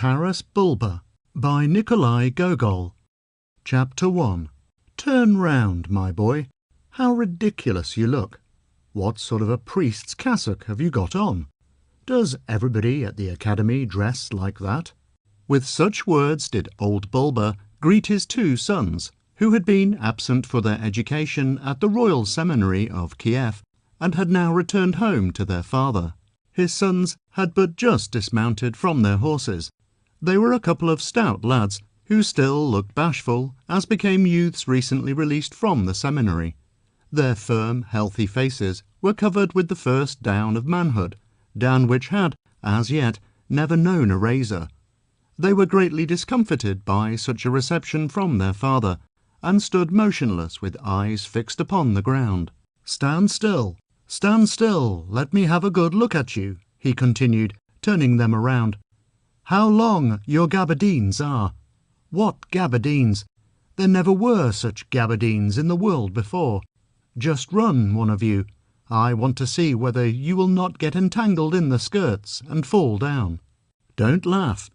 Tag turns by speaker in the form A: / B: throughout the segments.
A: Taras Bulba by Nikolai Gogol. Chapter 1. Turn round, my boy. How ridiculous you look. What sort of a priest's cassock have you got on? Does everybody at the academy dress like that? With such words did old Bulba greet his two sons, who had been absent for their education at the Royal Seminary of Kiev, and had now returned home to their father. His sons had but just dismounted from their horses. They were a couple of stout lads, who still looked bashful, as became youths recently released from the seminary. Their firm, healthy faces were covered with the first down of manhood, down which had, as yet, never known a razor. They were greatly discomfited by such a reception from their father, and stood motionless with eyes fixed upon the ground. "Stand still, let me have a good look at you," he continued, turning them around. "How long your gabardines are! What gabardines! There never were such gabardines in the world before. Just run, one of you. I want to see whether you will not get entangled in the skirts and fall down." Don't laugh,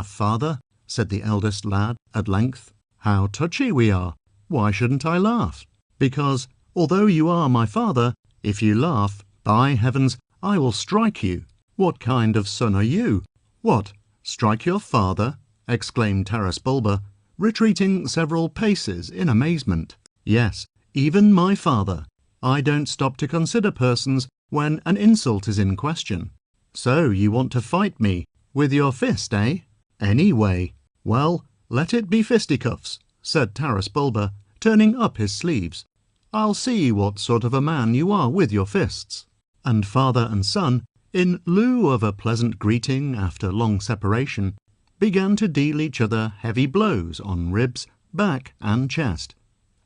A: father," said the eldest lad at length. "How touchy we are! Why shouldn't I laugh?" "Because, although you are my father, if you laugh, by heavens, I will strike you." "What kind of son are you? What, strike your father?" exclaimed Taras Bulba, retreating several paces in amazement. "Yes, even my father. I don't stop to consider persons when an insult is in question." "So you want to fight me, with your fist, eh?" "Any way." "Well, let it be fisticuffs," said Taras Bulba, turning up his sleeves. "I'll see what sort of a man you are with your fists." And father and son, in lieu of a pleasant greeting after long separation, began to deal each other heavy blows on ribs, back, and chest,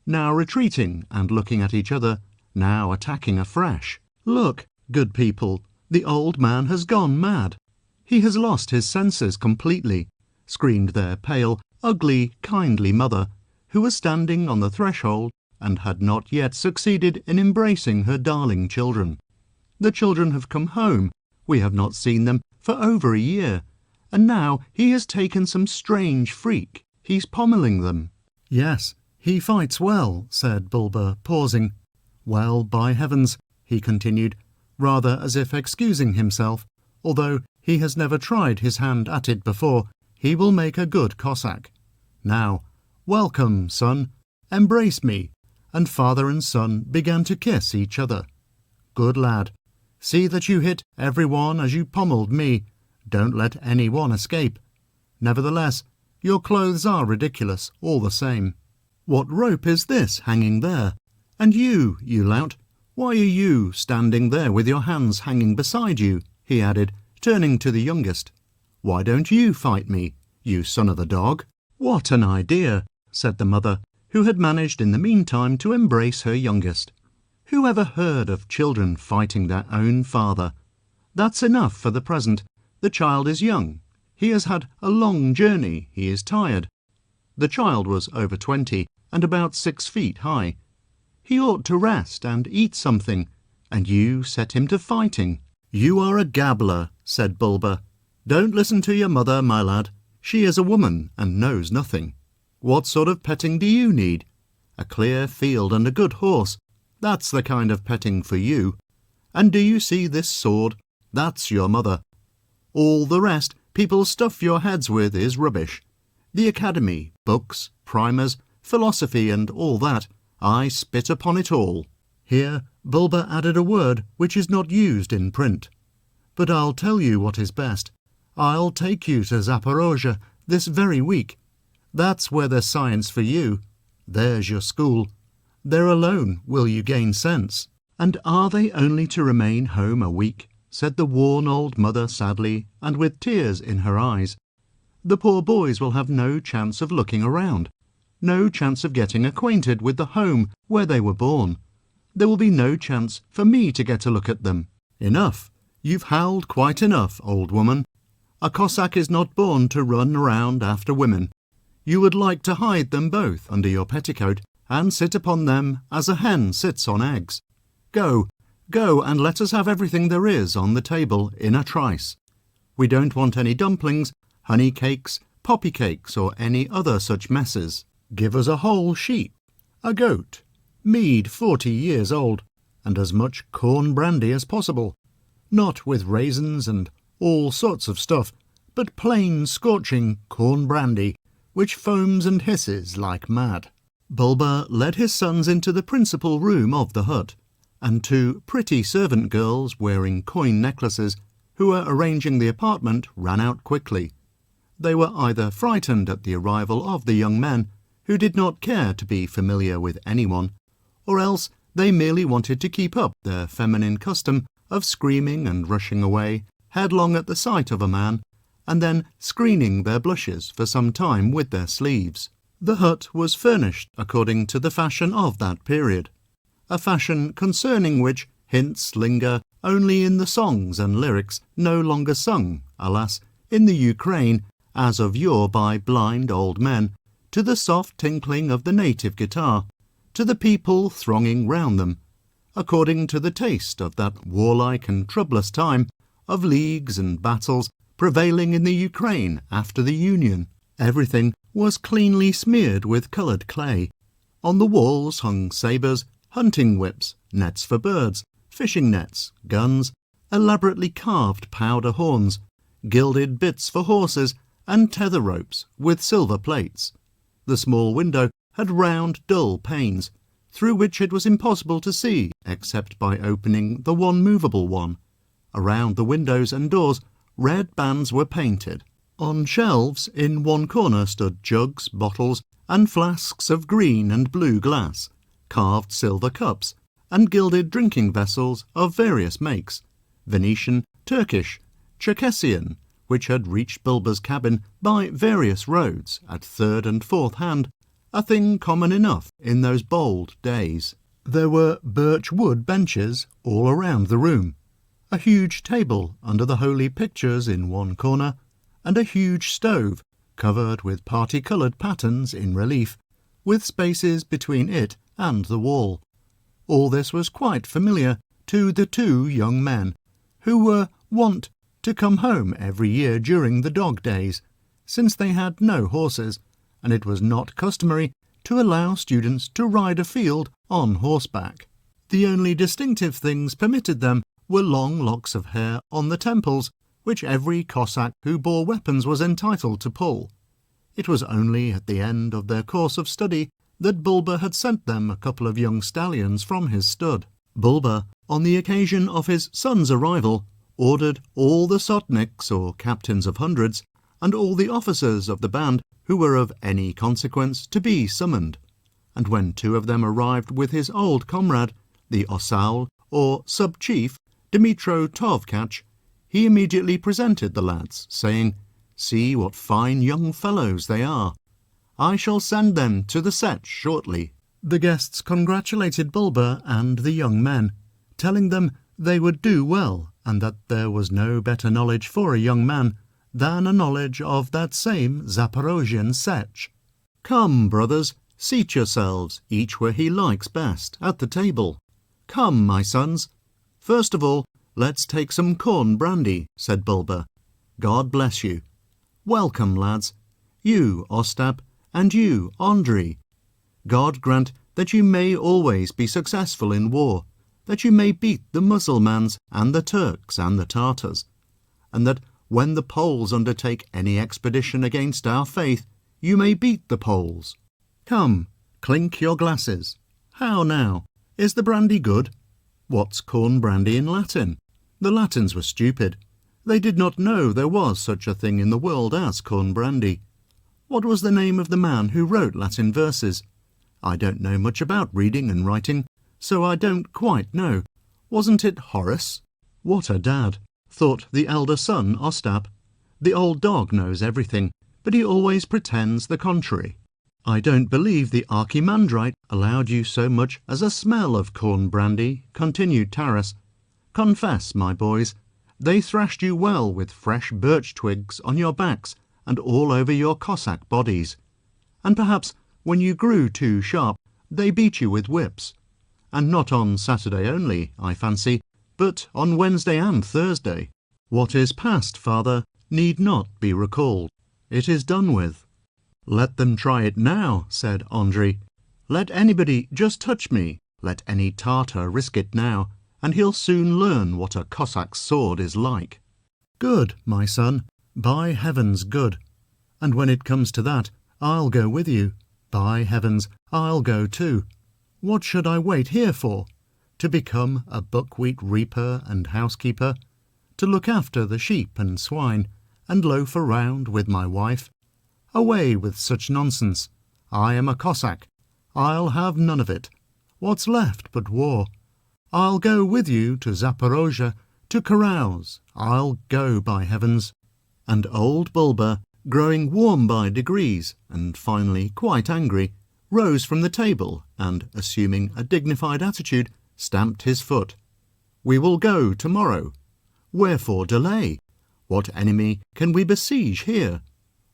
A: now retreating and looking at each other, now attacking afresh. "Look, good people, the old man has gone mad. He has lost his senses completely," screamed their pale, ugly, kindly mother, who was standing on the threshold and had not yet succeeded in embracing her darling children. "The children have come home. We have not seen them for over a year, and now he has taken some strange freak. He's pommelling them." "Yes, he fights well," said Bulba, pausing. "Well, by heavens," he continued, rather as if excusing himself, although he has never tried his hand at it before, "he will make a good Cossack. Now, welcome, son, embrace me," and father and son began to kiss each other. "Good lad. See that you hit every one as you pommelled me. Don't let any one escape. Nevertheless, your clothes are ridiculous, all the same. What rope is this hanging there? And you lout, why are you standing there with your hands hanging beside you?" he added, turning to the youngest. "Why don't you fight me, you son of a dog?" "What an idea," said the mother, who had managed in the meantime to embrace her youngest. "Who ever heard of children fighting their own father? That's enough for the present. The child is young. He has had a long journey. He is tired." The child was over 20 and about 6 feet high. "He ought to rest and eat something, and you set him to fighting." "You are a gabbler," said Bulba. "Don't listen to your mother, my lad. She is a woman and knows nothing. What sort of petting do you need? A clear field and a good horse. That's the kind of petting for you. And do you see this sword? That's your mother. All the rest people stuff your heads with is rubbish. The academy, books, primers, philosophy, and all that, I spit upon it all." Here Bulba added a word which is not used in print. "But I'll tell you what is best. I'll take you to Zaporozhye this very week. That's where there's science for you. There's your school. There alone will you gain sense." "And are they only to remain home a week?" said the worn old mother sadly, and with tears in her eyes. "The poor boys will have no chance of looking around, no chance of getting acquainted with the home where they were born. There will be no chance for me to get a look at them." "Enough. You've howled quite enough, old woman. A Cossack is not born to run around after women. You would like to hide them both under your petticoat and sit upon them as a hen sits on eggs. Go, and let us have everything there is on the table in a trice. We don't want any dumplings, honey cakes, poppy cakes, or any other such messes. Give us a whole sheep, a goat, mead 40 years old, and as much corn brandy as possible, not with raisins and all sorts of stuff, but plain scorching corn brandy, which foams and hisses like mad. Bulba led his sons into the principal room of the hut, and 2 pretty servant girls wearing coin necklaces, who were arranging the apartment, ran out quickly. They were either frightened at the arrival of the young men, who did not care to be familiar with anyone, or else they merely wanted to keep up their feminine custom of screaming and rushing away, headlong at the sight of a man, and then screening their blushes for some time with their sleeves. The hut was furnished according to the fashion of that period, a fashion concerning which hints linger only in the songs and lyrics no longer sung, alas, in the Ukraine, as of yore by blind old men, to the soft tinkling of the native guitar, to the people thronging round them, according to the taste of that warlike and troublous time, of leagues and battles prevailing in the Ukraine after the Union. Everything was cleanly smeared with coloured clay. On the walls hung sabres, hunting whips, nets for birds, fishing nets, guns, elaborately carved powder horns, gilded bits for horses, and tether ropes with silver plates. The small window had round, dull panes, through which it was impossible to see except by opening the one movable one. Around the windows and doors red bands were painted. On shelves in one corner stood jugs, bottles, and flasks of green and blue glass, carved silver cups, and gilded drinking vessels of various makes, Venetian, Turkish, Circassian, which had reached Bulba's cabin by various roads at third and fourth hand, a thing common enough in those bold days. There were birch wood benches all around the room, a huge table under the holy pictures in one corner, and a huge stove covered with party-coloured patterns in relief, with spaces between it and the wall. All this was quite familiar to the 2 young men, who were wont to come home every year during the dog days, since they had no horses, and it was not customary to allow students to ride afield on horseback. The only distinctive things permitted them were long locks of hair on the temples, which every Cossack who bore weapons was entitled to pull. It was only at the end of their course of study that Bulba had sent them a couple of young stallions from his stud. Bulba, on the occasion of his son's arrival, ordered all the sotniks, or captains of hundreds, and all the officers of the band who were of any consequence to be summoned, and when 2 of them arrived with his old comrade, the Osaul, or sub-chief, Dmitro Tovkach, he immediately presented the lads, saying, "See what fine young fellows they are. I shall send them to the Setch shortly." The guests congratulated Bulba and the young men, telling them they would do well, and that there was no better knowledge for a young man than a knowledge of that same Zaporozhian Setch. "Come, brothers, seat yourselves, each where he likes best, at the table. Come, my sons. First of all, let's take some corn brandy," said Bulba. "God bless you. Welcome, lads. You, Ostap, and you, Andrei. God grant that you may always be successful in war, that you may beat the Mussulmans and the Turks and the Tartars, and that when the Poles undertake any expedition against our faith, you may beat the Poles. Come, clink your glasses. How now? Is the brandy good? What's corn brandy in Latin? The Latins were stupid. They did not know there was such a thing in the world as corn brandy. What was the name of the man who wrote Latin verses? I don't know much about reading and writing, so I don't quite know. Wasn't it Horace? What a dad, thought the elder son, Ostap. The old dog knows everything, but he always pretends the contrary. I don't believe the archimandrite allowed you so much as a smell of corn brandy, continued Taras. Confess, my boys, they thrashed you well with fresh birch twigs on your backs and all over your Cossack bodies. And perhaps when you grew too sharp, they beat you with whips. And not on Saturday only, I fancy, but on Wednesday and Thursday. What is past, father, need not be recalled. It is done with. Let them try it now, said Andrei. Let anybody just touch me, let any Tartar risk it now, and he'll soon learn what a Cossack's sword is like. Good, my son, by heavens good. And when it comes to that, I'll go with you. By heavens, I'll go too. What should I wait here for? To become a buckwheat reaper and housekeeper? To look after the sheep and swine, and loaf around with my wife? Away with such nonsense. I am a Cossack. I'll have none of it. What's left but war? I'll go with you to Zaporozhye, to carouse. I'll go, by heavens. And old Bulba, growing warm by degrees, and finally quite angry, rose from the table and, assuming a dignified attitude, stamped his foot. We will go tomorrow. Wherefore delay? What enemy can we besiege here?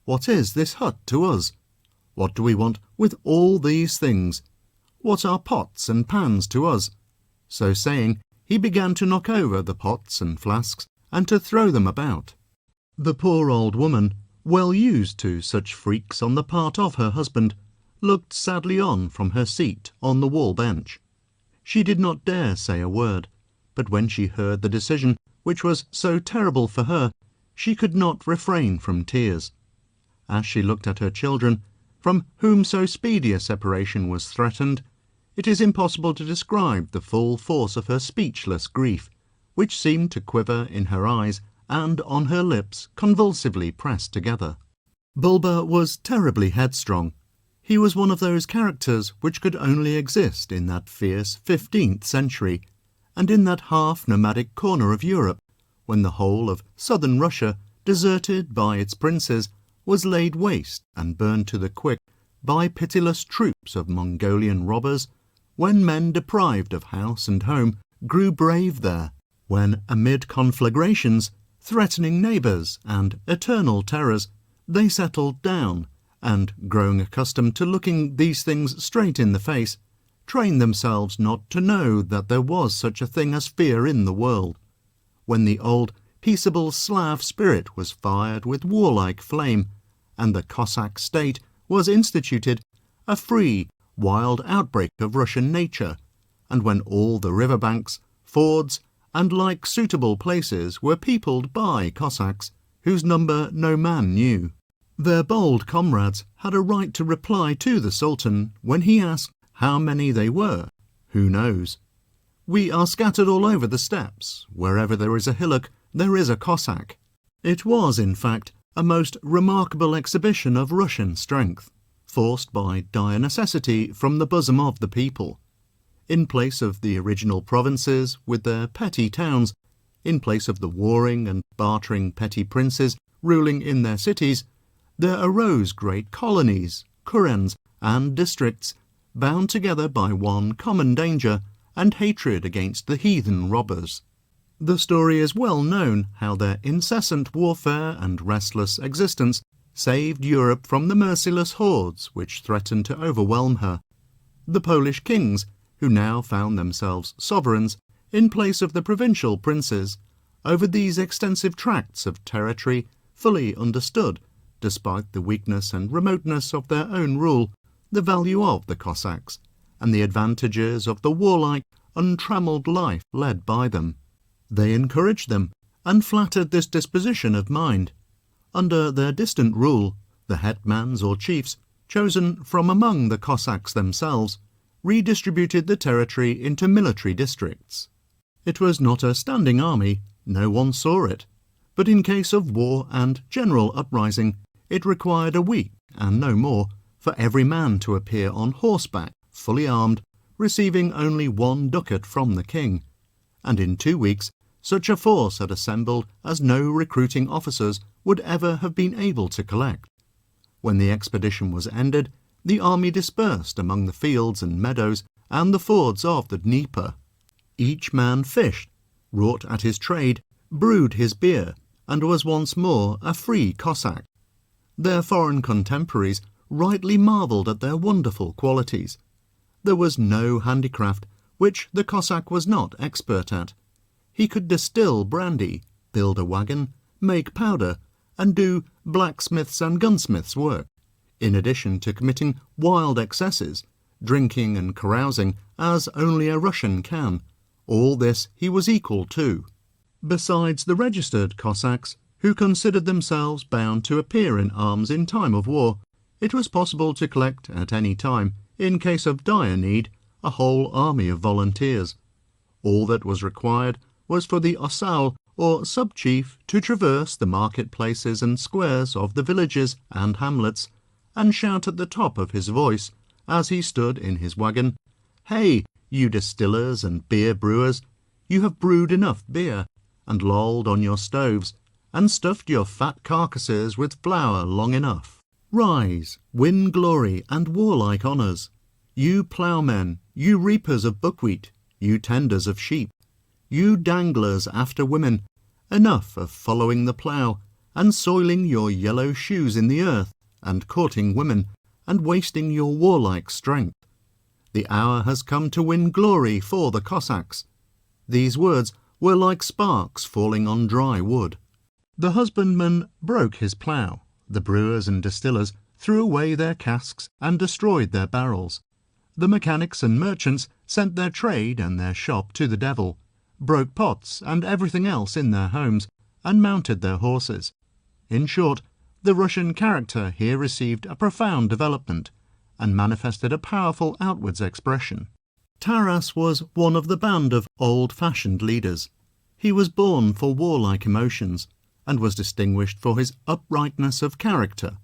A: What is this hut to us? What do we want with all these things? What are pots and pans to us? So saying, he began to knock over the pots and flasks, and to throw them about. The poor old woman, well used to such freaks on the part of her husband, looked sadly on from her seat on the wall bench. She did not dare say a word, but when she heard the decision, which was so terrible for her, she could not refrain from tears. As she looked at her children, from whom so speedy a separation was threatened, it is impossible to describe the full force of her speechless grief, which seemed to quiver in her eyes and on her lips convulsively pressed together. Bulba was terribly headstrong. He was one of those characters which could only exist in that fierce 15th century, and in that half-nomadic corner of Europe, when the whole of southern Russia, deserted by its princes, was laid waste and burned to the quick by pitiless troops of Mongolian robbers, when men deprived of house and home grew brave there, when amid conflagrations, threatening neighbours, and eternal terrors, they settled down, and, growing accustomed to looking these things straight in the face, trained themselves not to know that there was such a thing as fear in the world, when the old peaceable Slav spirit was fired with warlike flame, and the Cossack state was instituted, a free, wild outbreak of Russian nature, and when all the river-banks, fords, and like suitable places were peopled by Cossacks, whose number no man knew. Their bold comrades had a right to reply to the Sultan when he asked how many they were. Who knows? We are scattered all over the steppes. Wherever there is a hillock, there is a Cossack. It was, in fact, a most remarkable exhibition of Russian strength, forced by dire necessity from the bosom of the people. In place of the original provinces with their petty towns, in place of the warring and bartering petty princes ruling in their cities, there arose great colonies, kurens, and districts, bound together by one common danger and hatred against the heathen robbers. The story is well known how their incessant warfare and restless existence saved Europe from the merciless hordes which threatened to overwhelm her. The Polish kings, who now found themselves sovereigns in place of the provincial princes, over these extensive tracts of territory, fully understood, despite the weakness and remoteness of their own rule, the value of the Cossacks, and the advantages of the warlike, untrammelled life led by them. They encouraged them, and flattered this disposition of mind. Under their distant rule, the hetmans or chiefs, chosen from among the Cossacks themselves, redistributed the territory into military districts. It was not a standing army, no one saw it, but in case of war and general uprising, it required a week, and no more, for every man to appear on horseback, fully armed, receiving only 1 ducat from the king, and in 2 weeks such a force had assembled as no recruiting officers would ever have been able to collect. When the expedition was ended, the army dispersed among the fields and meadows and the fords of the Dnieper. Each man fished, wrought at his trade, brewed his beer, and was once more a free Cossack. Their foreign contemporaries rightly marvelled at their wonderful qualities. There was no handicraft which the Cossack was not expert at. He could distill brandy, build a wagon, make powder, and do blacksmiths' and gunsmiths' work, in addition to committing wild excesses, drinking and carousing as only a Russian can. All this he was equal to. Besides the registered Cossacks, who considered themselves bound to appear in arms in time of war, it was possible to collect at any time, in case of dire need, a whole army of volunteers. All that was required was for the ossal or sub-chief to traverse the marketplaces and squares of the villages and hamlets, and shout at the top of his voice, as he stood in his wagon, "Hey, you distillers and beer brewers, you have brewed enough beer, and lolled on your stoves, and stuffed your fat carcasses with flour long enough. Rise, win glory and warlike honours, you ploughmen, you reapers of buckwheat, you tenders of sheep, you danglers after women, enough of following the plough, and soiling your yellow shoes in the earth, and courting women, and wasting your warlike strength. The hour has come to win glory for the Cossacks." These words were like sparks falling on dry wood. The husbandman broke his plough. The brewers and distillers threw away their casks and destroyed their barrels. The mechanics and merchants sent their trade and their shop to the devil, broke pots and everything else in their homes, and mounted their horses. In short, the Russian character here received a profound development, and manifested a powerful outwards expression. Taras was one of the band of old-fashioned leaders. He was born for warlike emotions, and was distinguished for his uprightness of character.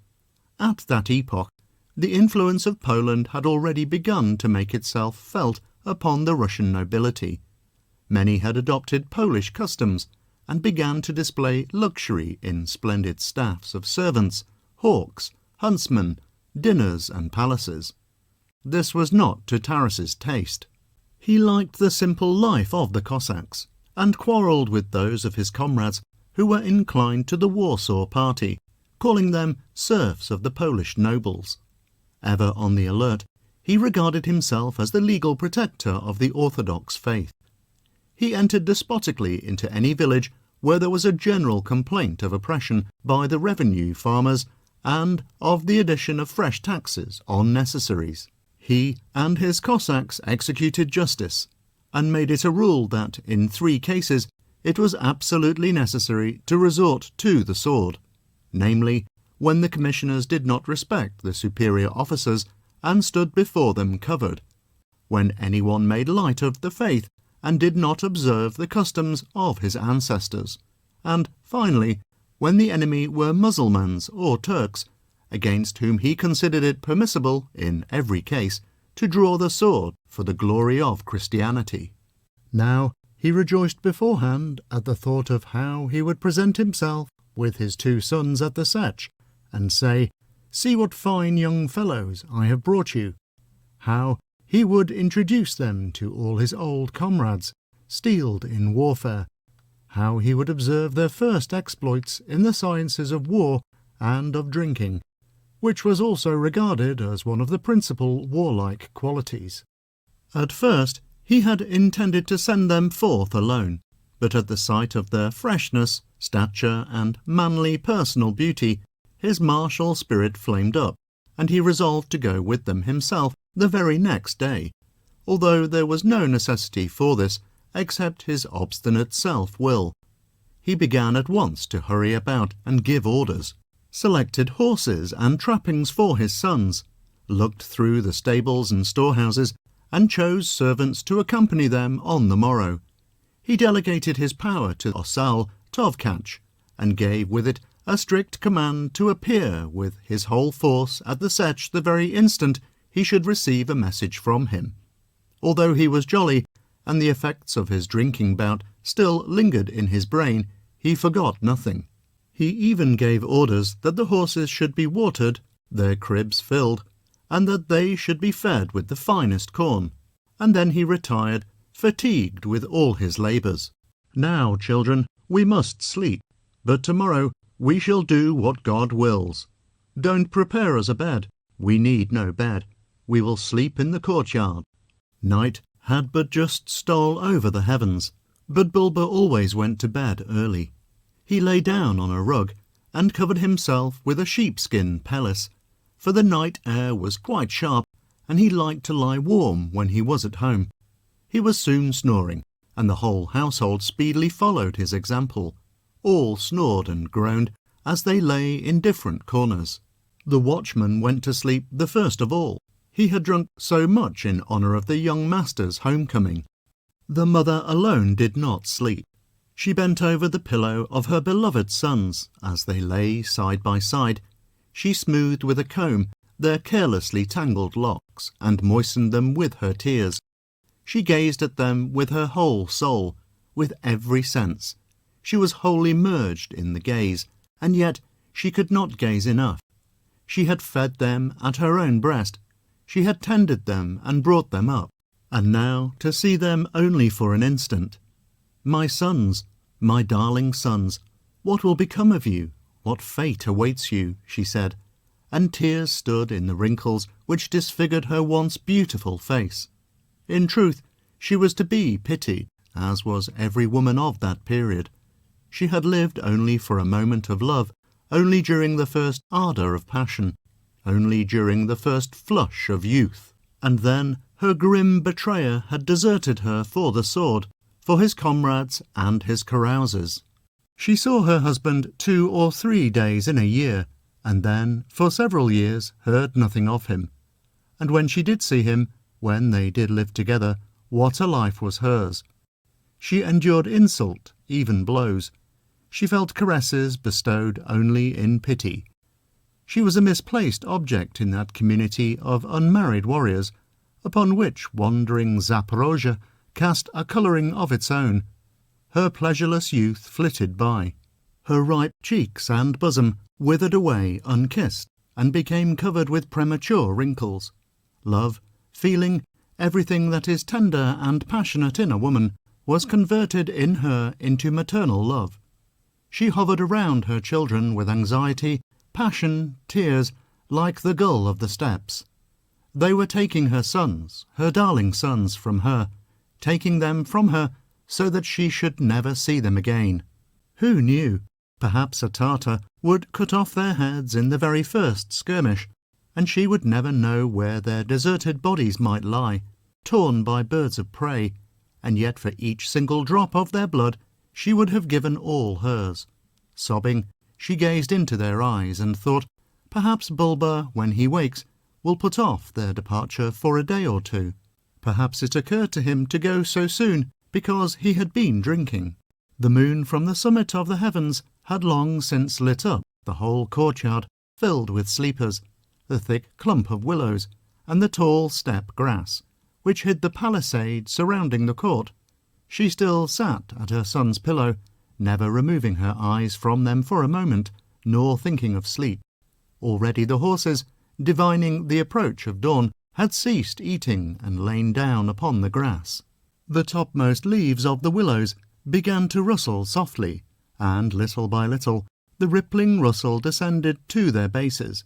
A: At that epoch, the influence of Poland had already begun to make itself felt upon the Russian nobility. Many had adopted Polish customs, and began to display luxury in splendid staffs of servants, hawks, huntsmen, dinners and palaces. This was not to Taras's taste. He liked the simple life of the Cossacks, and quarrelled with those of his comrades who were inclined to the Warsaw party, calling them serfs of the Polish nobles. Ever on the alert, he regarded himself as the legal protector of the Orthodox faith. He entered despotically into any village where there was a general complaint of oppression by the revenue farmers and of the addition of fresh taxes on necessaries. He and his Cossacks executed justice, and made it a rule that in 3 cases it was absolutely necessary to resort to the sword, namely, when the commissioners did not respect the superior officers and stood before them covered, when anyone made light of the faith and did not observe the customs of his ancestors, and, finally, when the enemy were Mussulmans or Turks, against whom he considered it permissible, in every case, to draw the sword for the glory of Christianity. Now he rejoiced beforehand at the thought of how he would present himself with his 2 sons at the Setch, and say, "See what fine young fellows I have brought you," how he would introduce them to all his old comrades, steeled in warfare, how he would observe their first exploits in the sciences of war and of drinking, which was also regarded as one of the principal warlike qualities. At first he had intended to send them forth alone, but at the sight of their freshness, stature, and manly personal beauty, his martial spirit flamed up, and he resolved to go with them himself the very next day, although there was no necessity for this except his obstinate self-will. He began at once to hurry about and give orders, selected horses and trappings for his sons, looked through the stables and storehouses, and chose servants to accompany them on the morrow. He delegated his power to Ossal Tovkach, and gave with it a strict command to appear with his whole force at the Setch the very instant he should receive a message from him. Although he was jolly, and the effects of his drinking bout still lingered in his brain, he forgot nothing. He even gave orders that the horses should be watered, their cribs filled, and that they should be fed with the finest corn, and then he retired, fatigued with all his labours. "Now, children, we must sleep, but tomorrow we shall do what God wills. Don't prepare us a bed. We need no bed. We will sleep in the courtyard." Night had but just stole over the heavens, but Bulba always went to bed early. He lay down on a rug, and covered himself with a sheepskin pelisse, for the night air was quite sharp, and he liked to lie warm when he was at home. He was soon snoring, and the whole household speedily followed his example. All snored and groaned as they lay in different corners. The watchman went to sleep the first of all. He had drunk so much in honour of the young master's homecoming. The mother alone did not sleep. She bent over the pillow of her beloved sons as they lay side by side. She smoothed with a comb their carelessly tangled locks and moistened them with her tears. She gazed at them with her whole soul, with every sense. She was wholly merged in the gaze, and yet she could not gaze enough. She had fed them at her own breast. She had tended them and brought them up, and now to see them only for an instant. My sons, my darling sons, what will become of you? What fate awaits you? She said, and tears stood in the wrinkles which disfigured her once beautiful face. In truth, she was to be pitied, as was every woman of that period. She had lived only for a moment of love, only during the first ardour of passion, only during the first flush of youth, and then her grim betrayer had deserted her for the sword, for his comrades and his carouses. She saw her husband 2 or 3 days in a year, and then, for several years, heard nothing of him. And when she did see him, when they did live together, what a life was hers! She endured insult, even blows. She felt caresses bestowed only in pity. She was a misplaced object in that community of unmarried warriors, upon which wandering Zaporozhia cast a colouring of its own. Her pleasureless youth flitted by. Her ripe cheeks and bosom withered away unkissed, and became covered with premature wrinkles. Love, feeling, everything that is tender and passionate in a woman, was converted in her into maternal love. She hovered around her children with anxiety, passion, tears, like the gull of the steppes. They were taking her sons, her darling sons, from her, taking them from her so that she should never see them again. Who knew? Perhaps a Tartar would cut off their heads in the very first skirmish, and she would never know where their deserted bodies might lie, torn by birds of prey, and yet for each single drop of their blood she would have given all hers. Sobbing, she gazed into their eyes and thought, perhaps Bulba, when he wakes, will put off their departure for a day or two. Perhaps it occurred to him to go so soon because he had been drinking. The moon from the summit of the heavens had long since lit up the whole courtyard, filled with sleepers, the thick clump of willows, and the tall steppe grass, which hid the palisade surrounding the court. She still sat at her son's pillow, never removing her eyes from them for a moment, nor thinking of sleep. Already the horses, divining the approach of dawn, had ceased eating and lain down upon the grass. The topmost leaves of the willows began to rustle softly, and little by little the rippling rustle descended to their bases.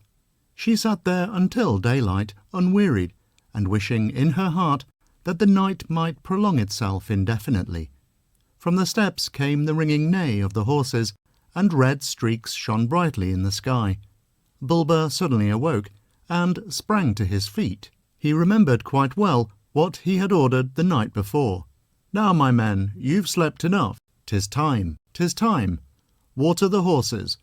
A: She sat there until daylight, unwearied, and wishing in her heart that the night might prolong itself indefinitely. From the steppes came the ringing neigh of the horses, and red streaks shone brightly in the sky. Bulba suddenly awoke, and sprang to his feet. He remembered quite well what he had ordered the night before. "Now, my men, you've slept enough. 'Tis time, 'tis time. Water the horses.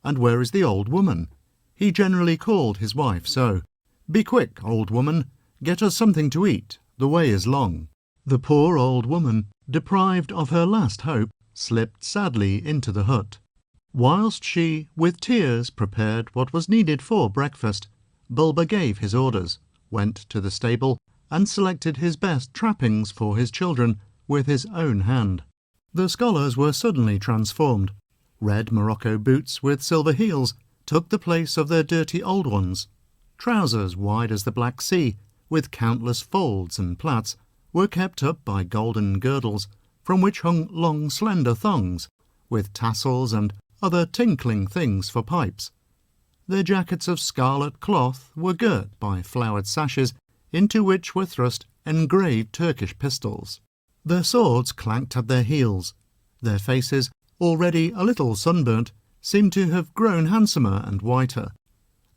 A: And where is the old woman?" He generally called his wife so. "Be quick, old woman. Get us something to eat. The way is long." The poor old woman, deprived of her last hope, slipped sadly into the hut. Whilst she, with tears, prepared what was needed for breakfast, Bulba gave his orders, went to the stable, and selected his best trappings for his children with his own hand. The scholars were suddenly transformed. Red morocco boots with silver heels took the place of their dirty old ones. Trousers wide as the Black Sea, with countless folds and plaits, were kept up by golden girdles, from which hung long slender thongs, with tassels and other tinkling things for pipes. Their jackets of scarlet cloth were girt by flowered sashes, into which were thrust engraved Turkish pistols. Their swords clanked at their heels. Their faces, already a little sunburnt, seemed to have grown handsomer and whiter.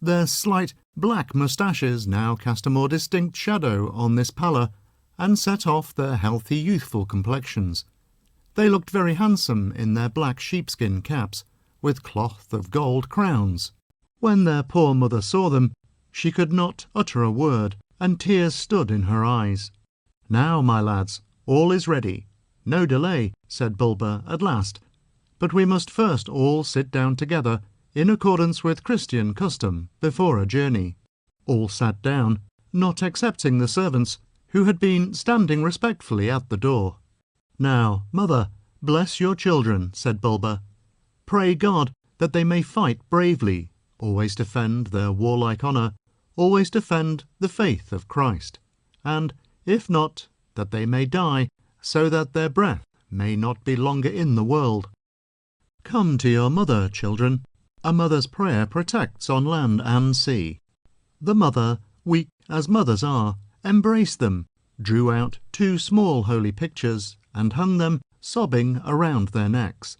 A: Their slight black moustaches now cast a more distinct shadow on this pallor, and set off their healthy youthful complexions. They looked very handsome in their black sheepskin caps, with cloth of gold crowns. When their poor mother saw them, she could not utter a word, and tears stood in her eyes. "Now, my lads, all is ready. No delay," said Bulba at last. "But we must first all sit down together, in accordance with Christian custom, before a journey." All sat down, not excepting the servants, who had been standing respectfully at the door. "Now, mother, bless your children," said Bulba. "Pray God that they may fight bravely, always defend their warlike honour, always defend the faith of Christ, and, if not, that they may die, so that their breath may not be longer in the world. Come to your mother, children. A mother's prayer protects on land and sea." The mother, weak as mothers are, embraced them, drew out 2 small holy pictures, and hung them, sobbing, around their necks.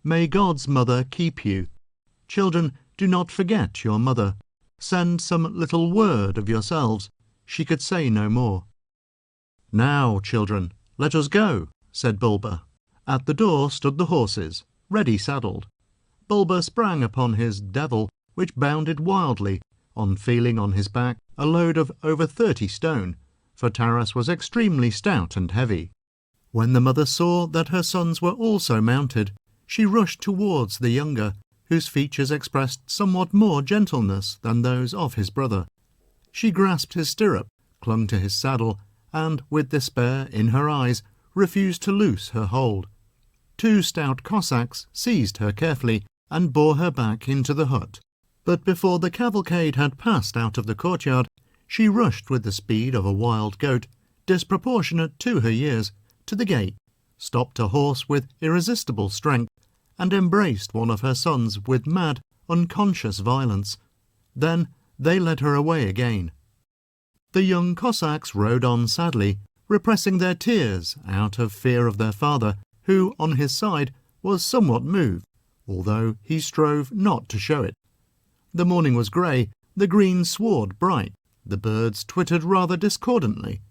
A: May God's mother keep you. Children, do not forget your mother. Send some little word of yourselves. She could say no more. "Now, children, let us go," said Bulba. At the door stood the horses, ready saddled. Bulba sprang upon his devil, which bounded wildly, on feeling on his back a load of over 30 stone, for Taras was extremely stout and heavy. When the mother saw that her sons were also mounted, she rushed towards the younger, whose features expressed somewhat more gentleness than those of his brother. She grasped his stirrup, clung to his saddle, and, with despair in her eyes, refused to loose her hold. 2 stout Cossacks seized her carefully and bore her back into the hut. But before the cavalcade had passed out of the courtyard, she rushed with the speed of a wild goat, disproportionate to her years, to the gate, stopped a horse with irresistible strength, and embraced one of her sons with mad, unconscious violence. Then they led her away again. The young Cossacks rode on sadly, repressing their tears out of fear of their father, who, on his side, was somewhat moved, although he strove not to show it. The morning was grey, the green sward bright, the birds twittered rather discordantly.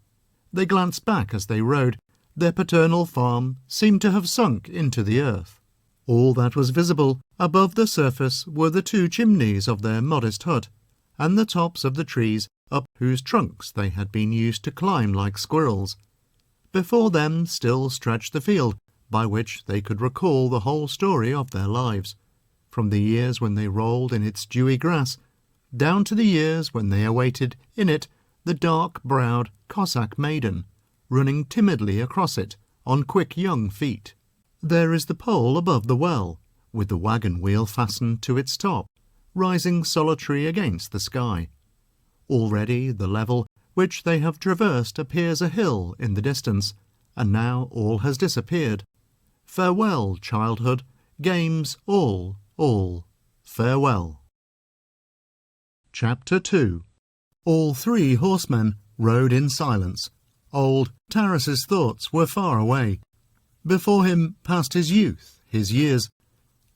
A: They glanced back as they rode. Their paternal farm seemed to have sunk into the earth. All that was visible above the surface were the 2 chimneys of their modest hut, and the tops of the trees up whose trunks they had been used to climb like squirrels. Before them still stretched the field, by which they could recall the whole story of their lives, from the years when they rolled in its dewy grass, down to the years when they awaited in it the dark-browed Cossack maiden, running timidly across it on quick young feet. There is the pole above the well, with the wagon wheel fastened to its top, rising solitary against the sky. Already the level which they have traversed appears a hill in the distance, and now all has disappeared. Farewell, childhood, games, all, farewell. Chapter 2. All 3 horsemen rode in silence. Old Taras's thoughts were far away. Before him passed his youth, his years,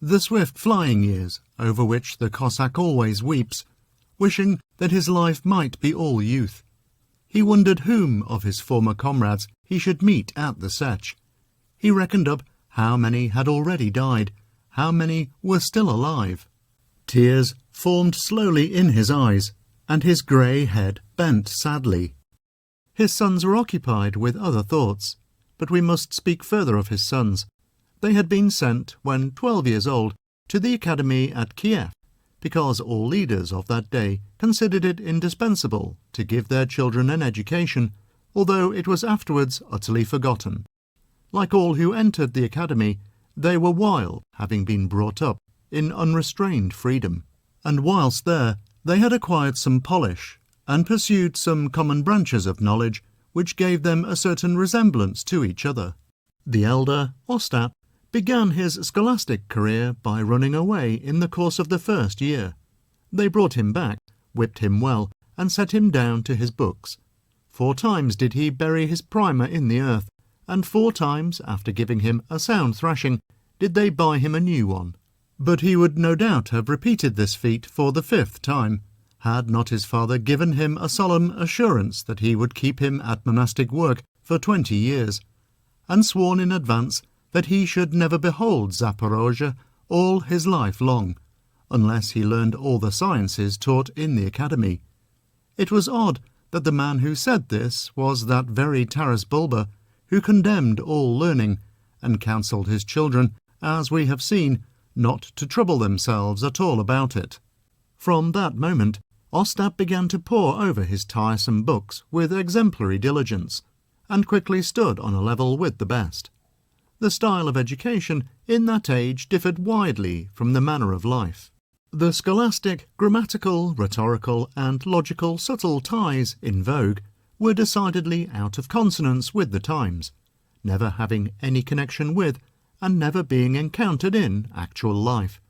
A: the swift flying years over which the Cossack always weeps, wishing that his life might be all youth. He wondered whom of his former comrades he should meet at the Setch. He reckoned up how many had already died, how many were still alive. Tears formed slowly in his eyes, and his grey head bent sadly. His sons were occupied with other thoughts, but we must speak further of his sons. They had been sent, when 12 years old, to the academy at Kiev, because all leaders of that day considered it indispensable to give their children an education, although it was afterwards utterly forgotten. Like all who entered the academy, they were wild, having been brought up in unrestrained freedom, and whilst there they had acquired some polish, and pursued some common branches of knowledge which gave them a certain resemblance to each other. The elder, Ostap, began his scholastic career by running away in the course of the first year. They brought him back, whipped him well, and set him down to his books. 4 times did he bury his primer in the earth, and 4 times, after giving him a sound thrashing, did they buy him a new one. But he would no doubt have repeated this feat for the 5th time, had not his father given him a solemn assurance that he would keep him at monastic work for 20 years, and sworn in advance that he should never behold Zaporozhye all his life long, unless he learned all the sciences taught in the academy. It was odd that the man who said this was that very Taras Bulba who condemned all learning, and counselled his children, as we have seen, not to trouble themselves at all about it. From that moment, Ostap began to pore over his tiresome books with exemplary diligence, and quickly stood on a level with the best. The style of education in that age differed widely from the manner of life. The scholastic, grammatical, rhetorical, and logical subtle ties in vogue were decidedly out of consonance with the times, never having any connection with, and never being encountered in, actual life.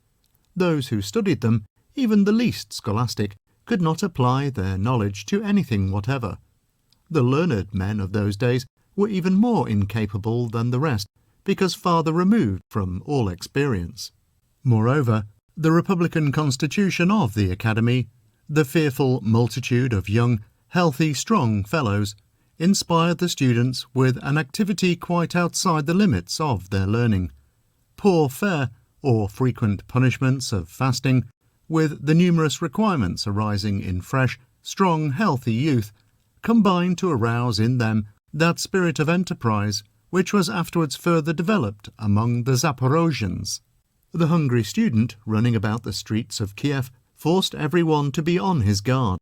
A: Those who studied them, even the least scholastic, could not apply their knowledge to anything whatever. The learned men of those days were even more incapable than the rest, because farther removed from all experience. Moreover, the republican constitution of the academy, the fearful multitude of young, healthy, strong fellows, inspired the students with an activity quite outside the limits of their learning. Poor fare, or frequent punishments of fasting, with the numerous requirements arising in fresh, strong, healthy youth, combined to arouse in them that spirit of enterprise which was afterwards further developed among the Zaporozhians. The hungry student running about the streets of Kiev forced everyone to be on his guard.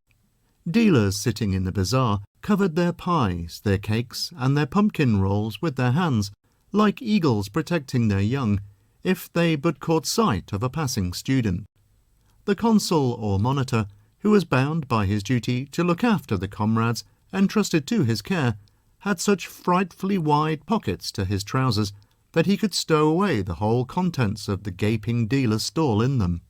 A: Dealers sitting in the bazaar covered their pies, their cakes, and their pumpkin rolls with their hands, like eagles protecting their young, if they but caught sight of a passing student. The consul or monitor, who was bound by his duty to look after the comrades entrusted to his care, had such frightfully wide pockets to his trousers that he could stow away the whole contents of the gaping dealer's stall in them.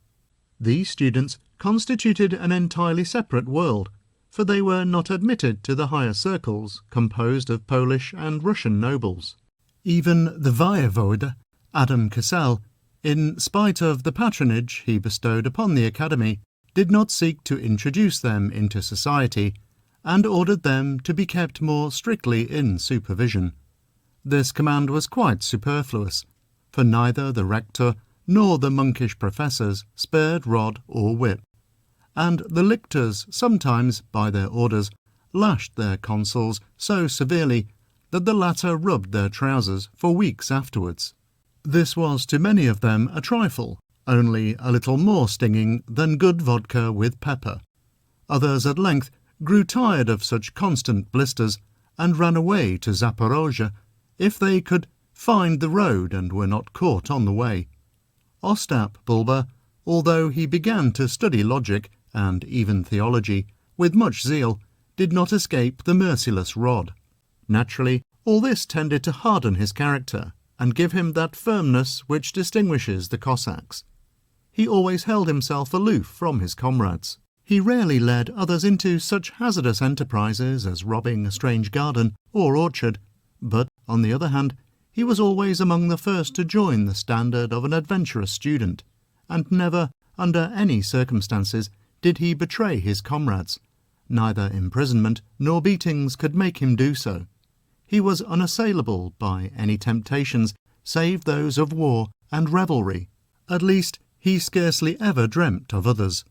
A: These students constituted an entirely separate world, for they were not admitted to the higher circles composed of Polish and Russian nobles. Even the voivode, Adam Kesel, in spite of the patronage he bestowed upon the academy, did not seek to introduce them into society, and ordered them to be kept more strictly in supervision. This command was quite superfluous, for neither the rector nor the monkish professors spared rod or whip, and the lictors sometimes, by their orders, lashed their consuls so severely that the latter rubbed their trousers for weeks afterwards. This was to many of them a trifle, only a little more stinging than good vodka with pepper. Others at length grew tired of such constant blisters, and ran away to Zaporozhye if they could find the road and were not caught on the way. Ostap Bulba, although he began to study logic and even theology with much zeal, did not escape the merciless rod. Naturally, all this tended to harden his character and give him that firmness which distinguishes the Cossacks. He always held himself aloof from his comrades. He rarely led others into such hazardous enterprises as robbing a strange garden or orchard, but, on the other hand, he was always among the first to join the standard of an adventurous student, and never, under any circumstances, did he betray his comrades. Neither imprisonment nor beatings could make him do so. He was unassailable by any temptations save those of war and revelry. At least, he scarcely ever dreamt of others.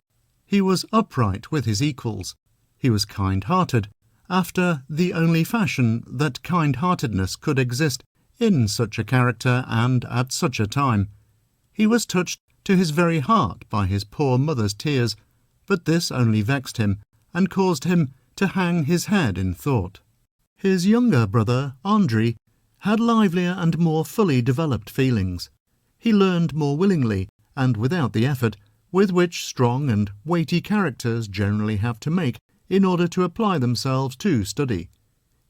A: He was upright with his equals. He was kind-hearted, after the only fashion that kind-heartedness could exist in such a character and at such a time. He was touched to his very heart by his poor mother's tears, but this only vexed him, and caused him to hang his head in thought. His younger brother, Andrei, had livelier and more fully developed feelings. He learned more willingly, and without the effort with which strong and weighty characters generally have to make in order to apply themselves to study.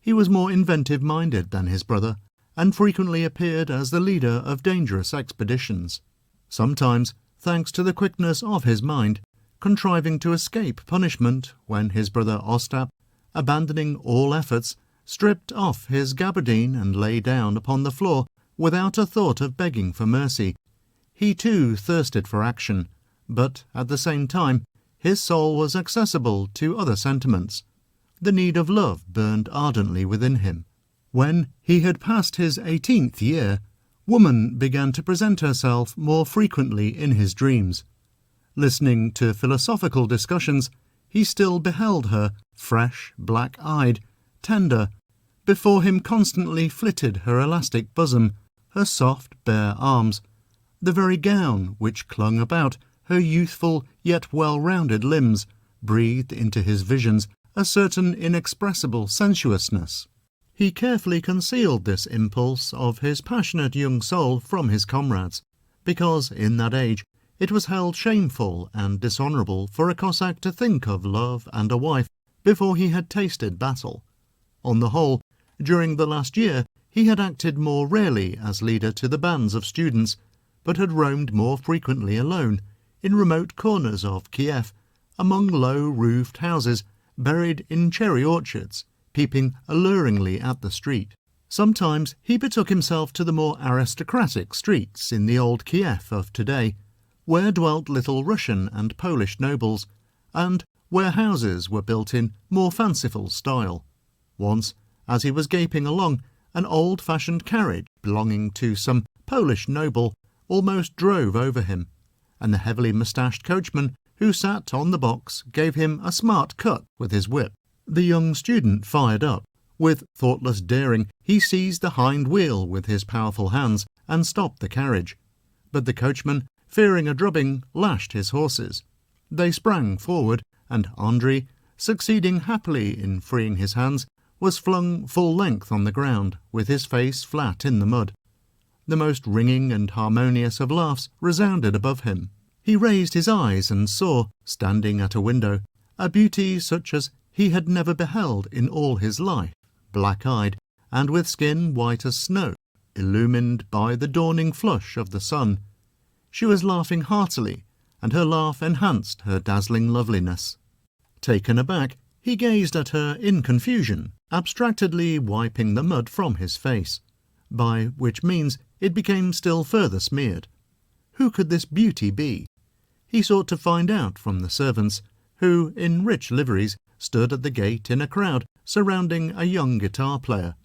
A: He was more inventive-minded than his brother, and frequently appeared as the leader of dangerous expeditions. Sometimes, thanks to the quickness of his mind, contriving to escape punishment when his brother Ostap, abandoning all efforts, stripped off his gabardine and lay down upon the floor without a thought of begging for mercy. He too thirsted for action, but at the same time his soul was accessible to other sentiments. The need of love burned ardently within him. When he had passed his 18th year, woman began to present herself more frequently in his dreams. Listening to philosophical discussions, he still beheld her, fresh, black-eyed, tender. Before him constantly flitted her elastic bosom, her soft, bare arms, the very gown which clung about her youthful yet well-rounded limbs, breathed into his visions a certain inexpressible sensuousness. He carefully concealed this impulse of his passionate young soul from his comrades, because in that age it was held shameful and dishonourable for a Cossack to think of love and a wife before he had tasted battle. On the whole, during the last year he had acted more rarely as leader to the bands of students, but had roamed more frequently alone, in remote corners of Kiev, among low-roofed houses, buried in cherry orchards, peeping alluringly at the street. Sometimes he betook himself to the more aristocratic streets in the old Kiev of today, where dwelt little Russian and Polish nobles, and where houses were built in more fanciful style. Once, as he was gaping along, an old-fashioned carriage belonging to some Polish noble almost drove over him, and the heavily moustached coachman who sat on the box gave him a smart cut with his whip. The young student fired up. With thoughtless daring he seized the hind wheel with his powerful hands and stopped the carriage. But the coachman, fearing a drubbing, lashed his horses. They sprang forward, and Andrei, succeeding happily in freeing his hands, was flung full length on the ground, with his face flat in the mud. The most ringing and harmonious of laughs resounded above him. He raised his eyes and saw, standing at a window, a beauty such as he had never beheld in all his life, black-eyed, and with skin white as snow, illumined by the dawning flush of the sun. She was laughing heartily, and her laugh enhanced her dazzling loveliness. Taken aback, he gazed at her in confusion, abstractedly wiping the mud from his face, by which means it became still further smeared. Who could this beauty be? He sought to find out from the servants, who, in rich liveries, stood at the gate in a crowd surrounding a young guitar player,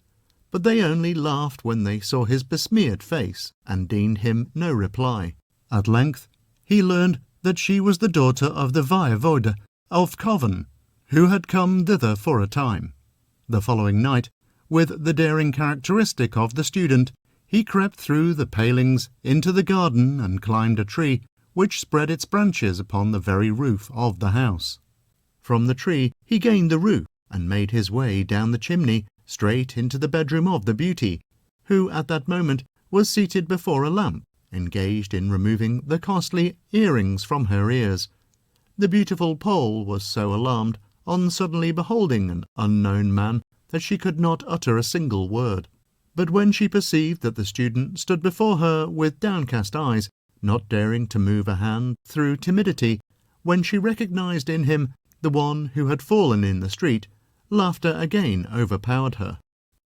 A: but they only laughed when they saw his besmeared face, and deigned him no reply. At length he learned that she was the daughter of the voivode of Kovan, who had come thither for a time. The following night, with the daring characteristic of the student, he crept through the palings into the garden and climbed a tree which spread its branches upon the very roof of the house. From the tree he gained the roof and made his way down the chimney straight into the bedroom of the beauty, who at that moment was seated before a lamp, engaged in removing the costly earrings from her ears. The beautiful Pole was so alarmed on suddenly beholding an unknown man that she could not utter a single word. But when she perceived that the student stood before her with downcast eyes, not daring to move a hand through timidity, when she recognized in him the one who had fallen in the street, laughter again overpowered her.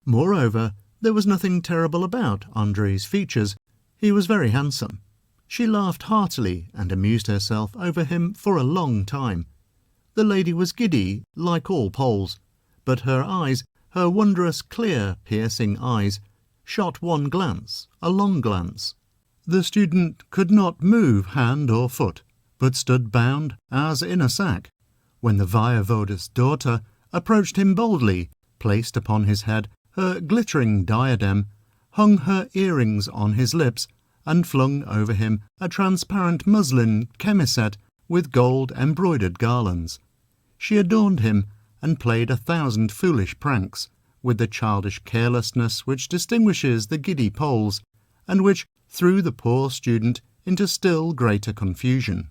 A: Moreover, there was nothing terrible about Andrei's features. He was very handsome. She laughed heartily and amused herself over him for a long time. The lady was giddy, like all Poles, but her eyes, her wondrous clear, piercing eyes, shot one glance, a long glance. The student could not move hand or foot, but stood bound as in a sack, when the voivode's daughter approached him boldly, placed upon his head her glittering diadem, hung her earrings on his lips, and flung over him a transparent muslin chemisette with gold-embroidered garlands. She adorned him and played 1,000 foolish pranks, with the childish carelessness which distinguishes the giddy Poles, and which threw the poor student into still greater confusion.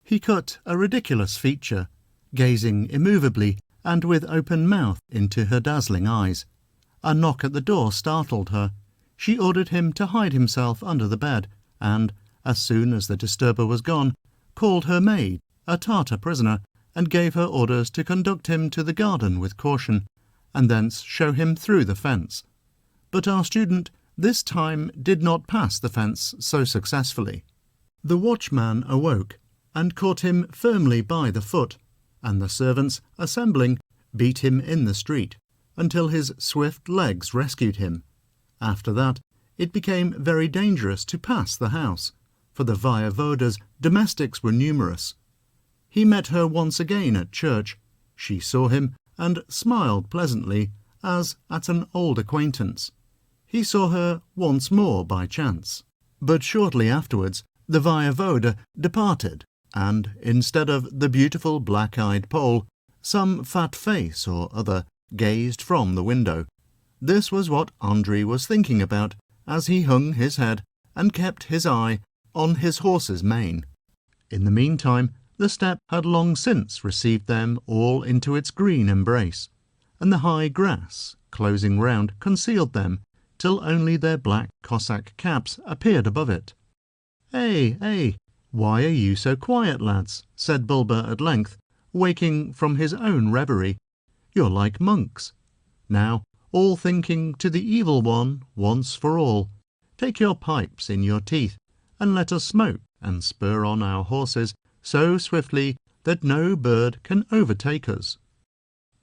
A: He cut a ridiculous feature, gazing immovably and with open mouth into her dazzling eyes. A knock at the door startled her. She ordered him to hide himself under the bed, and, as soon as the disturber was gone, called her maid, a Tartar prisoner, and gave her orders to conduct him to the garden with caution, and thence show him through the fence. But our student this time did not pass the fence so successfully. The watchman awoke, and caught him firmly by the foot, and the servants, assembling, beat him in the street, until his swift legs rescued him. After that, it became very dangerous to pass the house, for the voyevoda's domestics were numerous. He met her once again at church. She saw him, and smiled pleasantly, as at an old acquaintance. He saw her once more by chance. But shortly afterwards, the voyevoda departed, and instead of the beautiful black-eyed Pole, some fat face or other gazed from the window. This was what Andrei was thinking about as he hung his head and kept his eye on his horse's mane. In the meantime, the steppe had long since received them all into its green embrace, and the high grass, closing round, concealed them, till only their black Cossack caps appeared above it. "Eh, why are you so quiet, lads?" said Bulba at length, waking from his own reverie. "You're like monks. Now, all thinking to the evil one once for all. Take your pipes in your teeth, and let us smoke and spur on our horses so swiftly that no bird can overtake us."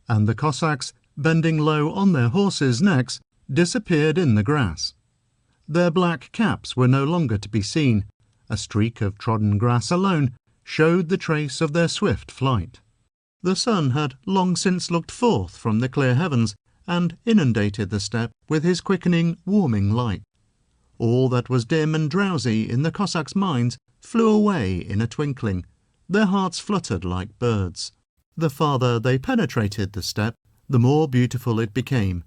A: And the Cossacks, bending low on their horses' necks, disappeared in the grass. Their black caps were no longer to be seen. A streak of trodden grass alone showed the trace of their swift flight. The sun had long since looked forth from the clear heavens, and inundated the steppe with his quickening, warming light. All that was dim and drowsy in the Cossacks' minds flew away in a twinkling. Their hearts fluttered like birds. The farther they penetrated the steppe, the more beautiful it became.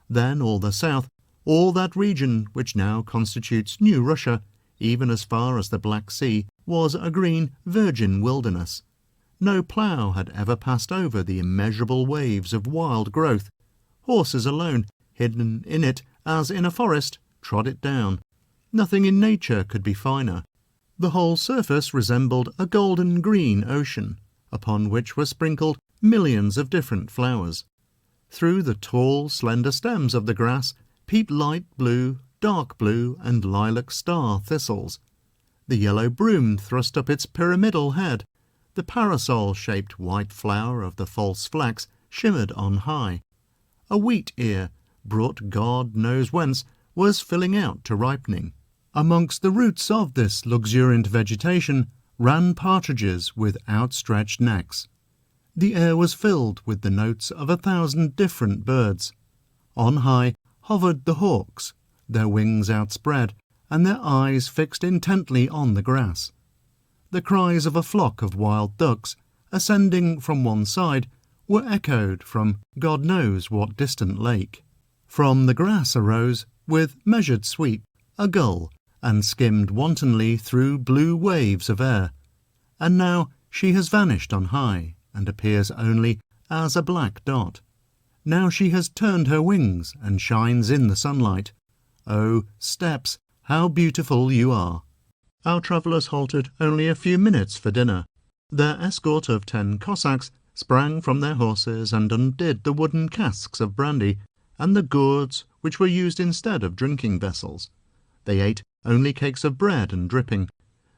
A: Then all the south, all that region which now constitutes New Russia, even as far as the Black Sea, was a green, virgin wilderness. No plough had ever passed over the immeasurable waves of wild growth. Horses alone, hidden in it as in a forest, trod it down. Nothing in nature could be finer. The whole surface resembled a golden green ocean, upon which were sprinkled millions of different flowers. Through the tall, slender stems of the grass peeped light blue, dark blue, and lilac star thistles. The yellow broom thrust up its pyramidal head. The parasol-shaped white flower of the false flax shimmered on high. A wheat ear, brought God knows whence, was filling out to ripening. Amongst the roots of this luxuriant vegetation ran partridges with outstretched necks. The air was filled with the notes of 1,000 different birds. On high hovered the hawks, their wings outspread, and their eyes fixed intently on the grass. The cries of a flock of wild ducks, ascending from one side, were echoed from God knows what distant lake. From the grass arose, with measured sweep, a gull, and skimmed wantonly through blue waves of air. And now she has vanished on high, and appears only as a black dot. Now she has turned her wings, and shines in the sunlight. Oh, steppes, how beautiful you are! Our travellers halted only a few minutes for dinner. Their escort of 10 Cossacks sprang from their horses and undid the wooden casks of brandy, and the gourds which were used instead of drinking vessels. They ate only cakes of bread and dripping.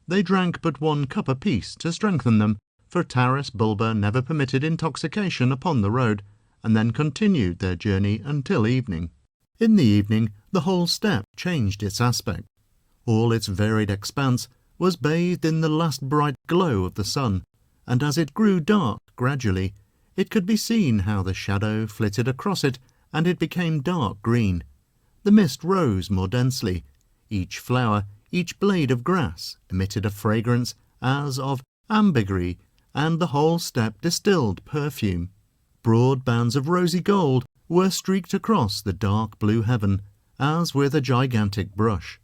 A: They drank but 1 cup apiece to strengthen them, for Taras Bulba never permitted intoxication upon the road, and then continued their journey until evening. In the evening the whole steppe changed its aspect. All its varied expanse was bathed in the last bright glow of the sun, and as it grew dark gradually, it could be seen how the shadow flitted across it, and it became dark green. The mist rose more densely. Each flower, each blade of grass emitted a fragrance as of ambergris, and the whole steppe distilled perfume. Broad bands of rosy gold were streaked across the dark blue heaven, as with a gigantic brush.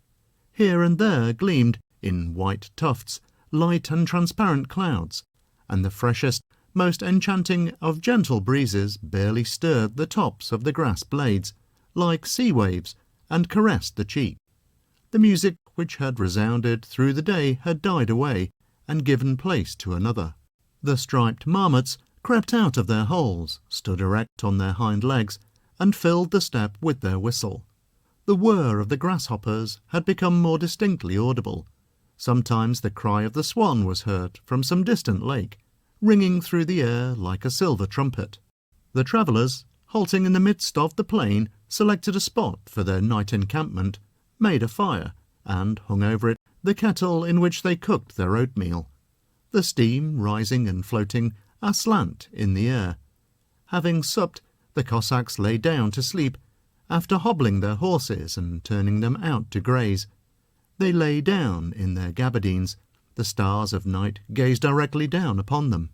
A: Here and there gleamed, in white tufts, light and transparent clouds, and the freshest, most enchanting of gentle breezes barely stirred the tops of the grass blades, like sea waves, and caressed the cheek. The music which had resounded through the day had died away, and given place to another. The striped marmots crept out of their holes, stood erect on their hind legs, and filled the steppe with their whistle. The whir of the grasshoppers had become more distinctly audible. Sometimes the cry of the swan was heard from some distant lake, ringing through the air like a silver trumpet. The travellers, halting in the midst of the plain, selected a spot for their night encampment, made a fire, and hung over it the kettle in which they cooked their oatmeal, the steam rising and floating aslant in the air. Having supped, the Cossacks lay down to sleep, after hobbling their horses and turning them out to graze. They lay down in their gabardines. The stars of night gazed directly down upon them.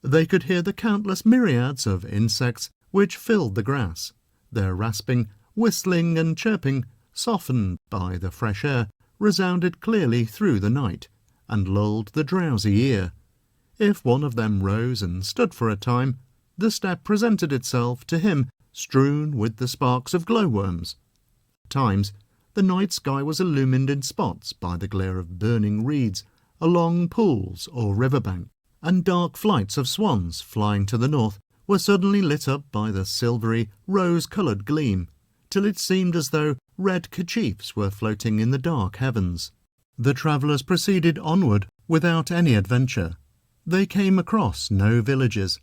A: They could hear the countless myriads of insects which filled the grass, their rasping, whistling and chirping, softened by the fresh air, resounded clearly through the night, and lulled the drowsy ear. If one of them rose and stood for a time, the steppe presented itself to him strewn with the sparks of glowworms. At times the night sky was illumined in spots by the glare of burning reeds along pools or river bank, and dark flights of swans flying to the north were suddenly lit up by the silvery, rose-coloured gleam, till it seemed as though red kerchiefs were floating in the dark heavens. The travellers proceeded onward without any adventure. They came across no villages.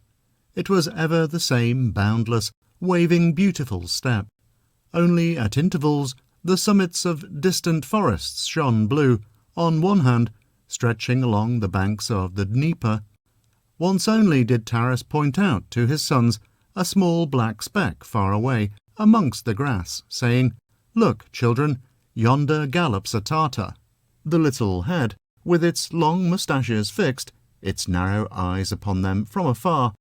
A: It was ever the same boundless, waving, beautiful steppe. Only at intervals the summits of distant forests shone blue, on one hand, stretching along the banks of the Dnieper. Once only did Taras point out to his sons a small black speck far away amongst the grass, saying, "Look, children, yonder gallops a Tartar." The little head, with its long moustaches fixed, its narrow eyes upon them from afar,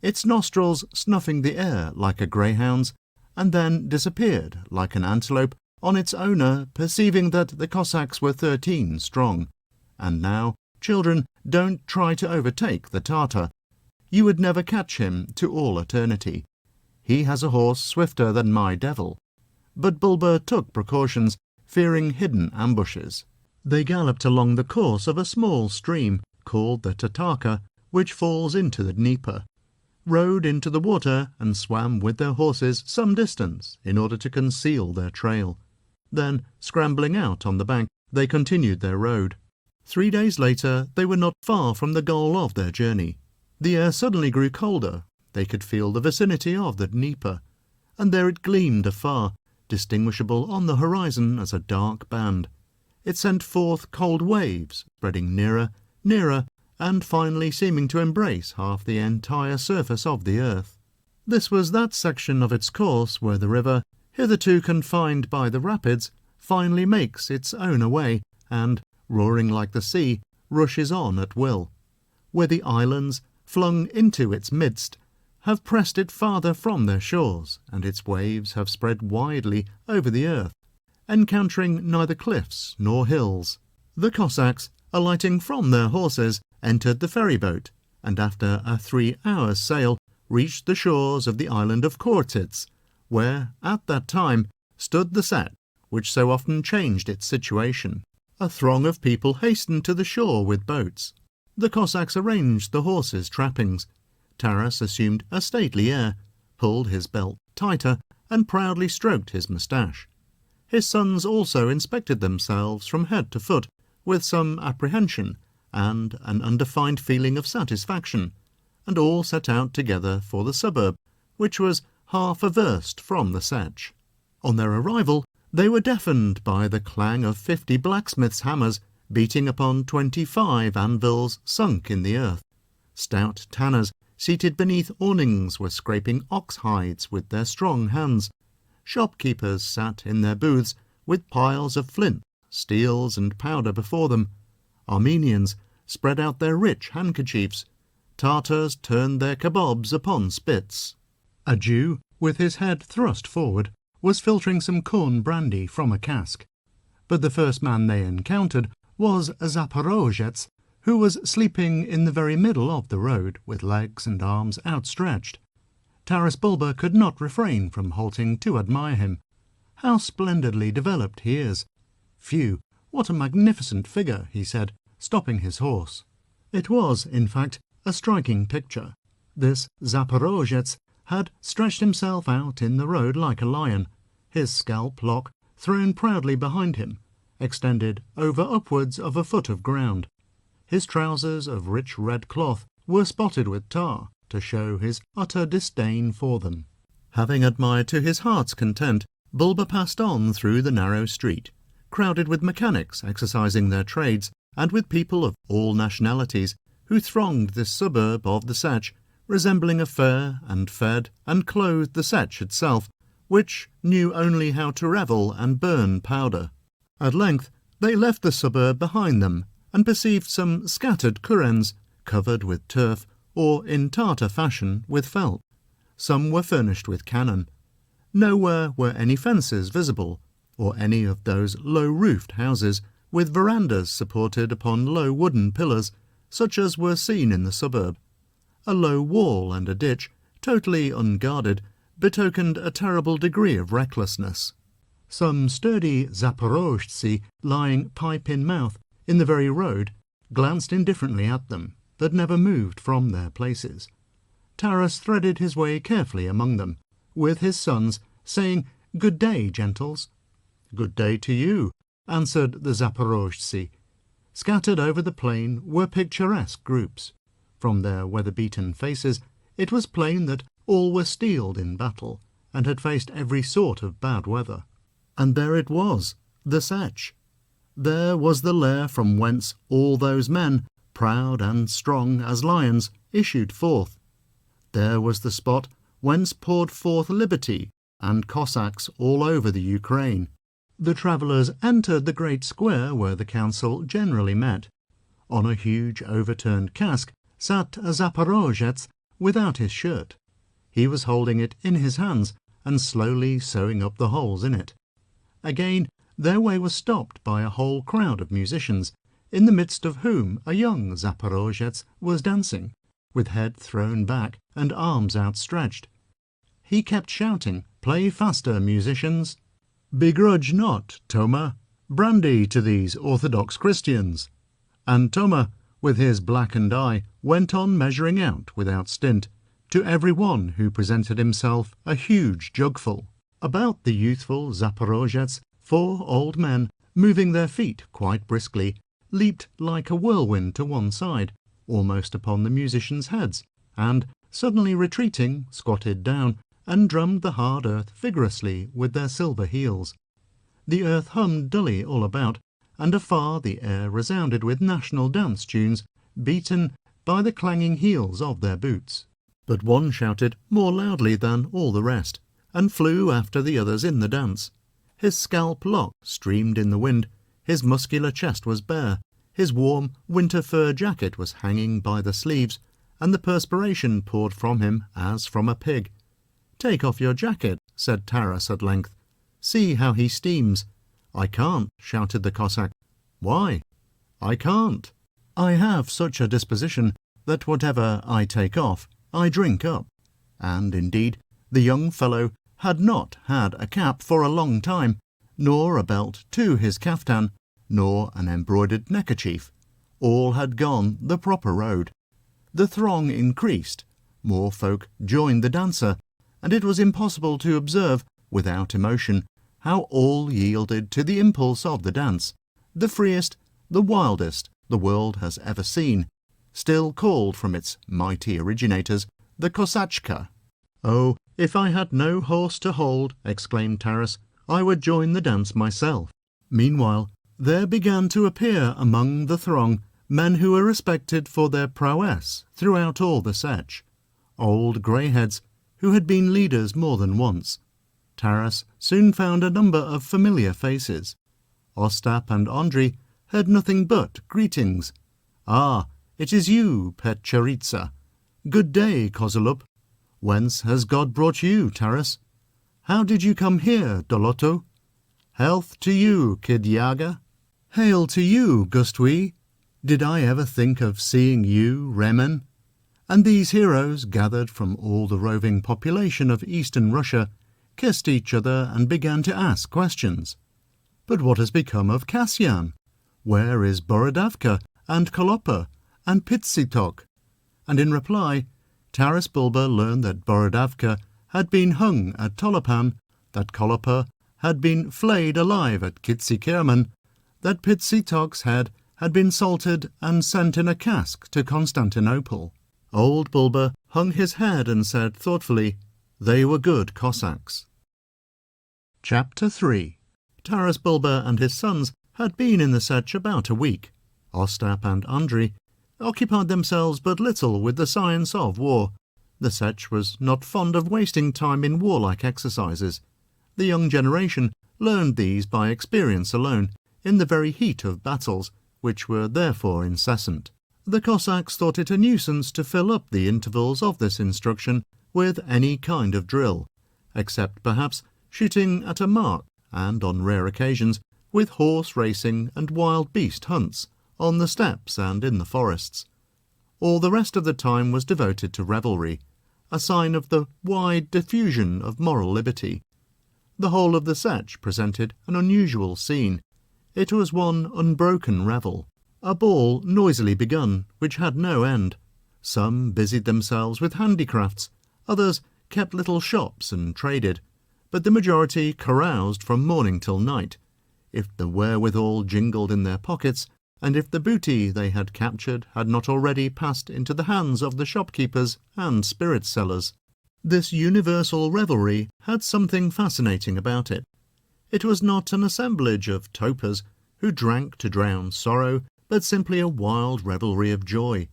A: its nostrils snuffing the air like a greyhound's, and then disappeared like an antelope on its owner perceiving that the Cossacks were 13 strong. And now, children, don't try to overtake the Tartar. You would never catch him to all eternity. He has a horse swifter than my devil. But Bulba took precautions, fearing hidden ambushes. They galloped along the course of a small stream called the Tatarka, which falls into the Dnieper, rode into the water and swam with their horses some distance in order to conceal their trail. Then, scrambling out on the bank, they continued their road. 3 days later they were not far from the goal of their journey. The air suddenly grew colder. They could feel the vicinity of the Dnieper, and there it gleamed afar, distinguishable on the horizon as a dark band. It sent forth cold waves, spreading nearer, nearer, and finally seeming to embrace half the entire surface of the earth. This was that section of its course where the river, hitherto confined by the rapids, finally makes its own way, and, roaring like the sea, rushes on at will, where the islands, flung into its midst, have pressed it farther from their shores, and its waves have spread widely over the earth, encountering neither cliffs nor hills. The Cossacks, alighting from their horses, entered the ferry-boat, and after a 3 hours' sail, reached the shores of the island of Khortyts, where, at that time, stood the Setch, which so often changed its situation. A throng of people hastened to the shore with boats. The Cossacks arranged the horses' trappings. Taras assumed a stately air, pulled his belt tighter, and proudly stroked his moustache. His sons also inspected themselves from head to foot, with some apprehension and an undefined feeling of satisfaction, and all set out together for the suburb, which was half a verst from the Setch. On their arrival, they were deafened by the clang of 50 blacksmiths' hammers beating upon 25 anvils sunk in the earth. Stout tanners, seated beneath awnings, were scraping ox hides with their strong hands. Shopkeepers sat in their booths with piles of flint, steels, and powder before them. Armenians spread out their rich handkerchiefs. Tartars turned their kebabs upon spits. A Jew, with his head thrust forward, was filtering some corn brandy from a cask. But the first man they encountered was a Zaporozhets, who was sleeping in the very middle of the road, with legs and arms outstretched. Taras Bulba could not refrain from halting to admire him. How splendidly developed he is! Phew, what a magnificent figure, he said, stopping his horse. It was, in fact, a striking picture. This Zaporozhets had stretched himself out in the road like a lion, his scalp lock thrown proudly behind him, extended over upwards of a foot of ground. His trousers of rich red cloth were spotted with tar, to show his utter disdain for them. Having admired to his heart's content, Bulba passed on through the narrow street, crowded with mechanics exercising their trades, and with people of all nationalities, who thronged this suburb of the Setch, resembling a fair and fed and clothed the Setch itself, which knew only how to revel and burn powder. At length they left the suburb behind them, and perceived some scattered kurens, covered with turf, or in Tartar fashion with felt. Some were furnished with cannon. Nowhere were any fences visible, or any of those low-roofed houses, with verandas supported upon low wooden pillars, such as were seen in the suburb. A low wall and a ditch, totally unguarded, betokened a terrible degree of recklessness. Some sturdy Zaporozhtzi, lying pipe in mouth in the very road, glanced indifferently at them, but never moved from their places. Taras threaded his way carefully among them, with his sons, saying, "Good day, gentles." "Good day to you," answered the Zaporozhtzi. Scattered over the plain were picturesque groups. From their weather-beaten faces it was plain that all were steeled in battle, and had faced every sort of bad weather. And there it was, the Setch. There was the lair from whence all those men, proud and strong as lions, issued forth. There was the spot whence poured forth liberty and Cossacks all over the Ukraine. The travellers entered the great square where the council generally met. On a huge overturned cask sat a Zaporozhets without his shirt. He was holding it in his hands and slowly sewing up the holes in it. Again their way was stopped by a whole crowd of musicians, in the midst of whom a young Zaporozhets was dancing, with head thrown back and arms outstretched. He kept shouting, "Play faster, musicians! Begrudge not, Toma, brandy to these Orthodox Christians." And Toma, with his blackened eye, went on measuring out without stint, to every one who presented himself, a huge jugful. About the youthful Zaporozhets 4 old men, moving their feet quite briskly, leaped like a whirlwind to one side, almost upon the musicians' heads, and, suddenly retreating, squatted down, and drummed the hard earth vigorously with their silver heels. The earth hummed dully all about, and afar the air resounded with national dance tunes, beaten by the clanging heels of their boots. But one shouted more loudly than all the rest, and flew after the others in the dance. His scalp lock streamed in the wind, his muscular chest was bare, his warm winter fur jacket was hanging by the sleeves, and the perspiration poured from him as from a pig. "Take off your jacket," said Taras at length. "See how he steams." "I can't," shouted the Cossack. "Why?" "I can't. I have such a disposition that whatever I take off, I drink up." And indeed, the young fellow had not had a cap for a long time, nor a belt to his kaftan, nor an embroidered neckerchief. All had gone the proper road. The throng increased, more folk joined the dancer, and it was impossible to observe, without emotion, how all yielded to the impulse of the dance, the freest, the wildest the world has ever seen, still called from its mighty originators the Kossachka. "Oh, if I had no horse to hold," exclaimed Taras, "I would join the dance myself." Meanwhile, there began to appear among the throng men who were respected for their prowess throughout all the Setch, old greyheads who had been leaders more than once. Taras soon found a number of familiar faces. Ostap and Andrei heard nothing but greetings. "Ah, it is you, pet Charitsa. Good day, Kozulup. Whence has God brought you, Taras? How did you come here, Doloto? Health to you, Kid Yaga. Hail to you, Gustwi. Did I ever think of seeing you, Remen?" And these heroes, gathered from all the roving population of eastern Russia, kissed each other and began to ask questions. "But what has become of Kasyan? Where is Borodavka and Kolopa and Pitsitok?" And in reply, Taras Bulba learned that Borodavka had been hung at Tolopan, that Kolopa had been flayed alive at Kitsikirman, that Pitsitok's head had been salted and sent in a cask to Constantinople. Old Bulba hung his head and said thoughtfully, "They were good Cossacks." Chapter 3. Taras Bulba and his sons had been in the Sech about a week. Ostap and Andrei occupied themselves but little with the science of war. The Sech was not fond of wasting time in warlike exercises. The young generation learned these by experience alone, in the very heat of battles, which were therefore incessant. The Cossacks thought it a nuisance to fill up the intervals of this instruction with any kind of drill, except perhaps shooting at a mark, and on rare occasions with horse racing and wild beast hunts, on the steppes and in the forests. All the rest of the time was devoted to revelry, a sign of the wide diffusion of moral liberty. The whole of the Sech presented an unusual scene. It was one unbroken revel, a ball noisily begun, which had no end. Some busied themselves with handicrafts, others kept little shops and traded, but the majority caroused from morning till night. If the wherewithal jingled in their pockets, and if the booty they had captured had not already passed into the hands of the shopkeepers and spirit sellers. This universal revelry had something fascinating about it. It was not an assemblage of topers who drank to drown sorrow, but simply a wild revelry of joy.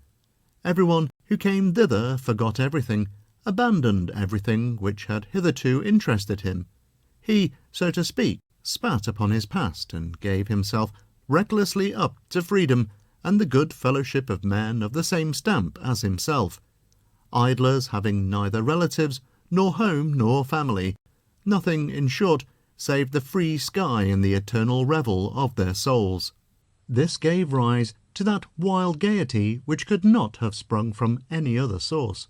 A: Everyone who came thither forgot everything, abandoned everything which had hitherto interested him. He, so to speak, spat upon his past and gave himself recklessly up to freedom and the good fellowship of men of the same stamp as himself. Idlers having neither relatives, nor home, nor family, nothing, in short, save the free sky and the eternal revel of their souls. This gave rise to that wild gaiety which could not have sprung from any other source.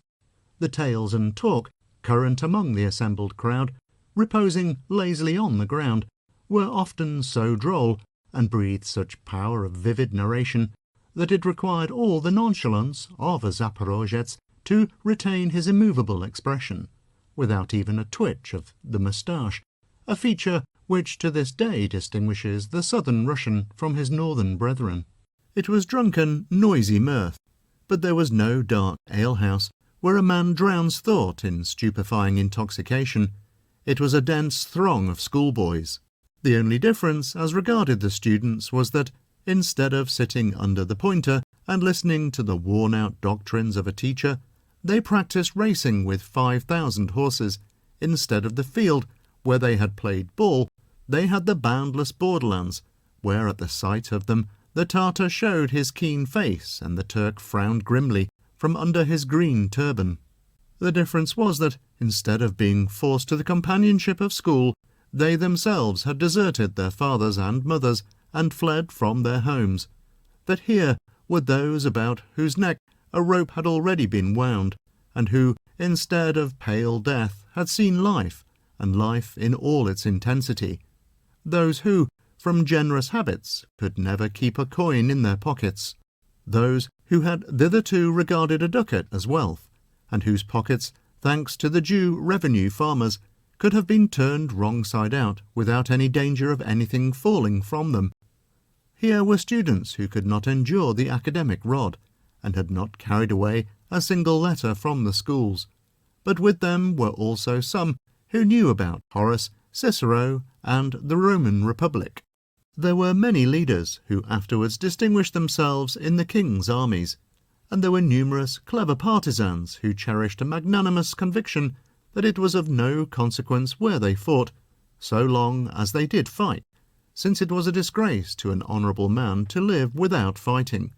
A: The tales and talk, current among the assembled crowd, reposing lazily on the ground, were often so droll, and breathed such power of vivid narration, that it required all the nonchalance of a Zaporozhetz to retain his immovable expression, without even a twitch of the moustache, a feature which to this day distinguishes the southern Russian from his northern brethren. It was drunken, noisy mirth, but there was no dark alehouse where a man drowns thought in stupefying intoxication. It was a dense throng of schoolboys. The only difference as regarded the students was that, instead of sitting under the pointer and listening to the worn-out doctrines of a teacher, they practised racing with 5,000 horses. Instead of the field where they had played ball, they had the boundless borderlands, where at the sight of them the Tartar showed his keen face and the Turk frowned grimly from under his green turban. The difference was that, instead of being forced to the companionship of school, they themselves had deserted their fathers and mothers and fled from their homes. That here were those about whose neck a rope had already been wound, and who, instead of pale death, had seen life, and life in all its intensity. Those who, from generous habits, could never keep a coin in their pockets. Those who had thitherto regarded a ducat as wealth, and whose pockets, thanks to the Jew revenue farmers, could have been turned wrong side out without any danger of anything falling from them. Here were students who could not endure the academic rod, and had not carried away a single letter from the schools, but with them were also some who knew about Horace, Cicero, and the Roman Republic. There were many leaders who afterwards distinguished themselves in the king's armies, and there were numerous clever partisans who cherished a magnanimous conviction that it was of no consequence where they fought, so long as they did fight, since it was a disgrace to an honourable man to live without fighting.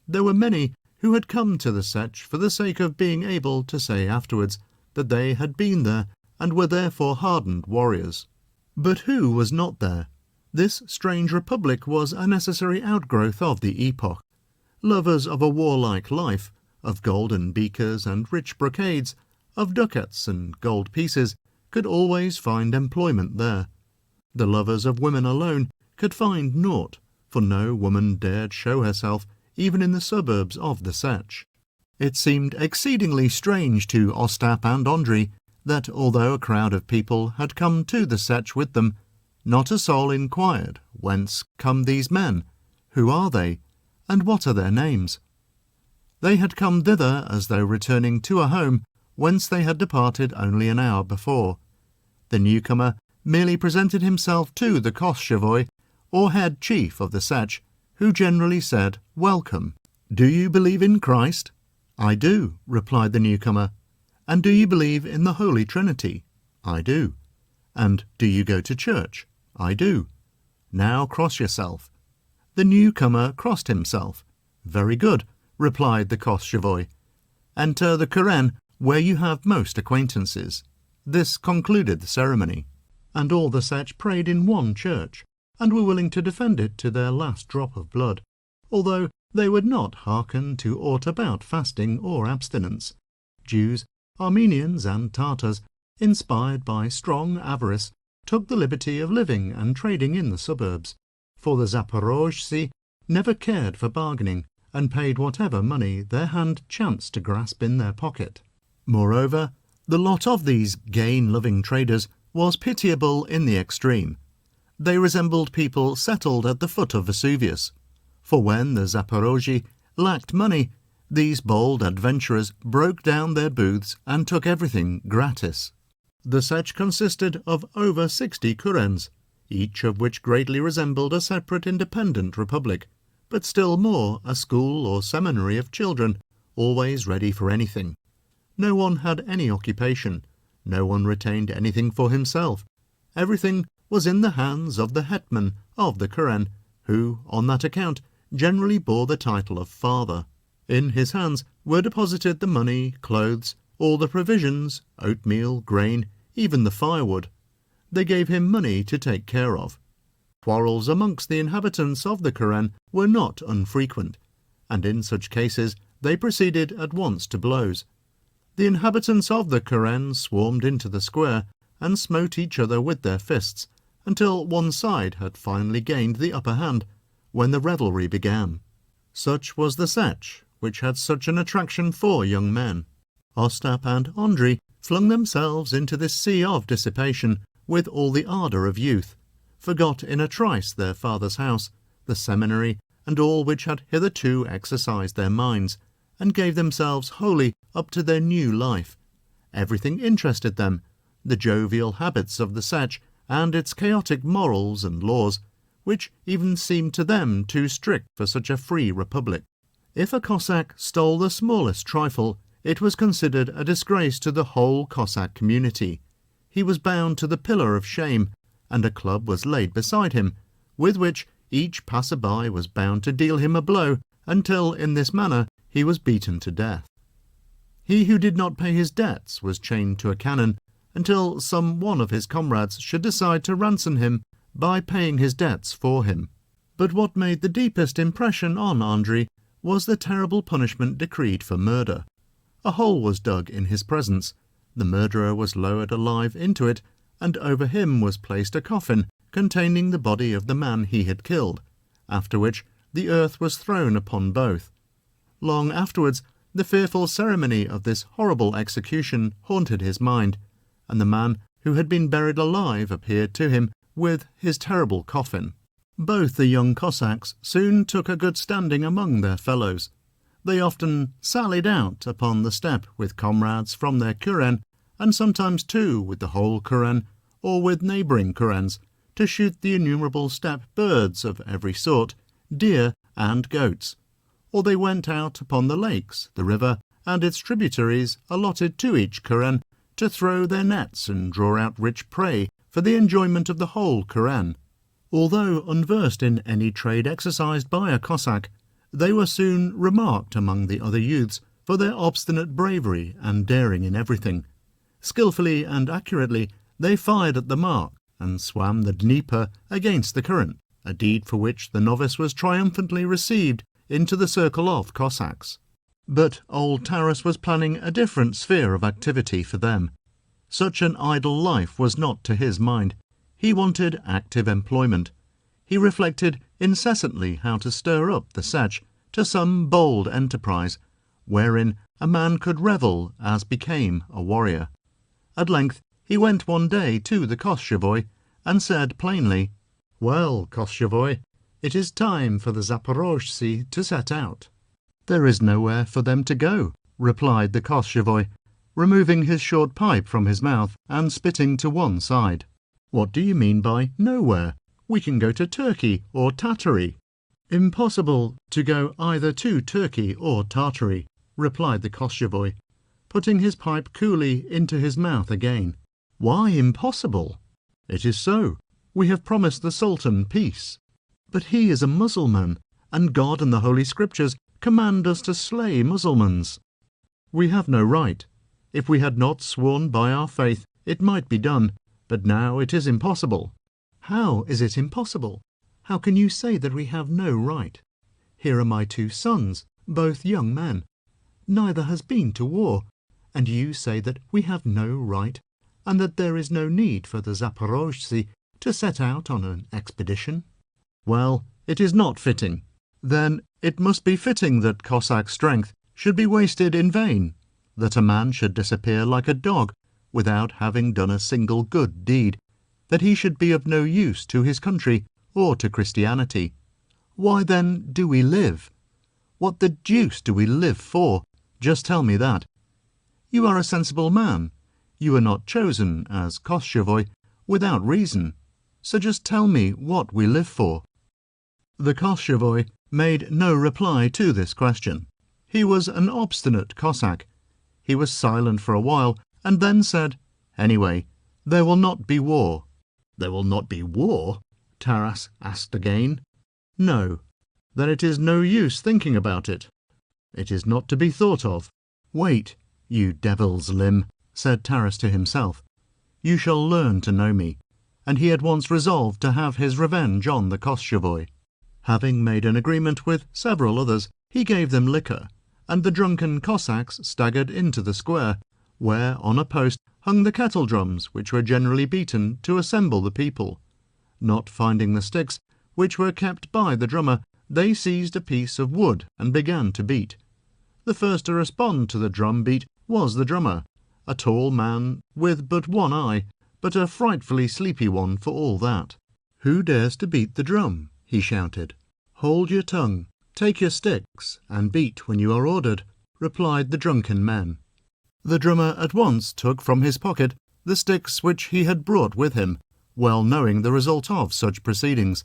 A: There were many who had come to the Sech for the sake of being able to say afterwards that they had been there and were therefore hardened warriors. But who was not there? This strange republic was a necessary outgrowth of the epoch. Lovers of a warlike life, of golden beakers and rich brocades, of ducats and gold pieces, could always find employment there. The lovers of women alone could find naught, for no woman dared show herself even in the suburbs of the Sech. It seemed exceedingly strange to Ostap and Andrei that, although a crowd of people had come to the Sech with them, Not a soul inquired, "Whence come these men? Who are they? And what are their names?" They had come thither as though returning to a home whence they had departed only an hour before. The newcomer merely presented himself to the Koschevoi, or head chief of the Sech, who generally said, "Welcome. Do you believe in Christ?" "I do," replied the newcomer. "And do you believe in the Holy Trinity?" "I do." "And do you go to church?" "I do." "Now cross yourself." The newcomer crossed himself. "Very good," replied the Koschevoi. "Enter the Keren, where you have most acquaintances." This concluded the ceremony, and all the Sech prayed in one church, and were willing to defend it to their last drop of blood, although they would not hearken to aught about fasting or abstinence. Jews, Armenians, and Tartars, inspired by strong avarice, took the liberty of living and trading in the suburbs, for the Zaporozhtzi never cared for bargaining, and paid whatever money their hand chanced to grasp in their pocket. Moreover, the lot of these gain-loving traders was pitiable in the extreme. They resembled people settled at the foot of Vesuvius, for when the Zaporozhi lacked money, these bold adventurers broke down their booths and took everything gratis. The Sech consisted of over 60 kurens, each of which greatly resembled a separate independent republic, but still more a school or seminary of children, always ready for anything. No one had any occupation, no one retained anything for himself. Everything was in the hands of the hetman of the Keren, who, on that account, generally bore the title of father. In his hands were deposited the money, clothes, all the provisions, oatmeal, grain, even the firewood. They gave him money to take care of. Quarrels amongst the inhabitants of the Keren were not unfrequent, and in such cases they proceeded at once to blows. The inhabitants of the Keren swarmed into the square and smote each other with their fists, until one side had finally gained the upper hand, when the revelry began. Such was the Sech, which had such an attraction for young men. Ostap and Andrei flung themselves into this sea of dissipation with all the ardour of youth, forgot in a trice their father's house, the seminary, and all which had hitherto exercised their minds, and gave themselves wholly up to their new life. Everything interested them, the jovial habits of the Sech, and its chaotic morals and laws, which even seemed to them too strict for such a free republic. If a Cossack stole the smallest trifle, it was considered a disgrace to the whole Cossack community. He was bound to the pillar of shame, and a club was laid beside him, with which each passer-by was bound to deal him a blow, until in this manner he was beaten to death. He who did not pay his debts was chained to a cannon, until some one of his comrades should decide to ransom him by paying his debts for him. But what made the deepest impression on Andrei was the terrible punishment decreed for murder. A hole was dug in his presence, the murderer was lowered alive into it, and over him was placed a coffin containing the body of the man he had killed, after which the earth was thrown upon both. Long afterwards, the fearful ceremony of this horrible execution haunted his mind, and the man who had been buried alive appeared to him with his terrible coffin. Both the young Cossacks soon took a good standing among their fellows. They often sallied out upon the steppe with comrades from their kuren, and sometimes too with the whole kuren, or with neighbouring kurens, to shoot the innumerable steppe birds of every sort, deer and goats. Or they went out upon the lakes, the river, and its tributaries allotted to each kuren, to throw their nets and draw out rich prey for the enjoyment of the whole kuren. Although unversed in any trade exercised by a Cossack, they were soon remarked among the other youths for their obstinate bravery and daring in everything. Skilfully and accurately they fired at the mark, and swam the Dnieper against the current, a deed for which the novice was triumphantly received into the circle of Cossacks. But old Taras was planning a different sphere of activity for them. Such an idle life was not to his mind. He wanted active employment. He reflected incessantly how to stir up the Sech to some bold enterprise, wherein a man could revel as became a warrior. At length he went one day to the Koschevoi, and said plainly, "Well, Koschevoi, it is time for the Zaporozhtzi to set out." "There is nowhere for them to go," replied the Koschevoi, removing his short pipe from his mouth and spitting to one side. "What do you mean by nowhere? We can go to Turkey or Tartary." "Impossible to go either to Turkey or Tartary," replied the Koschevoi, putting his pipe coolly into his mouth again. "Why impossible?" "It is so. We have promised the Sultan peace." "But he is a Mussulman, and God and the Holy Scriptures command us to slay Mussulmans." "We have no right. If we had not sworn by our faith, it might be done, but now it is impossible." "How is it impossible? How can you say that we have no right? Here are my 2 sons, both young men. Neither has been to war, and you say that we have no right, and that there is no need for the Zaporozhtzi to set out on an expedition." "Well, it is not fitting. Then it must be fitting that Cossack strength should be wasted in vain, that a man should disappear like a dog without having done a single good deed, that he should be of no use to his country or to Christianity. Why then do we live? What the deuce do we live for? Just tell me that. You are a sensible man. You are not chosen as Koschevoi without reason. So just tell me what we live for." The Koschevoi made no reply to this question. He was an obstinate Cossack. He was silent for a while, and then said, "Anyway, there will not be war." "There will not be war?" Taras asked again. "No." "Then it is no use thinking about it." "It is not to be thought of." "Wait, you devil's limb," said Taras to himself. "You shall learn to know me." And he at once resolved to have his revenge on the Koschevoi. Having made an agreement with several others, he gave them liquor, and the drunken Cossacks staggered into the square, where on a post hung the kettle drums which were generally beaten to assemble the people. Not finding the sticks, which were kept by the drummer, they seized a piece of wood and began to beat. The first to respond to the drum beat was the drummer, a tall man with but one eye, but a frightfully sleepy one for all that. "Who dares to beat the drum?" he shouted. "Hold your tongue, take your sticks, and beat when you are ordered," replied the drunken men. The drummer at once took from his pocket the sticks which he had brought with him, well knowing the result of such proceedings.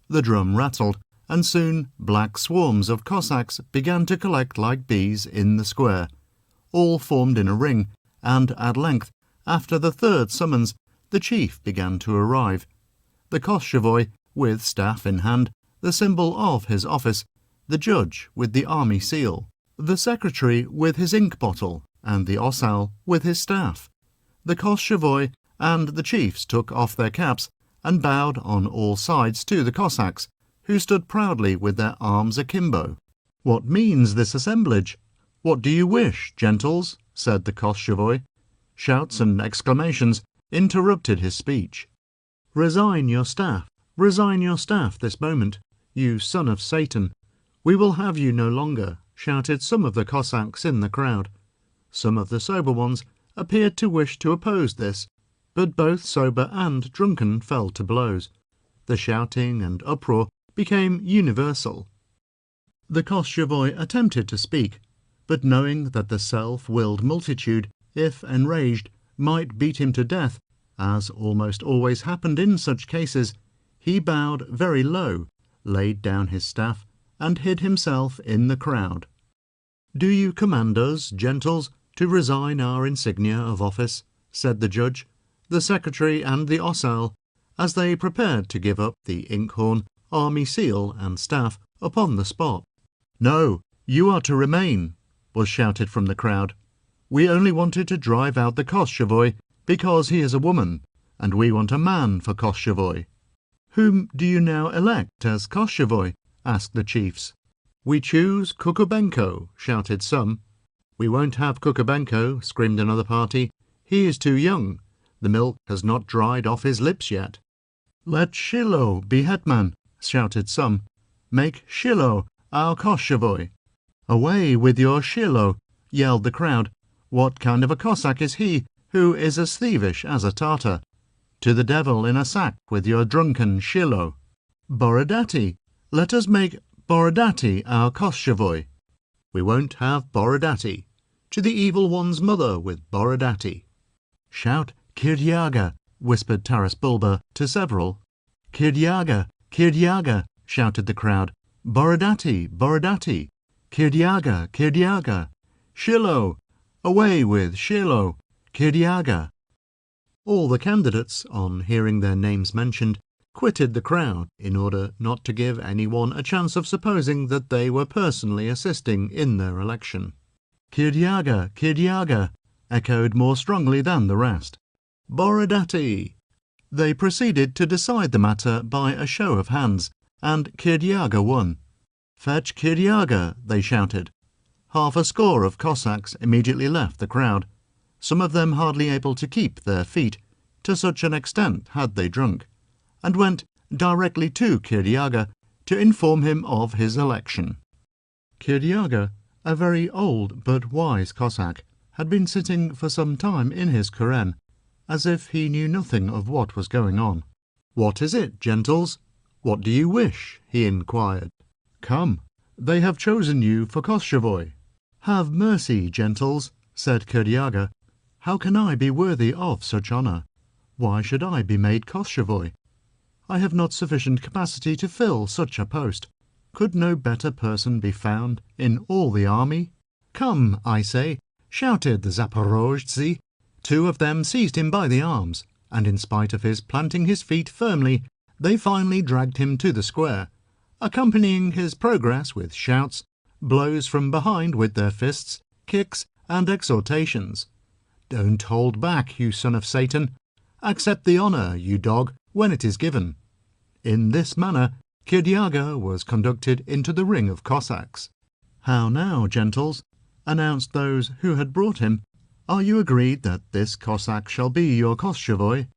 A: The drum rattled, and soon black swarms of Cossacks began to collect like bees in the square. All formed in a ring, and at length, after the third summons, the chief began to arrive. The Koschevoi, with staff in hand, the symbol of his office, the judge with the army seal, the secretary with his ink bottle, and the ossal with his staff. The Koschevoi and the chiefs took off their caps and bowed on all sides to the Cossacks, who stood proudly with their arms akimbo. "What means this assemblage? What do you wish, gentles?" said the Koschevoi. Shouts and exclamations interrupted his speech. Resign your staff this moment, you son of Satan. We will have you no longer," shouted some of the Cossacks in the crowd. Some of the sober ones appeared to wish to oppose this, but both sober and drunken fell to blows. The shouting and uproar became universal. The Koschevoi attempted to speak, but knowing that the self-willed multitude, if enraged, might beat him to death, as almost always happened in such cases, he bowed very low, laid down his staff, and hid himself in the crowd. "Do you command us, gentles, to resign our insignia of office?" said the judge, the secretary, and the ossal, as they prepared to give up the inkhorn, army seal, and staff upon the spot. "No, you are to remain," was shouted from the crowd. "We only wanted to drive out the Koschevoi because he is a woman, and we want a man for Koschevoi." "Whom do you now elect as Koschevoi?" asked the chiefs. "We choose Kukubenko," shouted some. "We won't have Kukubenko," screamed another party. "He is too young. The milk has not dried off his lips yet." "Let Shilo be hetman," shouted some. "Make Shilo our Koschevoi." "Away with your Shilo," yelled the crowd. "What kind of a Cossack is he who is as thievish as a Tartar?" To the devil in a sack with your drunken shillo. Borodati, let us make Borodati our Koschevoi. We won't have Borodati. To the evil one's mother with Borodati. Shout Kiryaga, whispered Taras Bulba to several. Kiryaga, Kiryaga, shouted the crowd. Borodati, Borodati. Kiryaga, Kiryaga. Shilo, away with Shilo. Kiryaga. All the candidates, on hearing their names mentioned, quitted the crowd in order not to give anyone a chance of supposing that they were personally assisting in their election. Kiryaga, Kiryaga, echoed more strongly than the rest. Borodati! They proceeded to decide the matter by a show of hands, and Kiryaga won. Fetch Kiryaga, they shouted. Half a score of Cossacks immediately left the crowd, some of them hardly able to keep their feet, to such an extent had they drunk, and went directly to Kiryaga to inform him of his election. Kiryaga, a very old but wise Cossack, had been sitting for some time in his kuren, as if he knew nothing of what was going on. "What is it, gentles? What do you wish?" he inquired. "Come, they have chosen you for Koschevoi." "Have mercy, gentles," said Kiryaga. "How can I be worthy of such honour? Why should I be made Koschevoi? I have not sufficient capacity to fill such a post. Could no better person be found in all the army?" "Come, I say," shouted the Zaporozhtzi. Two of them seized him by the arms, and in spite of his planting his feet firmly, they finally dragged him to the square, accompanying his progress with shouts, blows from behind with their fists, kicks, and exhortations. "Don't hold back, you son of Satan. Accept the honour, you dog, when it is given." In this manner, Kiryaga was conducted into the ring of Cossacks. "How now, gentles?" announced those who had brought him. "Are you agreed that this Cossack shall be your Koschevoi?"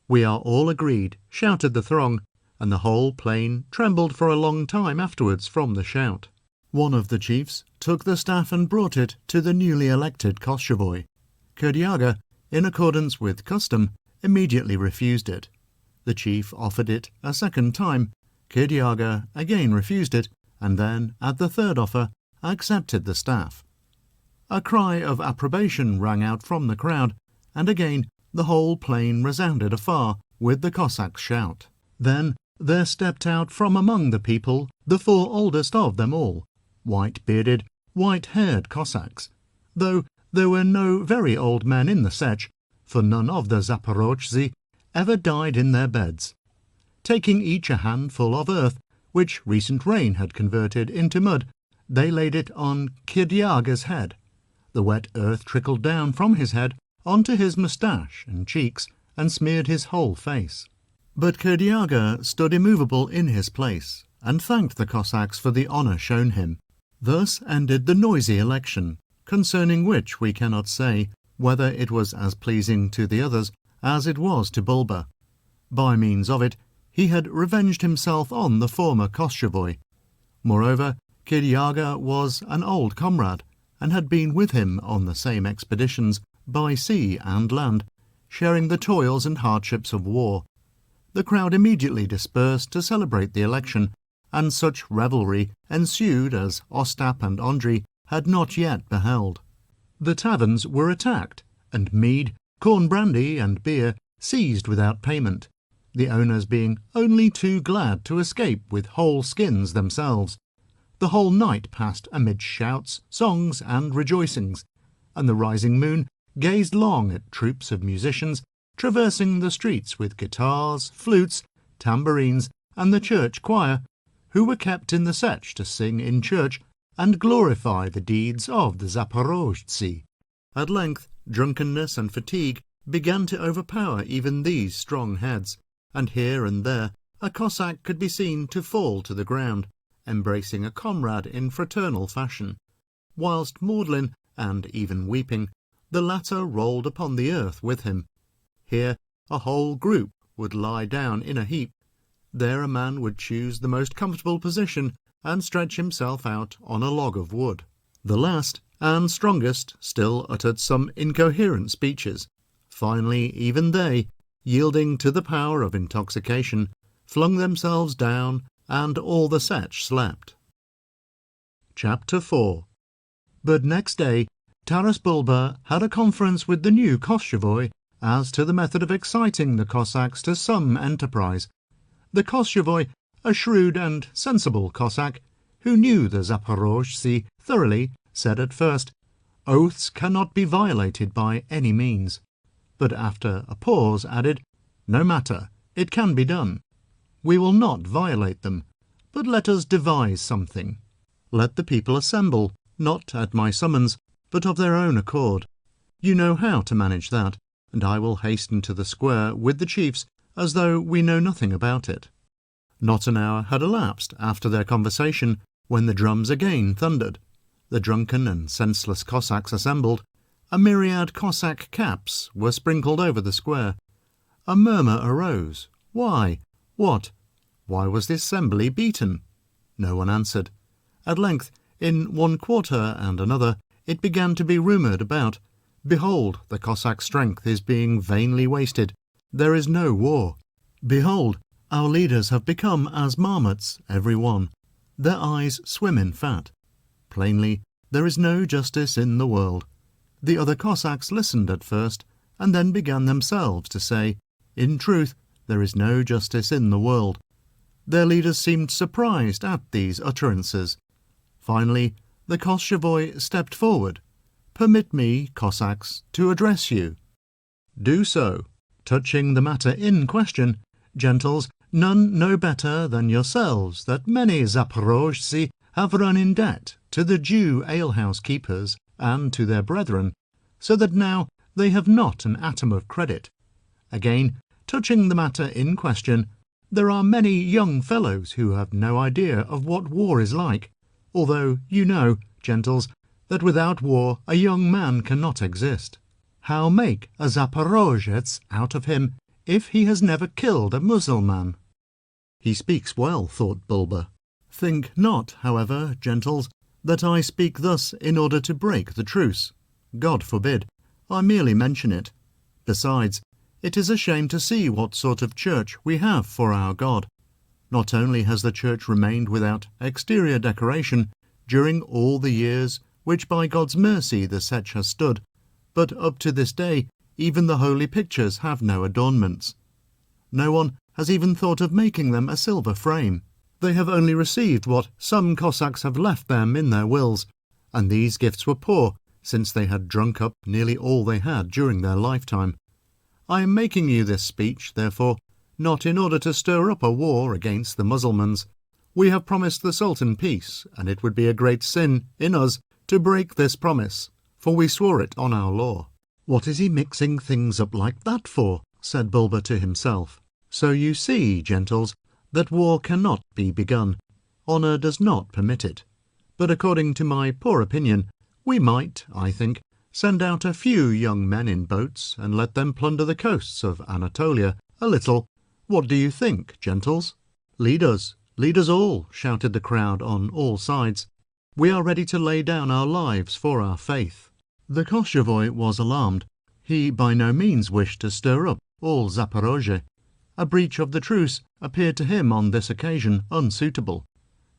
A: "We are all agreed," shouted the throng, and the whole plain trembled for a long time afterwards from the shout. One of the chiefs took the staff and brought it to the newly elected Koschevoi. Kiryaga, in accordance with custom, immediately refused it. The chief offered it a second time. Kiryaga again refused it, and then, at the third offer, accepted the staff. A cry of approbation rang out from the crowd, and again the whole plain resounded afar with the Cossack's shout. Then there stepped out from among the people the four oldest of them all, white-bearded, white-haired Cossacks, though there were no very old men in the Sech, for none of the Zaporozhtzi ever died in their beds. Taking each a handful of earth, which recent rain had converted into mud, they laid it on Kiryaga's head. The wet earth trickled down from his head onto his moustache and cheeks and smeared his whole face. But Kiryaga stood immovable in his place, and thanked the Cossacks for the honour shown him. Thus ended the noisy election, concerning which we cannot say whether it was as pleasing to the others as it was to Bulba. By means of it, he had revenged himself on the former Koschevoi. Moreover, Kiryaga was an old comrade, and had been with him on the same expeditions by sea and land, sharing the toils and hardships of war. The crowd immediately dispersed to celebrate the election, and such revelry ensued as Ostap and Andrei had not yet beheld. The taverns were attacked, and mead, corn brandy, and beer seized without payment, the owners being only too glad to escape with whole skins themselves. The whole night passed amid shouts, songs, and rejoicings, and the rising moon gazed long at troops of musicians traversing the streets with guitars, flutes, tambourines, and the church choir, who were kept in the Sech to sing in church and glorify the deeds of the Zaporozhtzi. At length, drunkenness and fatigue began to overpower even these strong heads, and here and there a Cossack could be seen to fall to the ground, embracing a comrade in fraternal fashion, whilst maudlin and even weeping, the latter rolled upon the earth with him. Here a whole group would lie down in a heap. There a man would choose the most comfortable position and stretch himself out on a log of wood. The last and strongest still uttered some incoherent speeches. Finally, even they, yielding to the power of intoxication, flung themselves down, and all the Setch slept. Chapter 4. But next day, Taras Bulba had a conference with the new Koschevoi as to the method of exciting the Cossacks to some enterprise. The Koschevoi, a shrewd and sensible Cossack, who knew the Zaporozhtsi thoroughly, said at first, "Oaths cannot be violated by any means," but after a pause added, "No matter, it can be done. We will not violate them, but let us devise something. Let the people assemble, not at my summons, but of their own accord. You know how to manage that, and I will hasten to the square with the chiefs as though we know nothing about it." Not an hour had elapsed after their conversation when the drums again thundered. The drunken and senseless Cossacks assembled. A myriad Cossack caps were sprinkled over the square. A murmur arose. Why? What? Why was the assembly beaten? No one answered. At length, in one quarter and another, it began to be rumoured about, "Behold, the Cossack strength is being vainly wasted. There is no war. Behold, our leaders have become as marmots, every one. Their eyes swim in fat. Plainly, there is no justice in the world." The other Cossacks listened at first, and then began themselves to say, "In truth, there is no justice in the world." Their leaders seemed surprised at these utterances. Finally, the Koschevoi stepped forward. "Permit me, Cossacks, to address you." "Do so. Touching the matter in question, gentles, none know better than yourselves that many Zaporozhtsi have run in debt to the Jew alehouse keepers and to their brethren, so that now they have not an atom of credit. Again, touching the matter in question, there are many young fellows who have no idea of what war is like, although you know, gentles, that without war a young man cannot exist. How make a Zaporozhets out of him if he has never killed a Mussulman?" "He speaks well," thought Bulba. "Think not, however, gentles, that I speak thus in order to break the truce. God forbid. I merely mention it. Besides, it is a shame to see what sort of church we have for our God. Not only has the church remained without exterior decoration during all the years which by God's mercy the Setch has stood, but up to this day even the holy pictures have no adornments. No one has even thought of making them a silver frame. They have only received what some Cossacks have left them in their wills, and these gifts were poor, since they had drunk up nearly all they had during their lifetime. I am making you this speech, therefore, not in order to stir up a war against the Mussulmans. We have promised the Sultan peace, and it would be a great sin in us to break this promise, for we swore it on our law." "What is he mixing things up like that for?" said Bulba to himself. "So you see, gentles, that war cannot be begun. Honour does not permit it. But according to my poor opinion, we might, I think, send out a few young men in boats and let them plunder the coasts of Anatolia a little. What do you think, gentles?" Lead us all," shouted the crowd on all sides. "We are ready to lay down our lives for our faith." The Koschevoi was alarmed. He by no means wished to stir up all Zaporozhe. A breach of the truce appeared to him on this occasion unsuitable.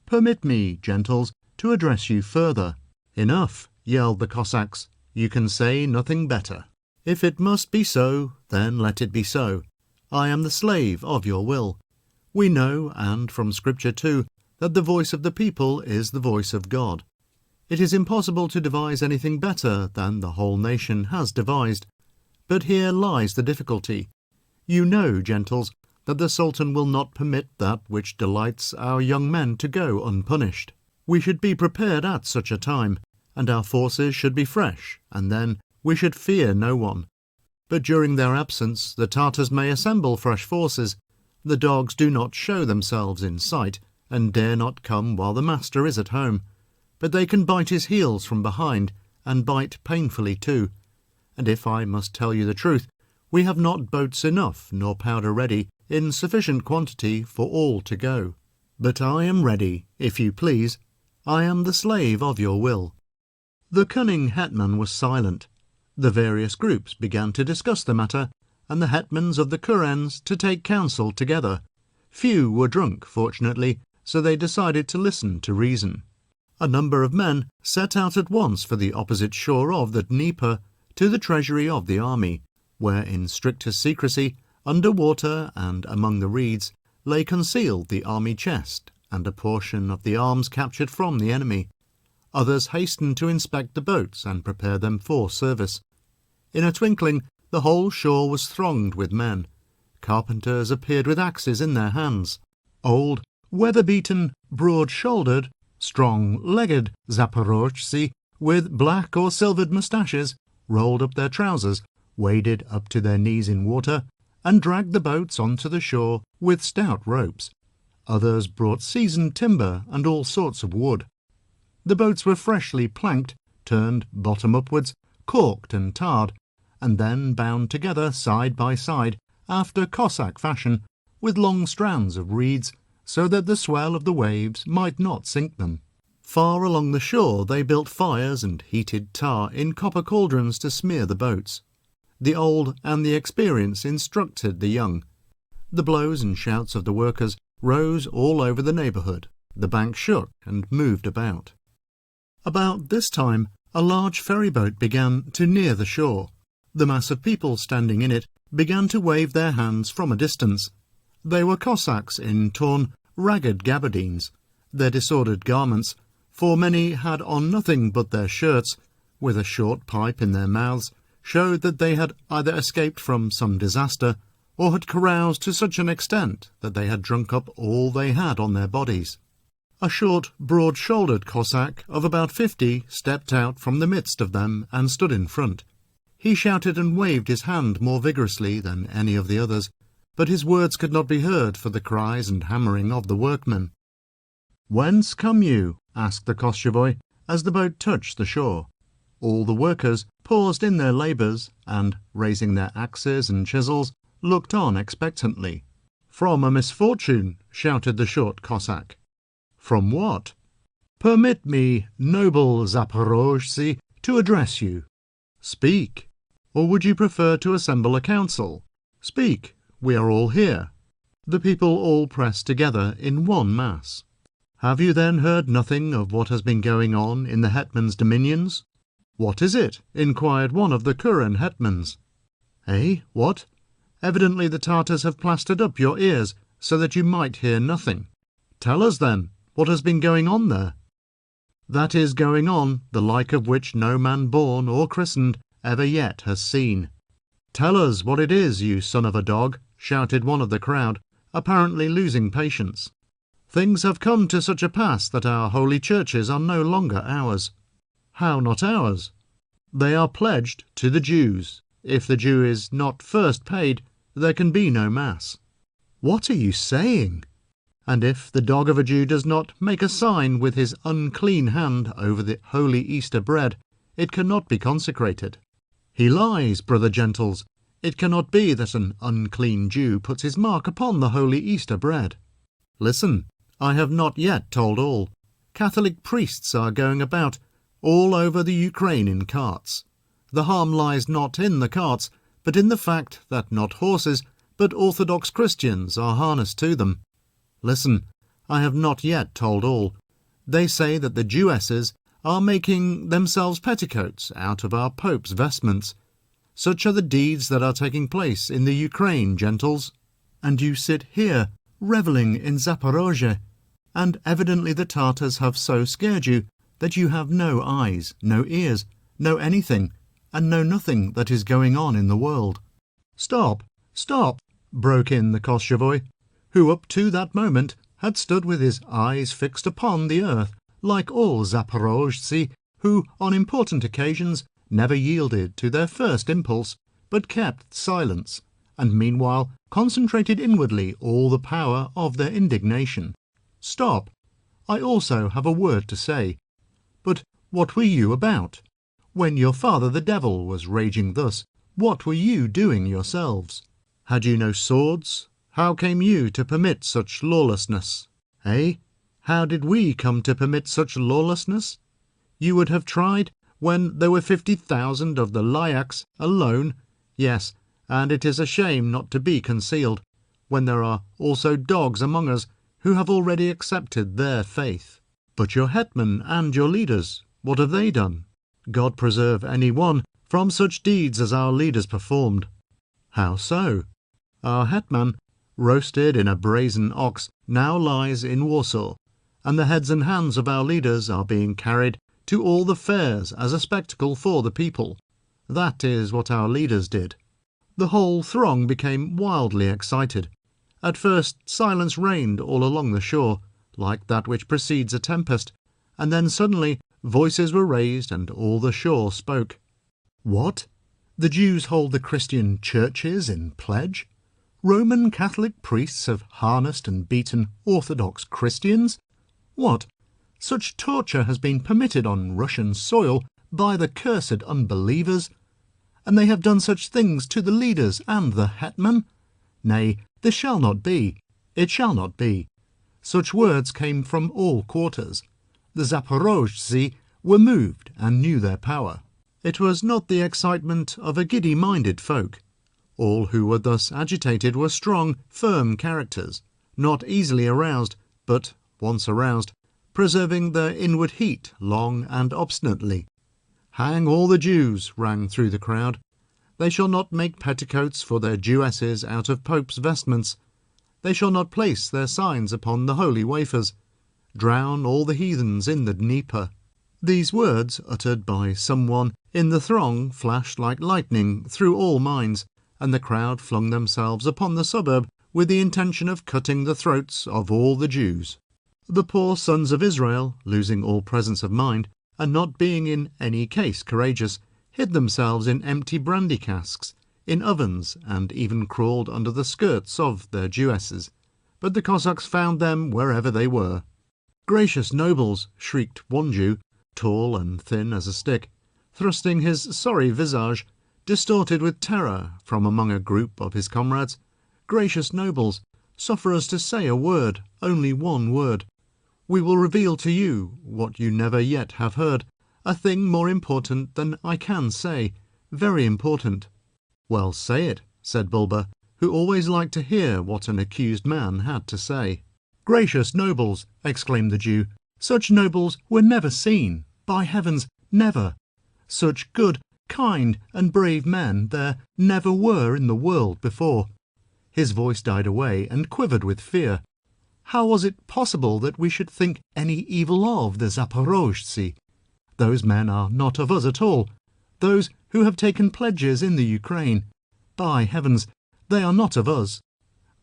A: "Permit me, gentles, to address you further." "Enough," yelled the Cossacks. "You can say nothing better. If it must be so, then let it be so. I am the slave of your will. We know, and from Scripture too, that the voice of the people is the voice of God. It is impossible to devise anything better than the whole nation has devised. But here lies the difficulty. You know, gentles, that the Sultan will not permit that which delights our young men to go unpunished. We should be prepared at such a time, and our forces should be fresh, and then we should fear no one. But during their absence the Tartars may assemble fresh forces. The dogs do not show themselves in sight, and dare not come while the master is at home. But they can bite his heels from behind, and bite painfully too. And if I must tell you the truth, we have not boats enough, nor powder ready, in sufficient quantity for all to go. But I am ready, if you please. I am the slave of your will." The cunning hetman was silent. The various groups began to discuss the matter, and the hetmans of the kurens to take counsel together. Few were drunk, fortunately, so they decided to listen to reason. A number of men set out at once for the opposite shore of the Dnieper to the treasury of the army, where in strictest secrecy, under water and among the reeds, lay concealed the army chest and a portion of the arms captured from the enemy. Others hastened to inspect the boats and prepare them for service. In a twinkling, the whole shore was thronged with men. Carpenters appeared with axes in their hands. Old, weather-beaten, broad-shouldered, strong-legged Zaporozhtzi with black or silvered moustaches rolled up their trousers, waded up to their knees in water, and dragged the boats onto the shore with stout ropes. Others brought seasoned timber and all sorts of wood. The boats were freshly planked, turned bottom upwards, caulked and tarred, and then bound together side by side, after Cossack fashion, with long strands of reeds, so that the swell of the waves might not sink them. Far along the shore they built fires and heated tar in copper cauldrons to smear the boats. The old and the experienced instructed the young. The blows and shouts of the workers rose all over the neighbourhood. The bank shook and moved about. About this time a large ferryboat began to near the shore. The mass of people standing in it began to wave their hands from a distance. They were Cossacks in torn, ragged gabardines. Their disordered garments, for many had on nothing but their shirts, with a short pipe in their mouths, showed that they had either escaped from some disaster or had caroused to such an extent that they had drunk up all they had on their bodies. A short, broad-shouldered Cossack of about 50 stepped out from the midst of them and stood in front. He shouted and waved his hand more vigorously than any of the others, but his words could not be heard for the cries and hammering of the workmen. "Whence come you?" asked the Koschevoi, as the boat touched the shore. All the workers paused in their labours and, raising their axes and chisels, looked on expectantly. "From a misfortune," shouted the short Cossack. "From what?" "Permit me, noble Zaporozhtzi, to address you." "Speak. Or would you prefer to assemble a council? Speak. We are all here." The people all pressed together in one mass. "Have you then heard nothing of what has been going on in the hetman's dominions?" "What is it?" inquired one of the Kuren hetmans. "Eh, what? Evidently the Tartars have plastered up your ears so that you might hear nothing. Tell us, then, what has been going on there?" "That is going on, the like of which no man born or christened ever yet has seen." "Tell us what it is, you son of a dog," shouted one of the crowd, apparently losing patience. "Things have come to such a pass that our holy churches are no longer ours." "How not ours?" "They are pledged to the Jews. If the Jew is not first paid, there can be no Mass." "What are you saying?" "And if the dog of a Jew does not make a sign with his unclean hand over the holy Easter bread, it cannot be consecrated." "He lies, brother gentles. It cannot be that an unclean Jew puts his mark upon the holy Easter bread." "Listen, I have not yet told all. Catholic priests are going about all over the Ukraine in carts. The harm lies not in the carts, but in the fact that not horses, but Orthodox Christians are harnessed to them. Listen, I have not yet told all. They say that the Jewesses are making themselves petticoats out of our Pope's vestments. Such are the deeds that are taking place in the Ukraine, gentles. And you sit here, revelling in Zaporozhe, and evidently the Tartars have so scared you that you have no eyes, no ears, no anything, and know nothing that is going on in the world." "Stop, stop," broke in the Koschevoi, who up to that moment had stood with his eyes fixed upon the earth, like all Zaporozhtzi, who, on important occasions, never yielded to their first impulse, but kept silence, and meanwhile concentrated inwardly all the power of their indignation. "Stop. I also have a word to say. But what were you about? When your father the devil was raging thus, what were you doing yourselves? Had you no swords? How came you to permit such lawlessness? Eh? How did we come to permit such lawlessness? You would have tried when there were 50,000 of the Lyakhs alone, yes, and it is a shame not to be concealed, when there are also dogs among us who have already accepted their faith. But your hetman and your leaders, what have they done? God preserve any one from such deeds as our leaders performed. How so? Our hetman, roasted in a brazen ox, now lies in Warsaw, and the heads and hands of our leaders are being carried to all the fairs as a spectacle for the people. That is what our leaders did. The whole throng became wildly excited. At first silence reigned all along the shore, like that which precedes a tempest, and then suddenly voices were raised and all the shore spoke. What? The Jews hold the Christian churches in pledge? Roman Catholic priests have harnessed and beaten Orthodox Christians? What? Such torture has been permitted on Russian soil by the cursed unbelievers? And they have done such things to the leaders and the hetman? Nay, this shall not be. It shall not be. Such words came from all quarters. The Zaporozhtzi were moved and knew their power. It was not the excitement of a giddy-minded folk. All who were thus agitated were strong, firm characters, not easily aroused, but, once aroused, preserving their inward heat long and obstinately. Hang all the Jews, rang through the crowd. They shall not make petticoats for their Jewesses out of Pope's vestments. They shall not place their signs upon the holy wafers. Drown all the heathens in the Dnieper. These words, uttered by someone in the throng, flashed like lightning through all minds, and the crowd flung themselves upon the suburb with the intention of cutting the throats of all the Jews. The poor sons of Israel, losing all presence of mind, and not being in any case courageous, hid themselves in empty brandy casks, in ovens, and even crawled under the skirts of their Jewesses. But the Cossacks found them wherever they were. "Gracious nobles," shrieked one Jew, tall and thin as a stick, thrusting his sorry visage, distorted with terror, from among a group of his comrades. "Gracious nobles, suffer us to say a word, only one word. We will reveal to you what you never yet have heard, a thing more important than I can say, very important." "Well, say it," said Bulba, who always liked to hear what an accused man had to say. "Gracious nobles," exclaimed the Jew, "such nobles were never seen, by heavens, never. Such good, kind, and brave men there never were in the world before." His voice died away and quivered with fear. How was it possible that we should think any evil of the Zaporozhtzi? Those men are not of us at all. Those who have taken pledges in the Ukraine, by heavens, they are not of us.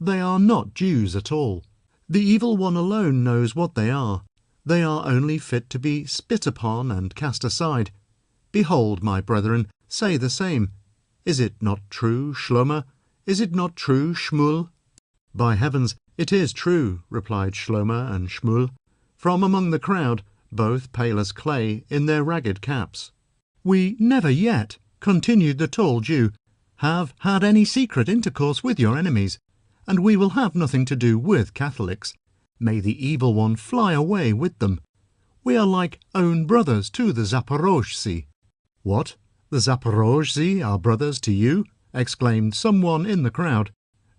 A: They are not Jews at all. The evil one alone knows what they are. They are only fit to be spit upon and cast aside. Behold, my brethren, say the same. Is it not true, Shlomo? Is it not true, Shmuel? "By heavens, it is true," replied Shlomo and Shmuel, from among the crowd, both pale as clay in their ragged caps. "We never yet," continued the tall Jew, "have had any secret intercourse with your enemies, and we will have nothing to do with Catholics. May the evil one fly away with them. We are like own brothers to the Zaporozhtzi." "What? The Zaporozhtzi are brothers to you?" exclaimed someone in the crowd.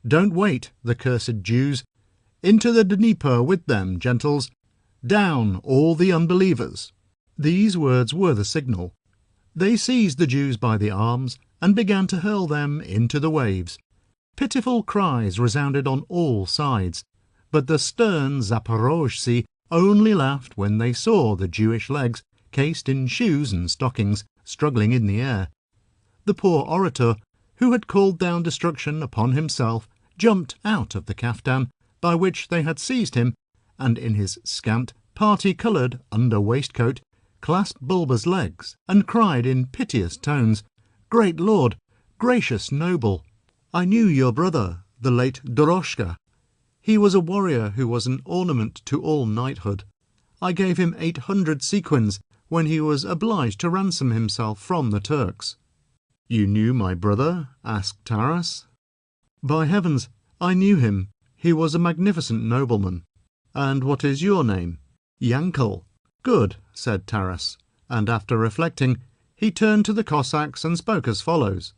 A: "Don't wait, the cursed Jews. Into the Dnieper with them, gentles. Down, all the unbelievers." These words were the signal. They seized the Jews by the arms and began to hurl them into the waves. Pitiful cries resounded on all sides, but the stern Zaporozhtzi only laughed when they saw the Jewish legs, cased in shoes and stockings, struggling in the air. The poor orator, who had called down destruction upon himself, jumped out of the kaftan by which they had seized him, and in his scant, party-coloured under-waistcoat clasped Bulba's legs, and cried in piteous tones, "Great lord, gracious noble, I knew your brother, the late Doroshka. He was a warrior who was an ornament to all knighthood. I gave him 800 sequins when he was obliged to ransom himself from the Turks." "You knew my brother?" asked Taras. "By heavens, I knew him. He was a magnificent nobleman." "And what is your name?" "Yankel." "Good," said Taras, and after reflecting, he turned to the Cossacks and spoke as follows.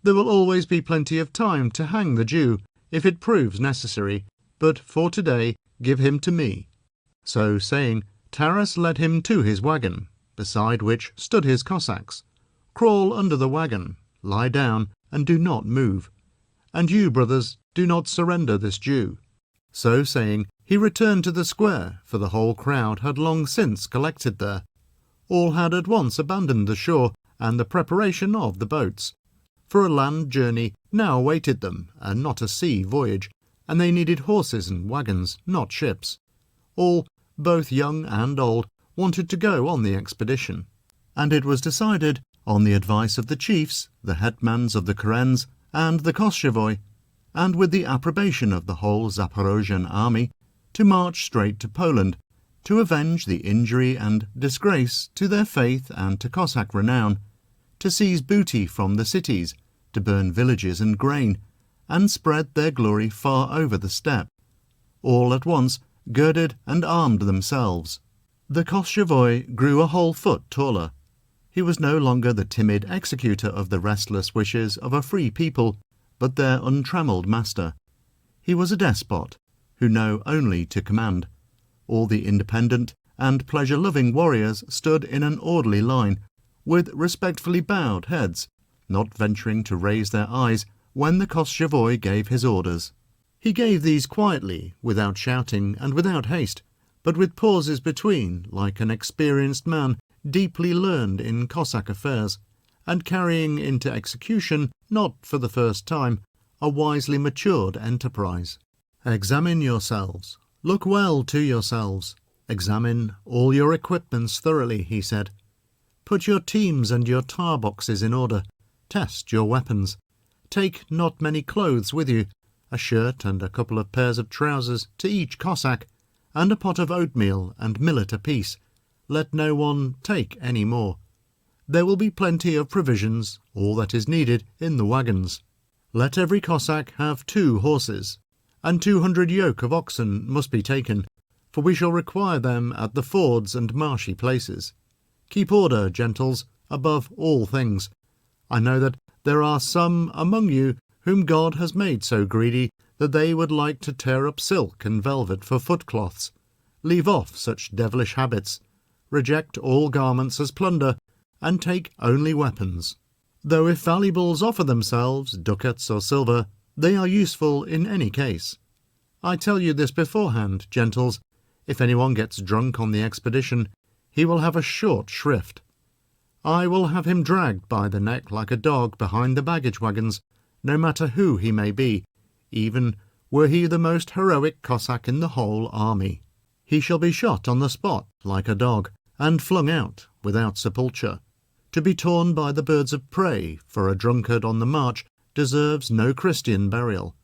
A: There will always be plenty of time to hang the Jew, if it proves necessary, but for today give him to me." So saying, Taras led him to his wagon, beside which stood his Cossacks. "Crawl under the wagon, lie down, and do not move. And you, brothers, do not surrender this Jew." So saying, he returned to the square, for the whole crowd had long since collected there. All had at once abandoned the shore and the preparation of the boats, for a land journey now awaited them, and not a sea voyage, and they needed horses and wagons, not ships. All, both young and old, wanted to go on the expedition, and it was decided, on the advice of the chiefs, the hetmans of the Kerens, and the Koschevoi, and with the approbation of the whole Zaporozhian army, to march straight to Poland, to avenge the injury and disgrace to their faith and to Cossack renown, to seize booty from the cities, to burn villages and grain, and spread their glory far over the steppe. All at once girded and armed themselves. The Koschevoi grew a whole foot taller. He was no longer the timid executor of the restless wishes of a free people, but their untrammelled master. He was a despot, who knew only to command. All the independent and pleasure-loving warriors stood in an orderly line, with respectfully bowed heads, not venturing to raise their eyes when the Koschevoi gave his orders. He gave these quietly, without shouting and without haste, but with pauses between, like an experienced man deeply learned in Cossack affairs, and carrying into execution, not for the first time, a wisely matured enterprise. "Examine yourselves. Look well to yourselves. Examine all your equipments thoroughly," he said. "Put your teams and your tar boxes in order. Test your weapons. Take not many clothes with you, a shirt and a couple of pairs of trousers to each Cossack, and a pot of oatmeal and millet apiece. Let no one take any more. There will be plenty of provisions, all that is needed, in the wagons. Let every Cossack have 2 horses, and 200 yoke of oxen must be taken, for we shall require them at the fords and marshy places. Keep order, gentles, above all things. I know that there are some among you whom God has made so greedy that they would like to tear up silk and velvet for footcloths. Leave off such devilish habits. Reject all garments as plunder, and take only weapons. Though if valuables offer themselves, ducats or silver, they are useful in any case. I tell you this beforehand, gentles, if anyone gets drunk on the expedition, he will have a short shrift. I will have him dragged by the neck like a dog behind the baggage wagons, no matter who he may be, even were he the most heroic Cossack in the whole army. He shall be shot on the spot like a dog, and flung out without sepulture, to be torn by the birds of prey, for a drunkard on the march deserves no Christian burial.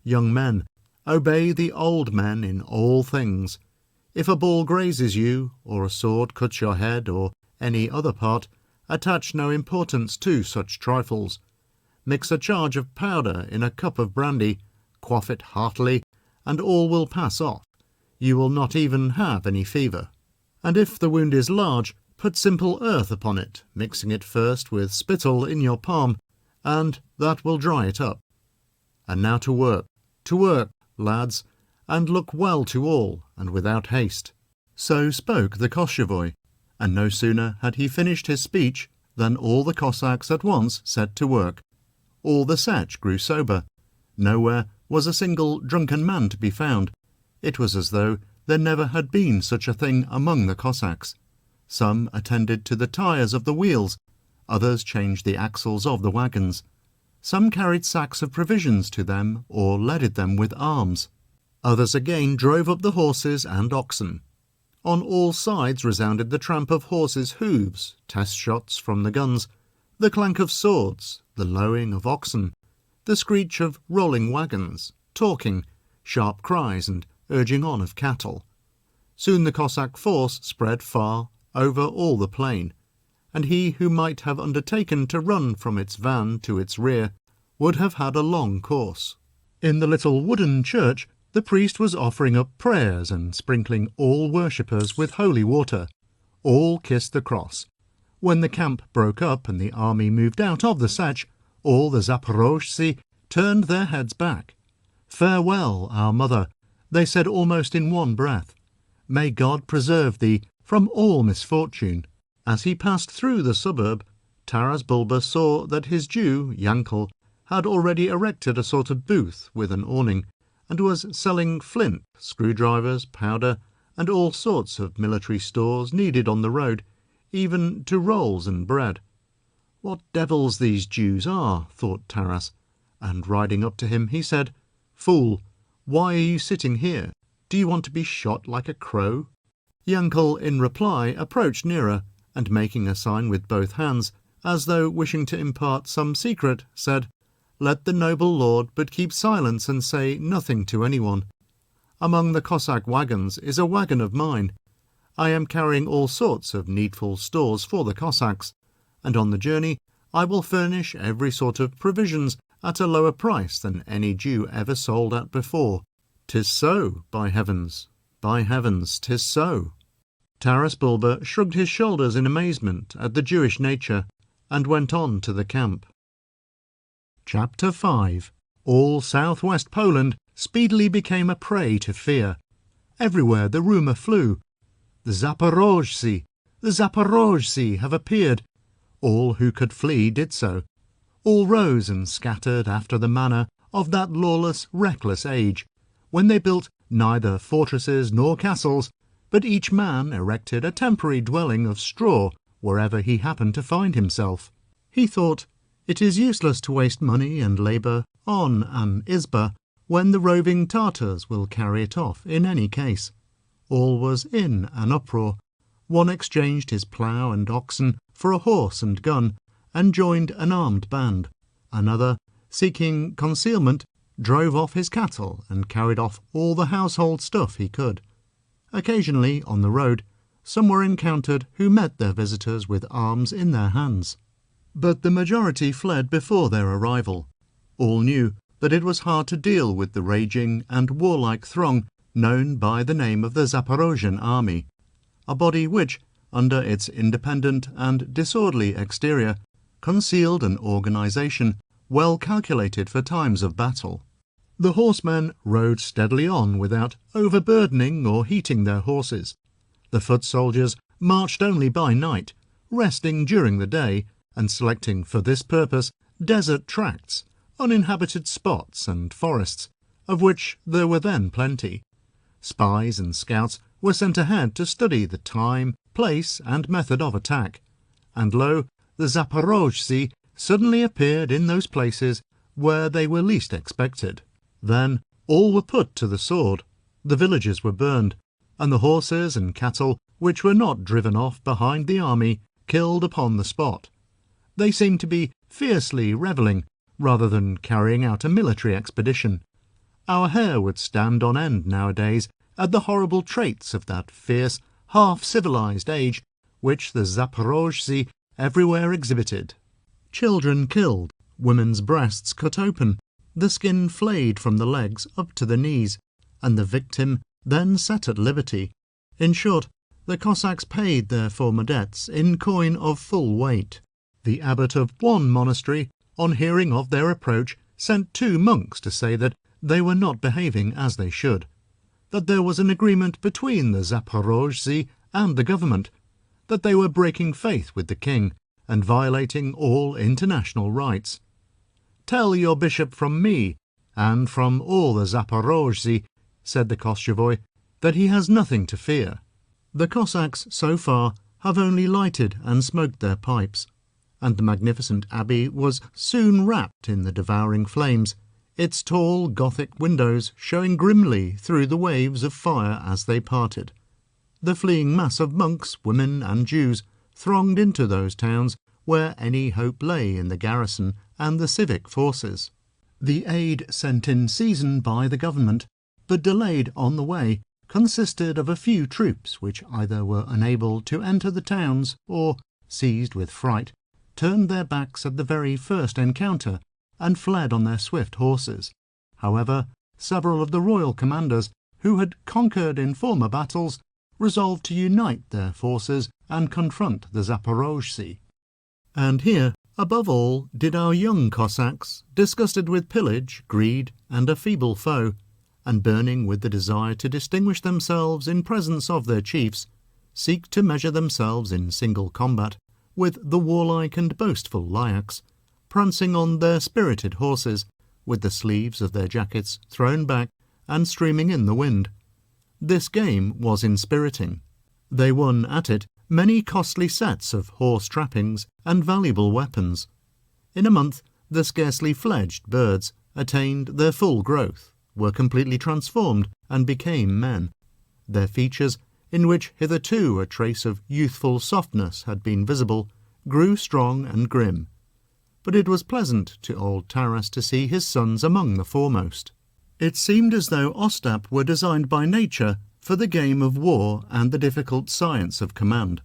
A: Young men, obey the old men in all things. If a ball grazes you, or a sword cuts your head, or any other part, attach no importance to such trifles. Mix a charge of powder in a cup of brandy, quaff it heartily, and all will pass off. You will not even have any fever. And if the wound is large, put simple earth upon it, mixing it first with spittle in your palm, and that will dry it up. And now to work, lads, and look well to all, and without haste." So spoke the Koschevoi, and no sooner had he finished his speech than all the Cossacks at once set to work. All the Sech grew sober. Nowhere was a single drunken man to be found. It was as though there never had been such a thing among the Cossacks. Some attended to the tires of the wheels, others changed the axles of the wagons. Some carried sacks of provisions to them or leaded them with arms. Others again drove up the horses and oxen. On all sides resounded the tramp of horses' hooves, test shots from the guns, the clank of swords, the lowing of oxen, the screech of rolling wagons, talking, sharp cries and urging on of cattle. Soon the Cossack force spread far over all the plain, and he who might have undertaken to run from its van to its rear would have had a long course. In the little wooden church, the priest was offering up prayers and sprinkling all worshippers with holy water. All kissed the cross. When the camp broke up and the army moved out of the Sech, all the Zaporozhtzi turned their heads back. "Farewell, our mother," they said almost in one breath. "May God preserve thee from all misfortune." As he passed through the suburb, Taras Bulba saw that his Jew, Yankel, had already erected a sort of booth with an awning, and was selling flint, screwdrivers, powder, and all sorts of military stores needed on the road, even to rolls and bread. "What devils these Jews are," thought Taras, and riding up to him he said, "Fool, why are you sitting here? Do you want to be shot like a crow?" Yankel, in reply, approached nearer, and making a sign with both hands, as though wishing to impart some secret, said, "Let the noble lord but keep silence and say nothing to anyone. Among the Cossack wagons is a wagon of mine. I am carrying all sorts of needful stores for the Cossacks, and on the journey I will furnish every sort of provisions at a lower price than any Jew ever sold at before. 'Tis so, by heavens, 'tis so." Taras Bulba shrugged his shoulders in amazement at the Jewish nature, and went on to the camp. Chapter 5. All southwest Poland speedily became a prey to fear. Everywhere the rumour flew, "The Zaporozhtzi have appeared." All who could flee did so. All rose and scattered after the manner of that lawless, reckless age, when they built neither fortresses nor castles, but each man erected a temporary dwelling of straw wherever he happened to find himself. He thought, it is useless to waste money and labour on an izba when the roving Tartars will carry it off in any case. All was in an uproar. One exchanged his plough and oxen for a horse and gun, and joined an armed band. Another, seeking concealment, drove off his cattle and carried off all the household stuff he could. Occasionally, on the road, some were encountered who met their visitors with arms in their hands. But the majority fled before their arrival. All knew that it was hard to deal with the raging and warlike throng known by the name of the Zaporozhian army, a body which, under its independent and disorderly exterior, concealed an organization well calculated for times of battle. The horsemen rode steadily on without overburdening or heating their horses. The foot soldiers marched only by night, resting during the day, and selecting for this purpose desert tracts, uninhabited spots and forests, of which there were then plenty. Spies and scouts were sent ahead to study the time, place, and method of attack, and lo, the Zaporozhtzi suddenly appeared in those places where they were least expected. Then all were put to the sword, the villages were burned, and the horses and cattle which were not driven off behind the army killed upon the spot. They seemed to be fiercely revelling, rather than carrying out a military expedition. Our hair would stand on end nowadays at the horrible traits of that fierce, half-civilized age which the Zaporozhtzi everywhere exhibited. Children killed, women's breasts cut open, the skin flayed from the legs up to the knees, and the victim then set at liberty. In short, the Cossacks paid their former debts in coin of full weight. The abbot of one monastery, on hearing of their approach, sent 2 monks to say that they were not behaving as they should, that there was an agreement between the Zaporozhtzi and the government, that they were breaking faith with the king and violating all international rights. "Tell your bishop from me, and from all the Zaporozhtzi," said the Koschevoi, "that he has nothing to fear." The Cossacks, so far, have only lighted and smoked their pipes, and the magnificent abbey was soon wrapped in the devouring flames, its tall Gothic windows showing grimly through the waves of fire as they parted. The fleeing mass of monks, women, and Jews thronged into those towns where any hope lay in the garrison and the civic forces. The aid sent in season by the government, but delayed on the way, consisted of a few troops which either were unable to enter the towns or, seized with fright, turned their backs at the very first encounter and fled on their swift horses. However, several of the royal commanders, who had conquered in former battles, resolved to unite their forces and confront the Zaporozhtzi. And here Above all did our young Cossacks, disgusted with pillage, greed, and a feeble foe, and burning with the desire to distinguish themselves in presence of their chiefs, seek to measure themselves in single combat with the warlike and boastful Lyakhs, prancing on their spirited horses, with the sleeves of their jackets thrown back and streaming in the wind. This game was inspiriting. They won at it many costly sets of horse trappings and valuable weapons. In a month the scarcely fledged birds attained their full growth, were completely transformed, and became men. Their features, in which hitherto a trace of youthful softness had been visible, grew strong and grim. But it was pleasant to old Taras to see his sons among the foremost. It seemed as though Ostap were designed by nature for the game of war and the difficult science of command.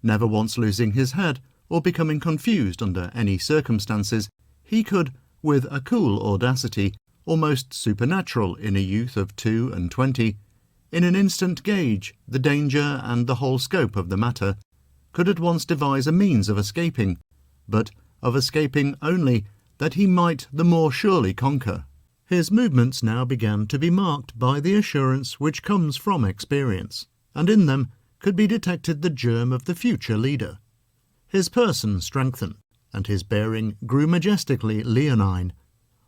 A: Never once losing his head or becoming confused under any circumstances, he could, with a cool audacity, almost supernatural in a youth of 22, in an instant gauge the danger and the whole scope of the matter, could at once devise a means of escaping, but of escaping only that he might the more surely conquer. His movements now began to be marked by the assurance which comes from experience, and in them could be detected the germ of the future leader. His person strengthened, and his bearing grew majestically leonine.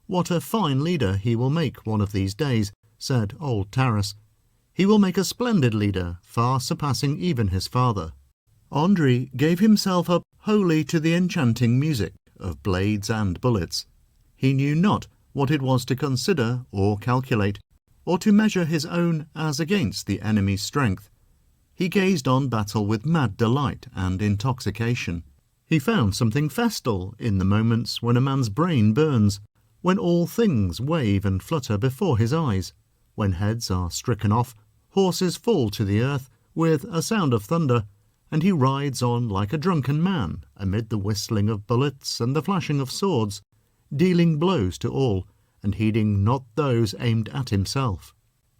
A: "What a fine leader he will make one of these days," said old Taras. "He will make a splendid leader, far surpassing even his father." Andrii gave himself up wholly to the enchanting music of blades and bullets. He knew not what it was to consider or calculate, or to measure his own as against the enemy's strength. He gazed on battle with mad delight and intoxication. He found something festal in the moments when a man's brain burns, when all things wave and flutter before his eyes, when heads are stricken off, horses fall to the earth with a sound of thunder, and he rides on like a drunken man amid the whistling of bullets and the flashing of swords, dealing blows to all, and heeding not those aimed at himself.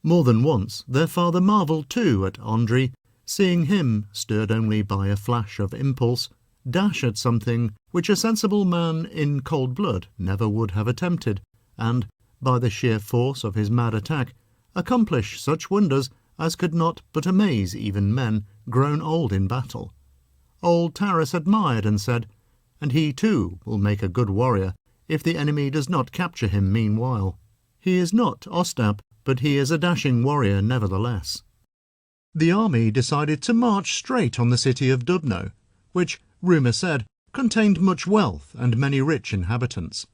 A: More than once their father marvelled too at Andrii, seeing him, stirred only by a flash of impulse, dash at something which a sensible man in cold blood never would have attempted, and, by the sheer force of his mad attack, accomplish such wonders as could not but amaze even men grown old in battle. Old Taras admired and said, "And he too will make a good warrior, if the enemy does not capture him meanwhile. He is not Ostap, but he is a dashing warrior nevertheless." The army decided to march straight on the city of Dubno, which, rumour said, contained much wealth and many rich inhabitants.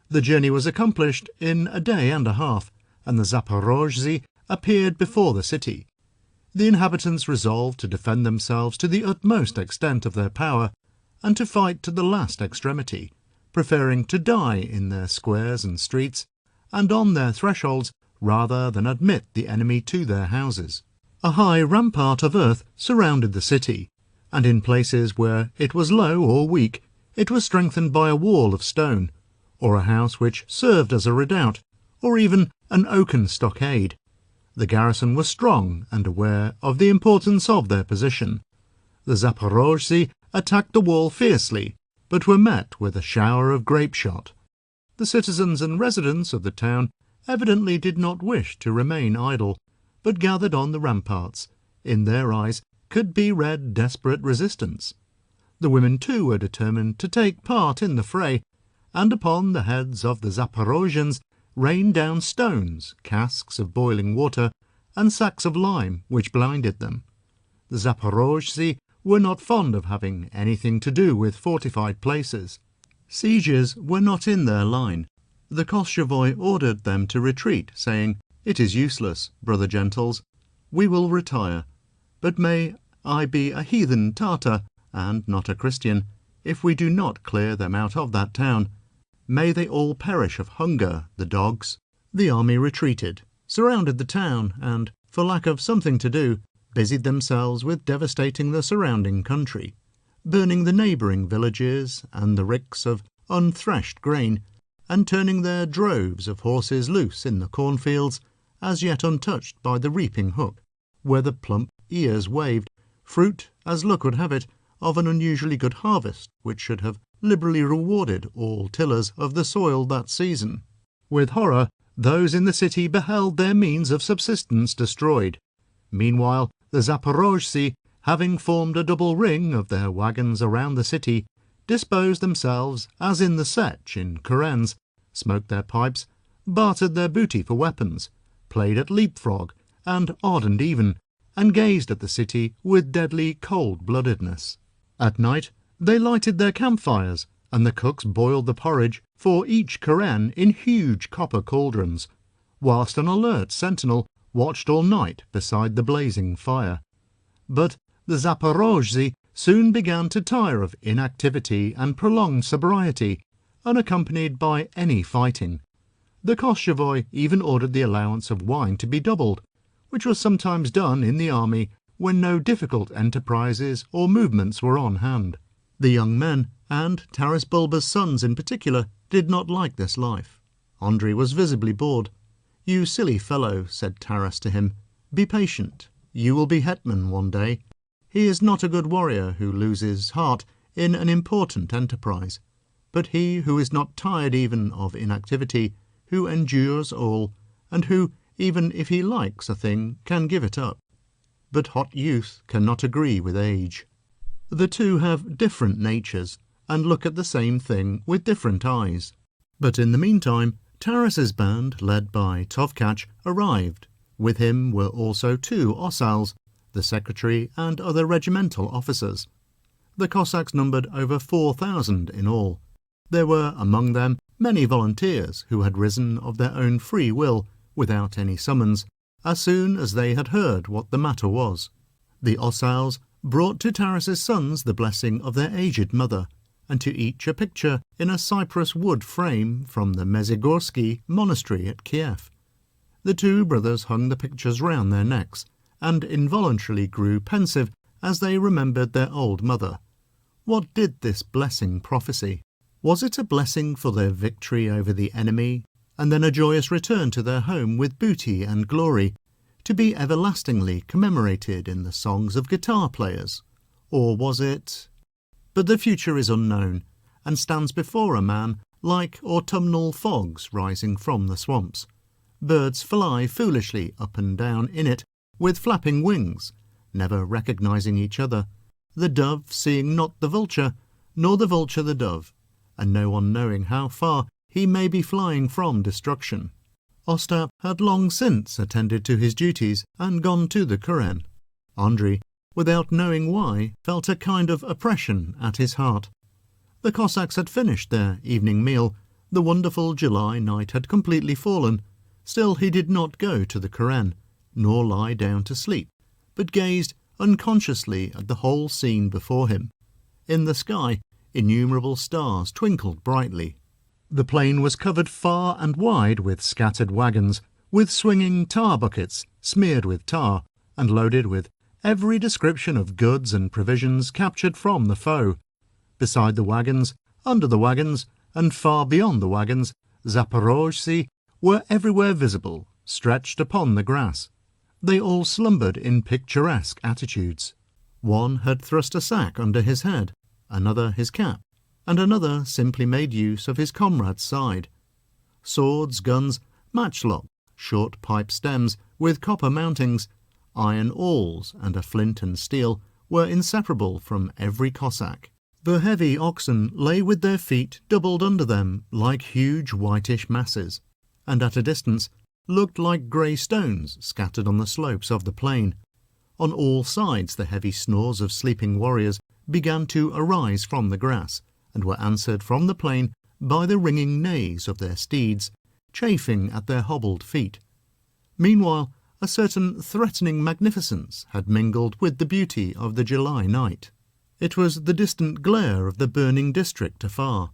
A: The journey was accomplished in a day and a half, and the Zaporozhtzi appeared before the city. The inhabitants resolved to defend themselves to the utmost extent of their power, and to fight to the last extremity, preferring to die in their squares and streets, and on their thresholds, rather than admit the enemy to their houses. A high rampart of earth surrounded the city, and in places where it was low or weak, it was strengthened by a wall of stone, or a house which served as a redoubt, or even an oaken stockade. The garrison was strong and aware of the importance of their position. The Zaporozhtzi attacked the wall fiercely, but were met with a shower of grape shot. The citizens and residents of the town evidently did not wish to remain idle, but gathered on the ramparts. In their eyes could be read desperate resistance. The women too were determined to take part in the fray, and upon the heads of the Zaporozhians rained down stones, casks of boiling water, and sacks of lime, which blinded them. The Zaporozhtzi were not fond of having anything to do with fortified places. Sieges were not in their line. The Koschevoi ordered them to retreat, saying, "It is useless, brother gentles. We will retire. But may I be a heathen Tartar, and not a Christian, if we do not clear them out of that town. May they all perish of hunger, the dogs." The army retreated, surrounded the town, and, for lack of something to do, busied themselves with devastating the surrounding country, burning the neighbouring villages and the ricks of unthreshed grain, and turning their droves of horses loose in the cornfields, as yet untouched by the reaping hook, where the plump ears waved, fruit, as luck would have it, of an unusually good harvest which should have liberally rewarded all tillers of the soil that season. With horror, those in the city beheld their means of subsistence destroyed. Meanwhile, the Zaporozhtzi, having formed a double ring of their wagons around the city, disposed themselves as in the Sech in kurens, smoked their pipes, bartered their booty for weapons, played at leapfrog and odd and even, and gazed at the city with deadly cold-bloodedness. At night they lighted their campfires, and the cooks boiled the porridge for each kuren in huge copper cauldrons, whilst an alert sentinel watched all night beside the blazing fire. But the Zaporozhtzi soon began to tire of inactivity and prolonged sobriety, unaccompanied by any fighting. The Koschevoi even ordered the allowance of wine to be doubled, which was sometimes done in the army when no difficult enterprises or movements were on hand. The young men, and Taras Bulba's sons in particular, did not like this life. Andrei was visibly bored. "You silly fellow," said Taras to him, "be patient. You will be hetman one day. He is not a good warrior who loses heart in an important enterprise, but he who is not tired even of inactivity, who endures all, and who, even if he likes a thing, can give it up. But hot youth cannot agree with age. The two have different natures, and look at the same thing with different eyes." But in the meantime, Taras's band, led by Tovkach, arrived. With him were also 2 ossals, the secretary and other regimental officers. The Cossacks numbered over 4,000 in all. There were among them many volunteers who had risen of their own free will, without any summons, as soon as they had heard what the matter was. The ossals brought to Taras's sons the blessing of their aged mother, and to each a picture in a cypress wood frame from the Mezigorsky monastery at Kiev. The 2 brothers hung the pictures round their necks, and involuntarily grew pensive as they remembered their old mother. What did this blessing prophesy? Was it a blessing for their victory over the enemy, and then a joyous return to their home with booty and glory, to be everlastingly commemorated in the songs of guitar players? Or was it... But the future is unknown, and stands before a man like autumnal fogs rising from the swamps. Birds fly foolishly up and down in it with flapping wings, never recognizing each other, the dove seeing not the vulture, nor the vulture the dove, and no one knowing how far he may be flying from destruction. Ostap had long since attended to his duties and gone to the kuren. Andrei, without knowing why, felt a kind of oppression at his heart. The Cossacks had finished their evening meal. The wonderful July night had completely fallen. Still he did not go to the kuren, nor lie down to sleep, but gazed unconsciously at the whole scene before him. In the sky, innumerable stars twinkled brightly. The plain was covered far and wide with scattered wagons, with swinging tar buckets smeared with tar, and loaded with every description of goods and provisions captured from the foe. Beside the wagons, under the wagons, and far beyond the wagons, Zaporozhtzi were everywhere visible, stretched upon the grass. They all slumbered in picturesque attitudes. One had thrust a sack under his head, another his cap, and another simply made use of his comrade's side. Swords, guns, matchlocks, short pipe stems with copper mountings, iron awls, and a flint and steel were inseparable from every Cossack. The heavy oxen lay with their feet doubled under them like huge whitish masses, and at a distance looked like grey stones scattered on the slopes of the plain. On all sides the heavy snores of sleeping warriors began to arise from the grass, and were answered from the plain by the ringing neighs of their steeds, chafing at their hobbled feet. Meanwhile, a certain threatening magnificence had mingled with the beauty of the July night. It was the distant glare of the burning district afar.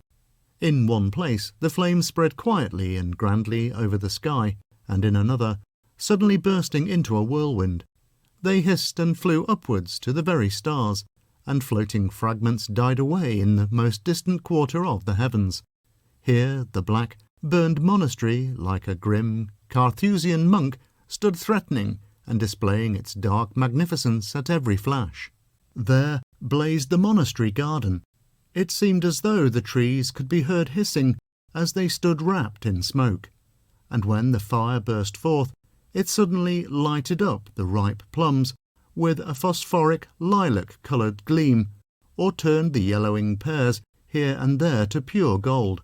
A: In one place the flames spread quietly and grandly over the sky, and in another, suddenly bursting into a whirlwind, they hissed and flew upwards to the very stars, and floating fragments died away in the most distant quarter of the heavens. Here the black, burned monastery, like a grim Carthusian monk, stood threatening and displaying its dark magnificence at every flash. There blazed the monastery garden. It seemed as though the trees could be heard hissing as they stood wrapped in smoke, and when the fire burst forth, it suddenly lighted up the ripe plums with a phosphoric lilac-coloured gleam, or turned the yellowing pears here and there to pure gold.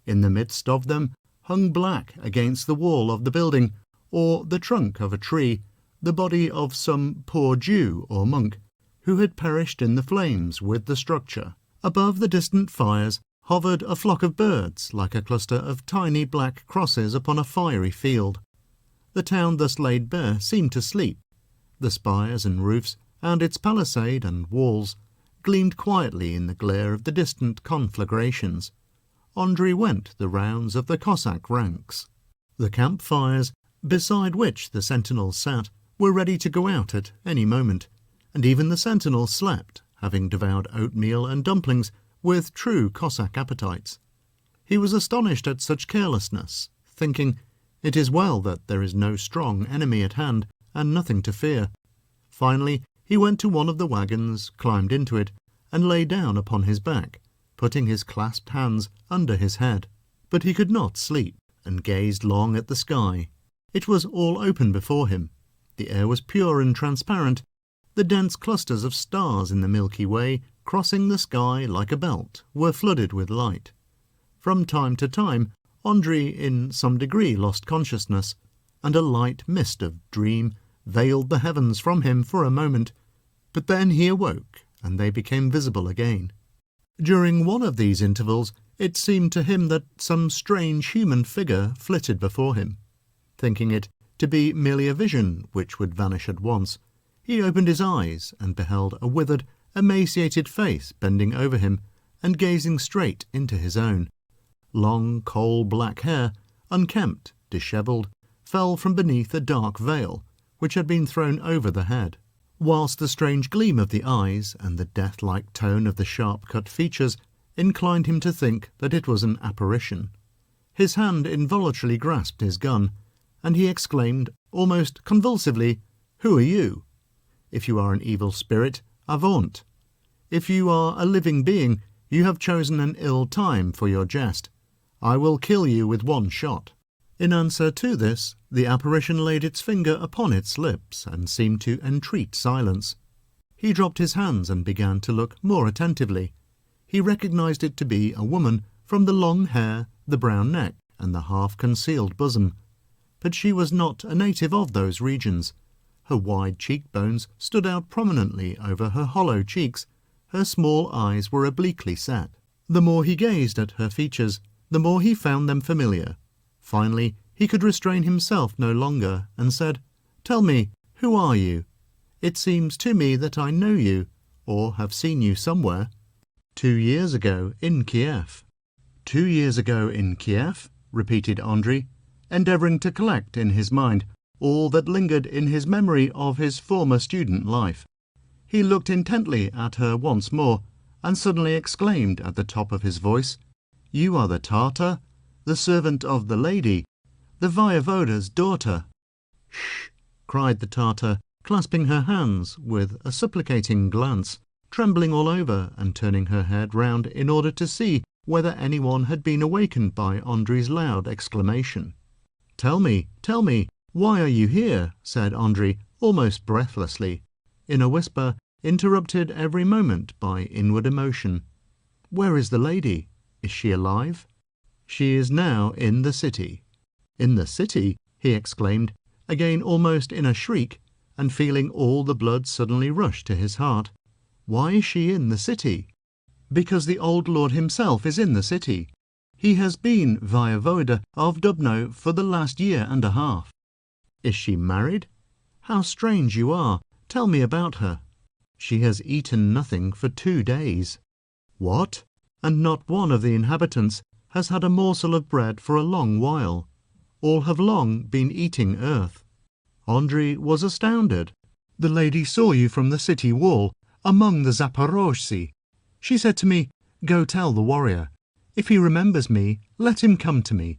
A: In the midst of them hung black against the wall of the building, or the trunk of a tree, the body of some poor Jew or monk, who had perished in the flames with the structure. Above the distant fires hovered a flock of birds like a cluster of tiny black crosses upon a fiery field. The town thus laid bare seemed to sleep. The spires and roofs, and its palisade and walls, gleamed quietly in the glare of the distant conflagrations. Andrei went the rounds of the Cossack ranks. The campfires, beside which the sentinels sat, were ready to go out at any moment, and even the sentinels slept, having devoured oatmeal and dumplings with true Cossack appetites. He was astonished at such carelessness, thinking, "It is well that there is no strong enemy at hand, and nothing to fear." Finally, he went to one of the wagons, climbed into it, and lay down upon his back, putting his clasped hands under his head. But he could not sleep, and gazed long at the sky. It was all open before him. The air was pure and transparent. The dense clusters of stars in the Milky Way, crossing the sky like a belt, were flooded with light. From time to time, Andrei in some degree lost consciousness, and a light mist of dream veiled the heavens from him for a moment, but then he awoke, and they became visible again. During one of these intervals, it seemed to him that some strange human figure flitted before him. Thinking it to be merely a vision which would vanish at once, he opened his eyes and beheld a withered, emaciated face bending over him and gazing straight into his own. Long coal-black hair, unkempt, dishevelled, fell from beneath a dark veil which had been thrown over the head, whilst the strange gleam of the eyes and the death-like tone of the sharp-cut features inclined him to think that it was an apparition. His hand involuntarily grasped his gun, and he exclaimed, almost convulsively, "Who are you? If you are an evil spirit, avaunt. If you are a living being, you have chosen an ill time for your jest. I will kill you with one shot." In answer to this, the apparition laid its finger upon its lips and seemed to entreat silence. He dropped his hands and began to look more attentively. He recognized it to be a woman from the long hair, the brown neck, and the half-concealed bosom. But she was not a native of those regions. Her wide cheekbones stood out prominently over her hollow cheeks. Her small eyes were obliquely set. The more he gazed at her features, the more he found them familiar. Finally, he could restrain himself no longer, and said, "Tell me, who are you? It seems to me that I know you, or have seen you somewhere." 2 years ago in Kiev." 2 years ago in Kiev?" repeated Andrei, endeavouring to collect in his mind all that lingered in his memory of his former student life. He looked intently at her once more, and suddenly exclaimed at the top of his voice, "You are the Tartar, the servant of the lady, the Voyevoda's daughter." "Shh!" cried the Tartar, clasping her hands with a supplicating glance, trembling all over and turning her head round in order to see whether anyone had been awakened by Andrei's loud exclamation. Tell me, why are you here?" said Andrei, almost breathlessly, in a whisper interrupted every moment by inward emotion. "Where is the lady? Is she alive?" "She is now in the city." "In the city?" he exclaimed, again almost in a shriek, and feeling all the blood suddenly rush to his heart. "Why is she in the city?" "Because the old lord himself is in the city. He has been Voyevoda of Dubno for the last year and a half." "Is she married? How strange you are! Tell me about her." "She has eaten nothing for 2 days." "What? And not one of the inhabitants has had a morsel of bread for a long while. All have long been eating earth." Andrei was astounded. "The lady saw you from the city wall, among the Zaporozhtzi. She said to me, 'Go tell the warrior. If he remembers me, let him come to me,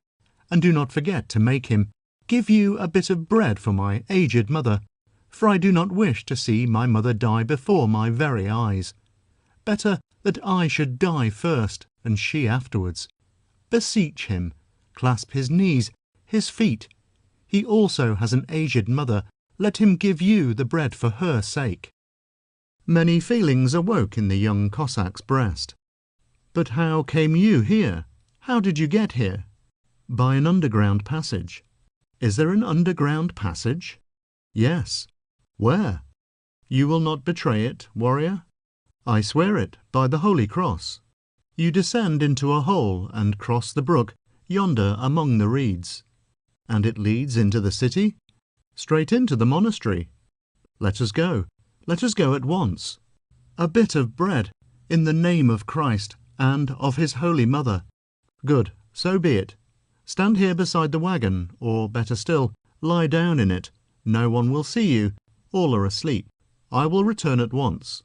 A: and do not forget to make him give you a bit of bread for my aged mother, for I do not wish to see my mother die before my very eyes.' Better that I should die first, and she afterwards. Beseech him, clasp his knees, his feet. He also has an aged mother. Let him give you the bread for her sake." Many feelings awoke in the young Cossack's breast. "But how came you here? How did you get here?" "By an underground passage." "Is there an underground passage?" "Yes." "Where?" "You will not betray it, warrior?" "I swear it, by the Holy Cross." "You descend into a hole and cross the brook, yonder among the reeds." "And it leads into the city?" "Straight into the monastery." "Let us go. Let us go at once." "A bit of bread, in the name of Christ, and of his Holy Mother." "Good, so be it. Stand here beside the wagon, or better still, lie down in it. No one will see you. All are asleep. I will return at once."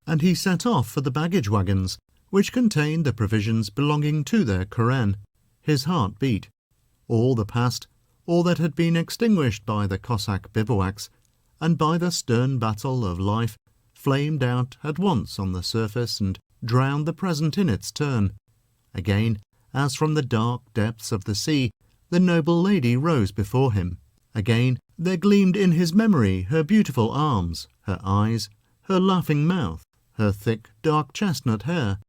A: And he set off for the baggage wagons, which contained the provisions belonging to their Koren. His heart beat. All the past, all that had been extinguished by the Cossack bivouacs, and by the stern battle of life, flamed out at once on the surface and drowned the present in its turn. Again, as from the dark depths of the sea, the noble lady rose before him. Again, there gleamed in his memory her beautiful arms, her eyes, her laughing mouth, her thick, dark chestnut hair,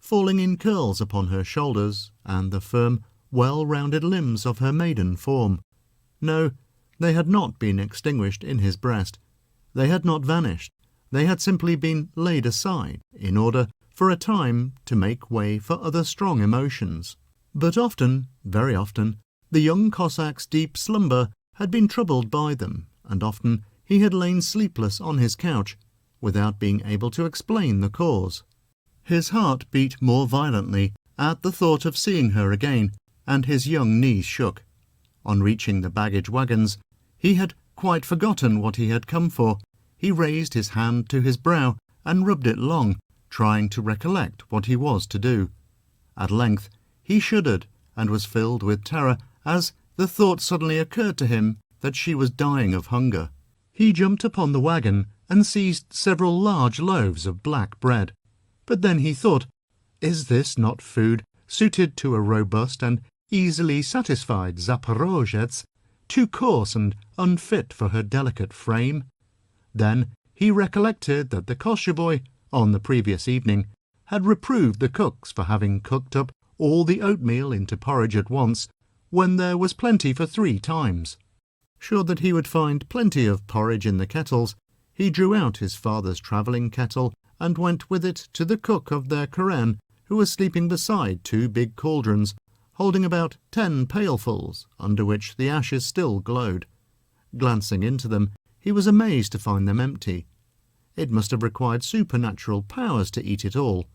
A: falling in curls upon her shoulders, and the firm, well-rounded limbs of her maiden form. No, they had not been extinguished in his breast. They had not vanished. They had simply been laid aside, in order, for a time, to make way for other strong emotions. But often, very often, the young Cossack's deep slumber had been troubled by them, and often he had lain sleepless on his couch, without being able to explain the cause. His heart beat more violently at the thought of seeing her again, and his young knees shook. On reaching the baggage wagons, he had quite forgotten what he had come for. He raised his hand to his brow and rubbed it long, trying to recollect what he was to do. At length he shuddered and was filled with terror as the thought suddenly occurred to him that she was dying of hunger. He jumped upon the wagon and seized several large loaves of black bread. But then he thought, "Is this not food suited to a robust and easily satisfied Zaporozhetz, too coarse and unfit for her delicate frame?" Then he recollected that the Koschevoi, on the previous evening, had reproved the cooks for having cooked up all the oatmeal into porridge at once, when there was plenty for 3 times. Sure that he would find plenty of porridge in the kettles, he drew out his father's travelling kettle and went with it to the cook of their Koren, who was sleeping beside 2 big cauldrons, holding about 10 pailfuls, under which the ashes still glowed. Glancing into them, he was amazed to find them empty. It must have required supernatural powers to eat it all,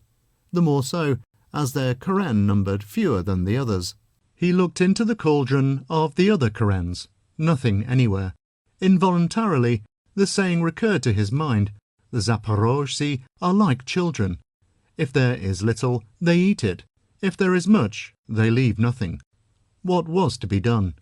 A: the more so as their Koren numbered fewer than the others. He looked into the cauldron of the other Korens. Nothing anywhere. Involuntarily, the saying recurred to his mind, "The Zaporozhtsi are like children. If there is little, they eat it. If there is much, they leave nothing." What was to be done?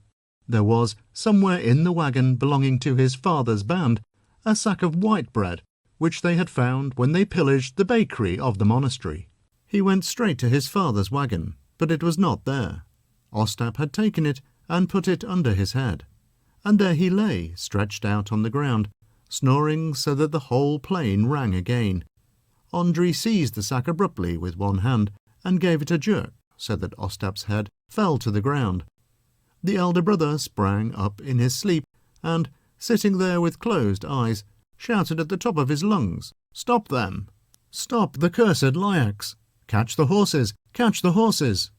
A: There was, somewhere in the wagon belonging to his father's band, a sack of white bread, which they had found when they pillaged the bakery of the monastery. He went straight to his father's wagon, but it was not there. Ostap had taken it and put it under his head, and there he lay, stretched out on the ground, snoring so that the whole plain rang again. Andrei seized the sack abruptly with one hand and gave it a jerk, so that Ostap's head fell to the ground. The elder brother sprang up in his sleep and, sitting there with closed eyes, shouted at the top of his lungs, "Stop them! Stop the cursed Lyakhs! Catch the horses! Catch the horses!"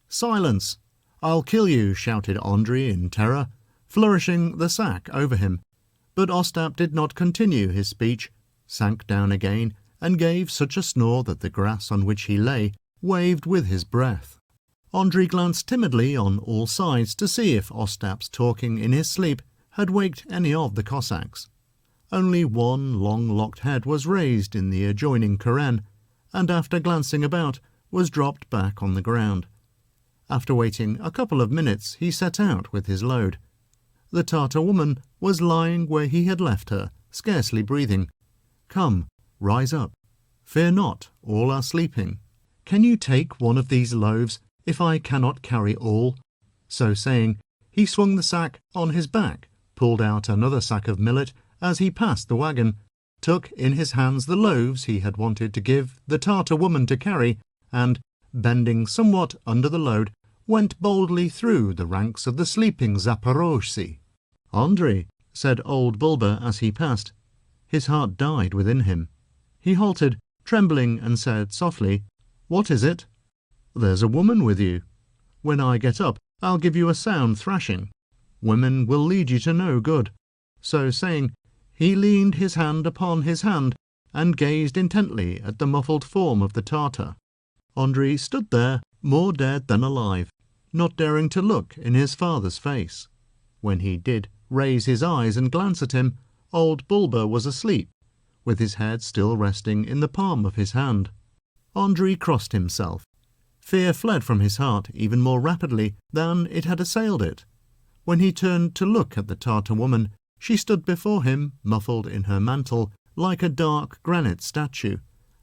A: "Silence! I'll kill you!" shouted Andrei in terror, flourishing the sack over him. But Ostap did not continue his speech, sank down again, and gave such a snore that the grass on which he lay waved with his breath. Andrei glanced timidly on all sides to see if Ostap's talking in his sleep had waked any of the Cossacks. Only one long-locked head was raised in the adjoining Koren, and after glancing about, was dropped back on the ground. After waiting a couple of minutes, he set out with his load. The Tartar woman was lying where he had left her, scarcely breathing. "Come, rise up. Fear not, all are sleeping. Can you take one of these loaves, if I cannot carry all?" So saying, he swung the sack on his back, pulled out another sack of millet as he passed the wagon, took in his hands the loaves he had wanted to give the Tartar woman to carry, and, bending somewhat under the load, went boldly through the ranks of the sleeping Zaporozhtzi. "Andrei," said old Bulba as he passed. His heart died within him. He halted, trembling, and said softly, "What is it?" "There's a woman with you. When I get up, I'll give you a sound thrashing. Women will lead you to no good." So saying, he leaned his hand upon his hand and gazed intently at the muffled form of the Tartar. Andrei stood there, more dead than alive, not daring to look in his father's face. When he did raise his eyes and glance at him, old Bulba was asleep, with his head still resting in the palm of his hand. Andrei crossed himself. Fear fled from his heart even more rapidly than it had assailed it. When he turned to look at the Tartar woman, she stood before him, muffled in her mantle, like a dark granite statue,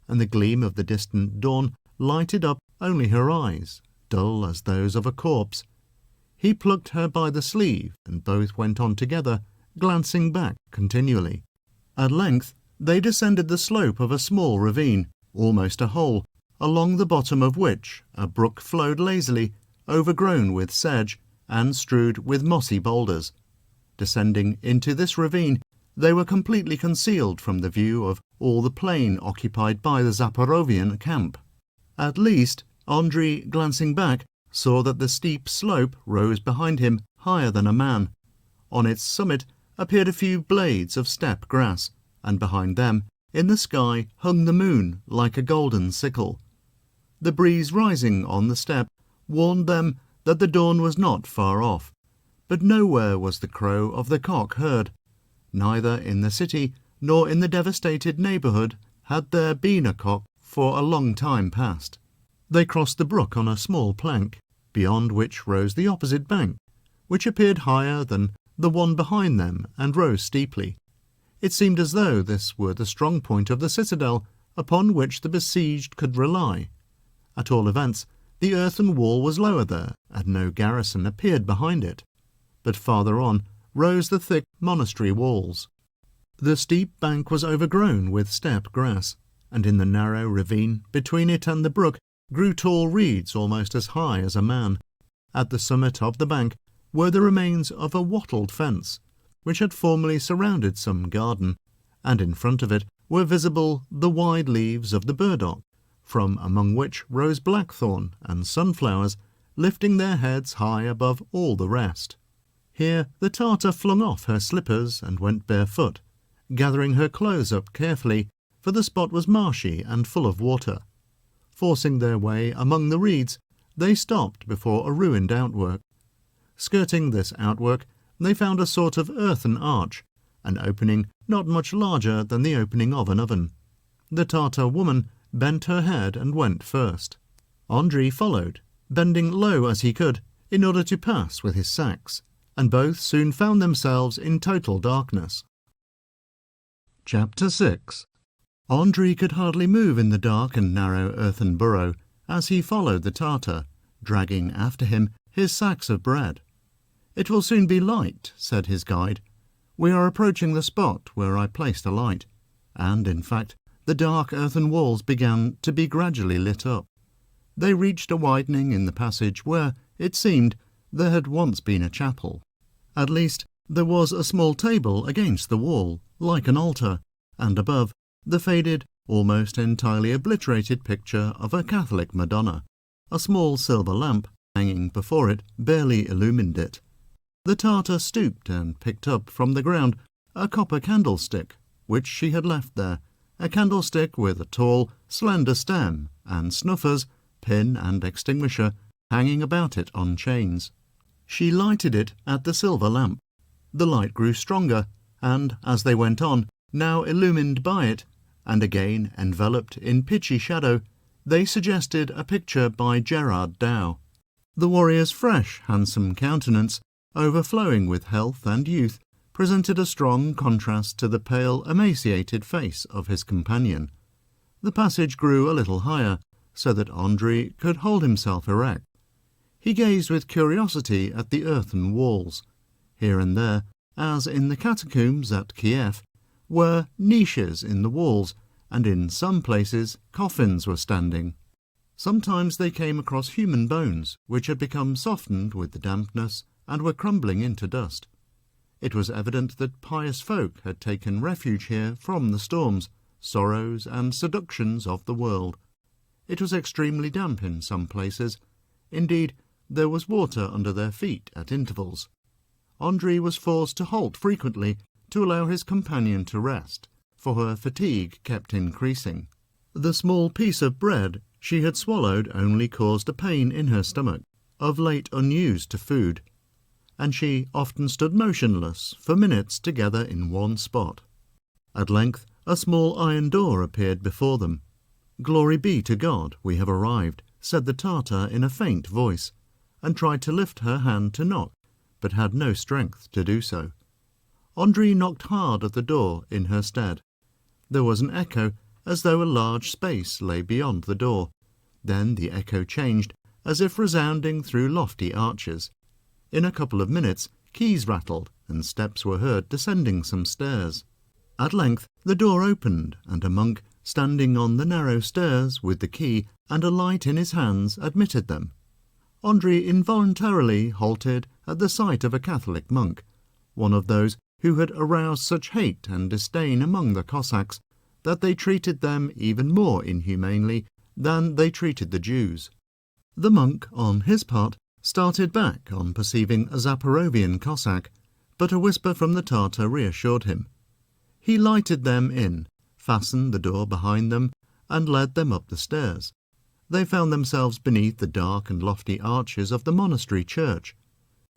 A: and the gleam of the distant dawn lighted up only her eyes, dull as those of a corpse. He plucked her by the sleeve, and both went on together, glancing back continually. At length they descended the slope of a small ravine, almost a hole, along the bottom of which a brook flowed lazily, overgrown with sedge and strewed with mossy boulders. Descending into this ravine, they were completely concealed from the view of all the plain occupied by the Zaporovian camp. At least, Andrei, glancing back, saw that the steep slope rose behind him higher than a man. On its summit appeared a few blades of steppe grass, and behind them, in the sky, hung the moon like a golden sickle. The breeze rising on the steppe warned them that the dawn was not far off, but nowhere was the crow of the cock heard. Neither in the city nor in the devastated neighbourhood had there been a cock for a long time past. They crossed the brook on a small plank, beyond which rose the opposite bank, which appeared higher than the one behind them and rose steeply. It seemed as though this were the strong point of the citadel upon which the besieged could rely. At all events, the earthen wall was lower there, and no garrison appeared behind it. But farther on rose the thick monastery walls. The steep bank was overgrown with steppe grass, and in the narrow ravine between it and the brook grew tall reeds almost as high as a man. At the summit of the bank were the remains of a wattled fence, which had formerly surrounded some garden, and in front of it were visible the wide leaves of the burdock, from among which rose blackthorn and sunflowers, lifting their heads high above all the rest. Here the Tartar flung off her slippers and went barefoot, gathering her clothes up carefully, for the spot was marshy and full of water. Forcing their way among the reeds, they stopped before a ruined outwork. Skirting this outwork, they found a sort of earthen arch, an opening not much larger than the opening of an oven. The Tartar woman bent her head and went first. Andrei followed, bending low as he could, in order to pass with his sacks, and both soon found themselves in total darkness. Chapter 6. Andrei could hardly move in the dark and narrow earthen burrow as he followed the Tartar, dragging after him his sacks of bread. "It will soon be light," said his guide. "We are approaching the spot where I placed a light," and, in fact, the dark earthen walls began to be gradually lit up. They reached a widening in the passage where, it seemed, there had once been a chapel. At least, there was a small table against the wall, like an altar, and above, the faded, almost entirely obliterated picture of a Catholic Madonna. A small silver lamp, hanging before it, barely illumined it. The Tartar stooped and picked up from the ground a copper candlestick, which she had left there, a candlestick with a tall, slender stem, and snuffers, pin and extinguisher, hanging about it on chains. She lighted it at the silver lamp. The light grew stronger, and, as they went on, now illumined by it, and again enveloped in pitchy shadow, they suggested a picture by Gerard Dow. The warrior's fresh, handsome countenance, overflowing with health and youth, presented a strong contrast to the pale, emaciated face of his companion. The passage grew a little higher, so that Andrei could hold himself erect. He gazed with curiosity at the earthen walls. Here and there, as in the catacombs at Kiev, were niches in the walls, and in some places coffins were standing. Sometimes they came across human bones, which had become softened with the dampness and were crumbling into dust. It was evident that pious folk had taken refuge here from the storms, sorrows, and seductions of the world. It was extremely damp in some places. Indeed, there was water under their feet at intervals. Andrei was forced to halt frequently to allow his companion to rest, for her fatigue kept increasing. The small piece of bread she had swallowed only caused a pain in her stomach, of late unused to food, and she often stood motionless for minutes together in one spot. At length a small iron door appeared before them. "Glory be to God, we have arrived," said the Tartar in a faint voice, and tried to lift her hand to knock, but had no strength to do so. Andrei knocked hard at the door in her stead. There was an echo, as though a large space lay beyond the door. Then the echo changed, as if resounding through lofty arches. In a couple of minutes, keys rattled, and steps were heard descending some stairs. At length the door opened, and a monk, standing on the narrow stairs with the key and a light in his hands, admitted them. Andrei involuntarily halted at the sight of a Catholic monk, one of those who had aroused such hate and disdain among the Cossacks that they treated them even more inhumanely than they treated the Jews. The monk, on his part, started back on perceiving a Zaporovian Cossack, but a whisper from the Tartar reassured him. He lighted them in, fastened the door behind them, and led them up the stairs. They found themselves beneath the dark and lofty arches of the monastery church.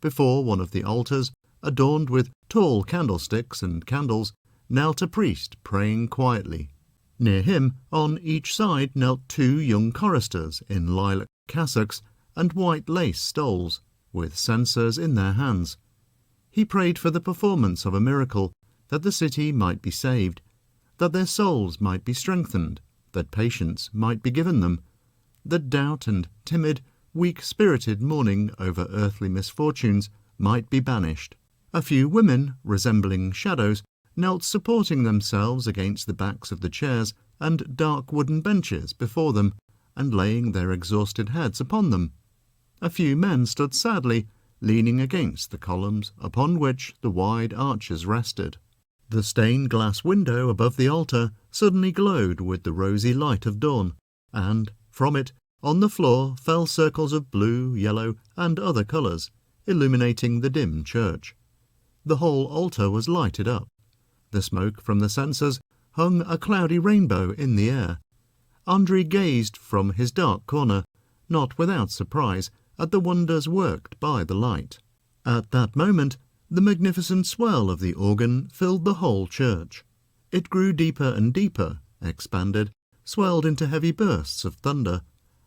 A: Before one of the altars, adorned with tall candlesticks and candles, knelt a priest praying quietly. Near him, on each side, knelt two young choristers in lilac cassocks and white lace stoles, with censers in their hands. He prayed for the performance of a miracle, that the city might be saved, that their souls might be strengthened, that patience might be given them, that doubt and timid, weak-spirited mourning over earthly misfortunes might be banished. A few women, resembling shadows, knelt supporting themselves against the backs of the chairs and dark wooden benches before them, and laying their exhausted heads upon them. A few men stood sadly, leaning against the columns upon which the wide arches rested. The stained-glass window above the altar suddenly glowed with the rosy light of dawn, and, from it, on the floor fell circles of blue, yellow, and other colours, illuminating the dim church. The whole altar was lighted up. The smoke from the censers hung a cloudy rainbow in the air. Andrei gazed from his dark corner, not without surprise, at the wonders worked by the light. At that moment, the magnificent swell of the organ filled the whole church. It grew deeper and deeper, expanded, swelled into heavy bursts of thunder,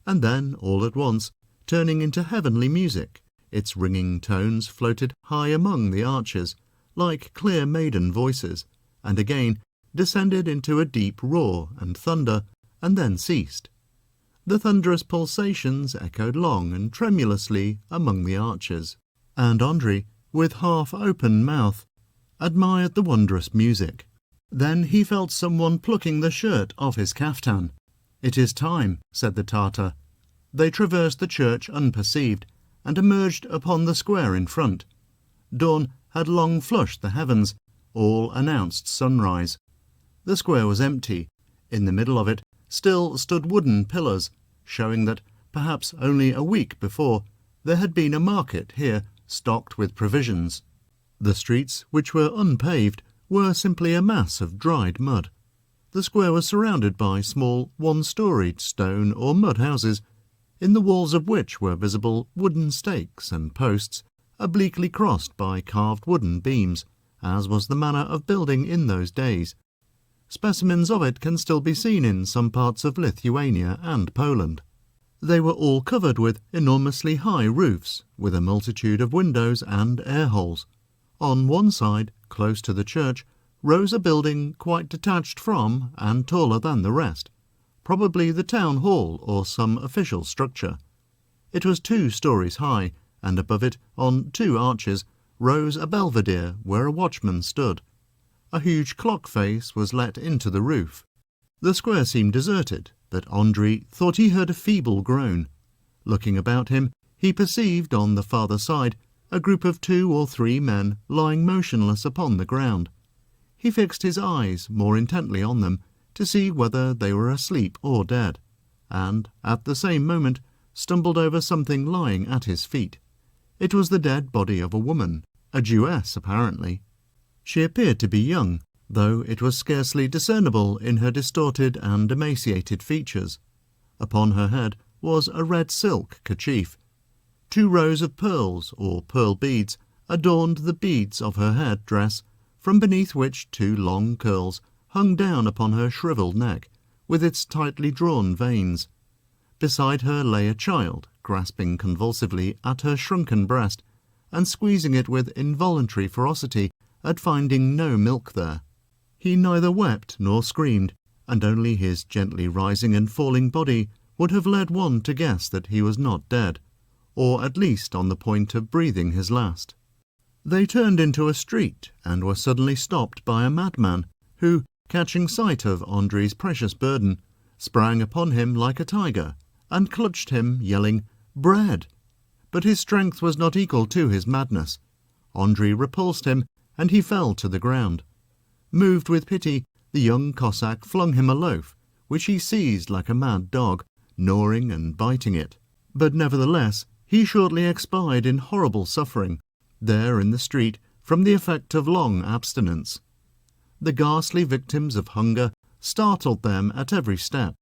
A: and then, all at once, turning into heavenly music, its ringing tones floated high among the arches, like clear maiden voices, and again descended into a deep roar and thunder, and then ceased. The thunderous pulsations echoed long and tremulously among the arches, and Andrei, with half-open mouth, admired the wondrous music. Then he felt someone plucking the shirt off his caftan. "It is time," said the Tartar. They traversed the church unperceived, and emerged upon the square in front. Dawn had long flushed the heavens, all announced sunrise. The square was empty. In the middle of it still stood wooden pillars, showing that, perhaps only a week before, there had been a market here stocked with provisions. The streets, which were unpaved, were simply a mass of dried mud. The square was surrounded by small one-storied stone or mud houses, in the walls of which were visible wooden stakes and posts, obliquely crossed by carved wooden beams, as was the manner of building in those days. Specimens of it can still be seen in some parts of Lithuania and Poland. They were all covered with enormously high roofs, with a multitude of windows and air-holes. On one side, close to the church, rose a building quite detached from and taller than the rest, probably the town hall or some official structure. It was 2 stories high, and above it, on 2 arches, rose a belvedere where a watchman stood. A huge clock face was let into the roof. The square seemed deserted, but Andrei thought he heard a feeble groan. Looking about him, he perceived on the farther side a group of 2 or 3 men lying motionless upon the ground. He fixed his eyes more intently on them to see whether they were asleep or dead, and, at the same moment, stumbled over something lying at his feet. It was the dead body of a woman, a Jewess apparently. She appeared to be young, though it was scarcely discernible in her distorted and emaciated features. Upon her head was a red silk kerchief. 2 rows of pearls, or pearl beads, adorned the beads of her head dress, from beneath which 2 long curls hung down upon her shriveled neck, with its tightly drawn veins. Beside her lay a child, grasping convulsively at her shrunken breast, and squeezing it with involuntary ferocity at finding no milk there. He neither wept nor screamed, and only his gently rising and falling body would have led one to guess that he was not dead, or at least on the point of breathing his last. They turned into a street, and were suddenly stopped by a madman, who, catching sight of Andrei's precious burden, sprang upon him like a tiger, and clutched him, yelling, "Bread!" But his strength was not equal to his madness. Andrei repulsed him, and he fell to the ground. Moved with pity, the young Cossack flung him a loaf, which he seized like a mad dog, gnawing and biting it. But nevertheless, he shortly expired in horrible suffering, there in the street, from the effect of long abstinence. The ghastly victims of hunger startled them at every step.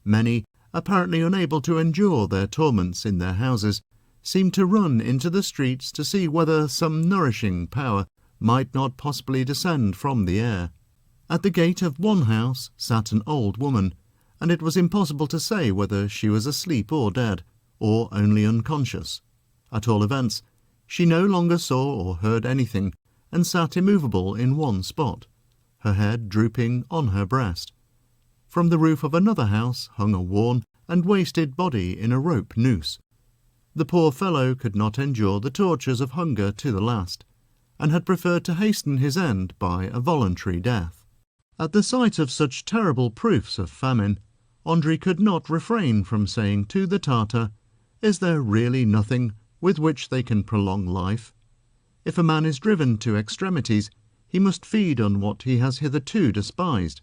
A: Many, apparently unable to endure their torments in their houses, seemed to run into the streets to see whether some nourishing power might not possibly descend from the air. At the gate of one house sat an old woman, and it was impossible to say whether she was asleep or dead, or only unconscious. At all events, she no longer saw or heard anything, and sat immovable in one spot, her head drooping on her breast. From the roof of another house hung a worn and wasted body in a rope noose. The poor fellow could not endure the tortures of hunger to the last, and had preferred to hasten his end by a voluntary death. At the sight of such terrible proofs of famine, Andrei could not refrain from saying to the Tartar, "Is there really nothing with which they can prolong life? If a man is driven to extremities, he must feed on what he has hitherto despised.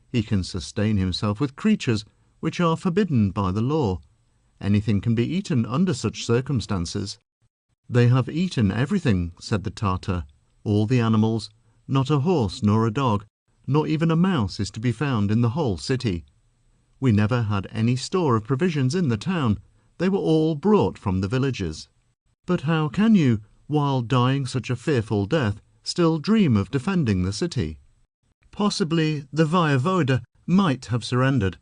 A: He can sustain himself with creatures which are forbidden by the law. Anything can be eaten under such circumstances." "They have eaten everything," said the Tartar, "all the animals. Not a horse nor a dog, nor even a mouse is to be found in the whole city. We never had any store of provisions in the town. They were all brought from the villages." "But how can you, while dying such a fearful death, still dream of defending the city?" "Possibly the voevoda might have surrendered,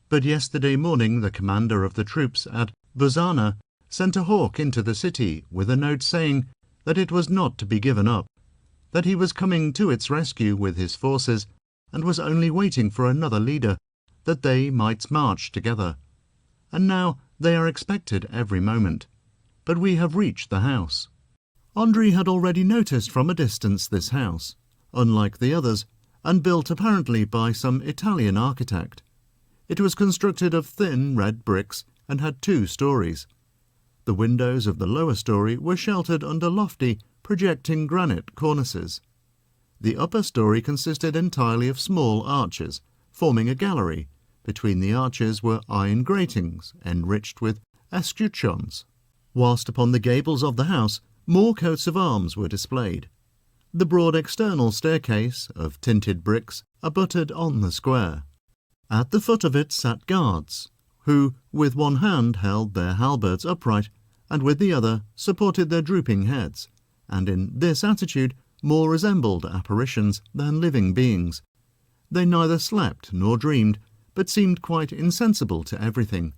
A: but yesterday morning the commander of the troops at Buzana sent a hawk into the city with a note saying that it was not to be given up, that he was coming to its rescue with his forces, and was only waiting for another leader, that they might march together. And now they are expected every moment. But we have reached the house." Andrei had already noticed from a distance this house, unlike the others, and built apparently by some Italian architect. It was constructed of thin red bricks and had 2 stories. The windows of the lower story were sheltered under lofty, projecting granite cornices. The upper story consisted entirely of small arches, forming a gallery. Between the arches were iron gratings, enriched with escutcheons, whilst upon the gables of the house more coats of arms were displayed. The broad external staircase, of tinted bricks, abutted on the square. At the foot of it sat guards, who with one hand held their halberds upright, and with the other supported their drooping heads, and in this attitude more resembled apparitions than living beings. They neither slept nor dreamed, but seemed quite insensible to everything.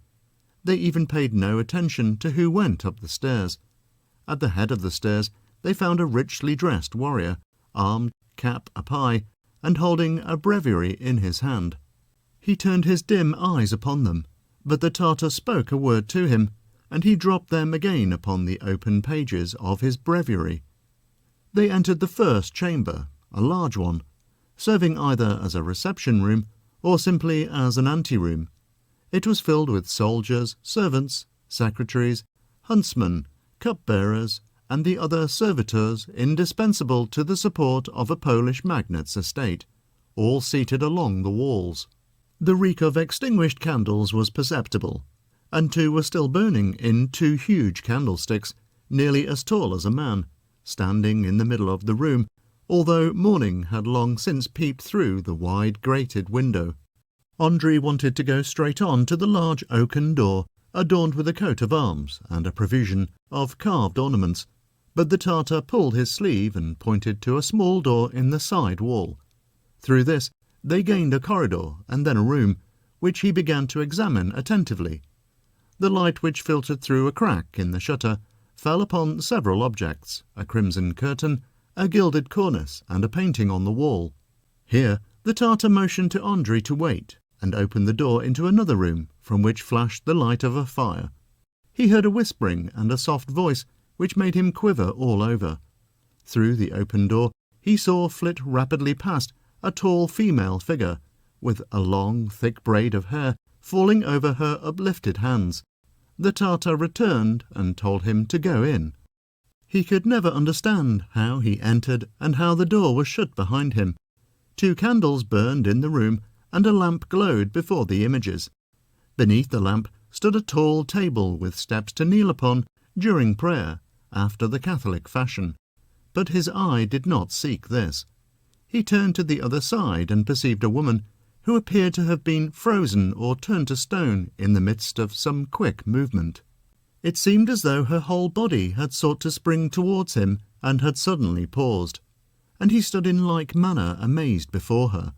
A: They even paid no attention to who went up the stairs. At the head of the stairs they found a richly dressed warrior, armed cap a pie, and holding a breviary in his hand. He turned his dim eyes upon them, but the Tartar spoke a word to him, and he dropped them again upon the open pages of his breviary. They entered the first chamber, a large one, serving either as a reception room or simply as an anteroom. It was filled with soldiers, servants, secretaries, huntsmen, cupbearers, and the other servitors indispensable to the support of a Polish magnate's estate, all seated along the walls. The reek of extinguished candles was perceptible, and two were still burning in two huge candlesticks, nearly as tall as a man, standing in the middle of the room, although morning had long since peeped through the wide grated window. Andrei wanted to go straight on to the large oaken door, adorned with a coat of arms and a profusion of carved ornaments, but the Tartar pulled his sleeve and pointed to a small door in the side wall. Through this they gained a corridor and then a room, which he began to examine attentively. The light which filtered through a crack in the shutter fell upon several objects, a crimson curtain, a gilded cornice, and a painting on the wall. Here the Tartar motioned to Andrei to wait, and opened the door into another room, from which flashed the light of a fire. He heard a whispering and a soft voice, which made him quiver all over. Through the open door he saw flit rapidly past a tall female figure, with a long, thick braid of hair falling over her uplifted hands. The Tartar returned and told him to go in. He could never understand how he entered and how the door was shut behind him. 2 candles burned in the room, and a lamp glowed before the images. Beneath the lamp stood a tall table with steps to kneel upon during prayer, after the Catholic fashion. But his eye did not seek this. He turned to the other side and perceived a woman, who appeared to have been frozen or turned to stone in the midst of some quick movement. It seemed as though her whole body had sought to spring towards him and had suddenly paused, and he stood in like manner amazed before her.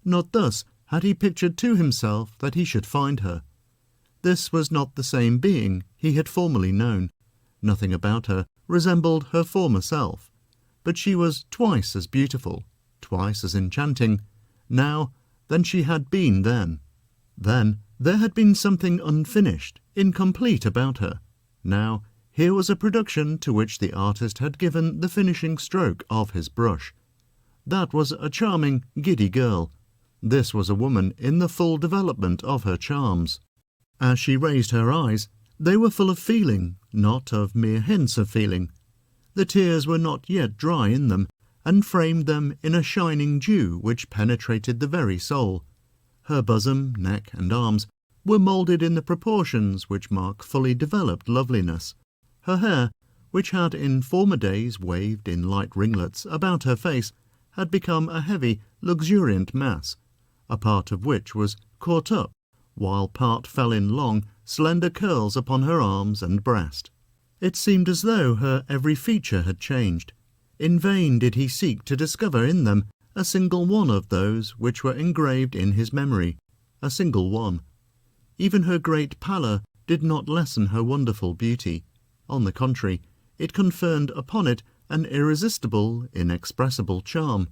A: Not thus had he pictured to himself that he should find her. This was not the same being he had formerly known. Nothing about her resembled her former self, but she was twice as beautiful, twice as enchanting, now than she had been then. Then there had been something unfinished, incomplete about her. Now here was a production to which the artist had given the finishing stroke of his brush. That was a charming, giddy girl. This was a woman in the full development of her charms. As she raised her eyes, they were full of feeling, not of mere hints of feeling. The tears were not yet dry in them, and framed them in a shining dew which penetrated the very soul. Her bosom, neck, and arms were moulded in the proportions which mark fully developed loveliness. Her hair, which had in former days waved in light ringlets about her face, had become a heavy, luxuriant mass, a part of which was caught up, while part fell in long, slender curls upon her arms and breast. It seemed as though her every feature had changed. In vain did he seek to discover in them a single one of those which were engraved in his memory, a single one. Even her great pallor did not lessen her wonderful beauty. On the contrary, it conferred upon it an irresistible, inexpressible charm.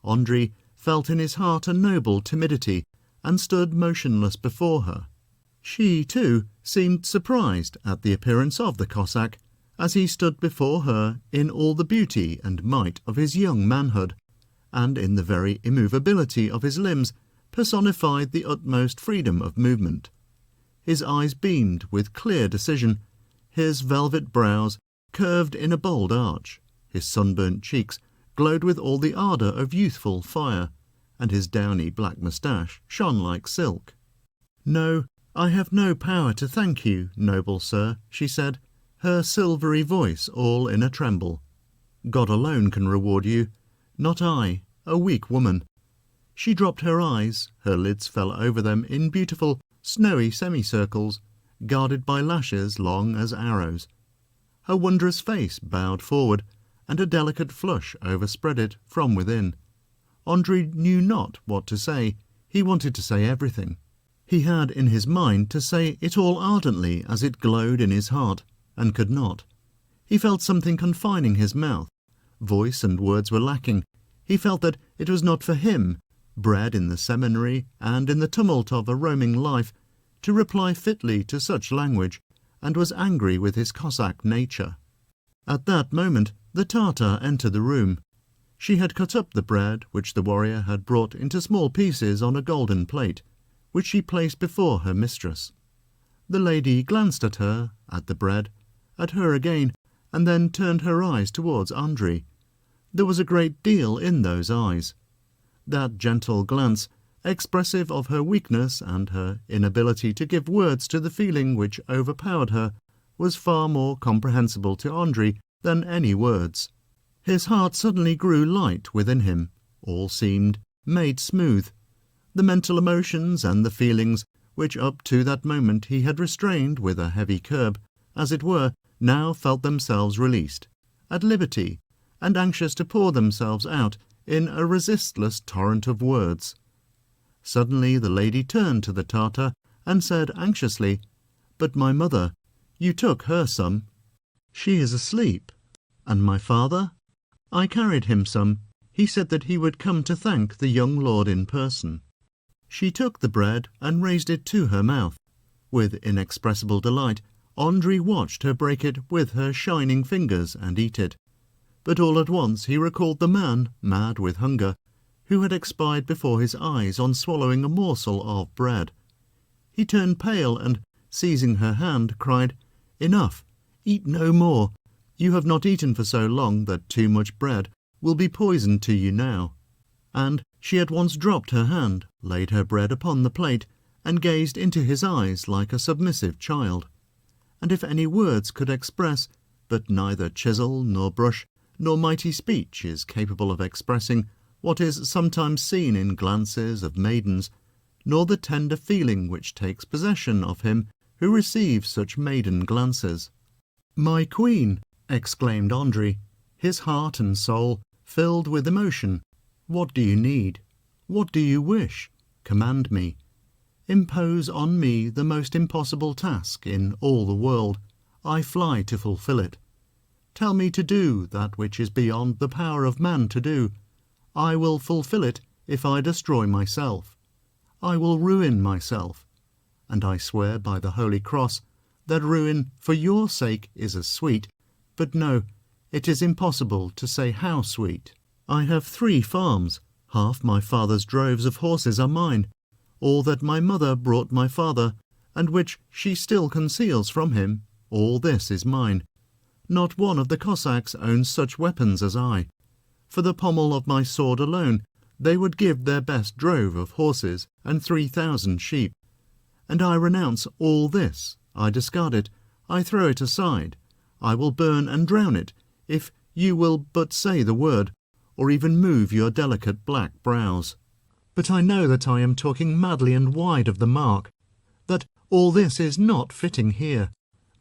A: Andrei felt in his heart a noble timidity, and stood motionless before her. She, too, seemed surprised at the appearance of the Cossack, as he stood before her in all the beauty and might of his young manhood, and in the very immovability of his limbs personified the utmost freedom of movement. His eyes beamed with clear decision, his velvet brows curved in a bold arch, his sunburnt cheeks glowed with all the ardour of youthful fire, and his downy black moustache shone like silk. "No, I have no power to thank you, noble sir," she said, her silvery voice all in a tremble. "God alone can reward you, not I, a weak woman." She dropped her eyes, her lids fell over them in beautiful, snowy semicircles, guarded by lashes long as arrows. Her wondrous face bowed forward, and a delicate flush overspread it from within. Andrei knew not what to say. He wanted to say everything. He had in his mind to say it all ardently as it glowed in his heart, and could not. He felt something confining his mouth. Voice and words were lacking. He felt that it was not for him, bred in the seminary and in the tumult of a roaming life, to reply fitly to such language, and was angry with his Cossack nature. At that moment the Tartar entered the room. She had cut up the bread which the warrior had brought into small pieces on a golden plate, which she placed before her mistress. The lady glanced at her, at the bread, at her again, and then turned her eyes towards Andrei. There was a great deal in those eyes. That gentle glance, expressive of her weakness and her inability to give words to the feeling which overpowered her, was far more comprehensible to Andrei than any words. His heart suddenly grew light within him. All seemed made smooth. The mental emotions and the feelings which up to that moment he had restrained with a heavy curb, as it were, now felt themselves released, at liberty, and anxious to pour themselves out in a resistless torrent of words. Suddenly the lady turned to the Tartar and said anxiously, "But my mother, you took her some." "She is asleep." "And my father?" "I carried him some. He said that he would come to thank the young lord in person." She took the bread and raised it to her mouth. With inexpressible delight, Andrei watched her break it with her shining fingers and eat it. But all at once he recalled the man, mad with hunger, who had expired before his eyes on swallowing a morsel of bread. He turned pale and, seizing her hand, cried, "Enough! Eat no more! You have not eaten for so long that too much bread will be poison to you now." And she at once dropped her hand, laid her bread upon the plate, and gazed into his eyes like a submissive child. And if any words could express, but neither chisel nor brush nor mighty speech is capable of expressing what is sometimes seen in glances of maidens, nor the tender feeling which takes possession of him who receives such maiden glances. "My queen!" exclaimed Andrei, his heart and soul filled with emotion. "What do you need? What do you wish? Command me. Impose on me the most impossible task in all the world. I fly to fulfill it. Tell me to do that which is beyond the power of man to do. I will fulfill it if I destroy myself. I will ruin myself. And I swear by the Holy Cross that ruin for your sake is as sweet, but no, it is impossible to say how sweet. I have 3 farms. Half my father's droves of horses are mine. All that my mother brought my father, and which she still conceals from him, all this is mine. Not one of the Cossacks owns such weapons as I. For the pommel of my sword alone, they would give their best drove of horses and 3,000 sheep. And I renounce all this. I discard it. I throw it aside. I will burn and drown it, if you will but say the word, or even move your delicate black brows. But I know that I am talking madly and wide of the mark, that all this is not fitting here,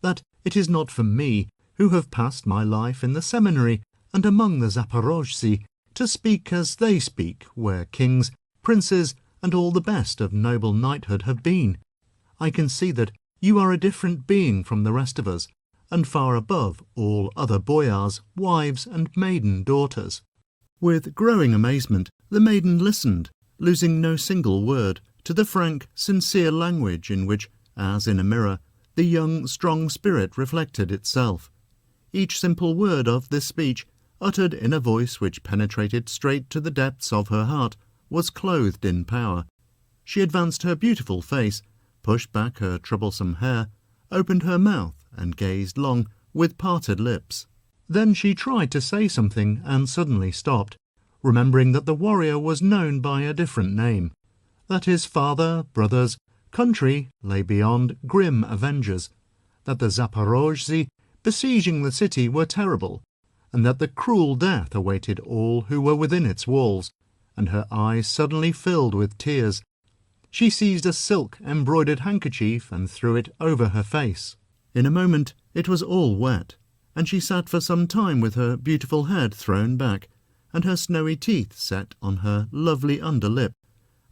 A: that it is not for me, who have passed my life in the seminary and among the Zaporozhtzi, to speak as they speak, where kings, princes, and all the best of noble knighthood have been. I can see that you are a different being from the rest of us, and far above all other boyars, wives, and maiden daughters." With growing amazement, the maiden listened, losing no single word, to the frank, sincere language in which, as in a mirror, the young, strong spirit reflected itself. Each simple word of this speech, uttered in a voice which penetrated straight to the depths of her heart, was clothed in power. She advanced her beautiful face, pushed back her troublesome hair, opened her mouth, and gazed long, with parted lips. Then she tried to say something, and suddenly stopped, remembering that the warrior was known by a different name, that his father, brothers, country lay beyond grim avengers, that the Zaporozhtzi besieging the city were terrible, and that the cruel death awaited all who were within its walls, and her eyes suddenly filled with tears. She seized a silk-embroidered handkerchief and threw it over her face. In a moment it was all wet, and she sat for some time with her beautiful head thrown back, and her snowy teeth set on her lovely under lip,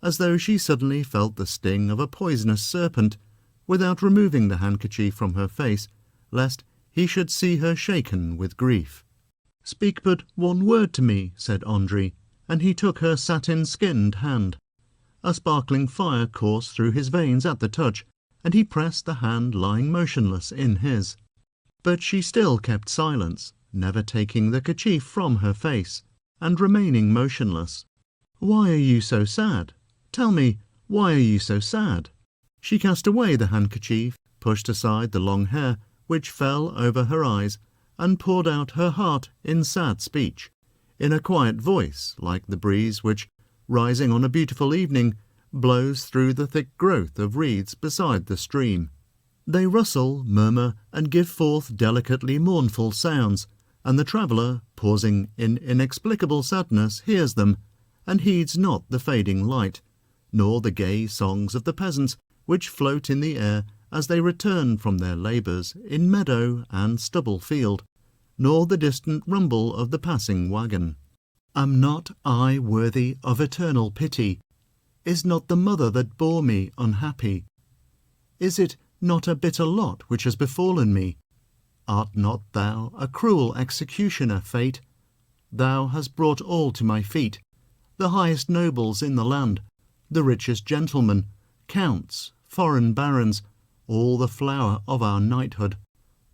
A: as though she suddenly felt the sting of a poisonous serpent, without removing the handkerchief from her face, lest he should see her shaken with grief. "Speak but one word to me," said Andrei, and he took her satin-skinned hand. A sparkling fire coursed through his veins at the touch, and he pressed the hand lying motionless in his. But she still kept silence, never taking the kerchief from her face, and remaining motionless. "Why are you so sad? Tell me, why are you so sad?" She cast away the handkerchief, pushed aside the long hair, which fell over her eyes, and poured out her heart in sad speech, in a quiet voice like the breeze which, rising on a beautiful evening, blows through the thick growth of reeds beside the stream. They rustle, murmur, and give forth delicately mournful sounds, and the traveller, pausing in inexplicable sadness, hears them, and heeds not the fading light, nor the gay songs of the peasants which float in the air as they return from their labours in meadow and stubble field, nor the distant rumble of the passing waggon. Am not I worthy of eternal pity? Is not the mother that bore me unhappy? Is it not a bitter lot which has befallen me? Art not thou a cruel executioner, fate? Thou hast brought all to my feet, the highest nobles in the land, the richest gentlemen, counts, foreign barons, all the flower of our knighthood.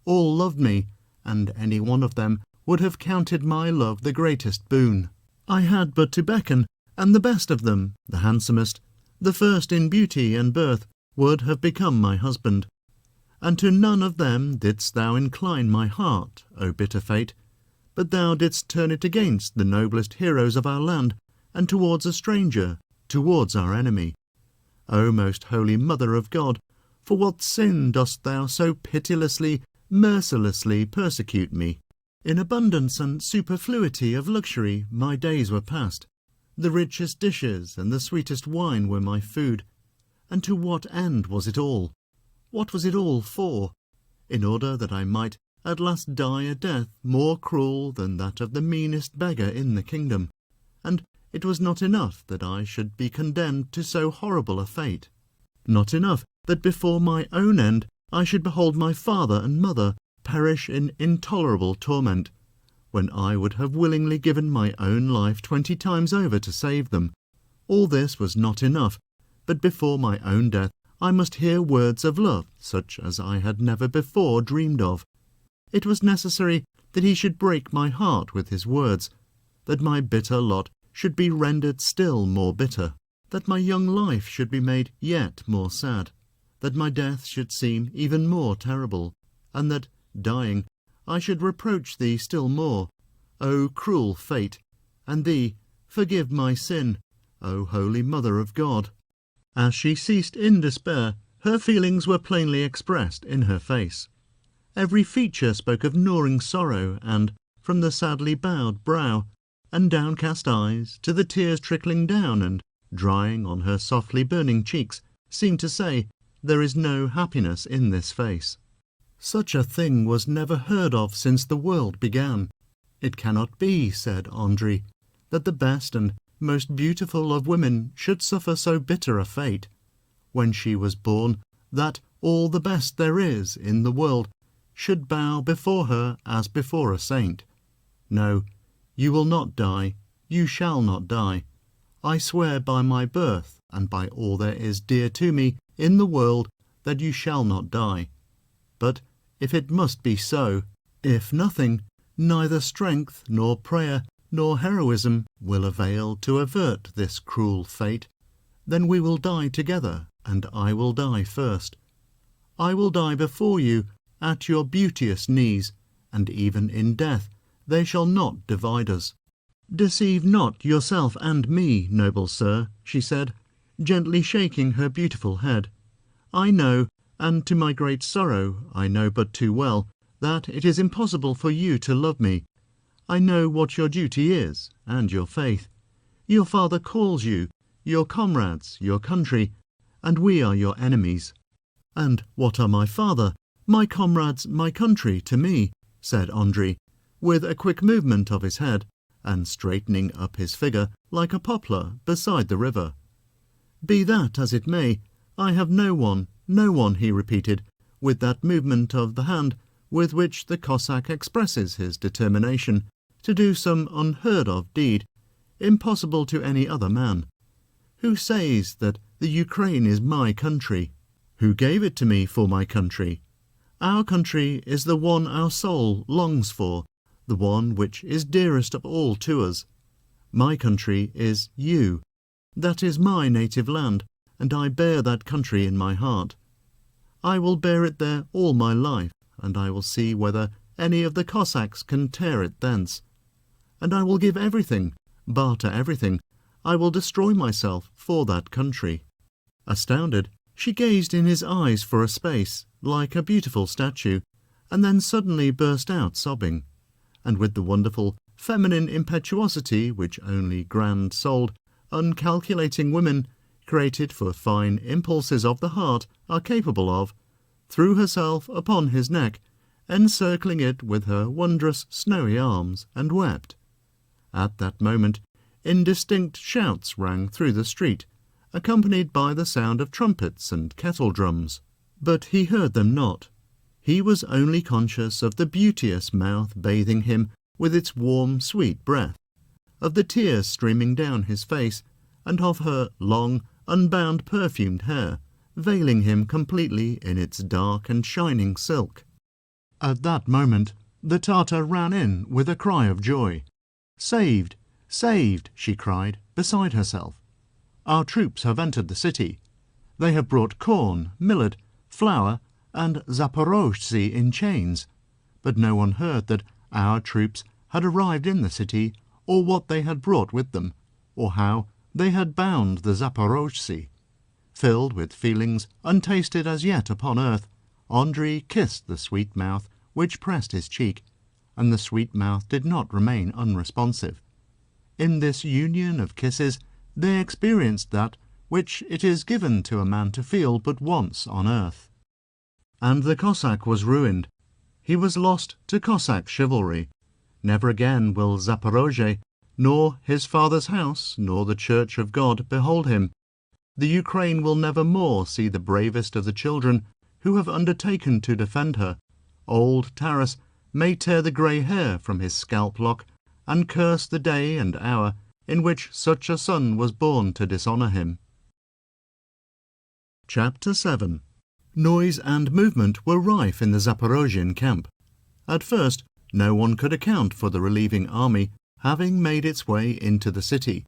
A: All loved me, and any one of them would have counted my love the greatest boon. I had but to beckon, and the best of them, the handsomest, the first in beauty and birth, would have become my husband. And to none of them didst thou incline my heart, O bitter fate, but thou didst turn it against the noblest heroes of our land, and towards a stranger, towards our enemy. O most holy Mother of God, for what sin dost thou so pitilessly, mercilessly persecute me? In abundance and superfluity of luxury my days were passed. The richest dishes and the sweetest wine were my food. And to what end was it all? What was it all for? In order that I might at last die a death more cruel than that of the meanest beggar in the kingdom. And it was not enough that I should be condemned to so horrible a fate. Not enough that before my own end I should behold my father and mother perish in intolerable torment, when I would have willingly given my own life 20 times over to save them. All this was not enough, but before my own death I must hear words of love such as I had never before dreamed of. It was necessary that he should break my heart with his words, that my bitter lot should be rendered still more bitter, that my young life should be made yet more sad, that my death should seem even more terrible, and that, dying, I should reproach thee still more, O cruel fate, and thee, forgive my sin, O holy Mother of God. As she ceased in despair, her feelings were plainly expressed in her face. Every feature spoke of gnawing sorrow, and, from the sadly bowed brow and downcast eyes to the tears trickling down and drying on her softly burning cheeks, seemed to say, there is no happiness in this face. Such a thing was never heard of since the world began. It cannot be, said Andri, that the best and most beautiful of women should suffer so bitter a fate. When she was born, that all the best there is in the world should bow before her as before a saint. No, you will not die, you shall not die. I swear by my birth and by all there is dear to me in the world that you shall not die. But if it must be so, if nothing, neither strength nor prayer nor heroism will avail to avert this cruel fate, then we will die together, and I will die first. I will die before you, at your beauteous knees, and even in death they shall not divide us. Deceive not yourself and me, noble sir, she said, gently shaking her beautiful head. I know, and to my great sorrow I know but too well, that it is impossible for you to love me. I know what your duty is, and your faith. Your father calls you, your comrades, your country, and we are your enemies. And what are my father, my comrades, my country to me? Said Andri, with a quick movement of his head, and straightening up his figure like a poplar beside the river. Be that as it may, I have no one, he repeated, with that movement of the hand with which the Cossack expresses his determination to do some unheard-of deed. impossible to any other man. Who says that the Ukraine is my country? Who gave it to me for my country? Our country is the one our soul longs for, the one which is dearest of all to us. My country is you. That is my native land, and I bear that country in my heart. I will bear it there all my life, and I will see whether any of the Cossacks can tear it thence. And I will give everything, barter everything. I will destroy myself for that country. Astounded, she gazed in his eyes for a space, like a beautiful statue, and then suddenly burst out sobbing. And with the wonderful feminine impetuosity which only grand-souled, uncalculating women, created for fine impulses of the heart, are capable of, threw herself upon his neck, encircling it with her wondrous snowy arms, and wept. At that moment, indistinct shouts rang through the street, accompanied by the sound of trumpets and kettle-drums. But he heard them not. He was only conscious of the beauteous mouth bathing him with its warm, sweet breath, of the tears streaming down his face, and of her long, unbound perfumed hair, veiling him completely in its dark and shining silk. At that moment the Tartar ran in with a cry of joy. "Saved! Saved!" she cried, beside herself. "Our troops have entered the city. They have brought corn, millet, flour, and Zaporozhtzi in chains." But no one heard that our troops had arrived in the city, or what they had brought with them, or how they had bound the Zaporozhtzi. Filled with feelings untasted as yet upon earth, Andrei kissed the sweet mouth which pressed his cheek, and the sweet mouth did not remain unresponsive. In this union of kisses they experienced that which it is given to a man to feel but once on earth. And the Cossack was ruined. He was lost to Cossack chivalry. Never again will Zaporozhe, nor his father's house, nor the Church of God behold him. The Ukraine will never more see the bravest of the children who have undertaken to defend her. Old Taras may tear the grey hair from his scalp-lock, and curse the day and hour in which such a son was born to dishonour him. Chapter 7. Noise and movement were rife in the Zaporozhian camp. At first, no one could account for the relieving army having made its way into the city,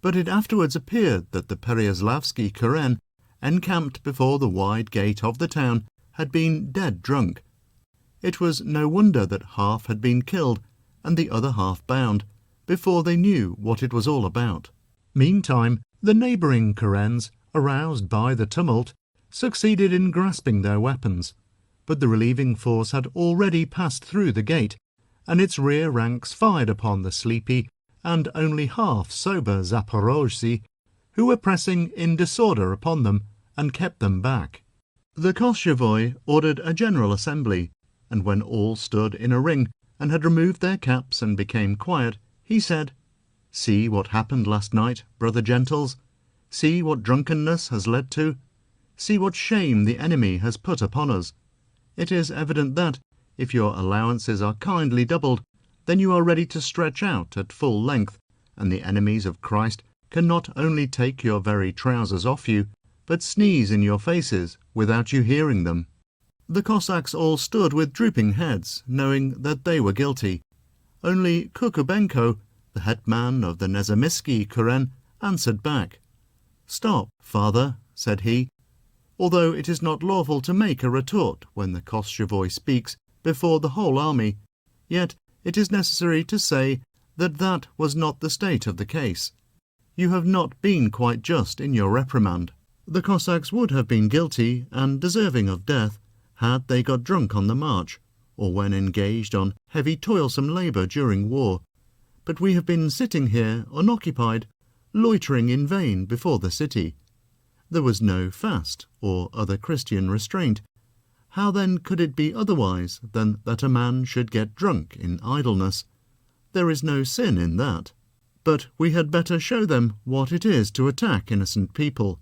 A: but it afterwards appeared that the Pereyaslawski Karen, encamped before the wide gate of the town, had been dead drunk. It was no wonder that half had been killed, and the other half bound, before they knew what it was all about. Meantime, the neighbouring Karens, aroused by the tumult, succeeded in grasping their weapons, but the relieving force had already passed through the gate, and its rear ranks fired upon the sleepy and only half-sober Zaporozhtzi, who were pressing in disorder upon them, and kept them back. The Koschevoi ordered a general assembly, and when all stood in a ring and had removed their caps and became quiet, he said, "See what happened last night, brother gentles. See what drunkenness has led to. See what shame the enemy has put upon us. It is evident that, if your allowances are kindly doubled, then you are ready to stretch out at full length, and the enemies of Christ can not only take your very trousers off you, but sneeze in your faces without you hearing them." The Cossacks all stood with drooping heads, knowing that they were guilty. Only Kukubenko, the hetman of the Nezamisky Karen, answered back. "Stop, father," said he. Although it is not lawful to make a retort when the Koschevoi speaks before the whole army, yet it is necessary to say that that was not the state of the case. You have not been quite just in your reprimand. The Cossacks would have been guilty and deserving of death had they got drunk on the march, or when engaged on heavy toilsome labour during war. But we have been sitting here unoccupied, loitering in vain before the city. There was no fast or other Christian restraint. How then could it be otherwise than that a man should get drunk in idleness? There is no sin in that. But we had better show them what it is to attack innocent people.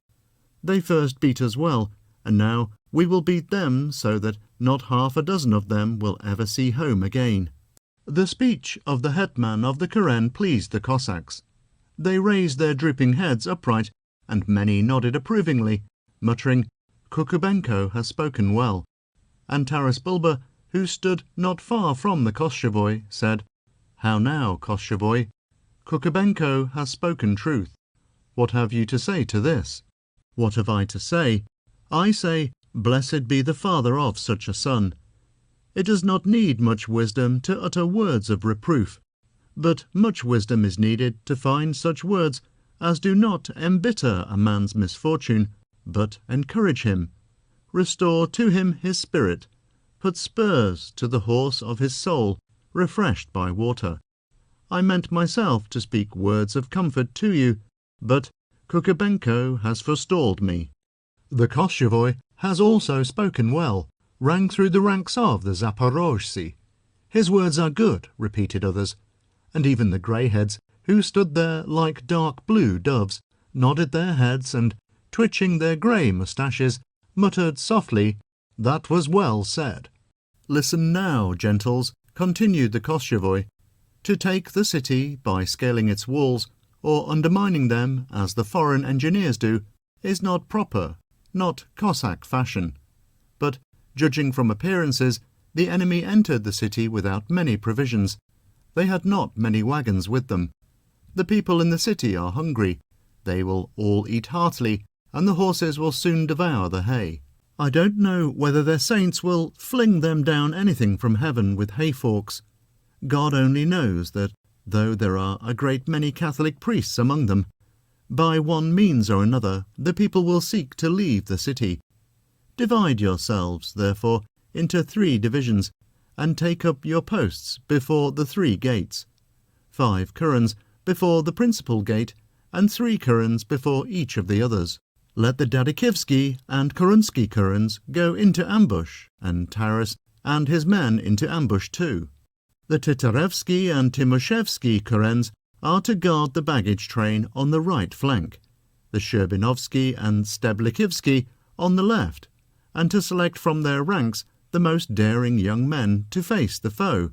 A: They first beat us well, and now we will beat them so that not half a dozen of them will ever see home again. The speech of the hetman of the Karen pleased the Cossacks. They raised their drooping heads upright, and many nodded approvingly, muttering, "Kukubenko has spoken well." And Taras Bulba, who stood not far from the Koschevoi, said, "How now, Koschevoi? Kukubenko has spoken truth. What have you to say to this?" "What have I to say? I say, blessed be the father of such a son. It does not need much wisdom to utter words of reproof, but much wisdom is needed to find such words as do not embitter a man's misfortune, but encourage him, restore to him his spirit, put spurs to the horse of his soul, refreshed by water. I meant myself to speak words of comfort to you, but Kukubenko has forestalled me." "The Koschevoi has also spoken well," rang through the ranks of the Zaporozhtzi. "His words are good," repeated others, and even the greyheads, who stood there like dark blue doves, nodded their heads and, twitching their grey moustaches, muttered softly, "That was well said." "Listen now, gentles," continued the Koschevoi. "To take the city by scaling its walls, or undermining them, as the foreign engineers do, is not proper, not Cossack fashion. But, judging from appearances, the enemy entered the city without many provisions. They had not many wagons with them. The people in the city are hungry. They will all eat heartily, and the horses will soon devour the hay. I don't know whether their saints will fling them down anything from heaven with hay-forks. God only knows that, though there are a great many Catholic priests among them, by one means or another the people will seek to leave the city. Divide yourselves, therefore, into 3 divisions, and take up your posts before the 3 gates, 5 kurens before the principal gate, and 3 kurens before each of the others. Let the Dadikivsky and Korunsky kurens go into ambush, and Taras and his men into ambush too. The Titarevsky and Timoshevsky kurens are to guard the baggage train on the right flank, the Sherbinovsky and Steblikivsky on the left, and to select from their ranks the most daring young men to face the foe.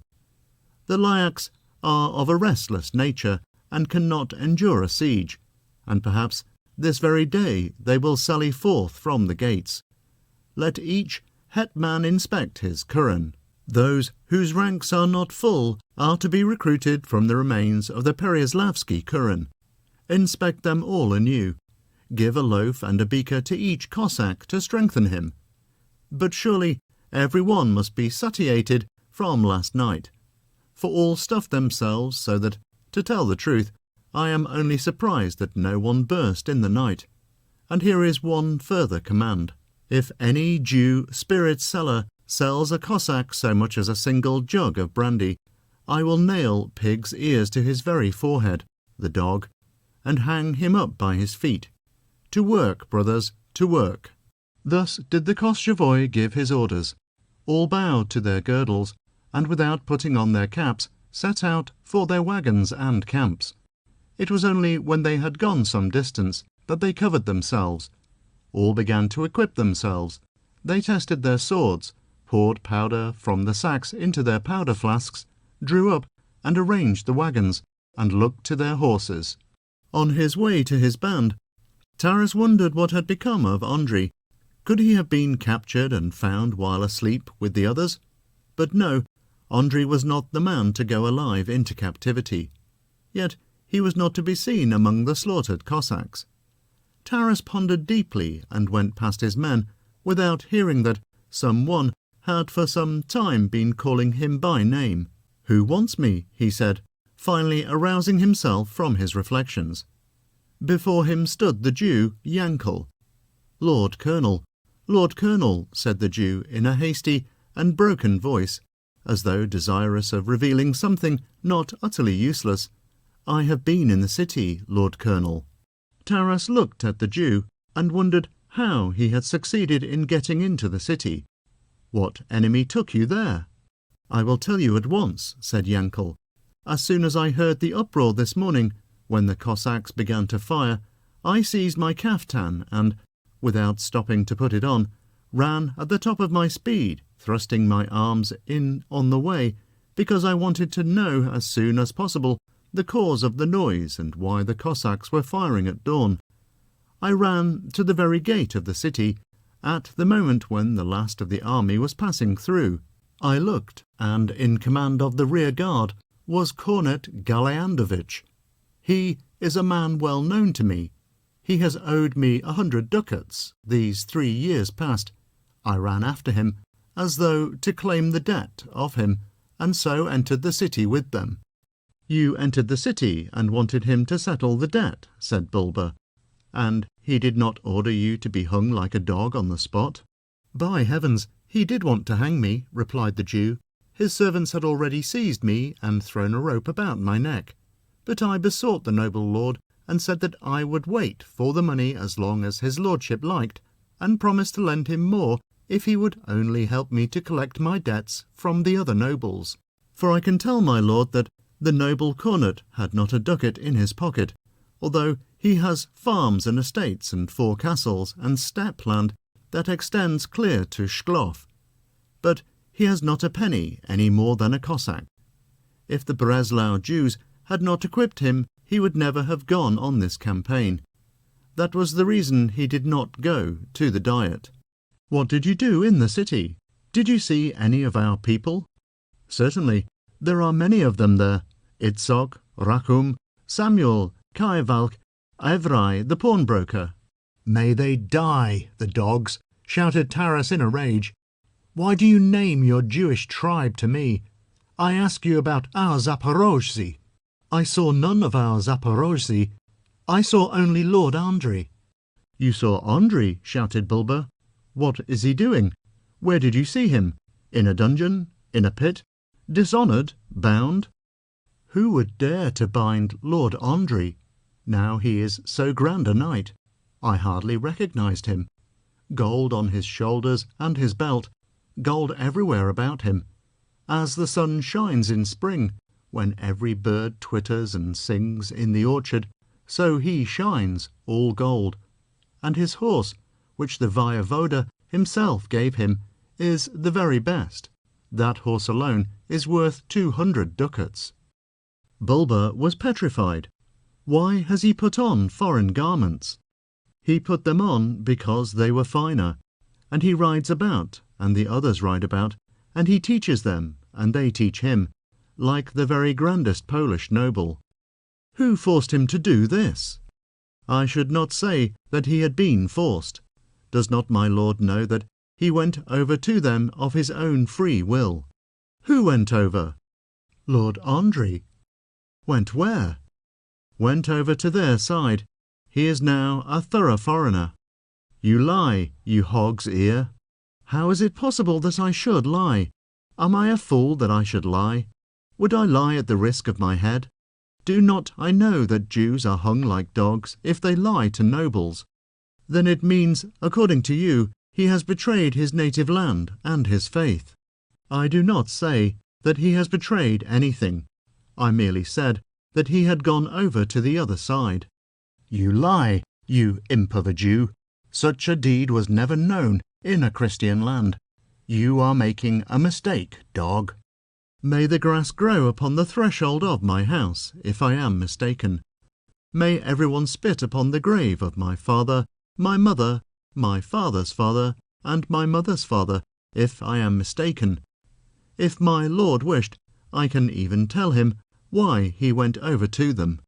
A: The Lyakhs are of a restless nature and cannot endure a siege, and perhaps this very day they will sally forth from the gates. Let each hetman inspect his kuren. Those whose ranks are not full are to be recruited from the remains of the Pereaslavsky kuren. Inspect them all anew. Give a loaf and a beaker to each Cossack to strengthen him. But surely every one must be satiated from last night, for all stuffed themselves so that, to tell the truth, I am only surprised that no one burst in the night. And here is one further command. If any Jew spirit seller sells a Cossack so much as a single jug of brandy, I will nail pig's ears to his very forehead, the dog, and hang him up by his feet. To work, brothers, to work." Thus did the Koschevoi give his orders. All bowed to their girdles, and without putting on their caps, set out for their wagons and camps. It was only when they had gone some distance that they covered themselves. All began to equip themselves. They tested their swords, poured powder from the sacks into their powder flasks, drew up and arranged the wagons, and looked to their horses. On his way to his band, Taras wondered what had become of Andrei. Could he have been captured and found while asleep with the others? But no, Andrei was not the man to go alive into captivity. Yet he was not to be seen among the slaughtered Cossacks. Taras pondered deeply and went past his men without hearing that some one had for some time been calling him by name. "Who wants me?" he said, finally arousing himself from his reflections. Before him stood the Jew, Yankel. "Lord Colonel, Lord Colonel," said the Jew in a hasty and broken voice, as though desirous of revealing something not utterly useless, "I have been in the city, Lord Colonel." Taras looked at the Jew and wondered how he had succeeded in getting into the city. "What enemy took you there?" "I will tell you at once," said Yankel. "As soon as I heard the uproar this morning, when the Cossacks began to fire, I seized my kaftan and, without stopping to put it on, ran at the top of my speed, thrusting my arms in on the way, because I wanted to know as soon as possible the cause of the noise and why the Cossacks were firing at dawn. I ran to the very gate of the city, at the moment when the last of the army was passing through. I looked, and in command of the rear guard was Cornet Galeandovich. He is a man well known to me. He has owed me 100 ducats these 3 years past. I ran after him, as though to claim the debt of him, and so entered the city with them. You entered the city and wanted him to settle the debt, said Bulba. And he did not order you to be hung like a dog on the spot? By heavens, he did want to hang me, replied the Jew. His servants had already seized me and thrown a rope about my neck. But I besought the noble lord, and said that I would wait for the money as long as his lordship liked, and promised to lend him more if he would only help me to collect my debts from the other nobles. For I can tell my lord that the noble Cornet had not a ducat in his pocket, although he has farms and estates and 4 castles and steppe land that extends clear to Shklov. But he has not a penny any more than a Cossack. If the Breslau Jews had not equipped him, he would never have gone on this campaign. That was the reason he did not go to the Diet. What did you do in the city? Did you see any of our people? Certainly, there are many of them there. Itzok, Rachum, Samuel, Kaivalk, Evrai, the pawnbroker. May they die, the dogs, shouted Taras in a rage. Why do you name your Jewish tribe to me? I ask you about our Zaporozhzi. I saw none of our Zaporozhzi. I saw only Lord Andrei. You saw Andrei, shouted Bulba. What is he doing? Where did you see him? In a dungeon? In a pit? Dishonoured? Bound? Who would dare to bind Lord Andrei? Now he is so grand a knight. I hardly recognized him. Gold on his shoulders and his belt, gold everywhere about him. As the sun shines in spring, when every bird twitters and sings in the orchard, so he shines, all gold. And his horse, which the Voyevoda himself gave him, is the very best. That horse alone is worth 200 ducats. Bulba was petrified. Why has he put on foreign garments? He put them on because they were finer, and he rides about, and the others ride about, and he teaches them, and they teach him, like the very grandest Polish noble. Who forced him to do this? I should not say that he had been forced. Does not my lord know that he went over to them of his own free will? Who went over? Lord Andrei. Went where? Went over to their side. He is now a thorough foreigner. You lie, you hog's ear. How is it possible that I should lie? Am I a fool that I should lie? Would I lie at the risk of my head? Do not I know that Jews are hung like dogs if they lie to nobles? Then it means, according to you, he has betrayed his native land and his faith. I do not say that he has betrayed anything. I merely said that he had gone over to the other side. You lie, you imp of a Jew. Such a deed was never known in a Christian land. You are making a mistake, dog. May the grass grow upon the threshold of my house, if I am mistaken. May everyone spit upon the grave of my father, my mother, my father's father, and my mother's father, if I am mistaken. If my lord wished, I can even tell him why he went over to them.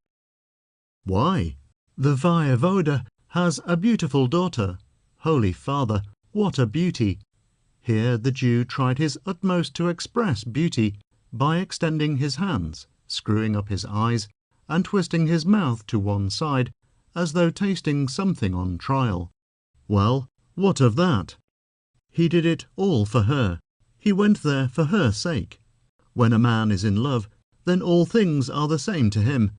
A: Why? The Voyevoda has a beautiful daughter. Holy Father, what a beauty! Here the Jew tried his utmost to express beauty by extending his hands, screwing up his eyes, and twisting his mouth to one side, as though tasting something on trial. Well, what of that? He did it all for her. He went there for her sake. When a man is in love, then all things are the same to him,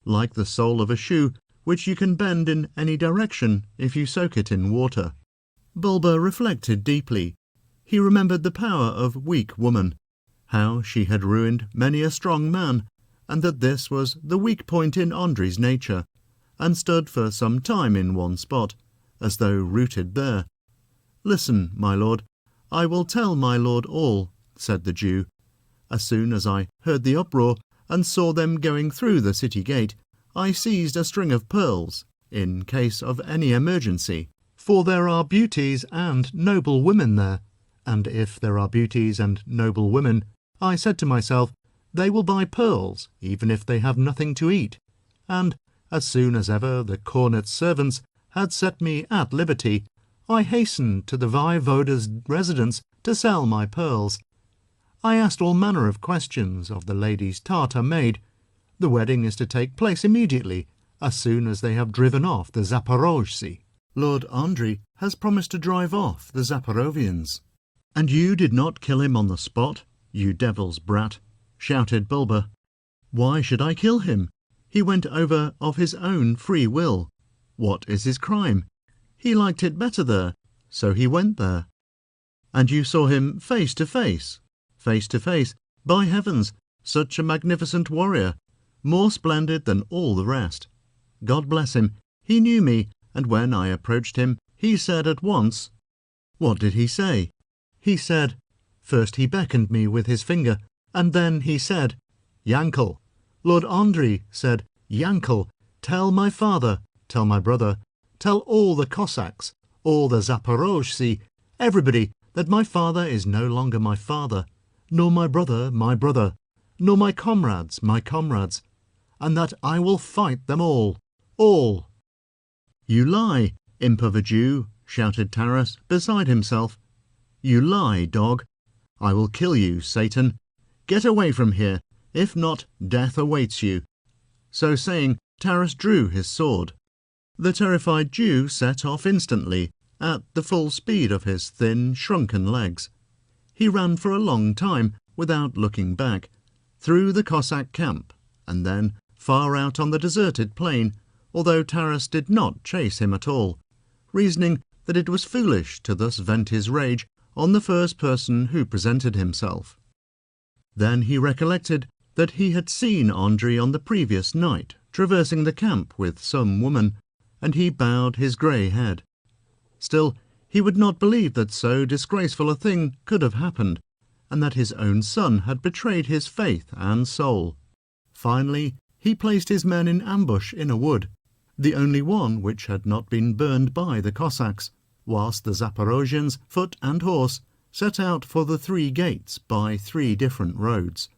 A: like the sole of a shoe, which you can bend in any direction if you soak it in water. Bulba reflected deeply. He remembered the power of weak woman, how she had ruined many a strong man, and that this was the weak point in Andrei's nature, and stood for some time in one spot, as though rooted there. Listen, my lord, I will tell my lord all, said the Jew. As soon as I heard the uproar, and saw them going through the city gate, I seized a string of pearls, in case of any emergency. For there are beauties and noble women there, and if there are beauties and noble women, I said to myself, they will buy pearls, even if they have nothing to eat. And as soon as ever the cornet's servants had set me at liberty, I hastened to the voivoda's residence to sell my pearls. I asked all manner of questions of the lady's Tartar maid. The wedding is to take place immediately, as soon as they have driven off the Zaporozhtsi. Lord Andrei has promised to drive off the Zaporovians. And you did not kill him on the spot, you devil's brat, shouted Bulba. Why should I kill him? He went over of his own free will. What is his crime? He liked it better there, so he went there. And you saw him face to face. Face to face, by heavens, such a magnificent warrior, more splendid than all the rest. God bless him, he knew me, and when I approached him, he said at once— What did he say? He said— First he beckoned me with his finger, and then he said, Yankel. Lord Andrei said, Yankel, tell my father, tell my brother, tell all the Cossacks, all the Zaporozhtsi, everybody, that my father is no longer my father, nor my brother, nor my comrades, and that I will fight them all. You lie, imp of a Jew, shouted Taras, beside himself. You lie, dog. I will kill you, Satan. Get away from here, if not, death awaits you. So saying, Taras drew his sword. The terrified Jew set off instantly, at the full speed of his thin, shrunken legs. He ran for a long time, without looking back, through the Cossack camp, and then far out on the deserted plain, although Taras did not chase him at all, reasoning that it was foolish to thus vent his rage on the first person who presented himself. Then he recollected that he had seen Andrei on the previous night, traversing the camp with some woman, and he bowed his grey head. Still, he would not believe that so disgraceful a thing could have happened, and that his own son had betrayed his faith and soul. Finally, he placed his men in ambush in a wood, the only one which had not been burned by the Cossacks, whilst the Zaporozians, foot and horse, set out for the 3 gates by 3 different roads.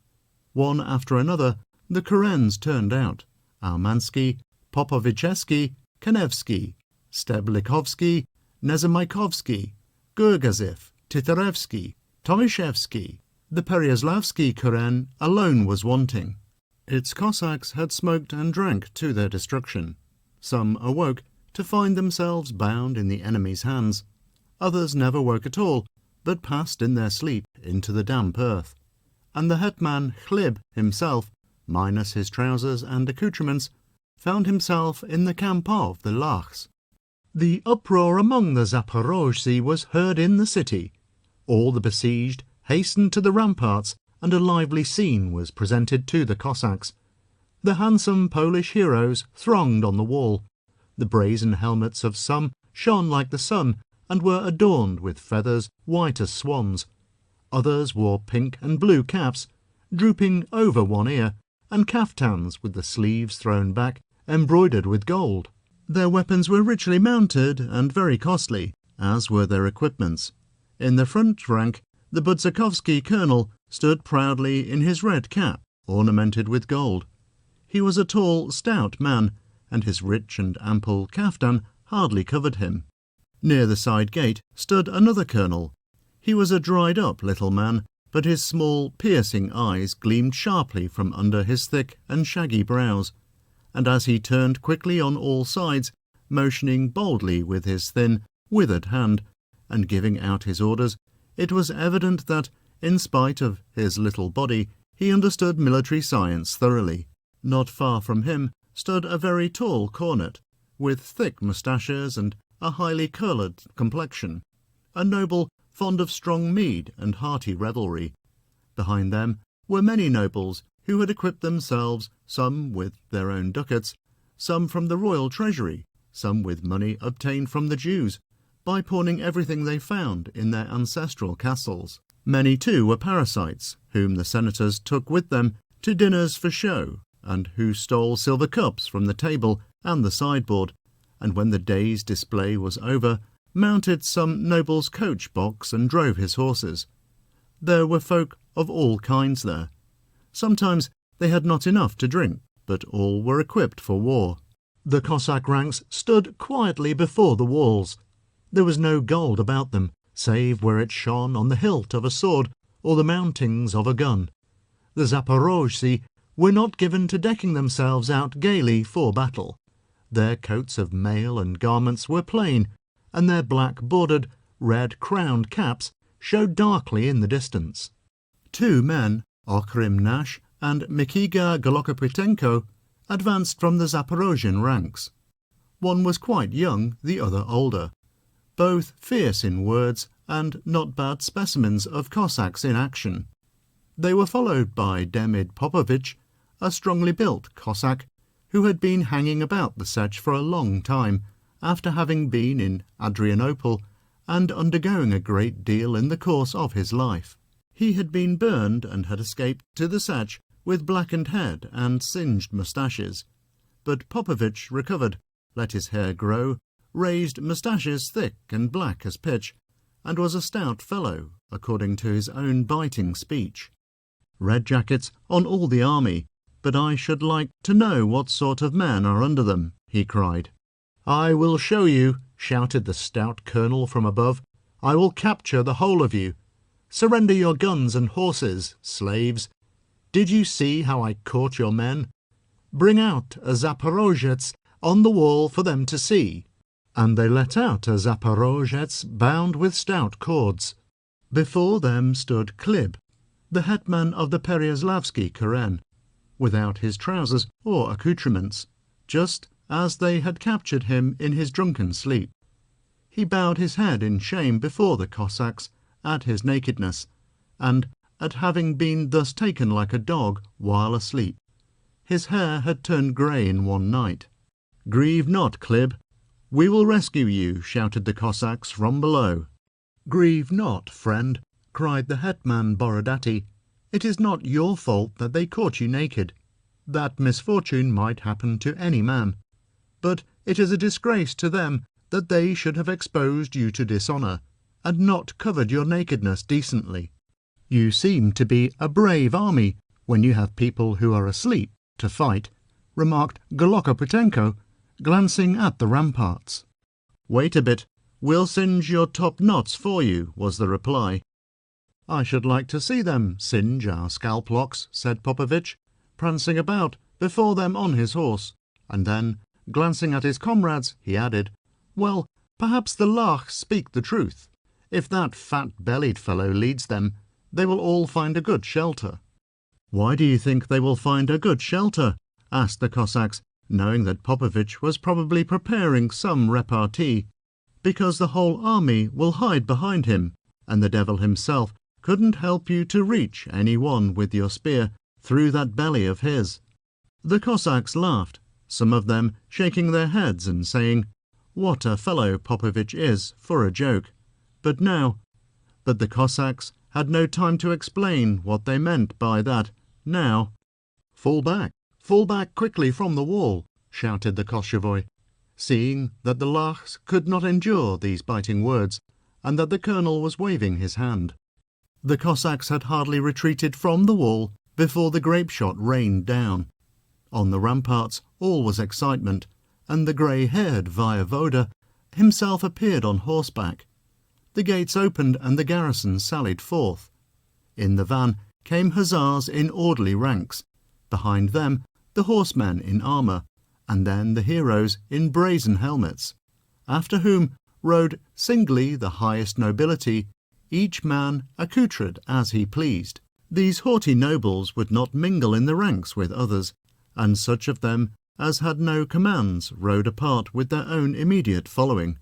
A: One after another, the Kurens turned out, Almansky, Popovichesky, Kanevsky, Steblikovsky, Nezamaikovsky, Gurgazev, Titarevsky, Tomishevsky. The Peryaslavsky Kuren alone was wanting. Its Cossacks had smoked and drank to their destruction. Some awoke to find themselves bound in the enemy's hands. Others never woke at all, but passed in their sleep into the damp earth. And the hetman Chlib himself, minus his trousers and accoutrements, found himself in the camp of the Lachs. The uproar among the Zaporozhtsi was heard in the city. All the besieged hastened to the ramparts, and a lively scene was presented to the Cossacks. The handsome Polish heroes thronged on the wall. The brazen helmets of some shone like the sun, and were adorned with feathers white as swans. Others wore pink and blue caps, drooping over one ear, and caftans with the sleeves thrown back, embroidered with gold. Their weapons were richly mounted and very costly, as were their equipments. In the front rank, the Budzakovsky colonel stood proudly in his red cap, ornamented with gold. He was a tall, stout man, and his rich and ample kaftan hardly covered him. Near the side gate stood another colonel. He was a dried-up little man, but his small, piercing eyes gleamed sharply from under his thick and shaggy brows, and as he turned quickly on all sides, motioning boldly with his thin, withered hand, and giving out his orders, it was evident that, in spite of his little body, he understood military science thoroughly. Not far from him stood a very tall cornet, with thick moustaches and a highly coloured complexion, a noble fond of strong mead and hearty revelry. Behind them were many nobles who had equipped themselves, some with their own ducats, some from the royal treasury, some with money obtained from the Jews, by pawning everything they found in their ancestral castles. Many, too, were parasites, whom the senators took with them to dinners for show, and who stole silver cups from the table and the sideboard, and when the day's display was over, mounted some noble's coach box and drove his horses. There were folk of all kinds there. Sometimes they had not enough to drink, but all were equipped for war. The Cossack ranks stood quietly before the walls. There was no gold about them, save where it shone on the hilt of a sword or the mountings of a gun. The Zaporozhtzi were not given to decking themselves out gaily for battle. Their coats of mail and garments were plain, and their black-bordered, red-crowned caps showed darkly in the distance. 2 men, Okhrim Nash and Mikiga Golokopytenko, advanced from the Zaporozhian ranks. One was quite young, the other older. Both fierce in words and not bad specimens of Cossacks in action. They were followed by Demid Popovitch, a strongly built Cossack, who had been hanging about the Sech for a long time, after having been in Adrianople and undergoing a great deal in the course of his life. He had been burned and had escaped to the Sech with blackened head and singed moustaches. But Popovitch recovered, let his hair grow, raised moustaches thick and black as pitch, and was a stout fellow, according to his own biting speech. Red jackets on all the army, but I should like to know what sort of men are under them, he cried. I will show you, shouted the stout colonel from above. I will capture the whole of you. Surrender your guns and horses, slaves. Did you see how I caught your men? Bring out a Zaporozhets on the wall for them to see. And they let out a Zaporozhets bound with stout cords. Before them stood Klib, the hetman of the Pereyaslawski Keren, without his trousers or accoutrements, just as they had captured him in his drunken sleep. He bowed his head in shame before the Cossacks at his nakedness, and at having been thus taken like a dog while asleep. His hair had turned grey in one night. Grieve not, Klib. We will rescue you, shouted the Cossacks from below. Grieve not, friend, cried the hetman Borodati. It is not your fault that they caught you naked. That misfortune might happen to any man. But it is a disgrace to them that they should have exposed you to dishonour, and not covered your nakedness decently. You seem to be a brave army when you have people who are asleep to fight, remarked Golokopytenko, glancing at the ramparts. Wait a bit, we'll singe your top knots for you, was the reply. I should like to see them singe our scalp locks, said Popovitch, prancing about before them on his horse, and then, glancing at his comrades, he added, Well, perhaps the Lachs speak the truth. If that fat-bellied fellow leads them, they will all find a good shelter. Why do you think they will find a good shelter? Asked the Cossacks, knowing that Popovitch was probably preparing some repartee. Because the whole army will hide behind him, and the devil himself couldn't help you to reach any one with your spear through that belly of his. The Cossacks laughed, some of them shaking their heads and saying, What a fellow Popovitch is for a joke. But the Cossacks had no time to explain what they meant by that now. Fall back quickly from the wall, shouted the Koschevoi, seeing that the Lachs could not endure these biting words, and that the colonel was waving his hand. The Cossacks had hardly retreated from the wall before the grape-shot rained down. On the ramparts all was excitement, and the grey-haired voyevoda himself appeared on horseback. The gates opened and the garrison sallied forth. In the van came hussars in orderly ranks, behind them the horsemen in armour, and then the heroes in brazen helmets, after whom rode singly the highest nobility, each man accoutred as he pleased. These haughty nobles would not mingle in the ranks with others, and such of them as had no commands rode apart with their own immediate following.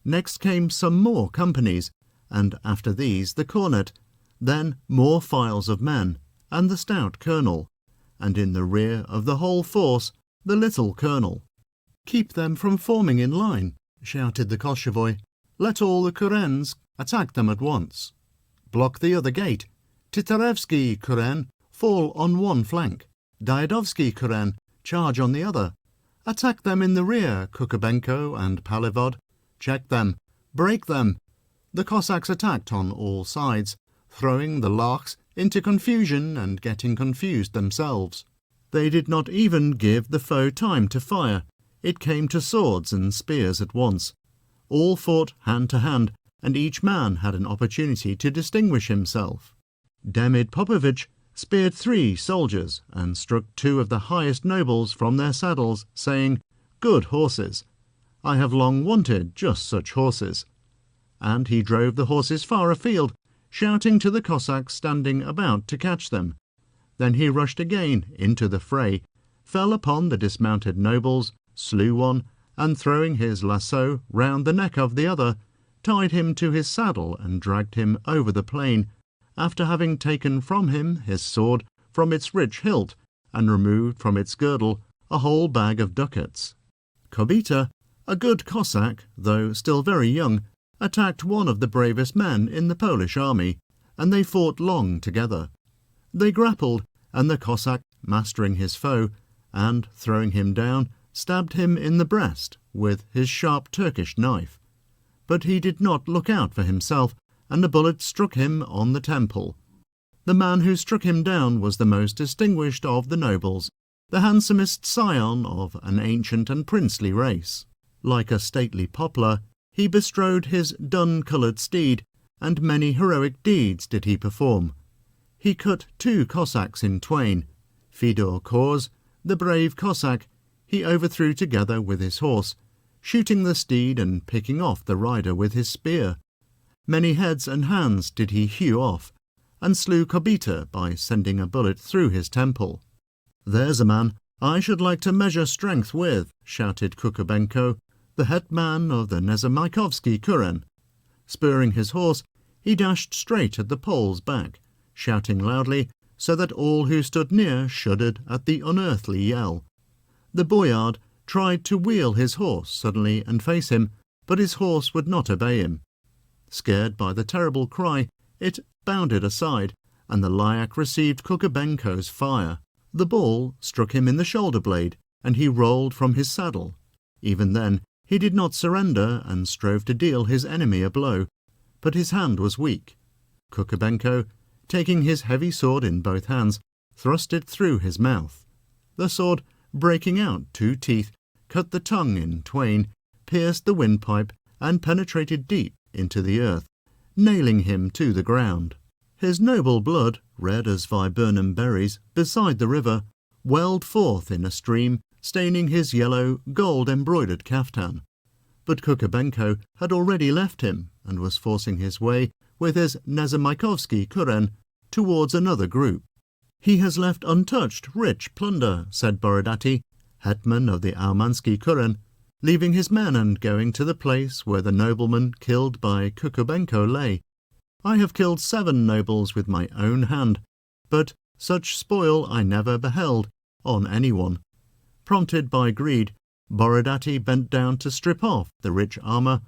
A: Next came some more companies, and after these the cornet, then more files of men, and the stout colonel, and in the rear of the whole force the little colonel. Keep them from forming in line, shouted the Koschevoi. Let all the Kurens attack them at once. Block the other gate. Titarevsky Kuren, fall on one flank. Dyadovsky Kuren, charge on the other. Attack them in the rear, Kukubenko and Palivod. Check them. Break them. The Cossacks attacked on all sides, throwing the Lachs into confusion and getting confused themselves. They did not even give the foe time to fire. It came to swords and spears at once. All fought hand to hand, and each man had an opportunity to distinguish himself. Demid Popovich speared 3 soldiers and struck 2 of the highest nobles from their saddles, saying, "Good horses. I have long wanted just such horses." And he drove the horses far afield, shouting to the Cossacks standing about to catch them. Then he rushed again into the fray, fell upon the dismounted nobles, slew one, and throwing his lasso round the neck of the other, tied him to his saddle and dragged him over the plain, after having taken from him his sword from its rich hilt and removed from its girdle a whole bag of ducats. Kobita, a good Cossack, though still very young, attacked one of the bravest men in the Polish army, and they fought long together. They grappled, and the Cossack, mastering his foe, and, throwing him down, stabbed him in the breast with his sharp Turkish knife. But he did not look out for himself, and the bullet struck him on the temple. The man who struck him down was the most distinguished of the nobles, the handsomest scion of an ancient and princely race. Like a stately poplar, he bestrode his dun-coloured steed, and many heroic deeds did he perform. He cut 2 Cossacks in twain. Fedor Kors, the brave Cossack, he overthrew together with his horse, shooting the steed and picking off the rider with his spear. Many heads and hands did he hew off, and slew Kobita by sending a bullet through his temple. "There's a man I should like to measure strength with," shouted Kukubenko, the hetman of the Nezamaikovsky Kuren. Spurring his horse, he dashed straight at the Pole's back, shouting loudly so that all who stood near shuddered at the unearthly yell. The boyard tried to wheel his horse suddenly and face him, but his horse would not obey him. Scared by the terrible cry, it bounded aside, and the Lyak received Kukubenko's fire. The ball struck him in the shoulder blade, and he rolled from his saddle. Even then, he did not surrender and strove to deal his enemy a blow, but his hand was weak. Kukubenko, taking his heavy sword in both hands, thrust it through his mouth. The sword, breaking out 2 teeth, cut the tongue in twain, pierced the windpipe, and penetrated deep into the earth, nailing him to the ground. His noble blood, red as viburnum berries beside the river, welled forth in a stream, staining his yellow, gold-embroidered kaftan. But Kukubenko had already left him, and was forcing his way, with his Nezamaikovsky Kuren, towards another group. "He has left untouched rich plunder," said Borodati, hetman of the Aumansky Kuren, leaving his men and going to the place where the nobleman killed by Kukubenko lay. "I have killed 7 nobles with my own hand, but such spoil I never beheld on anyone." Prompted by greed, Borodati bent down to strip off the rich armour,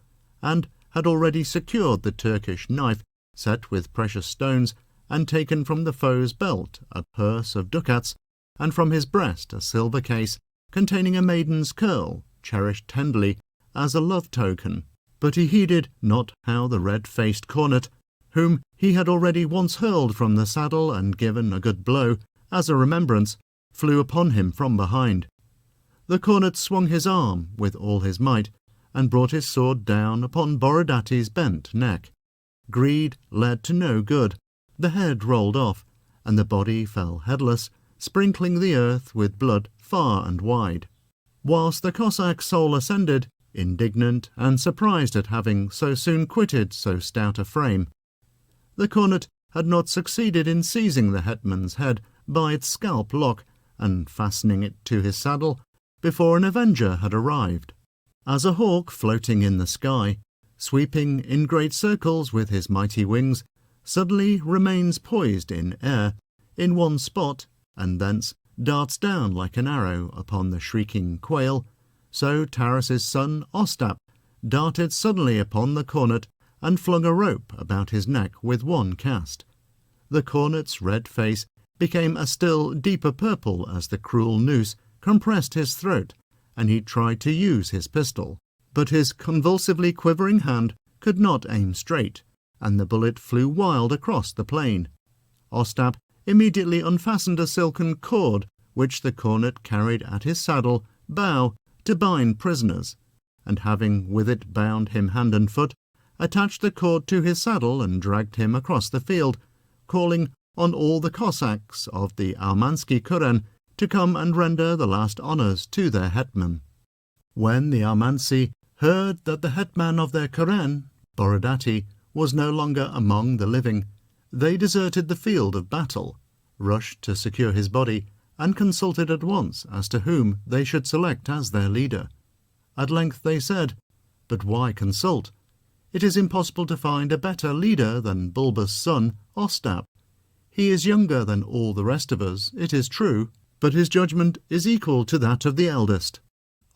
A: and had already secured the Turkish knife set with precious stones, and taken from the foe's belt a purse of ducats, and from his breast a silver case containing a maiden's curl, cherished tenderly as a love token. But he heeded not how the red-faced cornet, whom he had already once hurled from the saddle and given a good blow as a remembrance, flew upon him from behind. The cornet swung his arm with all his might, and brought his sword down upon Borodati's bent neck. Greed led to no good. The head rolled off, and the body fell headless, sprinkling the earth with blood far and wide. Whilst the Cossack's soul ascended, indignant and surprised at having so soon quitted so stout a frame. The cornet had not succeeded in seizing the hetman's head by its scalp lock and fastening it to his saddle before an avenger had arrived. As a hawk floating in the sky, sweeping in great circles with his mighty wings, suddenly remains poised in air, in one spot, and thence darts down like an arrow upon the shrieking quail, so Taras's son Ostap darted suddenly upon the cornet and flung a rope about his neck with one cast. The cornet's red face became a still deeper purple as the cruel noose compressed his throat, and he tried to use his pistol, but his convulsively quivering hand could not aim straight, and the bullet flew wild across the plain. Ostap immediately unfastened a silken cord which the cornet carried at his saddle bow to bind prisoners, and having with it bound him hand and foot, attached the cord to his saddle and dragged him across the field, calling on all the Cossacks of the Armansky Kuren to come and render the last honours to their hetman. When the Armansy heard that the hetman of their Kuren, Borodati, was no longer among the living, they deserted the field of battle, rushed to secure his body, and consulted at once as to whom they should select as their leader. At length they said, "But why consult? It is impossible to find a better leader than Bulba's son, Ostap. He is younger than all the rest of us, it is true, but his judgment is equal to that of the eldest."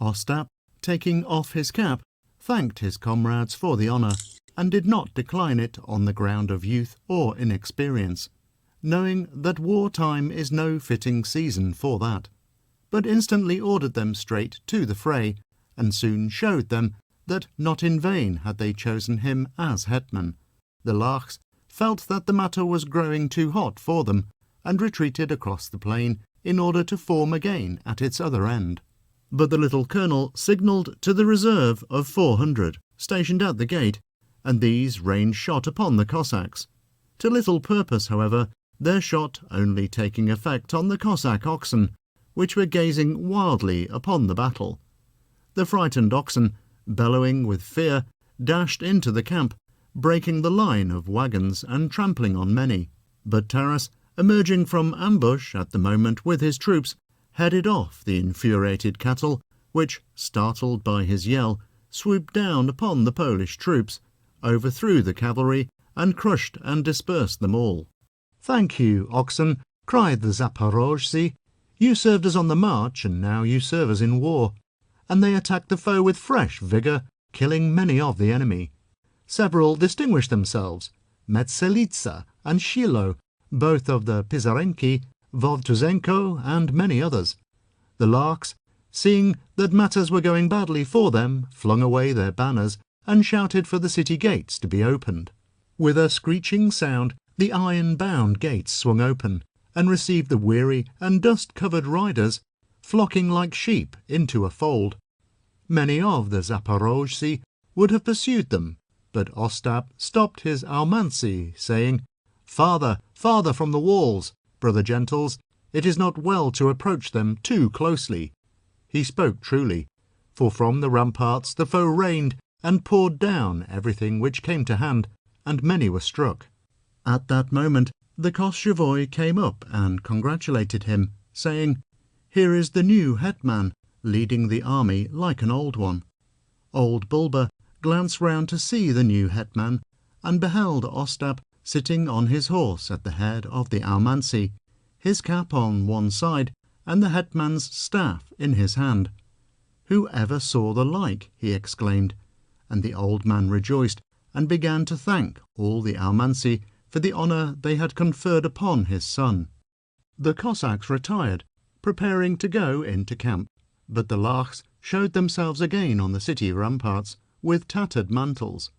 A: Ostap, taking off his cap, thanked his comrades for the honour, and did not decline it on the ground of youth or inexperience, knowing that war-time is no fitting season for that, but instantly ordered them straight to the fray, and soon showed them that not in vain had they chosen him as hetman. The Lachs felt that the matter was growing too hot for them, and retreated across the plain in order to form again at its other end. But the little colonel signalled to the reserve of 400, stationed at the gate, and these rained shot upon the Cossacks. To little purpose, however, their shot only taking effect on the Cossack oxen, which were gazing wildly upon the battle. The frightened oxen, bellowing with fear, dashed into the camp, breaking the line of wagons and trampling on many. But Taras, emerging from ambush at the moment with his troops, headed off the infuriated cattle, which, startled by his yell, swooped down upon the Polish troops, overthrew the cavalry, and crushed and dispersed them all. "Thank you, oxen," cried the Zaporozhtzi. "You served us on the march, and now you serve us in war." And they attacked the foe with fresh vigour, killing many of the enemy. Several distinguished themselves, Metselitsa and Shilo, both of the Pisarenki, Vovtuzenko, and many others. The Lachs, seeing that matters were going badly for them, flung away their banners and shouted for the city gates to be opened. With a screeching sound, the iron-bound gates swung open, and received the weary and dust-covered riders, flocking like sheep into a fold. Many of the Zaporozhtzi would have pursued them, but Ostap stopped his Almansi, saying, "Farther, farther from the walls, brother gentles, it is not well to approach them too closely." He spoke truly, for from the ramparts the foe rained and poured down everything which came to hand, and many were struck. At that moment the Koschevoi came up and congratulated him, saying, "Here is the new hetman, leading the army like an old one." Old Bulba glanced round to see the new hetman, and beheld Ostap sitting on his horse at the head of the Almansi, his cap on one side, and the hetman's staff in his hand. "Who ever saw the like?" he exclaimed, and the old man rejoiced, and began to thank all the Almansi for the honour they had conferred upon his son. The Cossacks retired, preparing to go into camp, but the Lachs showed themselves again on the city ramparts with tattered mantles.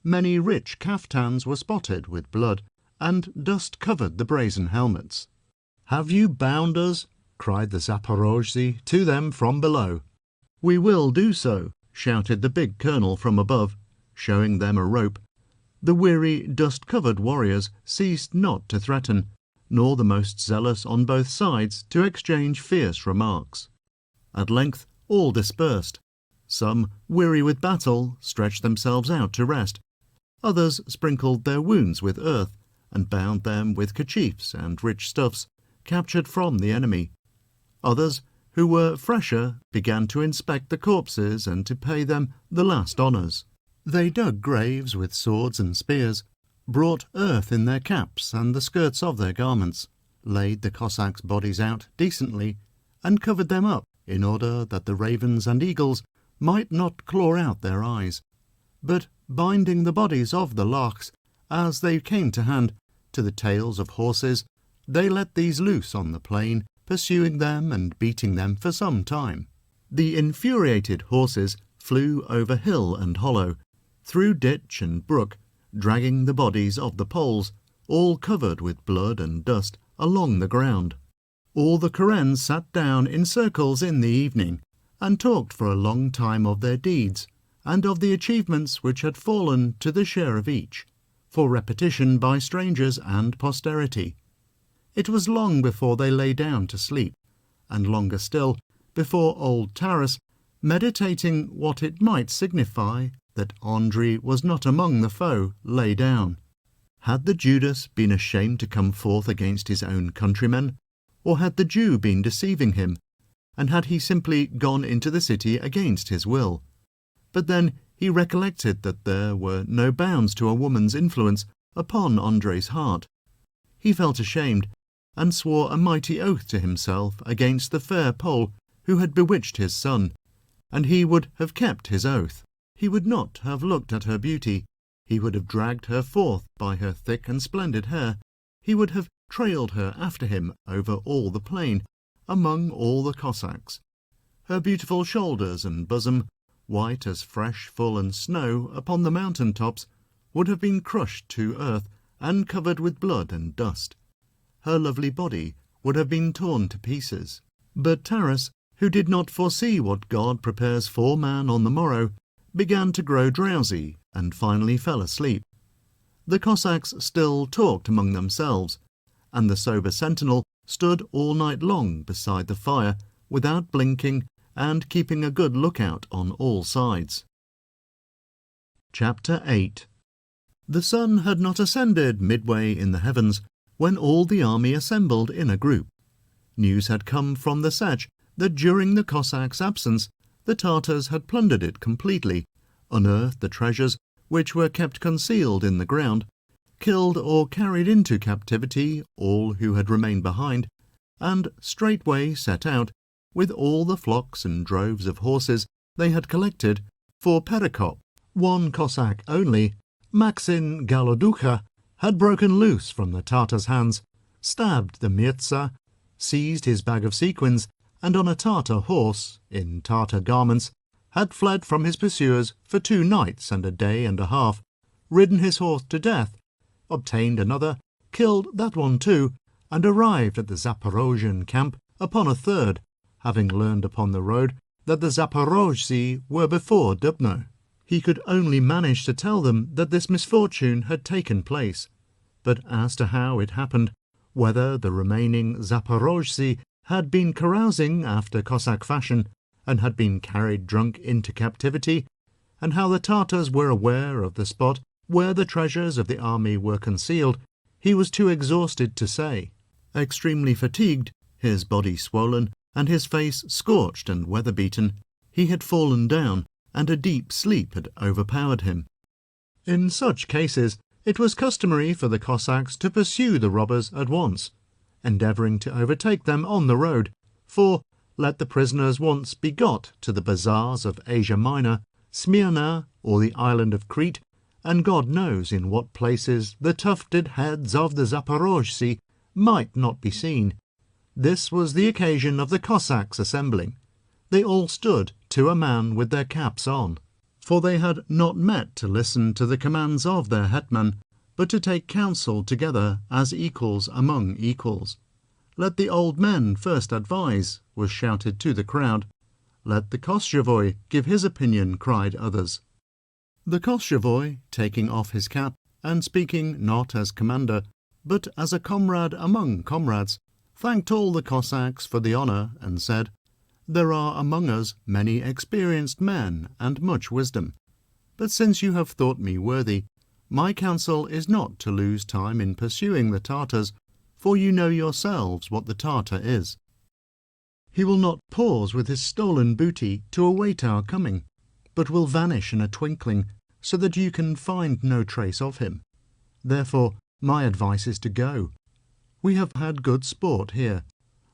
A: Many rich kaftans were spotted with blood, and dust covered the brazen helmets. "Have you bound us?" cried the Zaporozhtzi to them from below. "We will do so," shouted the big colonel from above, showing them a rope. The weary, dust-covered warriors ceased not to threaten, nor the most zealous on both sides to exchange fierce remarks. At length all dispersed. Some, weary with battle, stretched themselves out to rest. Others sprinkled their wounds with earth, and bound them with kerchiefs and rich stuffs, captured from the enemy. Others, who were fresher, began to inspect the corpses and to pay them the last honours. They dug graves with swords and spears, brought earth in their caps and the skirts of their garments, laid the Cossacks' bodies out decently, and covered them up in order that the ravens and eagles might not claw out their eyes. But binding the bodies of the Lachs, as they came to hand, to the tails of horses, They let these loose on the plain, pursuing them and beating them for some time. The infuriated horses flew over hill and hollow, through ditch and brook, dragging the bodies of the Poles, all covered with blood and dust, along the ground. All the Kurens sat down in circles in the evening, and talked for a long time of their deeds, and of the achievements which had fallen to the share of each, for repetition by strangers and posterity. It was long before they lay down to sleep, and longer still before old Taras, meditating what it might signify that Andri was not among the foe, lay down. Had the Judas been ashamed to come forth against his own countrymen, or had the Jew been deceiving him, and had he simply gone into the city against his will? But then he recollected that there were no bounds to a woman's influence upon Andrei's heart. He felt ashamed, and swore a mighty oath to himself against the fair Pole who had bewitched his son, and he would have kept his oath. He would not have looked at her beauty. He would have dragged her forth by her thick and splendid hair. He would have trailed her after him over all the plain, among all the Cossacks. Her beautiful shoulders and bosom, white as fresh fallen snow upon the mountain tops, would have been crushed to earth and covered with blood and dust. Her lovely body would have been torn to pieces. But Taras, who did not foresee what God prepares for man on the morrow, began to grow drowsy and finally fell asleep. The Cossacks still talked among themselves, and the sober sentinel stood all night long beside the fire without blinking and keeping a good lookout on all sides. Chapter 8. The sun had not ascended midway in the heavens when all the army assembled in a group. News had come from the Sech that during the Cossacks' absence the Tartars had plundered it completely, unearthed the treasures which were kept concealed in the ground, killed or carried into captivity all who had remained behind, and straightway set out, with all the flocks and droves of horses they had collected, for Perekop. One Cossack only, Maxim Galoducha, had broken loose from the Tartars' hands, stabbed the Mirza, seized his bag of sequins, and on a Tartar horse, in Tartar garments, had fled from his pursuers for 2 nights and a day and a half, ridden his horse to death, obtained another, killed that one too, and arrived at the Zaporozhian camp upon a 3rd, having learned upon the road that the Zaporozhtsi were before Dubno. He could only manage to tell them that this misfortune had taken place, but as to how it happened, whether the remaining Zaporozhtsi had been carousing after Cossack fashion, and had been carried drunk into captivity, and how the Tartars were aware of the spot where the treasures of the army were concealed, he was too exhausted to say. Extremely fatigued, his body swollen, and his face scorched and weather-beaten, he had fallen down, and a deep sleep had overpowered him. In such cases, it was customary for the Cossacks to pursue the robbers at once, endeavouring to overtake them on the road, for, let the prisoners once be got to the bazaars of Asia Minor, Smyrna, or the island of Crete, and God knows in what places the tufted heads of the Zaporozhtsi might not be seen. This was the occasion of the Cossacks assembling. They all stood to a man with their caps on, for they had not met to listen to the commands of their hetman, but to take counsel together as equals among equals. Let the old men first advise, was shouted to the crowd. Let the Koschevoi give his opinion, cried others. The Koschevoi, taking off his cap, and speaking not as commander, but as a comrade among comrades, thanked all the Cossacks for the honour, and said, "There are among us many experienced men and much wisdom. But since you have thought me worthy, my counsel is not to lose time in pursuing the Tartars, for you know yourselves what the Tartar is. He will not pause with his stolen booty to await our coming, but will vanish in a twinkling, so that you can find no trace of him. Therefore, my advice is to go. We have had good sport here.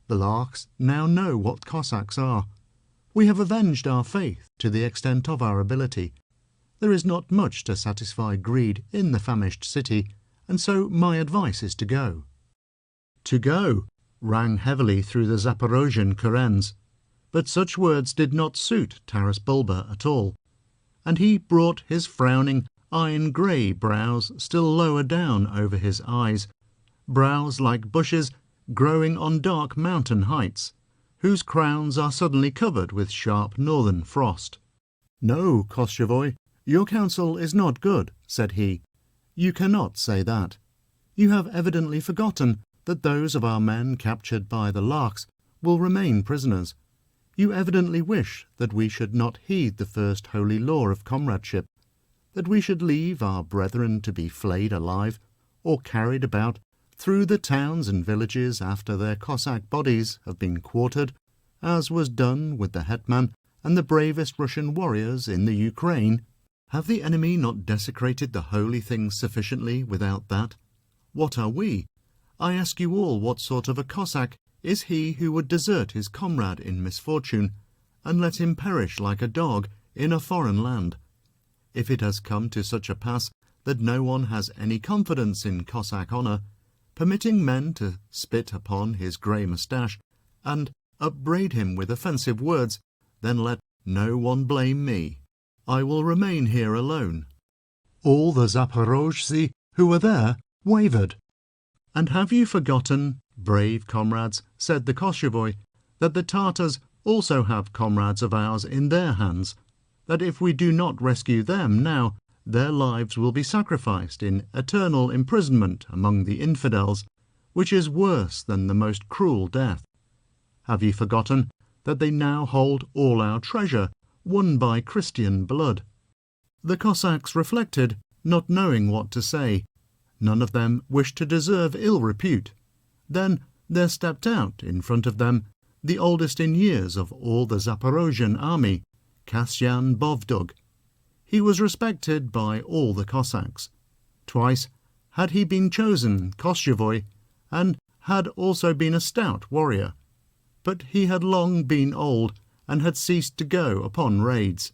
A: The Larks now know what Cossacks are. We have avenged our faith to the extent of our ability. There is not much to satisfy greed in the famished city, and so my advice is to go." "To go," rang heavily through the Zaporozhian kurens, but such words did not suit Taras Bulba at all, and he brought his frowning, iron-grey brows still lower down over his eyes, brows like bushes growing on dark mountain heights, whose crowns are suddenly covered with sharp northern frost. "No, Koschevoi, your counsel is not good," said he. "You cannot say that. You have evidently forgotten that those of our men captured by the Laks will remain prisoners. You evidently wish that we should not heed the first holy law of comradeship, that we should leave our brethren to be flayed alive, or carried about through the towns and villages after their Cossack bodies have been quartered, as was done with the hetman and the bravest Russian warriors in the Ukraine. Have the enemy not desecrated the holy things sufficiently without that? What are we? I ask you all, what sort of a Cossack is he who would desert his comrade in misfortune, and let him perish like a dog in a foreign land? If it has come to such a pass that no one has any confidence in Cossack honour, permitting men to spit upon his grey moustache and upbraid him with offensive words, then let no one blame me. I will remain here alone." All the Zaporozhtzi who were there wavered. "And have you forgotten, brave comrades," said the Koschevoi, "that the Tartars also have comrades of ours in their hands, that if we do not rescue them now, their lives will be sacrificed in eternal imprisonment among the infidels, which is worse than the most cruel death? Have you forgotten that they now hold all our treasure, won by Christian blood?" The Cossacks reflected, not knowing what to say. None of them wished to deserve ill repute. Then there stepped out in front of them the oldest in years of all the Zaporozhian army, Kasyan Bovdug. He was respected by all the Cossacks. Twice had he been chosen Koschevoi, and had also been a stout warrior. But he had long been old, and had ceased to go upon raids.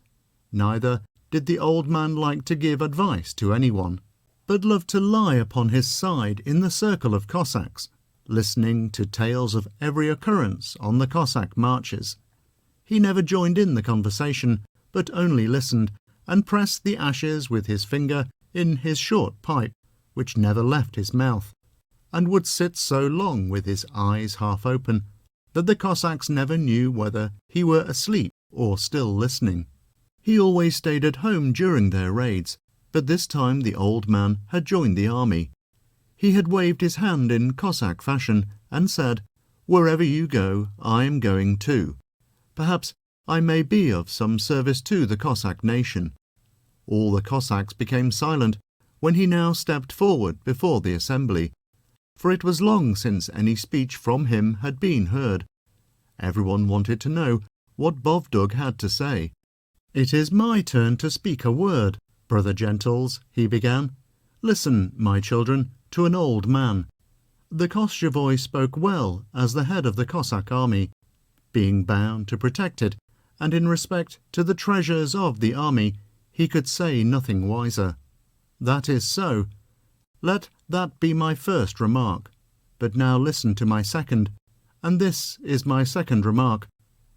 A: Neither did the old man like to give advice to anyone, but loved to lie upon his side in the circle of Cossacks, listening to tales of every occurrence on the Cossack marches. He never joined in the conversation, but only listened, and pressed the ashes with his finger in his short pipe, which never left his mouth, and would sit so long with his eyes half open that the Cossacks never knew whether he were asleep or still listening. He always stayed at home during their raids, but this time the old man had joined the army. He had waved his hand in Cossack fashion and said, "Wherever you go, I am going too. Perhaps I may be of some service to the Cossack nation." All the Cossacks became silent when he now stepped forward before the assembly, for it was long since any speech from him had been heard. Everyone wanted to know what Bovdug had to say. "It is my turn to speak a word, brother gentles," he began. "Listen, my children, to an old man." The Koschevoi spoke well as the head of the Cossack army, being bound to protect it, and in respect to the treasures of the army, he could say nothing wiser. That is so. Let that be my first remark. But now listen to my second, and this is my second remark.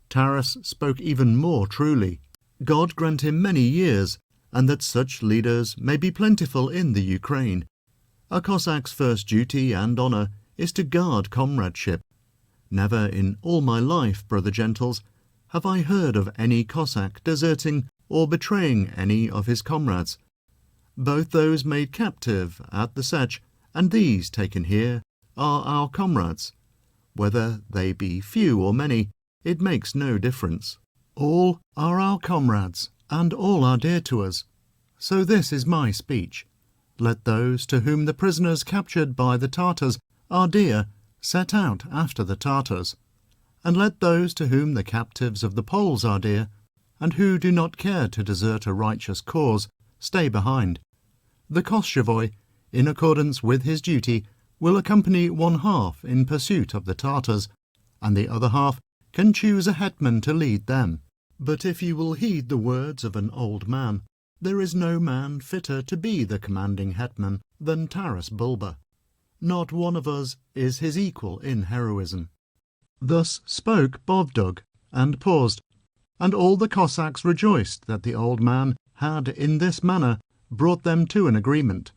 A: Taras spoke even more truly. God grant him many years, and that such leaders may be plentiful in the Ukraine. A Cossack's first duty and honour is to guard comradeship. Never in all my life, brother gentles, have I heard of any Cossack deserting or betraying any of his comrades. Both those made captive at the Sech and these taken here are our comrades. Whether they be few or many, it makes no difference. All are our comrades, and all are dear to us. So this is my speech. Let those to whom the prisoners captured by the Tartars are dear set out after the Tartars, and let those to whom the captives of the Poles are dear, and who do not care to desert a righteous cause, stay behind. The Koschevoi, in accordance with his duty, will accompany one half in pursuit of the Tartars, and the other half can choose a hetman to lead them. But if you will heed the words of an old man, there is no man fitter to be the commanding hetman than Taras Bulba. Not one of us is his equal in heroism." Thus spoke Bovdug, and paused, and all the Cossacks rejoiced that the old man had in this manner brought them to an agreement.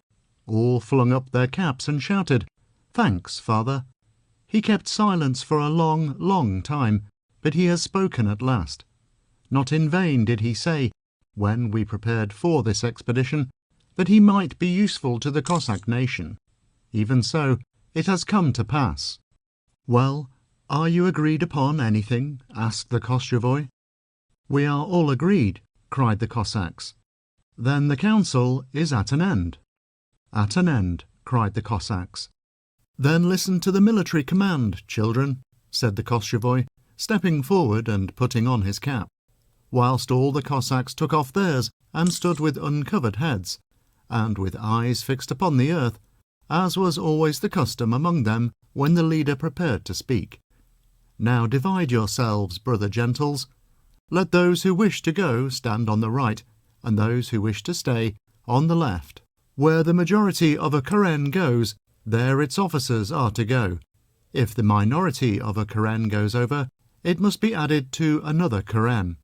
A: All flung up their caps and shouted, "Thanks, father." He kept silence for a long, long time, but he has spoken at last. Not in vain did he say, when we prepared for this expedition, that he might be useful to the Cossack nation. Even so, it has come to pass. "Well, are you agreed upon anything?" asked the Koschevoi. "We are all agreed," cried the Cossacks. "Then the council is at an end." "At an end," cried the Cossacks. "Then listen to the military command, children," said the Koschevoi, stepping forward and putting on his cap, whilst all the Cossacks took off theirs and stood with uncovered heads, and with eyes fixed upon the earth, as was always the custom among them when the leader prepared to speak. "Now divide yourselves, brother gentles. Let those who wish to go stand on the right, and those who wish to stay on the left. Where the majority of a Karen goes, there its officers are to go. If the minority of a Karen goes over, it must be added to another Karen."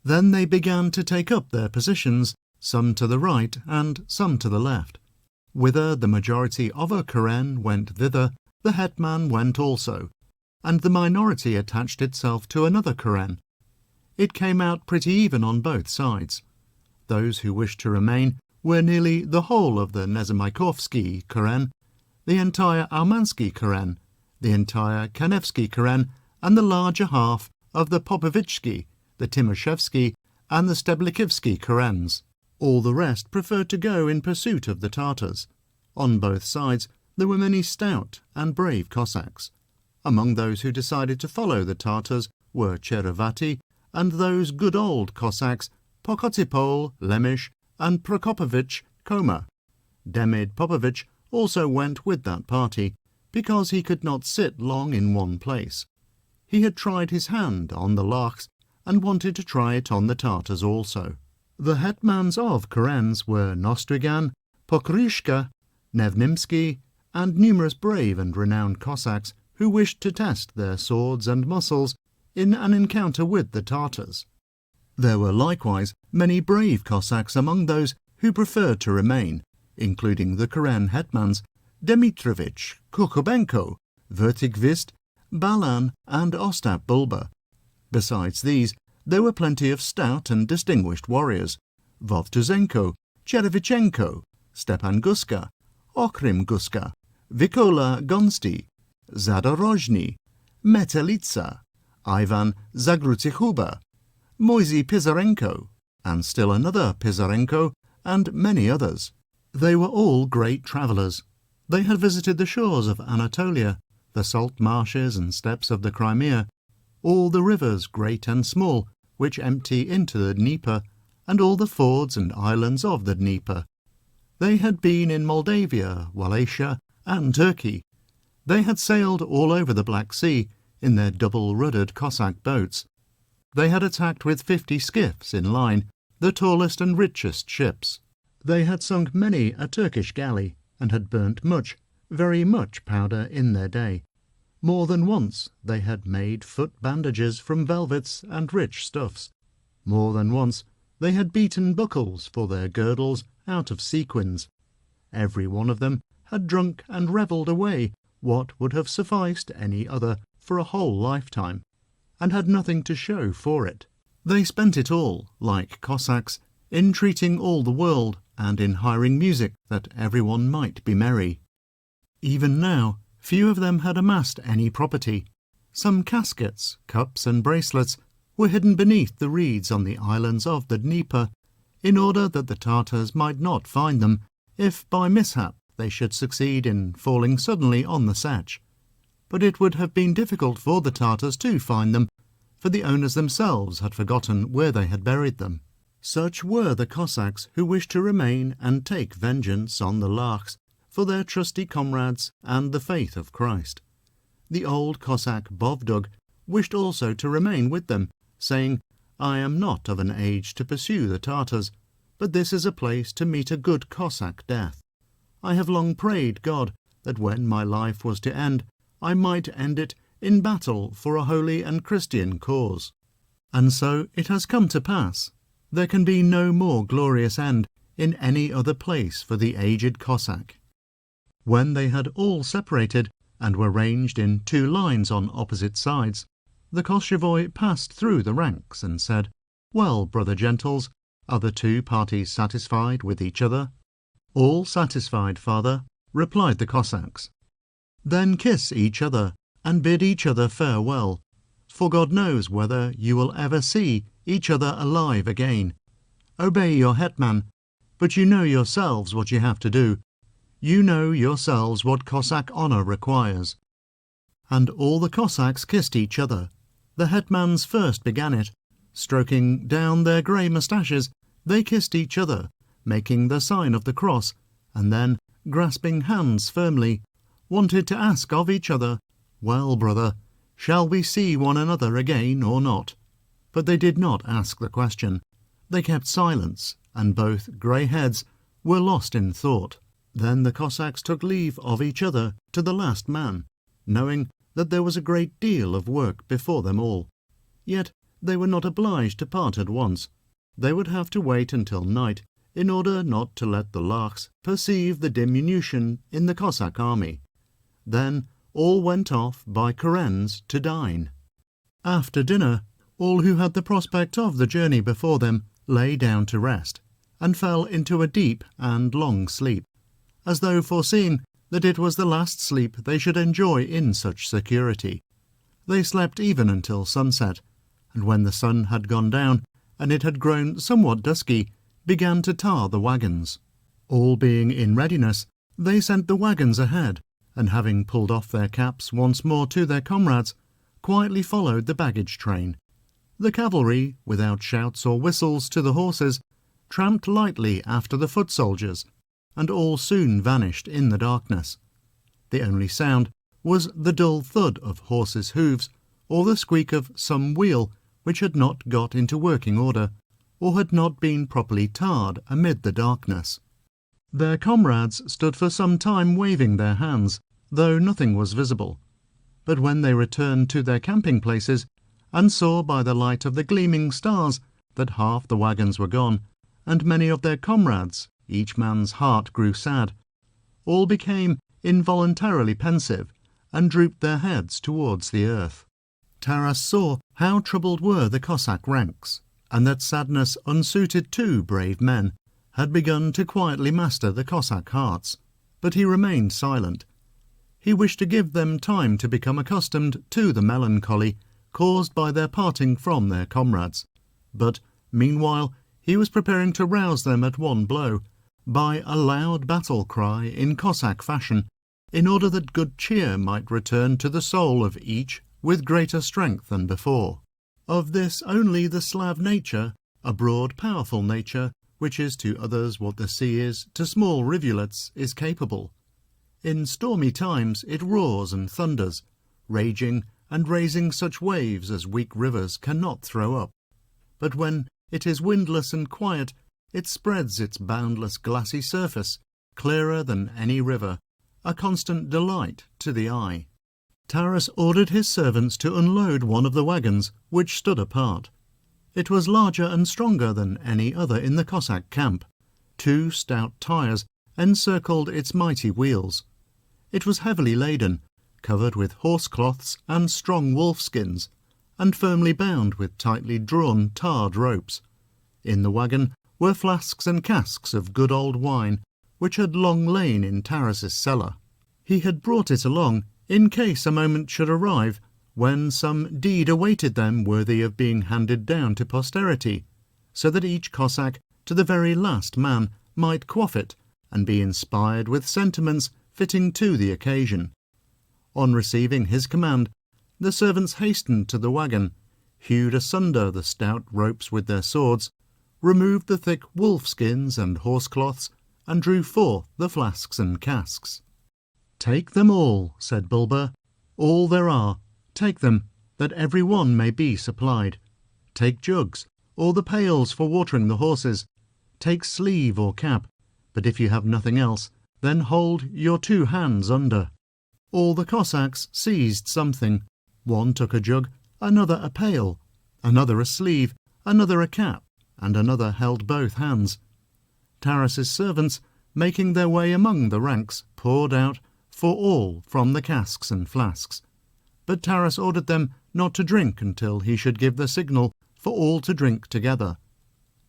A: Then they began to take up their positions, some to the right and some to the left. Whither the majority of a Karen went, thither the hetman went also, and the minority attached itself to another Karen. It came out pretty even on both sides. Those who wished to remain were nearly the whole of the Nezamaikovsky Karen, the entire Almansky Karen, the entire Kanevsky Karen, and the larger half of the Popovitsky, the Timoshevsky, and the Steblikivsky Karens. All the rest preferred to go in pursuit of the Tartars. On both sides there were many stout and brave Cossacks. Among those who decided to follow the Tartars were Cherovati, and those good old Cossacks, Pokotipol, Lemish, and Prokopovich Koma. Demid Popovich also went with that party, because he could not sit long in one place. He had tried his hand on the Lachs, and wanted to try it on the Tartars also. The hetmans of Karens were Nostrigan, Pokryshka, Nevnimsky, and numerous brave and renowned Cossacks who wished to test their swords and muscles in an encounter with the Tartars. There were likewise many brave Cossacks among those who preferred to remain, including the Karen hetmans Dmitrovich, Kukubenko, Vertigvist, Balan, and Ostap Bulba. Besides these, there were plenty of stout and distinguished warriors: Vovtuzenko, Cherevichenko, Stepan Guska, Okrim Guska, Vikola Gonsty, Zadorozhny, Metelitsa, Ivan Zagrutsihuba, Moisey Pizarenko, and still another Pizarenko, and many others. They were all great travellers. They had visited the shores of Anatolia, the salt marshes and steppes of the Crimea, all the rivers, great and small, which empty into the Dnieper, and all the fords and islands of the Dnieper. They had been in Moldavia, Wallachia, and Turkey. They had sailed all over the Black Sea in their double-ruddered Cossack boats. They had attacked with 50 skiffs in line, the tallest and richest ships. They had sunk many a Turkish galley, and had burnt much, very much powder in their day. More than once they had made foot bandages from velvets and rich stuffs. More than once they had beaten buckles for their girdles out of sequins. Every one of them had drunk and revelled away what would have sufficed any other for a whole lifetime, and had nothing to show for it. They spent it all, like Cossacks, in treating all the world, and in hiring music that everyone might be merry. Even now, few of them had amassed any property. Some caskets, cups, and bracelets were hidden beneath the reeds on the islands of the Dnieper, in order that the Tartars might not find them, if by mishap they should succeed in falling suddenly on the Sech. But it would have been difficult for the Tartars to find them, for the owners themselves had forgotten where they had buried them. Such were the Cossacks who wished to remain and take vengeance on the Lachs for their trusty comrades and the faith of Christ. The old Cossack Bovdug wished also to remain with them, saying, "I am not of an age to pursue the Tartars, but this is a place to meet a good Cossack death. I have long prayed God that when my life was to end, I might end it in battle for a holy and Christian cause. And so it has come to pass. There can be no more glorious end in any other place for the aged Cossack. When they had all separated and were ranged in 2 lines on opposite sides, the Koschevoi passed through the ranks and said, "Well, brother gentles, are the 2 parties satisfied with each other?" "All satisfied, father," replied the Cossacks. "Then kiss each other and bid each other farewell, for God knows whether you will ever see each other alive again. Obey your hetman, but you know yourselves what you have to do. You know yourselves what Cossack honour requires." And all the Cossacks kissed each other. The hetmans first began it. Stroking down their grey moustaches, they kissed each other, making the sign of the cross, and then, grasping hands firmly, wanted to ask of each other, "Well, brother, shall we see one another again or not?" But they did not ask the question. They kept silence, and both grey heads were lost in thought. Then the Cossacks took leave of each other to the last man, knowing that there was a great deal of work before them all. Yet they were not obliged to part at once. They would have to wait until night, in order not to let the Lachs perceive the diminution in the Cossack army. Then all went off by kurens to dine. After dinner, all who had the prospect of the journey before them lay down to rest, and fell into a deep and long sleep, as though foreseeing that it was the last sleep they should enjoy in such security. They slept even until sunset, and when the sun had gone down, and it had grown somewhat dusky, began to tar the wagons. All being in readiness, they sent the wagons ahead, and having pulled off their caps once more to their comrades, quietly followed the baggage train. The cavalry, without shouts or whistles to the horses, tramped lightly after the foot soldiers, and all soon vanished in the darkness. The only sound was the dull thud of horses' hoofs, or the squeak of some wheel which had not got into working order, or had not been properly tarred amid the darkness. Their comrades stood for some time waving their hands, though nothing was visible. But when they returned to their camping places, and saw by the light of the gleaming stars that half the wagons were gone, and many of their comrades, each man's heart grew sad. All became involuntarily pensive, and drooped their heads towards the earth. Taras saw how troubled were the Cossack ranks, and that sadness unsuited to brave men had begun to quietly master the Cossack hearts, but he remained silent. He wished to give them time to become accustomed to the melancholy caused by their parting from their comrades, but, meanwhile, he was preparing to rouse them at one blow, by a loud battle cry in Cossack fashion, in order that good cheer might return to the soul of each with greater strength than before. Of this only the Slav nature, a broad, powerful nature, which is to others what the sea is to small rivulets, is capable. In stormy times it roars and thunders, raging and raising such waves as weak rivers cannot throw up. But when it is windless and quiet, it spreads its boundless glassy surface, clearer than any river, a constant delight to the eye. Taras ordered his servants to unload one of the wagons, which stood apart. It was larger and stronger than any other in the Cossack camp. 2 stout tyres encircled its mighty wheels. It was heavily laden, covered with horsecloths and strong wolf-skins, and firmly bound with tightly drawn tarred ropes. In the wagon were flasks and casks of good old wine, which had long lain in Taras's cellar. He had brought it along in case a moment should arrive when some deed awaited them worthy of being handed down to posterity, so that each Cossack, to the very last man, might quaff it and be inspired with sentiments fitting to the occasion. On receiving his command, the servants hastened to the wagon, hewed asunder the stout ropes with their swords, removed the thick wolf-skins and horsecloths, and drew forth the flasks and casks. "Take them all," said Bulba, "all there are. Take them, that every one may be supplied. Take jugs, or the pails for watering the horses. Take sleeve or cap, but if you have nothing else, Then hold your 2 hands under. All the Cossacks seized something. One took a jug, another a pail, another a sleeve, another a cap, and another held both hands. Taras's servants, making their way among the ranks, poured out for all from the casks and flasks. But Taras ordered them not to drink until he should give the signal for all to drink together.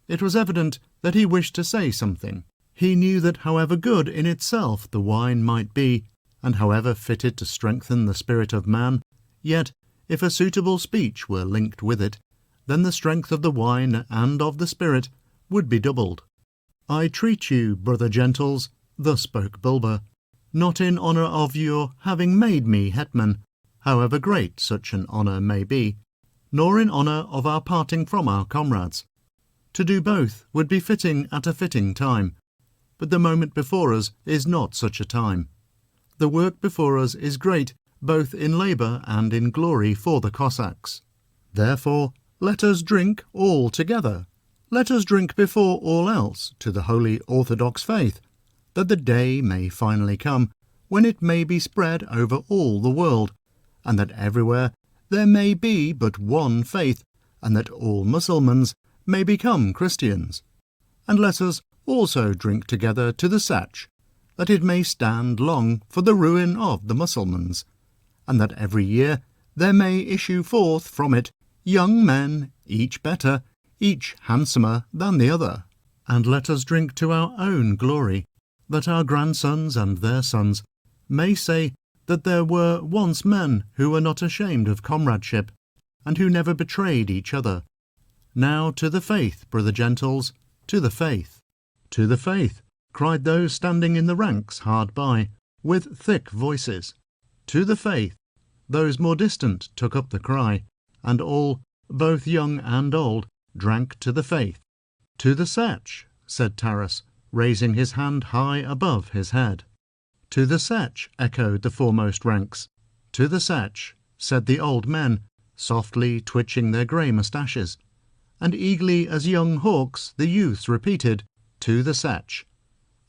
A: It was evident that he wished to say something. He knew that however good in itself the wine might be, and however fitted to strengthen the spirit of man, yet, if a suitable speech were linked with it, then the strength of the wine and of the spirit would be doubled. "I treat you, brother gentles," thus spoke Bulba, "not in honour of your having made me hetman, however great such an honour may be, nor in honour of our parting from our comrades. To do both would be fitting at a fitting time, but the moment before us is not such a time. The work before us is great, both in labour and in glory for the Cossacks. Therefore, let us drink all together. Let us drink before all else to the holy Orthodox faith, that the day may finally come when it may be spread over all the world, and that everywhere there may be but one faith, and that all Mussulmans may become Christians. And let us also drink together to the Sach, that it may stand long for the ruin of the Mussulmans, and that every year there may issue forth from it young men, each better, each handsomer than the other. And let us drink to our own glory, that our grandsons and their sons may say that there were once men who were not ashamed of comradeship, and who never betrayed each other. Now to the faith, brother gentles, to the faith." "To the faith," cried those standing in the ranks hard by, with thick voices. "To the faith." Those more distant took up the cry, and all, both young and old, drank to the faith. "To the Sech," said Taras, raising his hand high above his head. "To the Sech," echoed the foremost ranks. "To the Sech," said the old men, softly twitching their grey moustaches. And eagerly as young hawks the youths repeated, "To the Sech."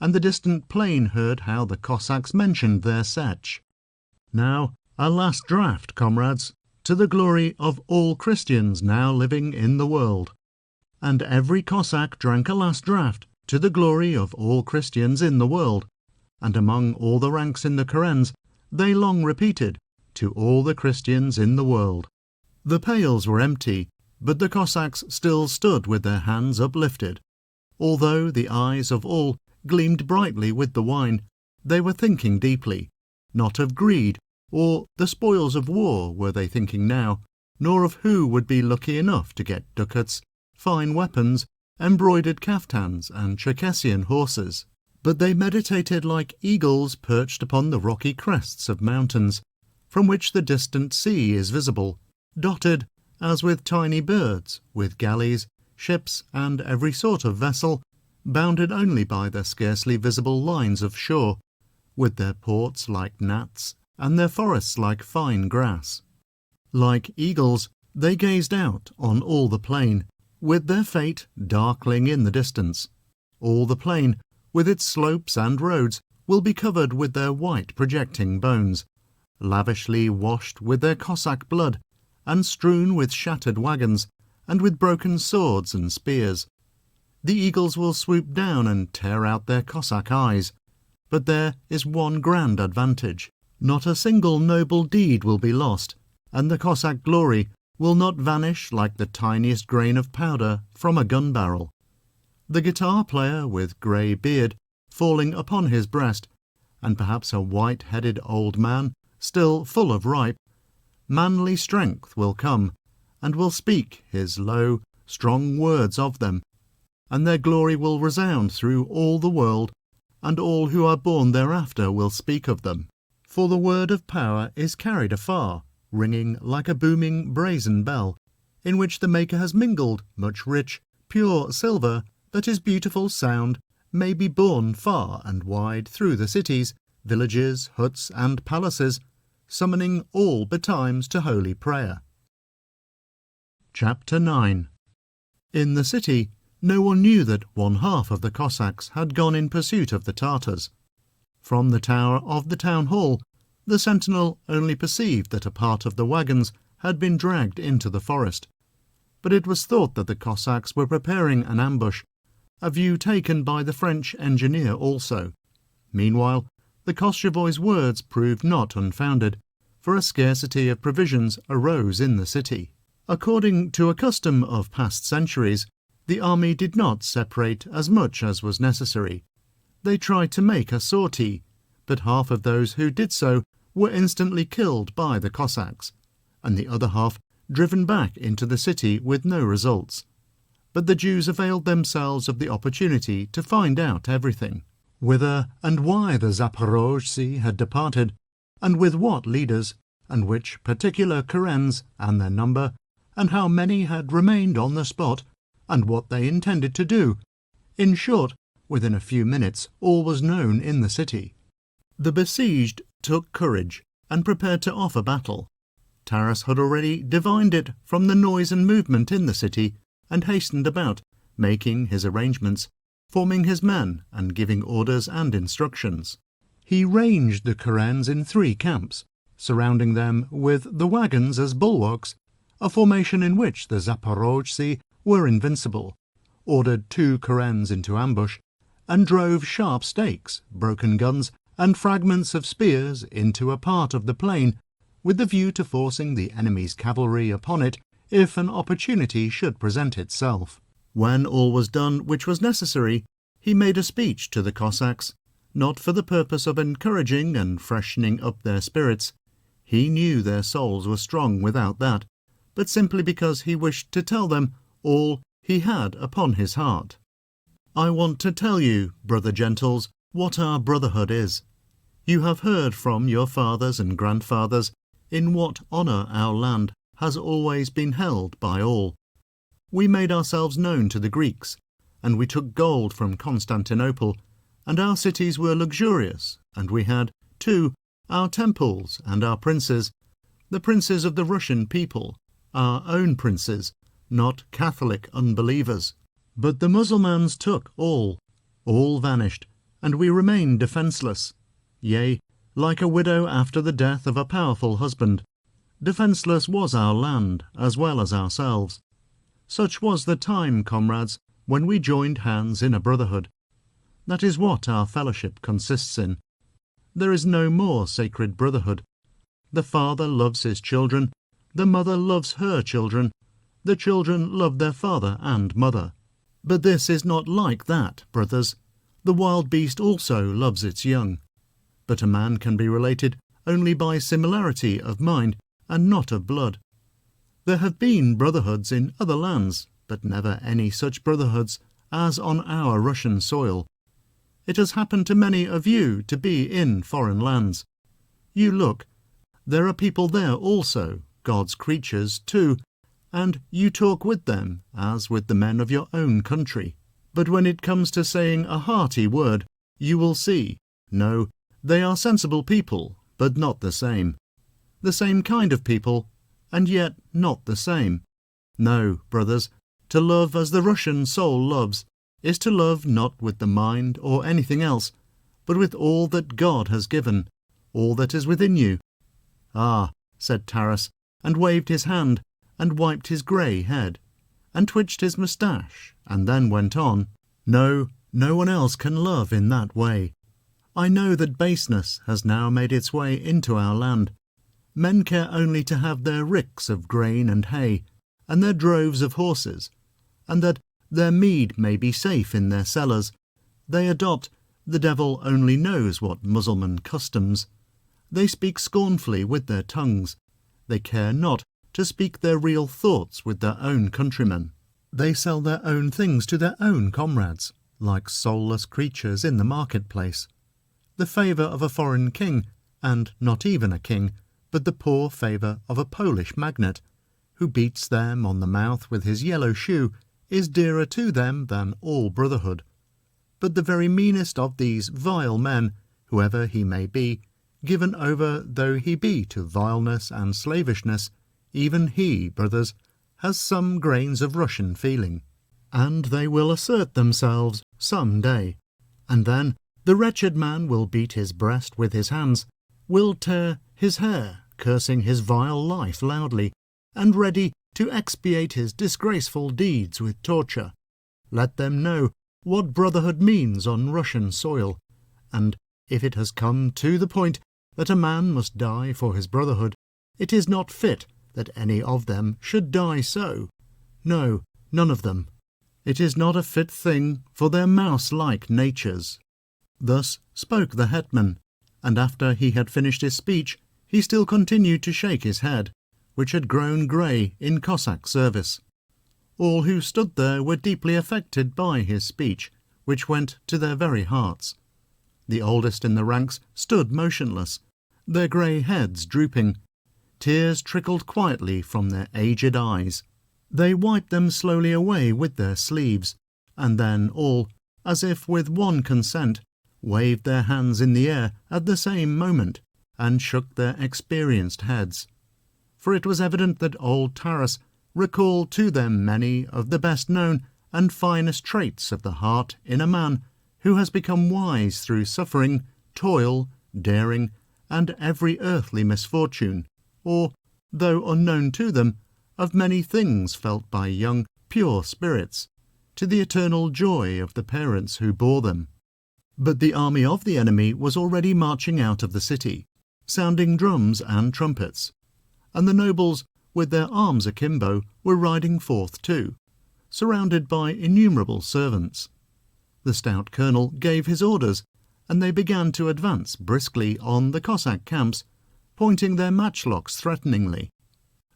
A: And the distant plain heard how the Cossacks mentioned their Sech. "Now a last draught, comrades, to the glory of all Christians now living in the world." And every Cossack drank a last draught to the glory of all Christians in the world, and among all the ranks in the Kerens they long repeated, "To all the Christians in the world." The pails were empty, but the Cossacks still stood with their hands uplifted. Although the eyes of all gleamed brightly with the wine, they were thinking deeply. Not of greed or the spoils of war were they thinking now, nor of who would be lucky enough to get ducats, fine weapons, embroidered kaftans, and Circassian horses. But they meditated like eagles perched upon the rocky crests of mountains, from which the distant sea is visible, dotted, as with tiny birds, with galleys, ships, and every sort of vessel, bounded only by their scarcely visible lines of shore, with their ports like gnats, and their forests like fine grass. Like eagles, they gazed out on all the plain, with their fate darkling in the distance. All the plain, with its slopes and roads, will be covered with their white projecting bones, lavishly washed with their Cossack blood, and strewn with shattered wagons, and with broken swords and spears. The eagles will swoop down and tear out their Cossack eyes. But there is one grand advantage. Not a single noble deed will be lost, and the Cossack glory will not vanish like the tiniest grain of powder from a gun barrel. The guitar player with grey beard falling upon his breast, and perhaps a white-headed old man, still full of ripe, manly strength will come, and will speak his low, strong words of them, and their glory will resound through all the world, and all who are born thereafter will speak of them. For the word of power is carried afar, ringing like a booming brazen bell, in which the Maker has mingled much rich, pure silver, that his beautiful sound may be borne far and wide through the cities, villages, huts, and palaces, summoning all betimes to holy prayer. Chapter 9. In the city, no one knew that one half of the Cossacks had gone in pursuit of the Tartars. From the tower of the town hall, the sentinel only perceived that a part of the wagons had been dragged into the forest, but it was thought that the Cossacks were preparing an ambush, a view taken by the French engineer also. Meanwhile, the Koshevoy's words proved not unfounded, for a scarcity of provisions arose in the city. According to a custom of past centuries, the army did not separate as much as was necessary. They tried to make a sortie, but half of those who did so were instantly killed by the Cossacks, and the other half driven back into the city with no results. But the Jews availed themselves of the opportunity to find out everything, whither and why the Zaporozhtzi had departed, and with what leaders, and which particular kurens and their number, and how many had remained on the spot, and what they intended to do. In short, within a few minutes all was known in the city. The besieged took courage and prepared to offer battle. Taras had already divined it from the noise and movement in the city, and hastened about, making his arrangements, forming his men, and giving orders and instructions. He ranged the kurens in 3 camps, surrounding them with the wagons as bulwarks, a formation in which the Zaporozhtzi were invincible, ordered 2 kurens into ambush, and drove sharp stakes, broken guns, and fragments of spears into a part of the plain, with the view to forcing the enemy's cavalry upon it if an opportunity should present itself. When all was done which was necessary, he made a speech to the Cossacks, not for the purpose of encouraging and freshening up their spirits. He knew their souls were strong without that, but simply because he wished to tell them all he had upon his heart. I want to tell you, brother gentles, what our brotherhood is. You have heard from your fathers and grandfathers in what honour our land has always been held by all. We made ourselves known to the Greeks, and we took gold from Constantinople, and our cities were luxurious, and we had, too, our temples and our princes, the princes of the Russian people, our own princes, not Catholic unbelievers. But the Mussulmans took all vanished, and we remained defenceless, yea, like a widow after the death of a powerful husband. Defenceless was our land as well as ourselves. Such was the time, comrades, when we joined hands in a brotherhood. That is what our fellowship consists in. There is no more sacred brotherhood. The father loves his children, the mother loves her children, the children love their father and mother. But this is not like that, brothers. The wild beast also loves its young. But a man can be related only by similarity of mind, and not of blood. There have been brotherhoods in other lands, but never any such brotherhoods as on our Russian soil. It has happened to many of you to be in foreign lands. You look, there are people there also, God's creatures too, and you talk with them as with the men of your own country. But when it comes to saying a hearty word, you will see, no, they are sensible people, but not the same. The same kind of people, and yet not the same. No, brothers, to love as the Russian soul loves is to love not with the mind or anything else, but with all that God has given, all that is within you. Ah, said Taras, and waved his hand, and wiped his grey head, and twitched his moustache, and then went on, no one else can love in that way. I know that baseness has now made its way into our land. Men care only to have their ricks of grain and hay, and their droves of horses, and that their mead may be safe in their cellars. They adopt, the devil only knows what Mussulman customs. They speak scornfully with their tongues. They care not to speak their real thoughts with their own countrymen. They sell their own things to their own comrades, like soulless creatures in the marketplace. The favour of a foreign king, and not even a king, but the poor favour of a Polish magnate, who beats them on the mouth with his yellow shoe, is dearer to them than all brotherhood. But the very meanest of these vile men, whoever he may be, given over though he be to vileness and slavishness, even he, brothers, has some grains of Russian feeling, and they will assert themselves some day, and then The wretched man will beat his breast with his hands, will tear his hair, cursing his vile life loudly, and ready to expiate his disgraceful deeds with torture. Let them know what brotherhood means on Russian soil, and if it has come to the point that a man must die for his brotherhood, it is not fit that any of them should die so. No, none of them. It is not a fit thing for their mouse-like natures. Thus spoke the hetman, and after he had finished his speech, he still continued to shake his head, which had grown grey in Cossack service. All who stood there were deeply affected by his speech, which went to their very hearts. The oldest in the ranks stood motionless, their grey heads drooping. Tears trickled quietly from their aged eyes. They wiped them slowly away with their sleeves, and then all, as if with one consent, waved their hands in the air at the same moment, and shook their experienced heads. For it was evident that old Taras recalled to them many of the best known and finest traits of the heart in a man who has become wise through suffering, toil, daring, and every earthly misfortune, or, though unknown to them, of many things felt by young, pure spirits, to the eternal joy of the parents who bore them. But the army of the enemy was already marching out of the city, sounding drums and trumpets, and the nobles, with their arms akimbo, were riding forth too, surrounded by innumerable servants. The stout colonel gave his orders, and they began to advance briskly on the Cossack camps, pointing their matchlocks threateningly.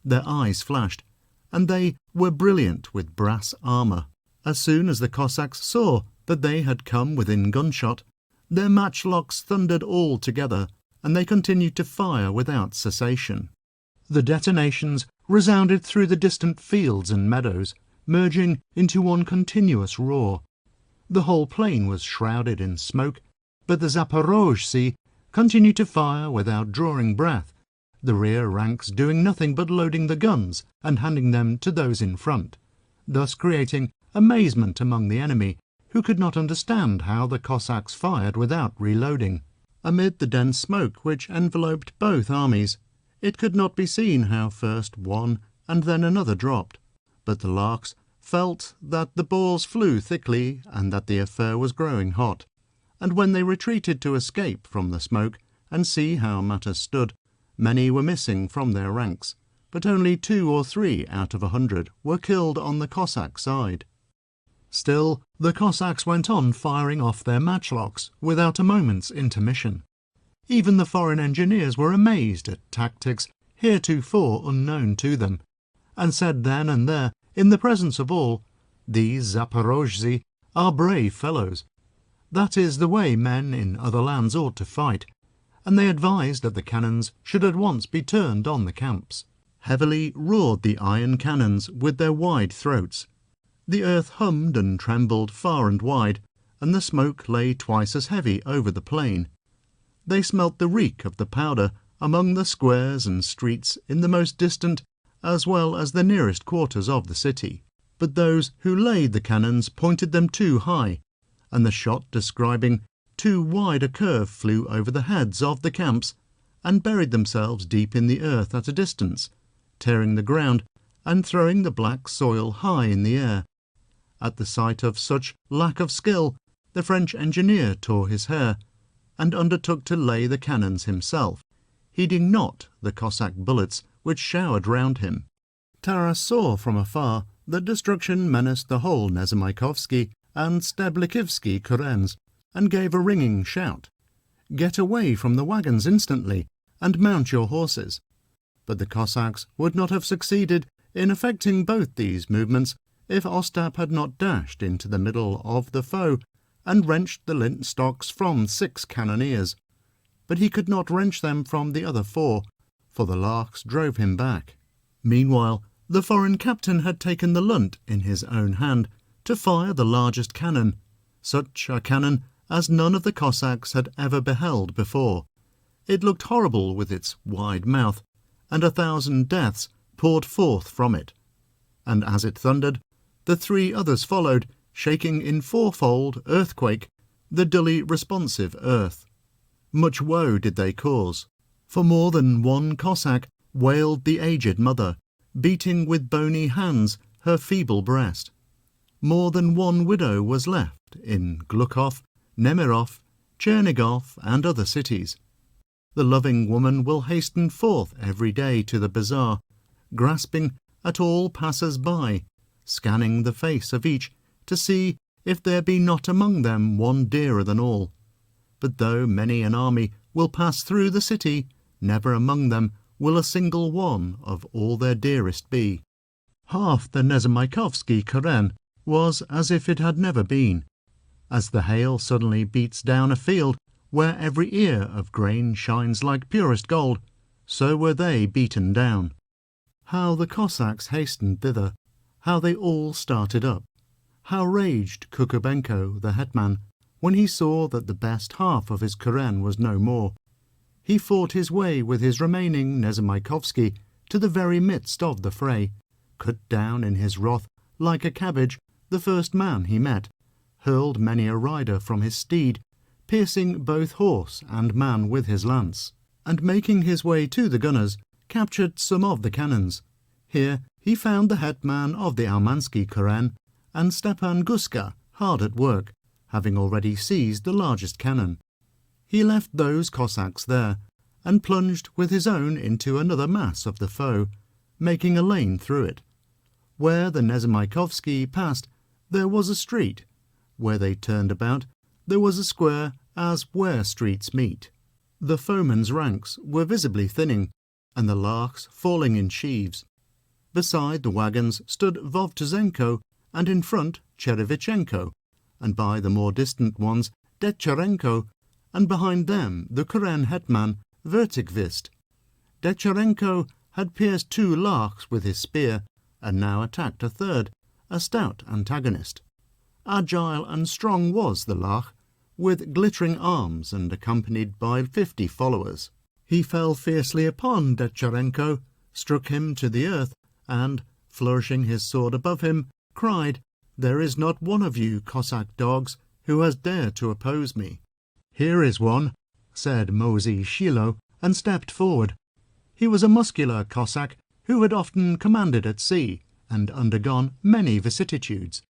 A: Their eyes flashed, and they were brilliant with brass armour. As soon as the Cossacks saw that they had come within gunshot, their matchlocks thundered all together, and they continued to fire without cessation. The detonations resounded through the distant fields and meadows, merging into one continuous roar. The whole plain was shrouded in smoke, but the Zaporozhtzi continued to fire without drawing breath, the rear ranks doing nothing but loading the guns and handing them to those in front, thus creating amazement among the enemy, who could not understand how the Cossacks fired without reloading. Amid the dense smoke which enveloped both armies, it could not be seen how first one and then another dropped, but the larks felt that the balls flew thickly and that the affair was growing hot, and when they retreated to escape from the smoke and see how matters stood, many were missing from their ranks, but only 2 or 3 out of 100 were killed on the Cossack side. Still, the Cossacks went on firing off their matchlocks without a moment's intermission. Even the foreign engineers were amazed at tactics heretofore unknown to them, and said then and there, in the presence of all, "These Zaporozhtzi are brave fellows. That is the way men in other lands ought to fight," and they advised that the cannons should at once be turned on the camps. Heavily roared the iron cannons with their wide throats. The earth hummed and trembled far and wide, and the smoke lay twice as heavy over the plain. They smelt the reek of the powder among the squares and streets in the most distant as well as the nearest quarters of the city. But those who laid the cannons pointed them too high, and the shot describing too wide a curve flew over the heads of the camps and buried themselves deep in the earth at a distance, tearing the ground and throwing the black soil high in the air. At the sight of such lack of skill, the French engineer tore his hair, and undertook to lay the cannons himself, heeding not the Cossack bullets which showered round him. Taras saw from afar that destruction menaced the whole Nezamaikovsky and Steblikivsky kurens, and gave a ringing shout, "Get away from the wagons instantly, and mount your horses." But the Cossacks would not have succeeded in effecting both these movements if Ostap had not dashed into the middle of the foe and wrenched the lint stocks from 6 cannoneers. But he could not wrench them from the other 4, for the larks drove him back. Meanwhile, the foreign captain had taken the lunt in his own hand to fire the largest cannon, such a cannon as none of the Cossacks had ever beheld before. It looked horrible with its wide mouth, and 1,000 deaths poured forth from it. And as it thundered, the 3 others followed, shaking in fourfold earthquake, the dully responsive earth. Much woe did they cause, for more than one Cossack wailed the aged mother, beating with bony hands her feeble breast. More than one widow was left in Glukov, Nemirov, Chernigov, and other cities. The loving woman will hasten forth every day to the bazaar, grasping at all passers-by, scanning the face of each to see if there be not among them one dearer than all. But though many an army will pass through the city, never among them will a single one of all their dearest be. Half the Nezamaikovsky Karen was as if it had never been. As the hail suddenly beats down a field where every ear of grain shines like purest gold, so were they beaten down. How the Cossacks hastened thither, how they all started up, how raged Kukubenko, the hetman, when he saw that the best half of his Karen was no more. He fought his way with his remaining Nezamaikovsky to the very midst of the fray, cut down in his wrath like a cabbage the first man he met, hurled many a rider from his steed, piercing both horse and man with his lance, and making his way to the gunners, captured some of the cannons. Here he found the hetman of the Almansky Karen and Stepan Guska hard at work, having already seized the largest cannon. He left those Cossacks there, and plunged with his own into another mass of the foe, making a lane through it. Where the Nezamaikovsky passed, there was a street. Where they turned about, there was a square, as where streets meet. The foemen's ranks were visibly thinning, and the larks falling in sheaves. Beside the wagons stood Vovtuzenko, and in front Cherevichenko, and by the more distant ones Decharenko, and behind them the Karen hetman Vertikvist. Decharenko had pierced 2 larks with his spear, and now attacked a third, a stout antagonist. Agile and strong was the lark, with glittering arms and accompanied by 50 followers. He fell fiercely upon Decharenko, struck him to the earth, and, flourishing his sword above him, cried, "There is not one of you Cossack dogs who has dared to oppose me." "Here is one," said Mosey Shilo, and stepped forward. He was a muscular Cossack who had often commanded at sea and undergone many vicissitudes.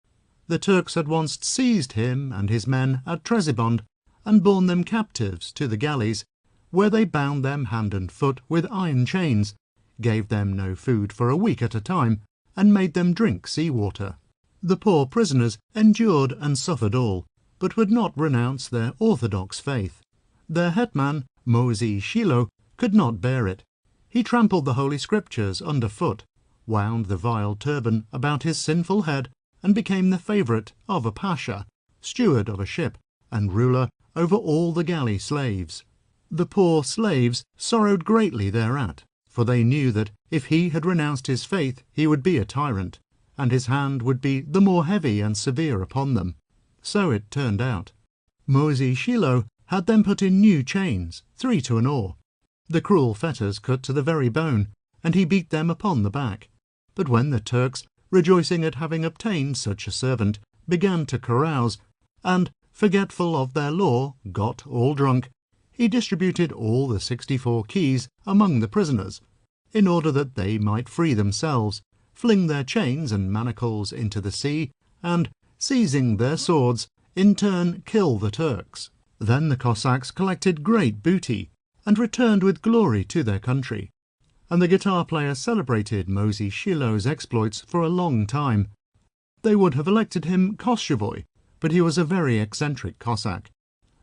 A: The Turks had once seized him and his men at Trebizond and borne them captives to the galleys, where they bound them hand and foot with iron chains, gave them no food for a week at a time, and made them drink sea-water. The poor prisoners endured and suffered all, but would not renounce their orthodox faith. Their hetman, Mosey Shilo, could not bear it. He trampled the Holy Scriptures under foot, wound the vile turban about his sinful head, and became the favourite of a pasha, steward of a ship, and ruler over all the galley slaves. The poor slaves sorrowed greatly thereat, for they knew that if he had renounced his faith he would be a tyrant, and his hand would be the more heavy and severe upon them. So it turned out. Mosey Shilo had them put in new chains, 3 to an oar. The cruel fetters cut to the very bone, and he beat them upon the back. But when the Turks, rejoicing at having obtained such a servant, began to carouse, and, forgetful of their law, got all drunk, he distributed all the 64 keys among the prisoners, in order that they might free themselves, fling their chains and manacles into the sea, and, seizing their swords, in turn kill the Turks. Then the Cossacks collected great booty, and returned with glory to their country. And the guitar player celebrated Mosey Shilo's exploits for a long time. They would have elected him Koschevoi, but he was a very eccentric Cossack.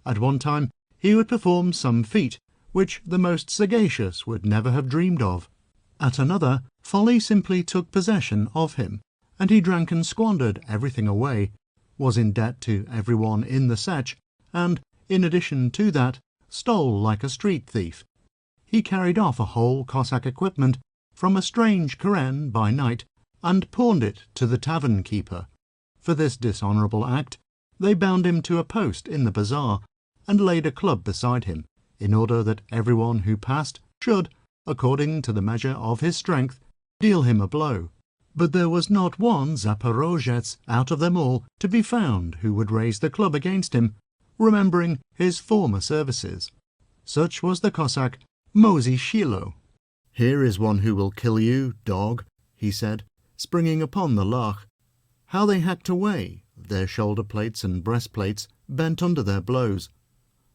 A: At one time he would perform some feat which the most sagacious would never have dreamed of. At another, folly simply took possession of him, and he drank and squandered everything away, was in debt to everyone in the Sech, and, in addition to that, stole like a street thief. He carried off a whole Cossack equipment from a strange Karen by night, and pawned it to the tavern-keeper. For this dishonourable act, they bound him to a post in the bazaar, and laid a club beside him, in order that everyone who passed should, according to the measure of his strength, deal him a blow. But there was not one Zaporozhets out of them all to be found who would raise the club against him, remembering his former services. Such was the Cossack Mosey Shilo. "Here is one who will kill you, dog," he said, springing upon the Lach. How they hacked away, their shoulder plates and breastplates bent under their blows.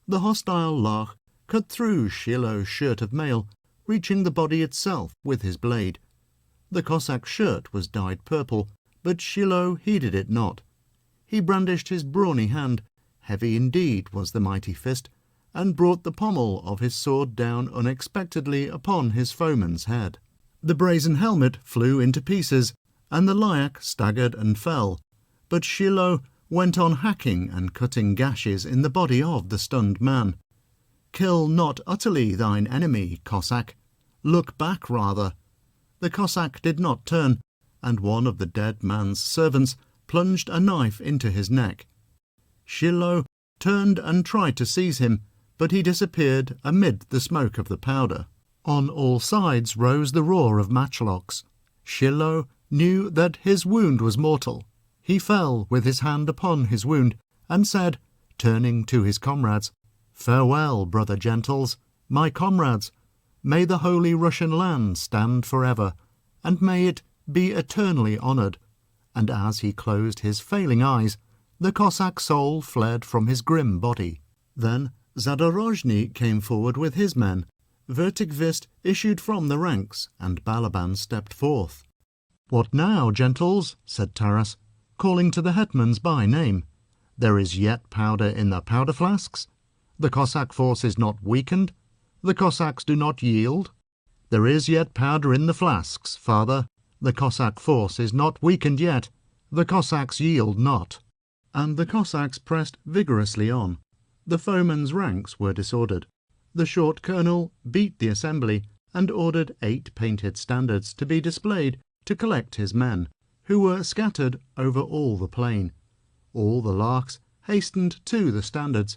A: The hostile Lach cut through Shilo's shirt of mail, reaching the body itself with his blade. The Cossack's shirt was dyed purple, but Shilo heeded it not. He brandished his brawny hand, heavy indeed was the mighty fist, and brought the pommel of his sword down unexpectedly upon his foeman's head. The brazen helmet flew into pieces, and the Lyak staggered and fell, but Shilo went on hacking and cutting gashes in the body of the stunned man. "Kill not utterly thine enemy, Cossack. Look back rather." The Cossack did not turn, and one of the dead man's servants plunged a knife into his neck. Shilo turned and tried to seize him, but he disappeared amid the smoke of the powder. On all sides rose the roar of matchlocks. Shilo knew that his wound was mortal. He fell with his hand upon his wound, and said, turning to his comrades, "Farewell, brother gentles, my comrades. May the holy Russian land stand forever, and may it be eternally honoured." And as he closed his failing eyes, the Cossack soul fled from his grim body. Then Zadorozhny came forward with his men. Vertikvist issued from the ranks, and Balaban stepped forth. "What now, gentles?" said Taras, calling to the hetmans by name. "There is yet powder in the powder flasks? The Cossack force is not weakened? The Cossacks do not yield?" "There is yet powder in the flasks, father. The Cossack force is not weakened yet. The Cossacks yield not." And the Cossacks pressed vigorously on. The foeman's ranks were disordered. The short colonel beat the assembly and ordered 8 painted standards to be displayed to collect his men, who were scattered over all the plain. All the Lachs hastened to the standards,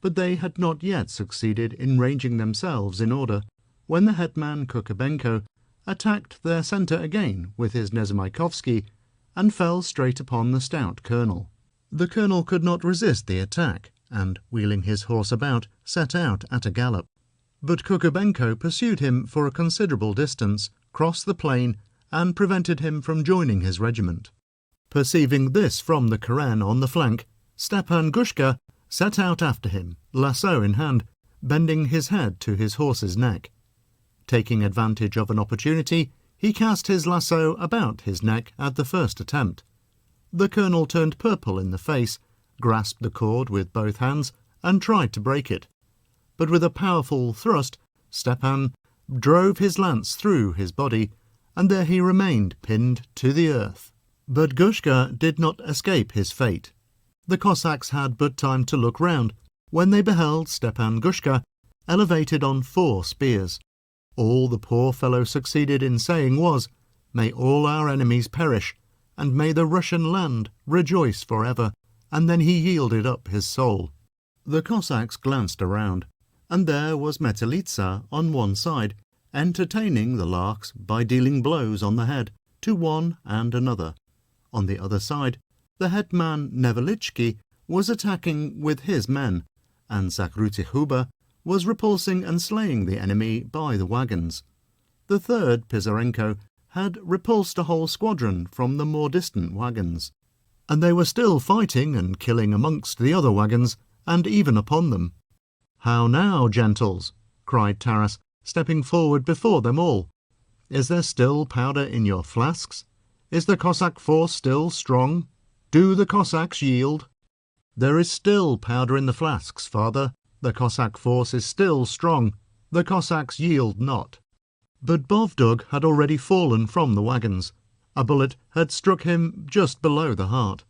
A: but they had not yet succeeded in ranging themselves in order, when the hetman Kukubenko attacked their centre again with his Nezamaikovsky, and fell straight upon the stout colonel. The colonel could not resist the attack, and, wheeling his horse about, set out at a gallop. But Kukubenko pursued him for a considerable distance, crossed the plain, and prevented him from joining his regiment. Perceiving this from the Karen on the flank, Stepan Gushka set out after him, lasso in hand, bending his head to his horse's neck. Taking advantage of an opportunity, he cast his lasso about his neck at the first attempt. The colonel turned purple in the face, grasped the cord with both hands, and tried to break it. But with a powerful thrust, Stepan drove his lance through his body, and there he remained pinned to the earth. But Gushka did not escape his fate. The Cossacks had but time to look round, when they beheld Stepan Gushka elevated on 4 spears. All the poor fellow succeeded in saying was, "May all our enemies perish, and may the Russian land rejoice forever," and then he yielded up his soul. The Cossacks glanced around, and there was Metelitsa on one side, entertaining the Lachs by dealing blows on the head to one and another. On the other side, the hetman Nevelitsky was attacking with his men, and Zakruti-Huba was repulsing and slaying the enemy by the wagons. The third, Pisarenko, had repulsed a whole squadron from the more distant wagons, and they were still fighting and killing amongst the other wagons, and even upon them. "How now, gentles?" cried Taras, stepping forward before them all. "Is there still powder in your flasks? Is the Cossack force still strong? Do the Cossacks yield?" "There is still powder in the flasks, father. The Cossack force is still strong. The Cossacks yield not." But Bovdug had already fallen from the wagons. A bullet had struck him just below the heart.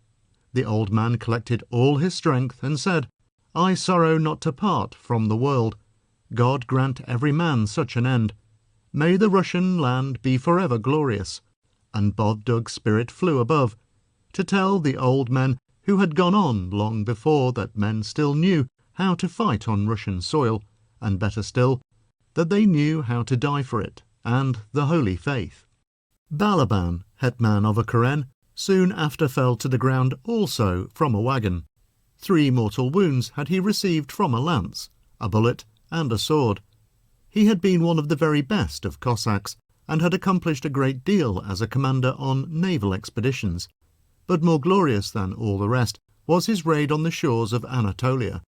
A: The old man collected all his strength and said, "I sorrow not to part from the world. God grant every man such an end. May the Russian land be forever glorious." And Bovdug's spirit flew above, to tell the old men who had gone on long before that men still knew how to fight on Russian soil, and better still, that they knew how to die for it, and the holy faith. Balaban, hetman of a Karen, soon after fell to the ground also from a wagon. 3 mortal wounds had he received from a lance, a bullet, and a sword. He had been one of the very best of Cossacks, and had accomplished a great deal as a commander on naval expeditions. But more glorious than all the rest was his raid on the shores of Anatolia.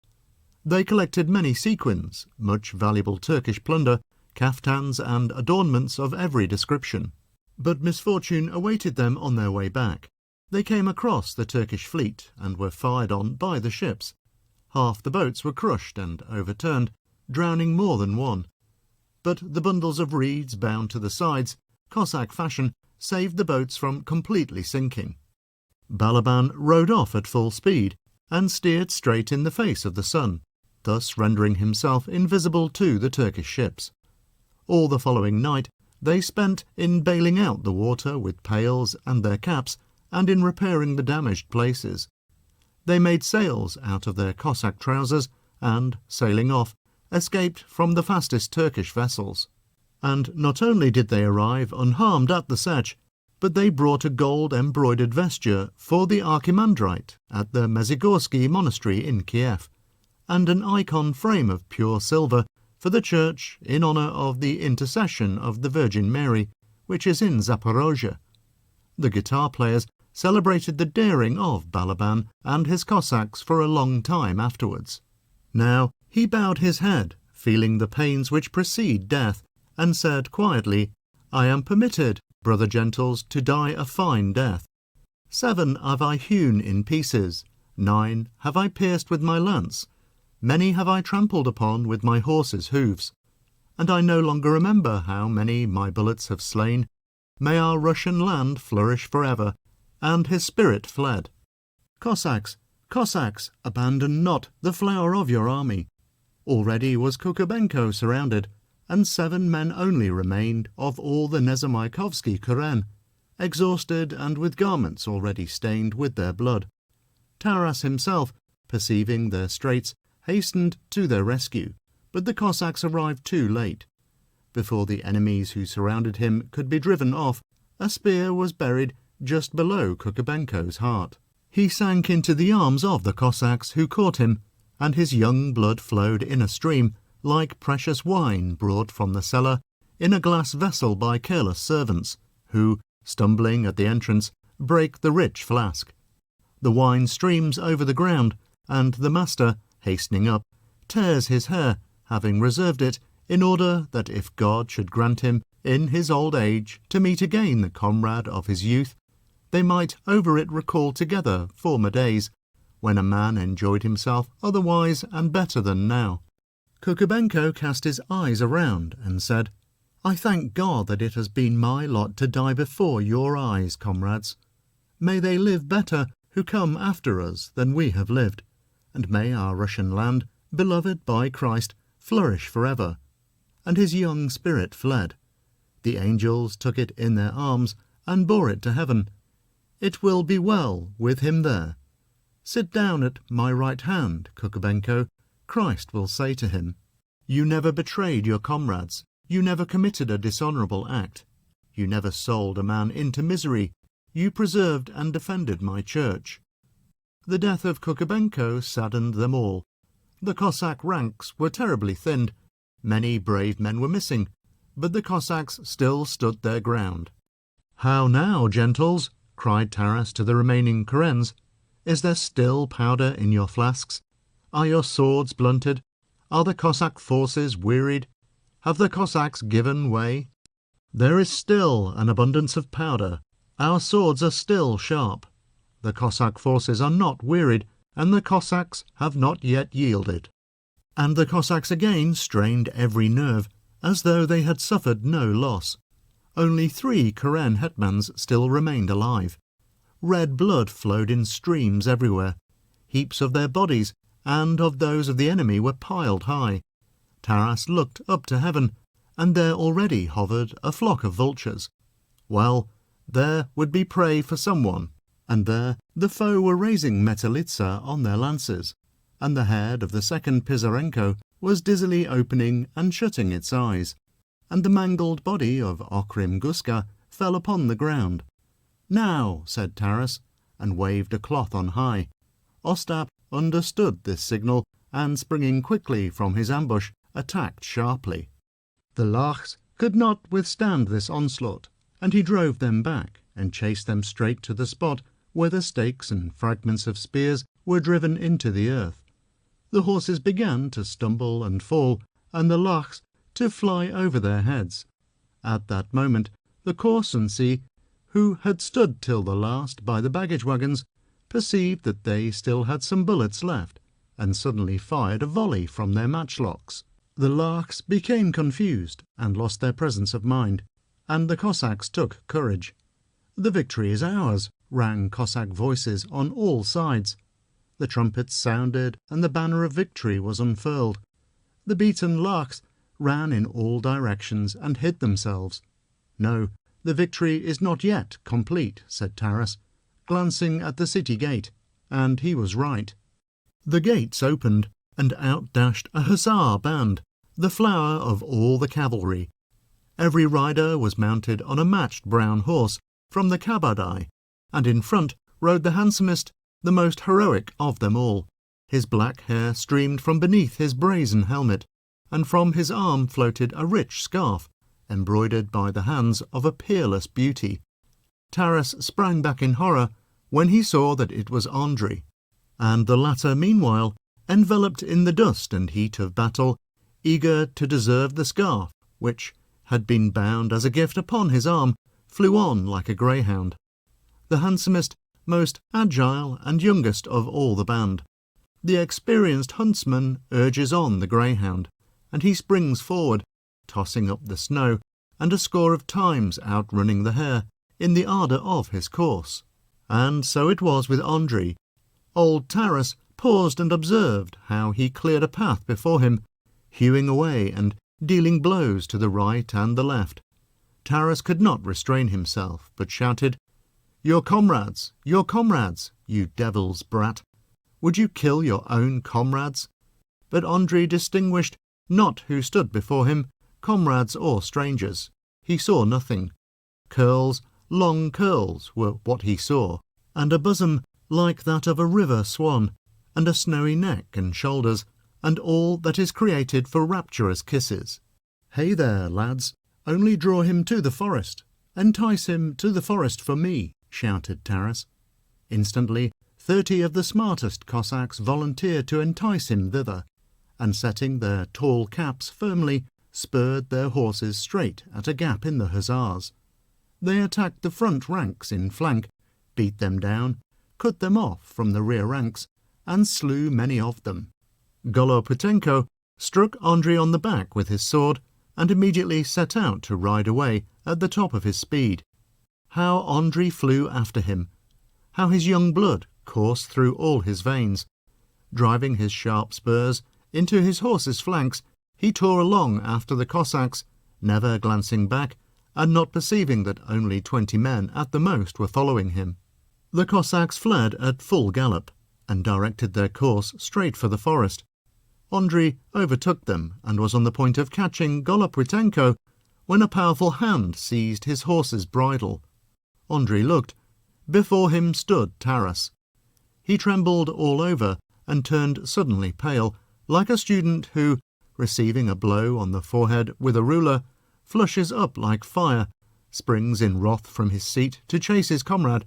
A: They collected many sequins, much valuable Turkish plunder, kaftans and adornments of every description. But misfortune awaited them on their way back. They came across the Turkish fleet and were fired on by the ships. Half the boats were crushed and overturned, drowning more than one. But the bundles of reeds bound to the sides, Cossack fashion, saved the boats from completely sinking. Balaban rowed off at full speed and steered straight in the face of the sun, thus rendering himself invisible to the Turkish ships. All the following night they spent in bailing out the water with pails and their caps, and in repairing the damaged places. They made sails out of their Cossack trousers, and, sailing off, escaped from the fastest Turkish vessels. And not only did they arrive unharmed at the Sech, but they brought a gold-embroidered vesture for the Archimandrite at the Mezigorsky monastery in Kiev, and an icon frame of pure silver for the church in honour of the intercession of the Virgin Mary, which is in Zaporozhye. The guitar players celebrated the daring of Balaban and his Cossacks for a long time afterwards. Now he bowed his head, feeling the pains which precede death, and said quietly, "I am permitted, brother gentles, to die a fine death. 7 have I hewn in pieces, 9 have I pierced with my lance, many have I trampled upon with my horse's hoofs, and I no longer remember how many my bullets have slain. May our Russian land flourish forever." And his spirit fled. "Cossacks, Cossacks, abandon not the flower of your army." Already was Kukubenko surrounded, and 7 men only remained of all the Nezamaikovsky Karen, exhausted and with garments already stained with their blood. Taras himself, perceiving their straits, hastened to their rescue, but the Cossacks arrived too late. Before the enemies who surrounded him could be driven off, a spear was buried just below Kukubenko's heart. He sank into the arms of the Cossacks who caught him, and his young blood flowed in a stream, like precious wine brought from the cellar in a glass vessel by careless servants, who, stumbling at the entrance, break the rich flask. The wine streams over the ground, and the master, hastening up, tears his hair, having reserved it in order that if God should grant him, in his old age, to meet again the comrade of his youth, they might over it recall together former days, when a man enjoyed himself otherwise and better than now. Kukubenko cast his eyes around and said, "I thank God that it has been my lot to die before your eyes, comrades. May they live better who come after us than we have lived, and may our Russian land, beloved by Christ, flourish forever." And his young spirit fled. The angels took it in their arms and bore it to heaven. It will be well with him there. "Sit down at my right hand, Kukubenko," Christ will say to him. "You never betrayed your comrades. You never committed a dishonourable act. You never sold a man into misery. You preserved and defended my church." The death of Kukubenko saddened them all. The Cossack ranks were terribly thinned. Many brave men were missing, but the Cossacks still stood their ground. "How now, gentles?" cried Taras to the remaining Karens. "Is there still powder in your flasks? Are your swords blunted? Are the Cossack forces wearied? Have the Cossacks given way?" "There is still an abundance of powder. Our swords are still sharp. The Cossack forces are not wearied, and the Cossacks have not yet yielded." And the Cossacks again strained every nerve, as though they had suffered no loss. Only 3 Karen hetmans still remained alive. Red blood flowed in streams everywhere. Heaps of their bodies and of those of the enemy were piled high. Taras looked up to heaven, and there already hovered a flock of vultures. Well, there would be prey for someone, and there the foe were raising Metelitsa on their lances, and the head of the second Pisarenko was dizzily opening and shutting its eyes, and the mangled body of Okrim Guska fell upon the ground. "Now," said Taras, and waved a cloth on high. Ostap understood this signal and, springing quickly from his ambush, attacked sharply. The Lachs could not withstand this onslaught, and he drove them back and chased them straight to the spot where the stakes and fragments of spears were driven into the earth. The horses began to stumble and fall, and the Lachs to fly over their heads. At that moment the Corsack's, who had stood till the last by the baggage wagons, perceived that they still had some bullets left, and suddenly fired a volley from their matchlocks. The Lachs became confused and lost their presence of mind, and the Cossacks took courage. "The victory is ours," rang Cossack voices on all sides. The trumpets sounded, and the banner of victory was unfurled. The beaten Lachs ran in all directions and hid themselves. "No, the victory is not yet complete," said Taras, glancing at the city gate, and he was right. The gates opened, and out dashed a hussar band, the flower of all the cavalry. Every rider was mounted on a matched brown horse from the Kabardai, and in front rode the handsomest, the most heroic of them all. His black hair streamed from beneath his brazen helmet, and from his arm floated a rich scarf, embroidered by the hands of a peerless beauty. Taras sprang back in horror when he saw that it was Andrei, and the latter meanwhile, enveloped in the dust and heat of battle, eager to deserve the scarf, which had been bound as a gift upon his arm, flew on like a greyhound. The handsomest, most agile and youngest of all the band. The experienced huntsman urges on the greyhound, and he springs forward, tossing up the snow, and a score of times outrunning the hare in the ardour of his course. And so it was with Andrei. Old Taras paused and observed how he cleared a path before him, hewing away and dealing blows to the right and the left. Taras could not restrain himself, but shouted, your comrades, you devil's brat! Would you kill your own comrades?" But Andrei distinguished not who stood before him, comrades or strangers. He saw nothing. Curls, long curls, were what he saw, and a bosom like that of a river swan, and a snowy neck and shoulders, and all that is created for rapturous kisses. "Hey there, lads, only draw him to the forest. Entice him to the forest for me," shouted Taras. Instantly 30 of the smartest Cossacks volunteered to entice him thither, and setting their tall caps firmly, spurred their horses straight at a gap in the hussars. They attacked the front ranks in flank, beat them down, cut them off from the rear ranks, and slew many of them. Goloputenko struck Andrei on the back with his sword, and immediately set out to ride away at the top of his speed. How Andrei flew after him! How his young blood coursed through all his veins! Driving his sharp spurs into his horse's flanks, he tore along after the Cossacks, never glancing back, and not perceiving that only 20 men at the most were following him. The Cossacks fled at full gallop, and directed their course straight for the forest. Andrei overtook them, and was on the point of catching Goloputenko, when a powerful hand seized his horse's bridle. Andrei looked. Before him stood Taras. He trembled all over, and turned suddenly pale, like a student who, receiving a blow on the forehead with a ruler, flushes up like fire, springs in wrath from his seat to chase his comrade,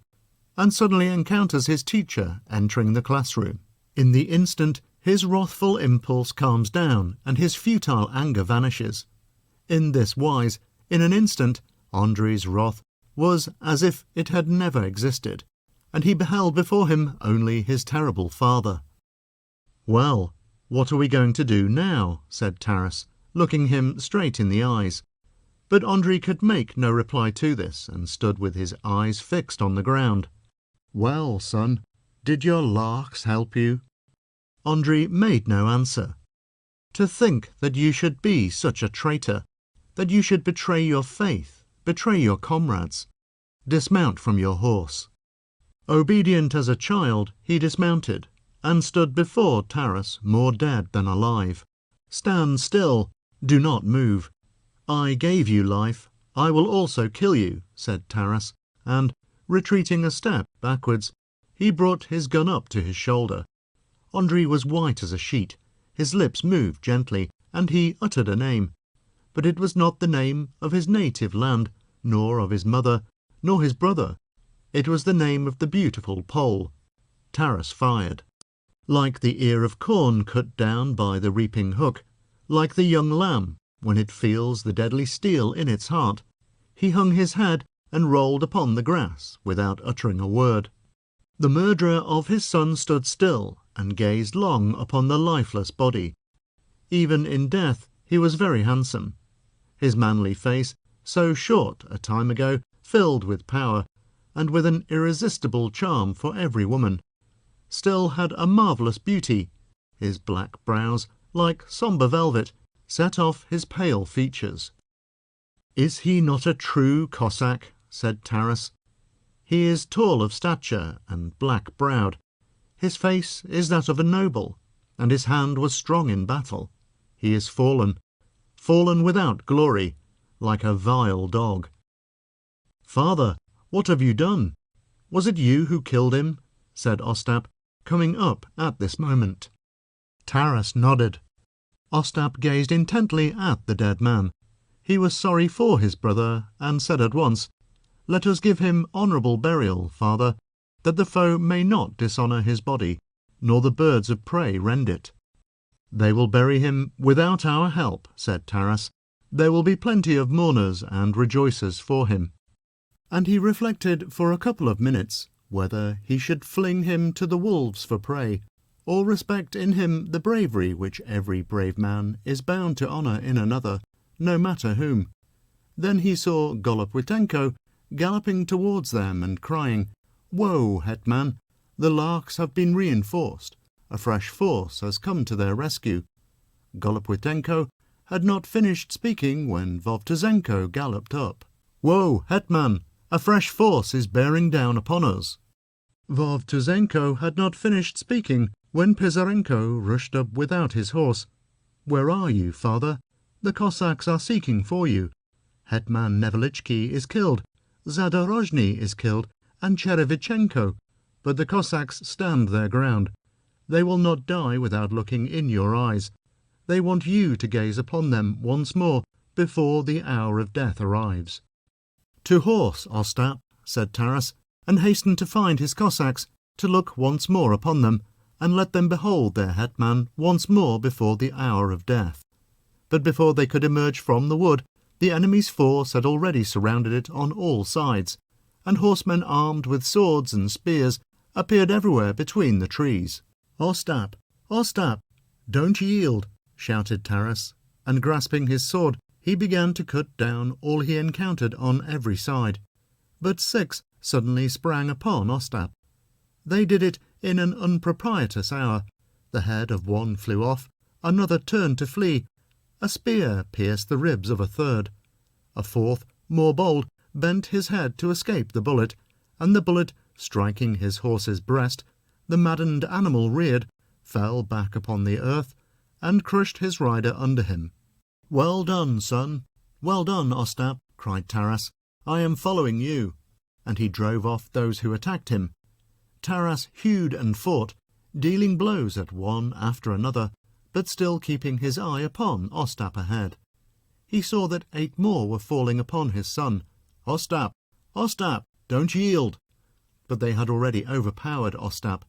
A: and suddenly encounters his teacher entering the classroom. In the instant his wrathful impulse calms down, and his futile anger vanishes. In this wise, in an instant, Andrei's wrath was as if it had never existed, and he beheld before him only his terrible father. "Well, what are we going to do now?" said Taras, looking him straight in the eyes. But Andrei could make no reply to this, and stood with his eyes fixed on the ground. "Well, son, did your Lachs help you?" Andrei made no answer. "To think that you should be such a traitor, that you should betray your faith, betray your comrades. Dismount from your horse." Obedient as a child, he dismounted, and stood before Taras more dead than alive. "Stand still, do not move. I gave you life, I will also kill you," said Taras, and, retreating a step backwards, he brought his gun up to his shoulder. Andrei was white as a sheet. His lips moved gently, and he uttered a name. But it was not the name of his native land, nor of his mother, nor his brother. It was the name of the beautiful Pole. Taras fired. Like the ear of corn cut down by the reaping hook, like the young lamb when it feels the deadly steel in its heart, he hung his head and rolled upon the grass without uttering a word. The murderer of his son stood still and gazed long upon the lifeless body. Even in death he was very handsome. His manly face, so short a time ago, filled with power, and with an irresistible charm for every woman, still had a marvellous beauty. His black brows, like sombre velvet, set off his pale features. "Is he not a true Cossack?" said Taras. "He is tall of stature and black-browed. His face is that of a noble, and his hand was strong in battle. He is fallen without glory, like a vile dog." "Father, what have you done? Was it you who killed him?" said Ostap, coming up at this moment. Taras nodded. Ostap gazed intently at the dead man. He was sorry for his brother, and said at once, "Let us give him honourable burial, father, that the foe may not dishonour his body, nor the birds of prey rend it." "They will bury him without our help," said Taras. "There will be plenty of mourners and rejoicers for him." And he reflected for a couple of minutes whether he should fling him to the wolves for prey, or respect in him the bravery which every brave man is bound to honour in another, no matter whom. Then he saw Golopwitenko galloping towards them and crying, "Woe, hetman! The larks have been reinforced. A fresh force has come to their rescue." Golopwitenko had not finished speaking when Vovtuzenko galloped up. "Woe, hetman! A fresh force is bearing down upon us." Vovtuzenko had not finished speaking when Pisarenko rushed up without his horse. "Where are you, father? The Cossacks are seeking for you. Hetman Nevelitchki is killed, Zadorozhny is killed, and Cherevichenko, but the Cossacks stand their ground. They will not die without looking in your eyes. They want you to gaze upon them once more before the hour of death arrives." "To horse, Ostap," said Taras, and hastened to find his Cossacks, to look once more upon them, and let them behold their hetman once more before the hour of death. But before they could emerge from the wood, the enemy's force had already surrounded it on all sides, and horsemen armed with swords and spears appeared everywhere between the trees. "Ostap! Ostap! Don't yield!" shouted Taras, and grasping his sword, he began to cut down all he encountered on every side. But 6 suddenly sprang upon Ostap. They did it in an unpropitious hour. The head of one flew off, another turned to flee, a spear pierced the ribs of a third. A fourth, more bold, bent his head to escape the bullet, and the bullet, striking his horse's breast, the maddened animal reared, fell back upon the earth, and crushed his rider under him. "Well done, son! Well done, Ostap!" cried Taras. "I am following you." And he drove off those who attacked him. Taras hewed and fought, dealing blows at one after another, but still keeping his eye upon Ostap ahead. He saw that 8 more were falling upon his son. "Ostap! Ostap! Don't yield!" But they had already overpowered Ostap.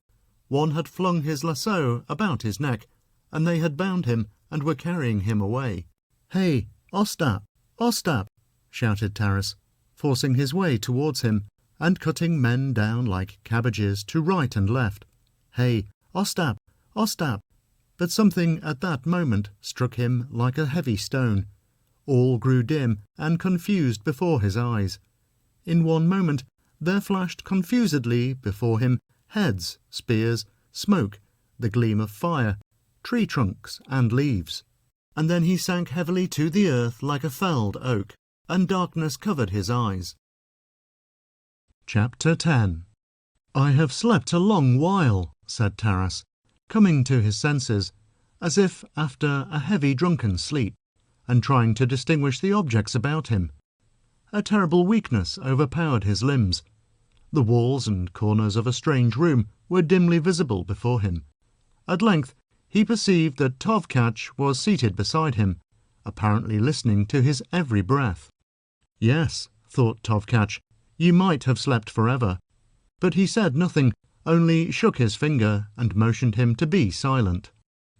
A: One had flung his lasso about his neck, and they had bound him and were carrying him away. "Hey, Ostap! Ostap!" shouted Taras, forcing his way towards him, and cutting men down like cabbages to right and left. "Hey, Ostap! Ostap!" But something at that moment struck him like a heavy stone. All grew dim and confused before his eyes. In one moment there flashed confusedly before him heads, spears, smoke, the gleam of fire, tree trunks and leaves. And then he sank heavily to the earth like a felled oak, and darkness covered his eyes. Chapter 10. "I have slept a long while," said Taras, coming to his senses, as if after a heavy drunken sleep, and trying to distinguish the objects about him. A terrible weakness overpowered his limbs. The walls and corners of a strange room were dimly visible before him. At length he perceived that Tovkatch was seated beside him, apparently listening to his every breath. Yes, thought Tovkatch, you might have slept forever. But he said nothing, only shook his finger and motioned him to be silent.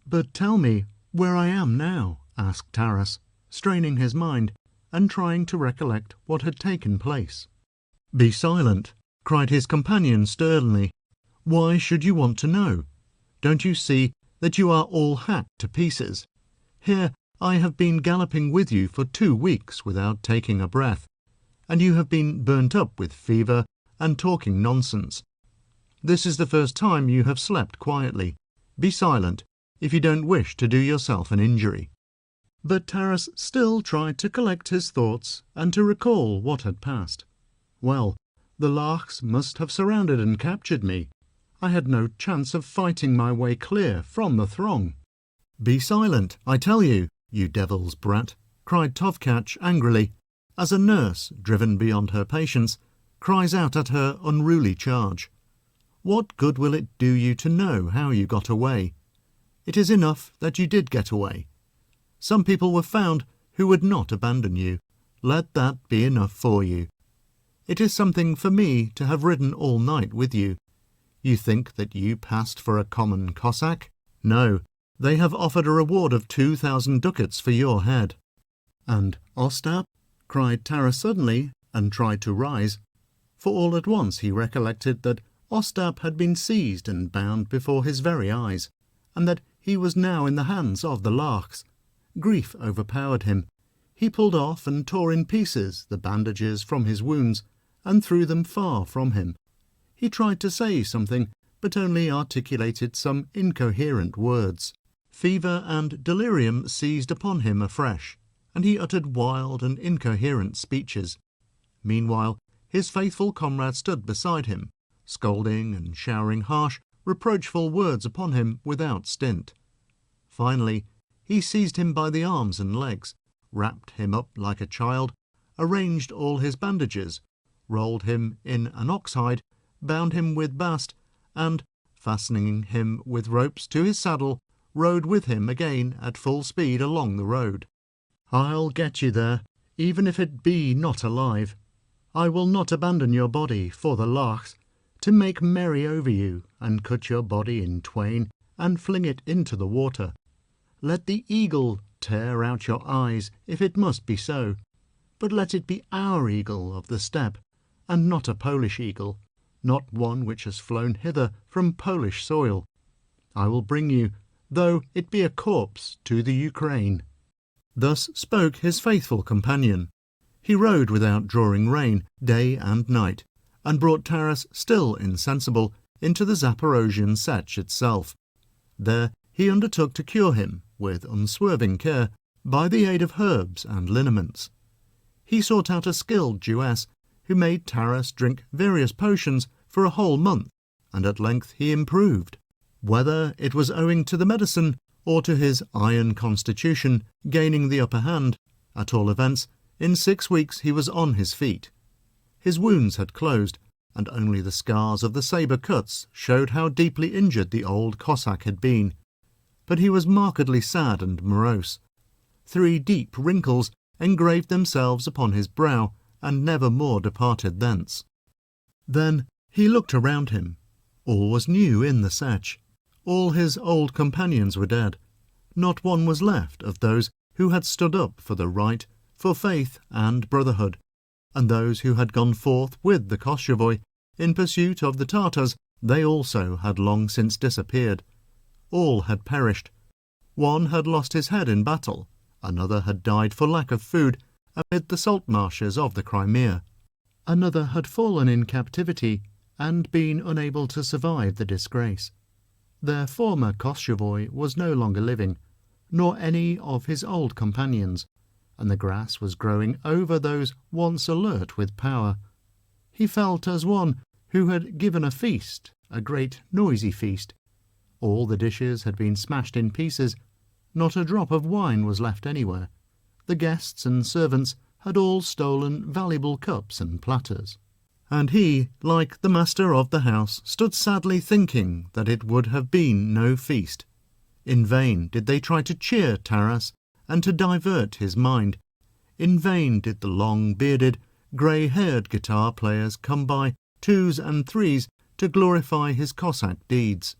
A: But tell me where I am now, asked Taras, straining his mind and trying to recollect what had taken place. Be silent, cried his companion sternly. Why should you want to know? Don't you see that you are all hacked to pieces? Here I have been galloping with you for 2 weeks without taking a breath, and you have been burnt up with fever and talking nonsense. This is the first time you have slept quietly. Be silent, if you don't wish to do yourself an injury. But Taras still tried to collect his thoughts and to recall what had passed. Well, the Lachs must have surrounded and captured me. I had no chance of fighting my way clear from the throng. Be silent, I tell you, you devil's brat, cried Tovkatch angrily, as a nurse, driven beyond her patience, cries out at her unruly charge. What good will it do you to know how you got away? It is enough that you did get away. Some people were found who would not abandon you. Let that be enough for you. It is something for me to have ridden all night with you. You think that you passed for a common Cossack? No, they have offered a reward of 2,000 ducats for your head. And Ostap? Cried Taras suddenly, and tried to rise, for all at once he recollected that Ostap had been seized and bound before his very eyes, and that he was now in the hands of the Lachs. Grief overpowered him. He pulled off and tore in pieces the bandages from his wounds, and threw them far from him. He tried to say something, but only articulated some incoherent words. Fever and delirium seized upon him afresh, and he uttered wild and incoherent speeches. Meanwhile, his faithful comrade stood beside him, scolding and showering harsh, reproachful words upon him without stint. Finally, he seized him by the arms and legs, wrapped him up like a child, arranged all his bandages, rolled him in an ox-hide, bound him with bast, and, fastening him with ropes to his saddle, rode with him again at full speed along the road. I'll get you there, even if it be not alive. I will not abandon your body for the Lachs, to make merry over you, and cut your body in twain, and fling it into the water. Let the eagle tear out your eyes, if it must be so, but let it be our eagle of the steppe, and not a Polish eagle, not one which has flown hither from Polish soil. I will bring you, though it be a corpse, to the Ukraine. Thus spoke his faithful companion. He rode without drawing rein, day and night, and brought Taras, still insensible, into the Zaporozhian Sech itself. There he undertook to cure him, with unswerving care, by the aid of herbs and liniments. He sought out a skilled Jewess, who made Taras drink various potions for a whole month, and at length he improved. Whether it was owing to the medicine, or to his iron constitution gaining the upper hand, at all events, in 6 weeks he was on his feet. His wounds had closed, and only the scars of the sabre cuts showed how deeply injured the old Cossack had been. But he was markedly sad and morose. 3 deep wrinkles engraved themselves upon his brow, and never more departed thence. Then he looked around him. All was new in the Sech. All his old companions were dead. Not one was left of those who had stood up for the right, for faith and brotherhood, and those who had gone forth with the Koschevoi in pursuit of the Tartars, they also had long since disappeared. All had perished. One had lost his head in battle, another had died for lack of food amid the salt marshes of the Crimea. Another had fallen in captivity and been unable to survive the disgrace. Their former Koschevoi was no longer living, nor any of his old companions, and the grass was growing over those once alert with power. He felt as one who had given a feast, a great noisy feast. All the dishes had been smashed in pieces, not a drop of wine was left anywhere. The guests and servants had all stolen valuable cups and platters. and he, like the master of the house, stood sadly thinking that it would have been no feast. In vain did they try to cheer Taras and to divert his mind. In vain did the long-bearded, grey-haired guitar players come by twos and threes to glorify his Cossack deeds.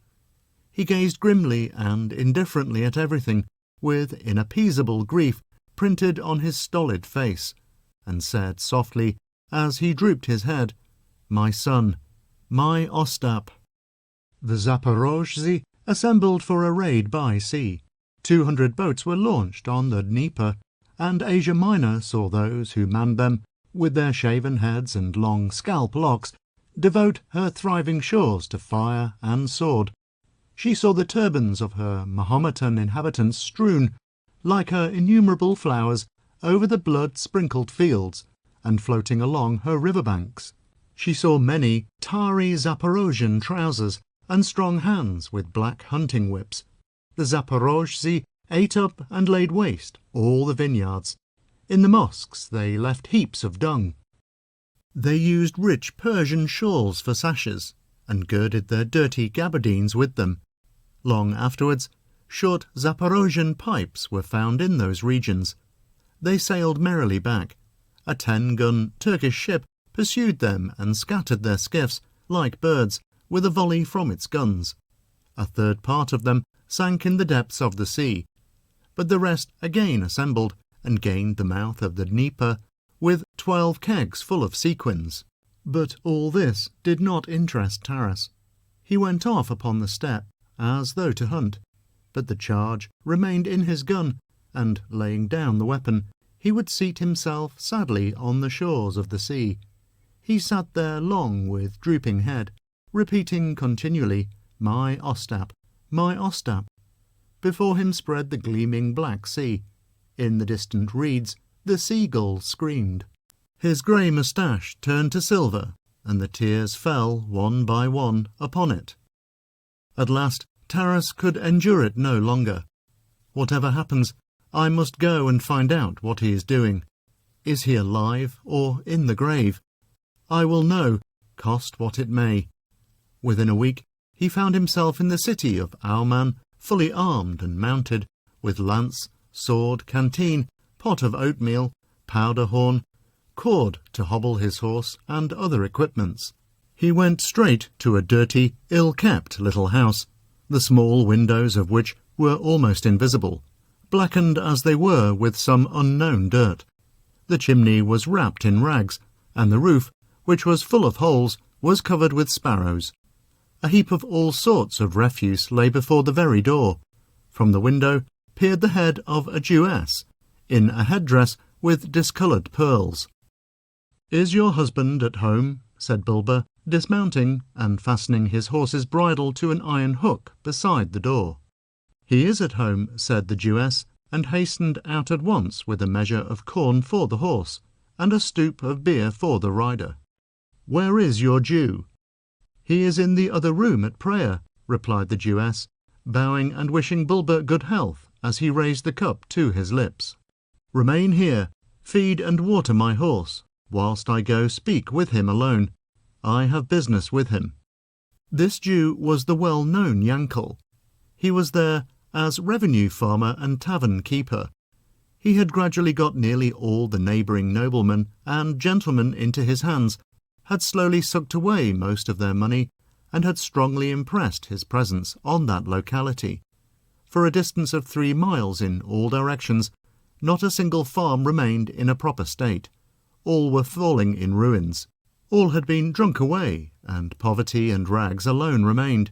A: He gazed grimly and indifferently at everything, with inappeasable grief printed on his stolid face, and said softly, as he drooped his head, "My son, my Ostap." The Zaporozhtzi assembled for a raid by sea. 200 boats were launched on the Dnieper, and Asia Minor saw those who manned them, with their shaven heads and long scalp locks, devote her thriving shores to fire and sword. She saw the turbans of her Mahometan inhabitants strewn, like her innumerable flowers, over the blood-sprinkled fields, and floating along her river-banks. She saw many tarry Zaporozhian trousers and strong hands with black hunting whips. The Zaporozhtzi ate up and laid waste all the vineyards. In the mosques they left heaps of dung. They used rich Persian shawls for sashes, and girded their dirty gabardines with them. Long afterwards, short Zaporozhian pipes were found in those regions. They sailed merrily back. A 10-gun Turkish ship pursued them and scattered their skiffs, like birds, with a volley from its guns. A third part of them sank in the depths of the sea, but the rest again assembled and gained the mouth of the Dnieper with 12 kegs full of sequins. But all this did not interest Taras. He went off upon the steppe, as though to hunt, but the charge remained in his gun, and, laying down the weapon, he would seat himself sadly on the shores of the sea. He sat there long with drooping head, repeating continually, "My Ostap, my Ostap." Before him spread the gleaming Black Sea. In the distant reeds the seagulls screamed. His grey moustache turned to silver, and the tears fell one by one upon it. At last Taras could endure it no longer. "Whatever happens, I must go and find out what he is doing. Is he alive or in the grave? I will know, cost what it may." Within a week he found himself in the city of Auman, fully armed and mounted, with lance, sword, canteen, pot of oatmeal, powder horn, cord to hobble his horse, and other equipments. He went straight to a dirty, ill-kept little house, the small windows of which were almost invisible, blackened as they were with some unknown dirt. The chimney was wrapped in rags, and the roof, which was full of holes, was covered with sparrows. A heap of all sorts of refuse lay before the very door. From the window peered the head of a Jewess, in a headdress with discoloured pearls. "Is your husband at home?" said Bulba, dismounting and fastening his horse's bridle to an iron hook beside the door. "He is at home," said the Jewess, and hastened out at once with a measure of corn for the horse, and a stoop of beer for the rider. "Where is your Jew?" "He is in the other room at prayer," replied the Jewess, bowing and wishing Bulba good health as he raised the cup to his lips. "Remain here, feed and water my horse, whilst I go speak with him alone. I have business with him." This Jew was the well-known Yankel. He was there as revenue farmer and tavern keeper. He had gradually got nearly all the neighbouring noblemen and gentlemen into his hands, had slowly sucked away most of their money, and had strongly impressed his presence on that locality. For a distance of 3 miles in all directions, not a single farm remained in a proper state. All were falling in ruins. All had been drunk away, and poverty and rags alone remained.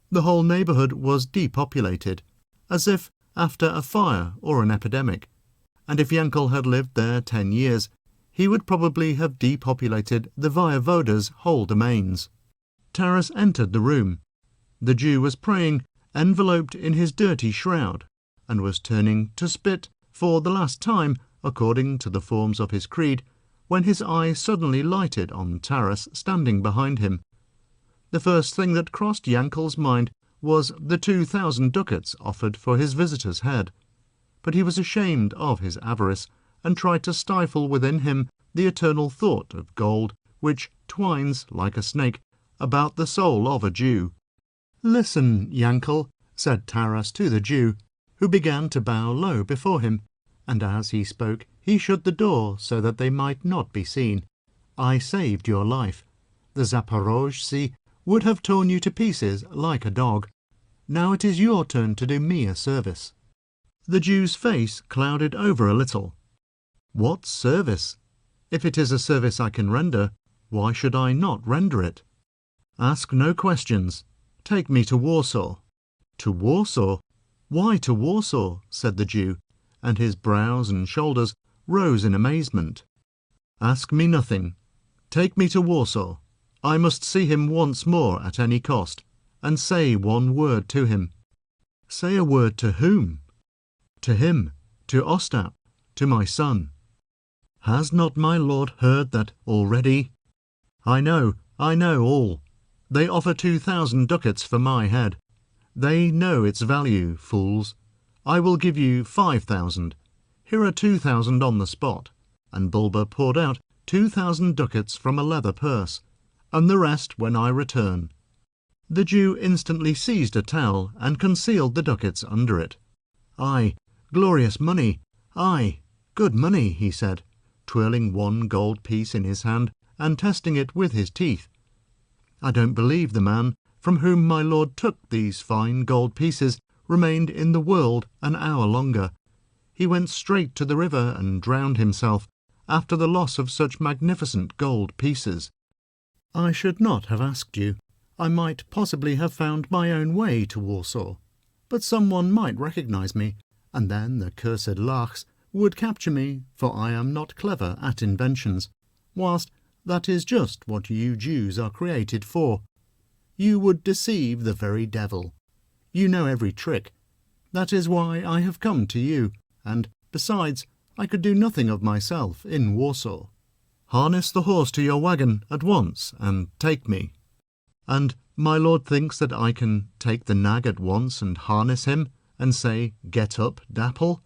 A: The whole neighbourhood was depopulated, as if after a fire or an epidemic, and if Yankel had lived there 10 years, he would probably have depopulated the voyevoda's whole domains. Taras entered the room. The Jew was praying, enveloped in his dirty shroud, and was turning to spit for the last time, according to the forms of his creed, when his eye suddenly lighted on Taras standing behind him. The first thing that crossed Yankel's mind was the 2,000 ducats offered for his visitor's head, but he was ashamed of his avarice, and tried to stifle within him the eternal thought of gold which twines, like a snake, about the soul of a Jew. "Listen, Yankel," said Taras to the Jew, who began to bow low before him, and as he spoke he shut the door so that they might not be seen. "I saved your life. The Zaporozhtzi would have torn you to pieces like a dog. Now it is your turn to do me a service." The Jew's face clouded over a little. "What service? If it is a service I can render, why should I not render it?" "Ask no questions. Take me to Warsaw." "To Warsaw? Why to Warsaw?" said the Jew, and his brows and shoulders rose in amazement. "Ask me nothing. Take me to Warsaw. I must see him once more at any cost, and say one word to him." "Say a word to whom?" "To him, to Ostap, to my son." "Has not my lord heard that already?" I know all. They offer 2,000 ducats for my head. They know its value, fools. I will give you 5,000. Here are 2,000 on the spot." And Bulba poured out 2,000 ducats from a leather purse, "and the rest when I return." The Jew instantly seized a towel and concealed the ducats under it. "Aye, glorious money! Aye, good money," he said, twirling one gold piece in his hand and testing it with his teeth. "I don't believe the man from whom my lord took these fine gold pieces remained in the world an hour longer. He went straight to the river and drowned himself after the loss of such magnificent gold pieces." "I should not have asked you. I might possibly have found my own way to Warsaw, but someone might recognize me, and then the cursed Lachs would capture me, for I am not clever at inventions, whilst that is just what you Jews are created for. You would deceive the very devil. You know every trick. That is why I have come to you, and, besides, I could do nothing of myself in Warsaw. Harness the horse to your wagon at once, and take me." "And my lord thinks that I can take the nag at once and harness him, and say, 'Get up, Dapple'?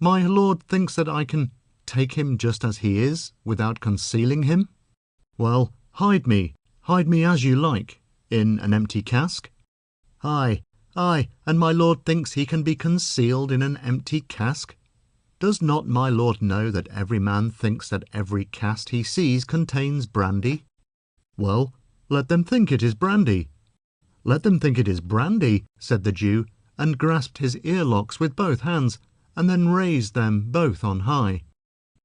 A: My lord thinks that I can take him just as he is, without concealing him? Well, hide me as you like. In an empty cask?" Aye, and my lord thinks he can be concealed in an empty cask? Does not my lord know that every man thinks that every cask he sees contains brandy? Well, let them think it is brandy." "Let them think it is brandy," said the Jew, and grasped his earlocks with both hands, and then raised them both on high.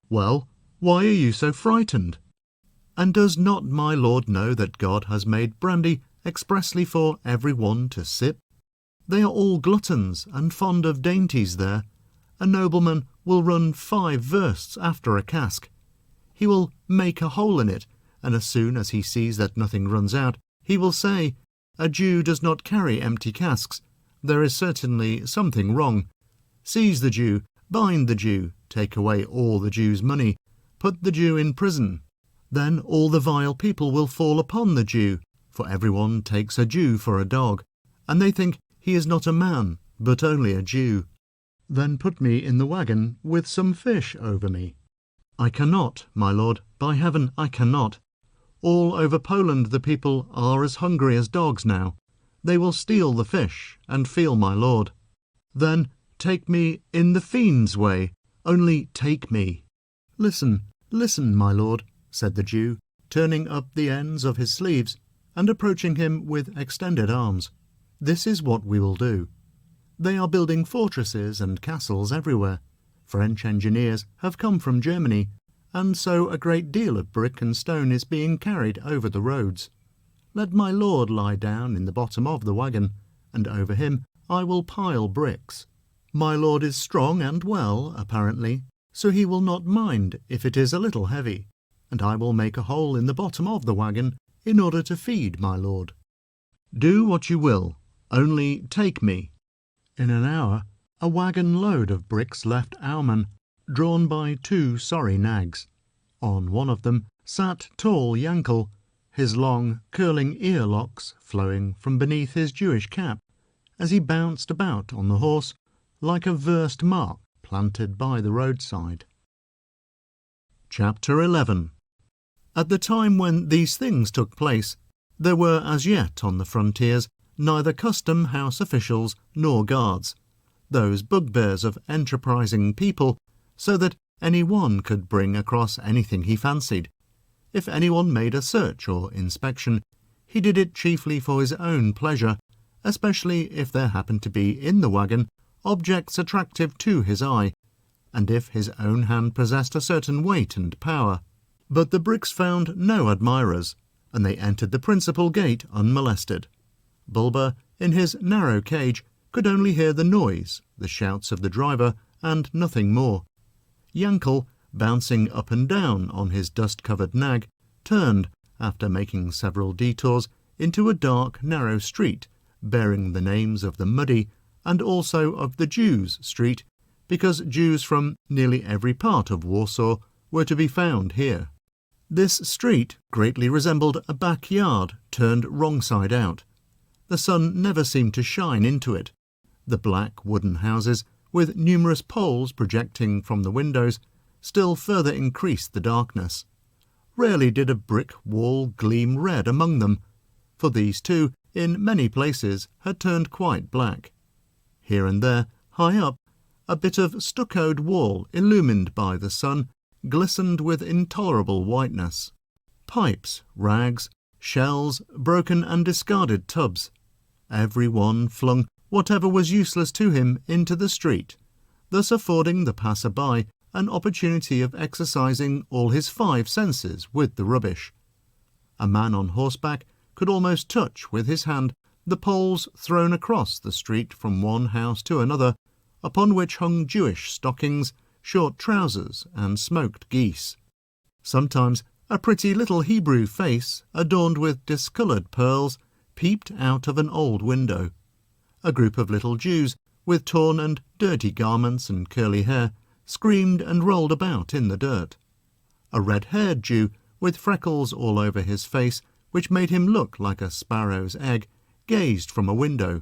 A: "Well, why are you so frightened? And does not my lord know that God has made brandy expressly for every one to sip? They are all gluttons and fond of dainties there. A nobleman will run 5 versts after a cask. He will make a hole in it, and as soon as he sees that nothing runs out, he will say, 'A Jew does not carry empty casks. There is certainly something wrong. Seize the Jew, bind the Jew, take away all the Jew's money, put the Jew in prison. Then all the vile people will fall upon the Jew, for everyone takes a Jew for a dog, and they think he is not a man, but only a Jew. Then put me in the wagon with some fish over me.' I cannot, my lord, by heaven, I cannot. All over Poland the people are as hungry as dogs now. They will steal the fish and feel my lord. Then take me in the fiend's way, only take me." Listen, my lord," said the Jew, turning up the ends of his sleeves and approaching him with extended arms. "This is what we will do. They are building fortresses and castles everywhere. French engineers have come from Germany, and so a great deal of brick and stone is being carried over the roads. Let my lord lie down in the bottom of the wagon, and over him I will pile bricks. My lord is strong and well, apparently, so he will not mind if it is a little heavy, and I will make a hole in the bottom of the wagon in order to feed my lord. Do what you will, only take me." In an hour, a wagon load of bricks left Aumann, drawn by 2 sorry nags. On one of them sat tall Yankel, his long, curling earlocks flowing from beneath his Jewish cap, as he bounced about on the horse like a versed mark planted by the roadside. Chapter 11. At the time when these things took place, there were as yet on the frontiers neither custom house officials nor guards, those bugbears of enterprising people, so that any one could bring across anything he fancied. If anyone made a search or inspection, he did it chiefly for his own pleasure, especially if there happened to be in the wagon objects attractive to his eye, and if his own hand possessed a certain weight and power. But the bricks found no admirers, and they entered the principal gate unmolested. Bulba, in his narrow cage, could only hear the noise, the shouts of the driver, and nothing more. Yankel, bouncing up and down on his dust-covered nag, turned, after making several detours, into a dark, narrow street, bearing the names of the Muddy and also of the Jews' Street, because Jews from nearly every part of Warsaw were to be found here. This street greatly resembled a backyard turned wrong side out. The sun never seemed to shine into it. The black wooden houses, with numerous poles projecting from the windows, still further increased the darkness. Rarely did a brick wall gleam red among them, for these too, in many places, had turned quite black. Here and there, high up, a bit of stuccoed wall illumined by the sun glistened with intolerable whiteness. Pipes, rags, shells, broken and discarded tubs. Every one flung whatever was useless to him into the street, thus affording the passer-by an opportunity of exercising all his 5 senses with the rubbish. A man on horseback could almost touch with his hand the poles thrown across the street from one house to another, upon which hung Jewish stockings, short trousers, and smoked geese. Sometimes a pretty little Hebrew face, adorned with discoloured pearls, peeped out of an old window. A group of little Jews, with torn and dirty garments and curly hair, screamed and rolled about in the dirt. A red-haired Jew, with freckles all over his face, which made him look like a sparrow's egg, gazed from a window.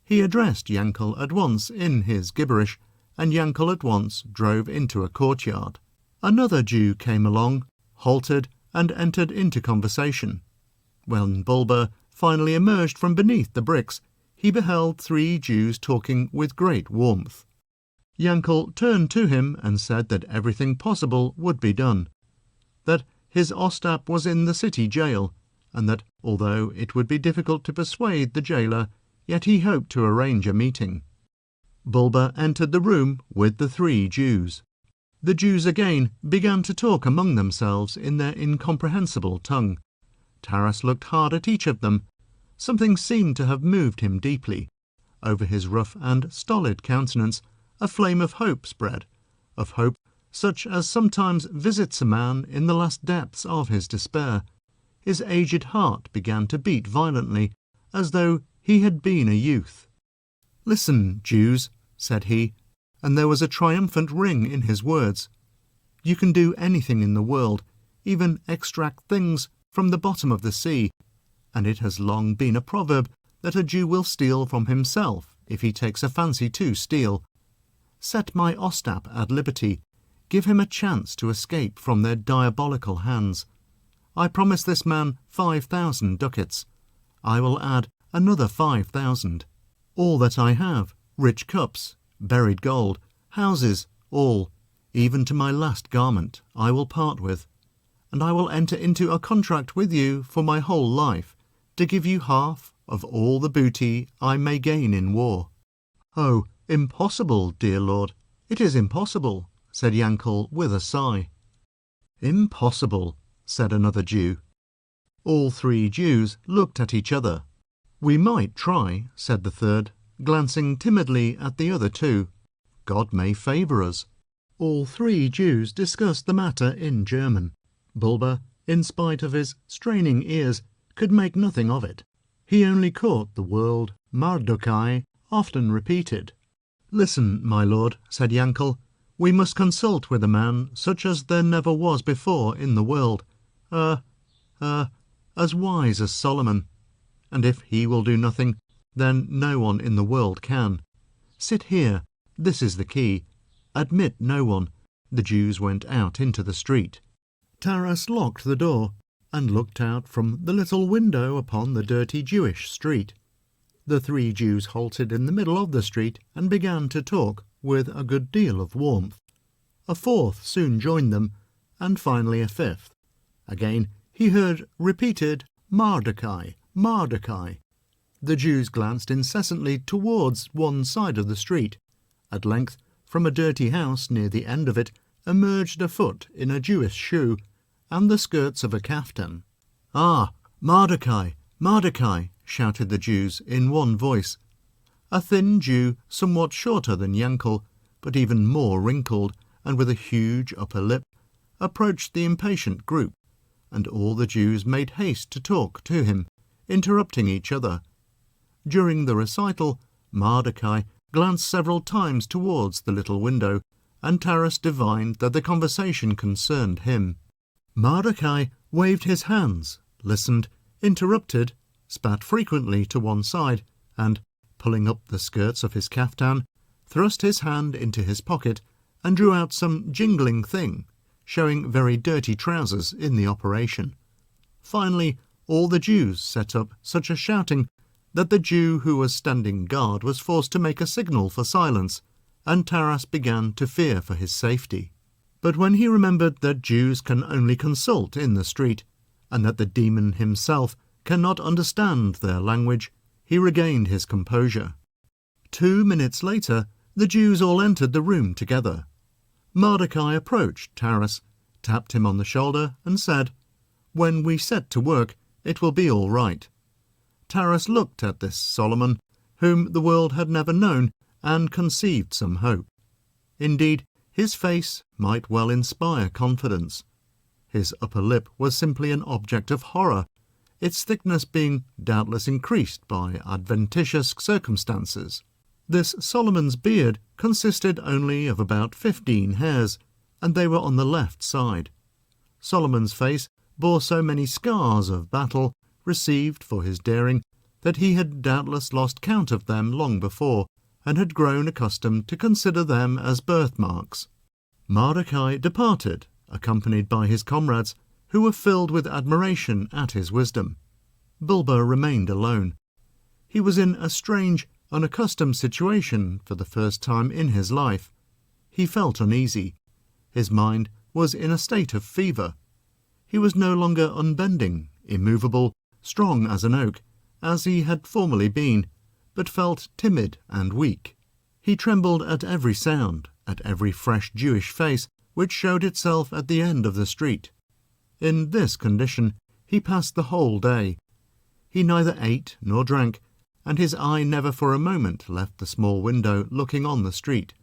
A: He addressed Yankel at once in his gibberish, and Yankel at once drove into a courtyard. Another Jew came along, halted, and entered into conversation. When Bulba finally emerged from beneath the bricks, he beheld 3 Jews talking with great warmth. Yankel turned to him and said that everything possible would be done, that his Ostap was in the city jail, and that, although it would be difficult to persuade the jailer, yet he hoped to arrange a meeting. Bulba entered the room with the 3 Jews. The Jews again began to talk among themselves in their incomprehensible tongue. Taras looked hard at each of them. Something seemed to have moved him deeply. Over his rough and stolid countenance a flame of hope spread, of hope such as sometimes visits a man in the last depths of his despair. His aged heart began to beat violently, as though he had been a youth. "Listen, Jews," said he, and there was a triumphant ring in his words. "You can do anything in the world, even extract things from the bottom of the sea, and it has long been a proverb that a Jew will steal from himself if he takes a fancy to steal. Set my Ostap at liberty, give him a chance to escape from their diabolical hands. I promise this man 5,000 ducats. I will add another 5,000. All that I have, rich cups, buried gold, houses, all, even to my last garment, I will part with, and I will enter into a contract with you for my whole life, to give you half of all the booty I may gain in war." "Oh, impossible, dear lord, it is impossible," said Yankel with a sigh. "Impossible," said another Jew. All 3 Jews looked at each other. "We might try," said the third, glancing timidly at the other 2. "God may favour us." All 3 Jews discussed the matter in German. Bulba, in spite of his straining ears, could make nothing of it. He only caught the word Mardokai often repeated. "Listen, my lord," said Yankel, "we must consult with a man such as there never was before in the world, as wise as Solomon, and if he will do nothing, then no one in the world can. Sit here, this is the key. Admit no one." The Jews went out into the street. Taras locked the door and looked out from the little window upon the dirty Jewish street. The three Jews halted in the middle of the street and began to talk with a good deal of warmth. A fourth soon joined them, and finally a fifth. Again he heard repeated, "Mardochai, Mardochai." The Jews glanced incessantly towards one side of the street. At length, from a dirty house near the end of it, emerged a foot in a Jewish shoe, and the skirts of a kaftan. "Ah, Mardochai, Mardochai!" shouted the Jews in one voice. A thin Jew, somewhat shorter than Yankel, but even more wrinkled, and with a huge upper lip, approached the impatient group, and all the Jews made haste to talk to him, interrupting each other. During the recital, Mardochai glanced several times towards the little window, and Taras divined that the conversation concerned him. Mardochai waved his hands, listened, interrupted, spat frequently to one side, and, pulling up the skirts of his kaftan, thrust his hand into his pocket and drew out some jingling thing, showing very dirty trousers in the operation. Finally, all the Jews set up such a shouting that the Jew who was standing guard was forced to make a signal for silence, and Taras began to fear for his safety. But when he remembered that Jews can only consult in the street, and that the demon himself cannot understand their language, he regained his composure. 2 minutes later, the Jews all entered the room together. Mardochai approached Taras, tapped him on the shoulder, and said, "When we set to work, it will be all right." Taras looked at this Solomon, whom the world had never known, and conceived some hope. Indeed, his face might well inspire confidence. His upper lip was simply an object of horror, its thickness being doubtless increased by adventitious circumstances. This Solomon's beard consisted only of about 15 hairs, and they were on the left side. Solomon's face bore so many scars of battle received for his daring that he had doubtless lost count of them long before, and had grown accustomed to consider them as birthmarks. Mardochai departed, accompanied by his comrades, who were filled with admiration at his wisdom. Bulba remained alone. He was in a strange, unaccustomed situation for the first time in his life. He felt uneasy. His mind was in a state of fever. He was no longer unbending, immovable, strong as an oak, as he had formerly been, but felt timid and weak. He trembled at every sound, at every fresh Jewish face which showed itself at the end of the street. In this condition he passed the whole day. He neither ate nor drank, and his eye never for a moment left the small window looking on the street.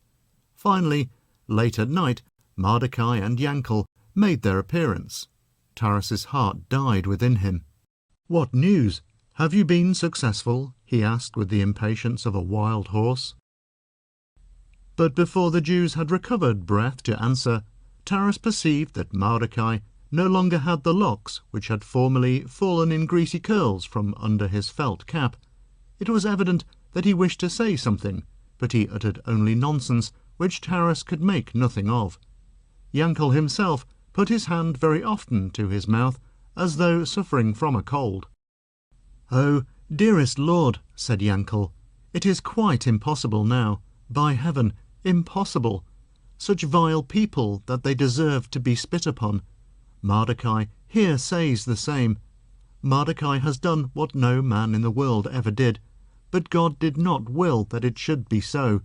A: Finally, late at night, Mardochai and Yankel made their appearance. Taras's heart died within him. "What news? Have you been successful?" he asked with the impatience of a wild horse. But before the Jews had recovered breath to answer, Taras perceived that Mardochai no longer had the locks which had formerly fallen in greasy curls from under his felt cap. It was evident that he wished to say something, but he uttered only nonsense which Taras could make nothing of. Yankel himself put his hand very often to his mouth, as though suffering from a cold. "Oh, dearest lord," said Yankel, "it is quite impossible now. By heaven, impossible. Such vile people that they deserve to be spit upon. Mardochai here says the same. Mardochai has done what no man in the world ever did, but God did not will that it should be so.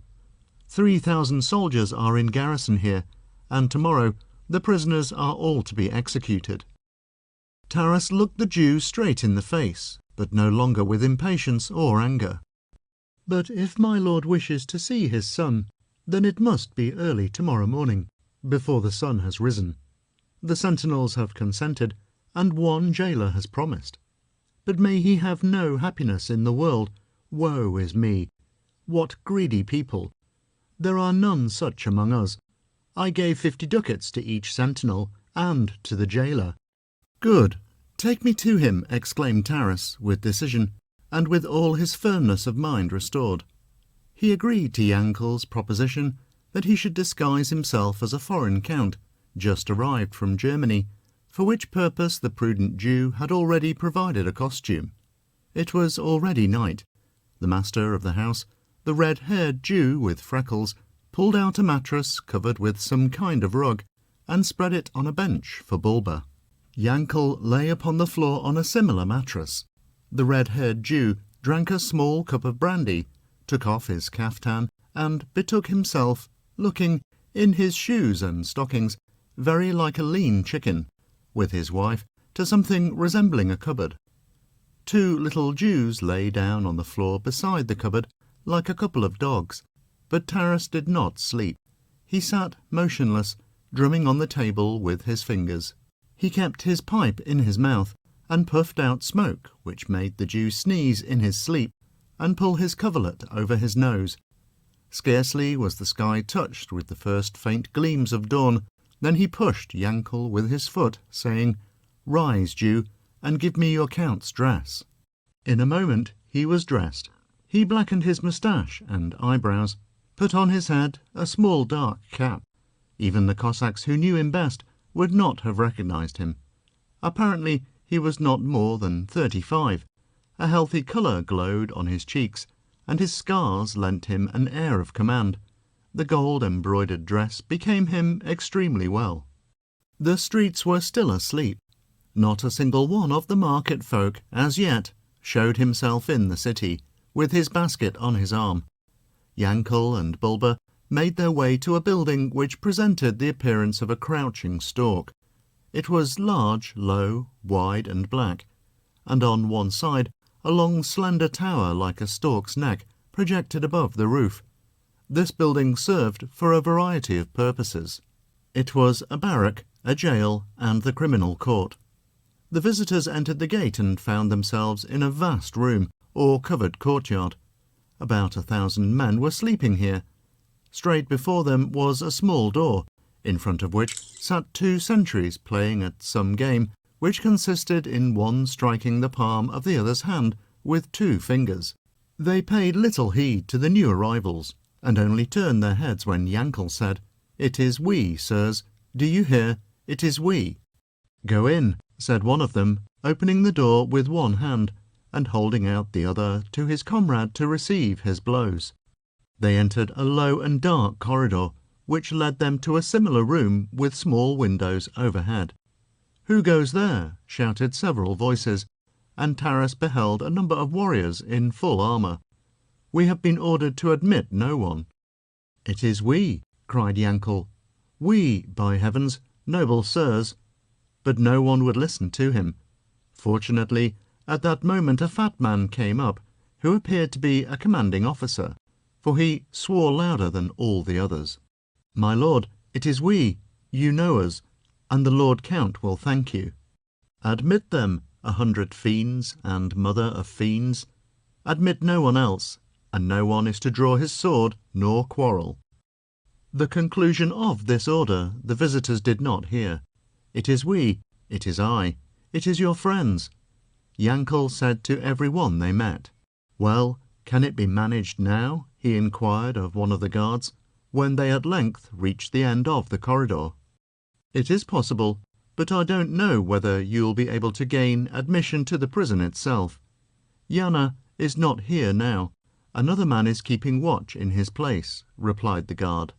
A: 3,000 soldiers are in garrison here, and tomorrow the prisoners are all to be executed." Taras looked the Jew straight in the face, but no longer with impatience or anger. "But if my lord wishes to see his son, then it must be early tomorrow morning, before the sun has risen. The sentinels have consented, and one jailer has promised. But may he have no happiness in the world. Woe is me! What greedy people! There are none such among us. I gave 50 ducats to each sentinel, and to the jailer." "Good. Take me to him," exclaimed Taras with decision, and with all his firmness of mind restored. He agreed to Yankel's proposition that he should disguise himself as a foreign count, just arrived from Germany, for which purpose the prudent Jew had already provided a costume. It was already night. The master of the house, the red-haired Jew with freckles, pulled out a mattress covered with some kind of rug and spread it on a bench for Bulba. Yankel lay upon the floor on a similar mattress. The red-haired Jew drank a small cup of brandy, took off his caftan, and betook himself, looking, in his shoes and stockings, very like a lean chicken, with his wife, to something resembling a cupboard. Two little Jews lay down on the floor beside the cupboard, like a couple of dogs, but Taras did not sleep. He sat motionless, drumming on the table with his fingers. He kept his pipe in his mouth, and puffed out smoke, which made the Jew sneeze in his sleep, and pull his coverlet over his nose. Scarcely was the sky touched with the first faint gleams of dawn, then he pushed Yankel with his foot, saying, "Rise, Jew, and give me your count's dress." In a moment he was dressed. He blackened his moustache and eyebrows, put on his head a small dark cap. Even the Cossacks who knew him best would not have recognized him. Apparently he was not more than 35. A healthy colour glowed on his cheeks, and his scars lent him an air of command. The gold-embroidered dress became him extremely well. The streets were still asleep. Not a single one of the market folk, as yet, showed himself in the city, with his basket on his arm. Yankel and Bulba made their way to a building which presented the appearance of a crouching stork. It was large, low, wide and black, and on one side a long slender tower like a stork's neck projected above the roof. This building served for a variety of purposes. It was a barrack, a jail, and the criminal court. The visitors entered the gate and found themselves in a vast room, or covered courtyard. About 1,000 men were sleeping here. Straight before them was a small door, in front of which sat 2 sentries playing at some game, which consisted in one striking the palm of the other's hand with 2 fingers. They paid little heed to the new arrivals, and only turned their heads when Yankel said, "It is we, sirs. Do you hear? It is we." "Go in," said one of them, opening the door with one hand, and holding out the other to his comrade to receive his blows. They entered a low and dark corridor, which led them to a similar room with small windows overhead. "Who goes there?" shouted several voices, and Taras beheld a number of warriors in full armour. "We have been ordered to admit no one." "It is we," cried Yankel. "We, by heavens, noble sirs." But no one would listen to him. Fortunately, at that moment a fat man came up, who appeared to be a commanding officer, for he swore louder than all the others. "My lord, it is we. You know us, and the Lord Count will thank you." "Admit them, 100 fiends and mother of fiends. Admit no one else, and no one is to draw his sword nor quarrel." The conclusion of this order the visitors did not hear. "It is we, it is I, it is your friends," Yankel said to every one they met. "Well, can it be managed now?" he inquired of one of the guards, when they at length reached the end of the corridor. "It is possible, but I don't know whether you'll be able to gain admission to the prison itself. Yana is not here now. Another man is keeping watch in his place," replied the guard.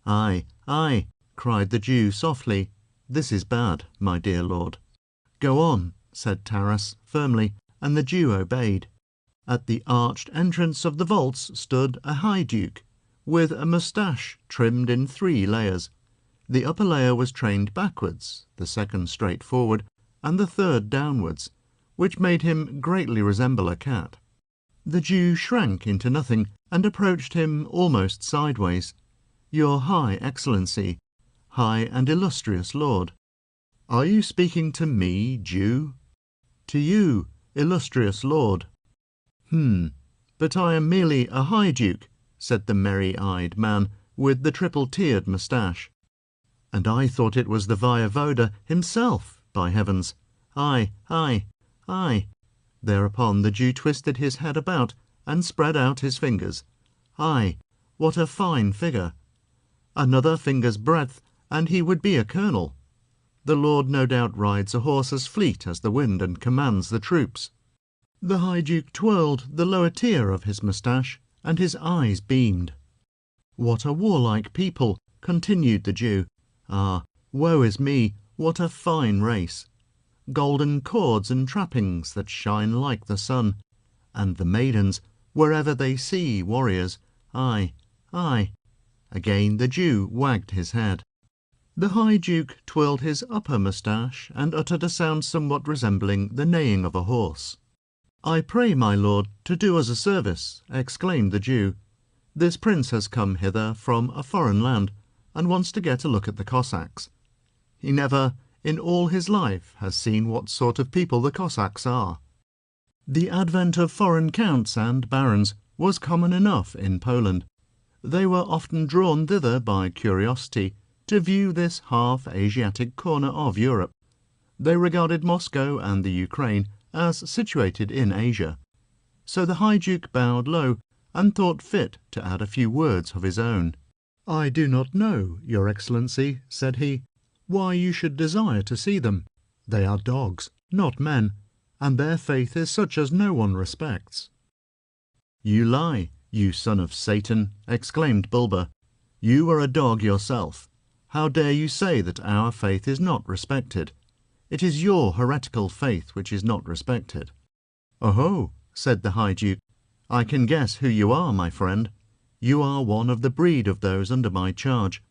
A: "Aye, aye," cried the Jew softly. "This is bad, my dear lord." "Go on," said Taras firmly, and the Jew obeyed. At the arched entrance of the vaults stood a high duke, with a moustache trimmed in 3 layers. The upper layer was trained backwards, the second straight forward, and the third downwards, which made him greatly resemble a cat. The Jew shrank into nothing, and approached him almost sideways. "Your High Excellency, High and illustrious Lord." "Are you speaking to me, Jew?" "To you, illustrious Lord." But I am merely a High Duke," said the merry-eyed man with the triple-tiered moustache. "And I thought it was the Voyevoda himself, by heavens! Aye, aye, aye." Thereupon the Jew twisted his head about and spread out his fingers. "Aye, what a fine figure! Another finger's breadth, and he would be a colonel." The Lord no doubt rides a horse as fleet as the wind and commands the troops." The High Duke twirled the lower tier of his moustache, and his eyes beamed. "What a warlike people," continued the Jew. "Ah, woe is me, what a fine race! Golden cords and trappings that shine like the sun, and the maidens, wherever they see warriors, aye, aye." Again the Jew wagged his head. The High Duke twirled his upper moustache and uttered a sound somewhat resembling the neighing of a horse. "I pray, my lord, to do us a service," exclaimed the Jew. "This prince has come hither from a foreign land, and wants to get a look at the Cossacks. He never, in all his life, has seen what sort of people the Cossacks are." The advent of foreign counts and barons was common enough in Poland. They were often drawn thither by curiosity to view this half-Asiatic corner of Europe. They regarded Moscow and the Ukraine as situated in Asia. So the High Duke bowed low and thought fit to add a few words of his own. "I do not know, Your Excellency," said he, "why you should desire to see them. They are dogs, not men, and their faith is such as no one respects." "You lie, you son of Satan," exclaimed Bulba. "You are a dog yourself. How dare you say that our faith is not respected? It is your heretical faith which is not respected." "Oho," said the High Duke, "I can guess who you are, my friend. You are one of the breed of those under my charge.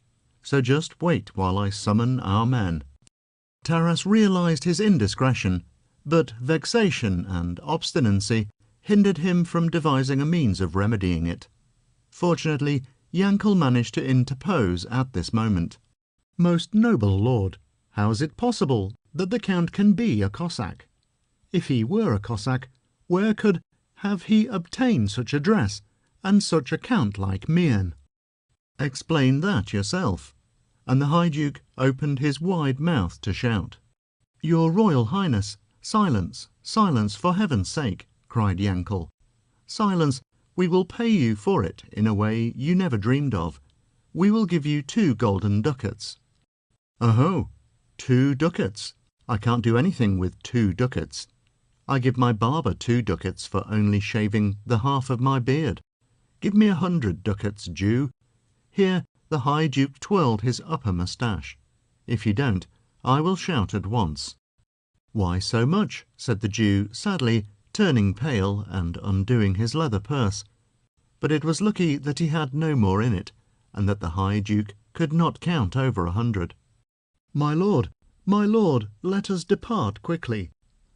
A: So just wait while I summon our men." Taras realized his indiscretion, but vexation and obstinacy hindered him from devising a means of remedying it. Fortunately, Yankel managed to interpose at this moment. "Most noble lord, how is it possible that the Count can be a Cossack? If he were a Cossack, where could have he obtained such a dress, and such a count like mien?" "Explain that yourself." And the High Duke opened his wide mouth to shout. "Your Royal Highness, silence, silence, for heaven's sake," cried Yankel. "Silence, we will pay you for it in a way you never dreamed of. We will give you 2 golden ducats." "Oh-ho, 2 ducats! I can't do anything with 2 ducats. I give my barber 2 ducats for only shaving the half of my beard. Give me 100 ducats, Jew." Here the High Duke twirled his upper moustache. "If you don't, I will shout at once." "Why so much?" said the Jew sadly, turning pale and undoing his leather purse. But it was lucky that he had no more in it, and that the High Duke could not count over 100. My lord, let us depart quickly.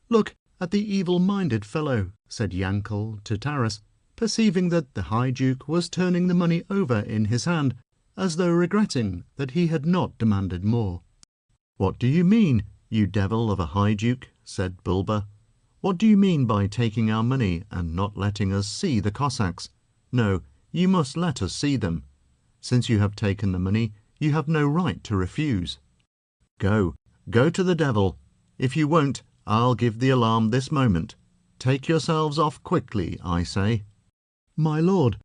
A: Look at the evil-minded fellow," said Yankel to Taras, perceiving that the High Duke was turning the money over in his hand, as though regretting that he had not demanded more. "What do you mean, you devil of a High Duke?" said Bulba. "What do you mean by taking our money and not letting us see the Cossacks? No, you must let us see them. Since you have taken the money, you have no right to refuse. Go to the devil. If you won't, I'll give the alarm this moment. Take yourselves off quickly, I say." My lord,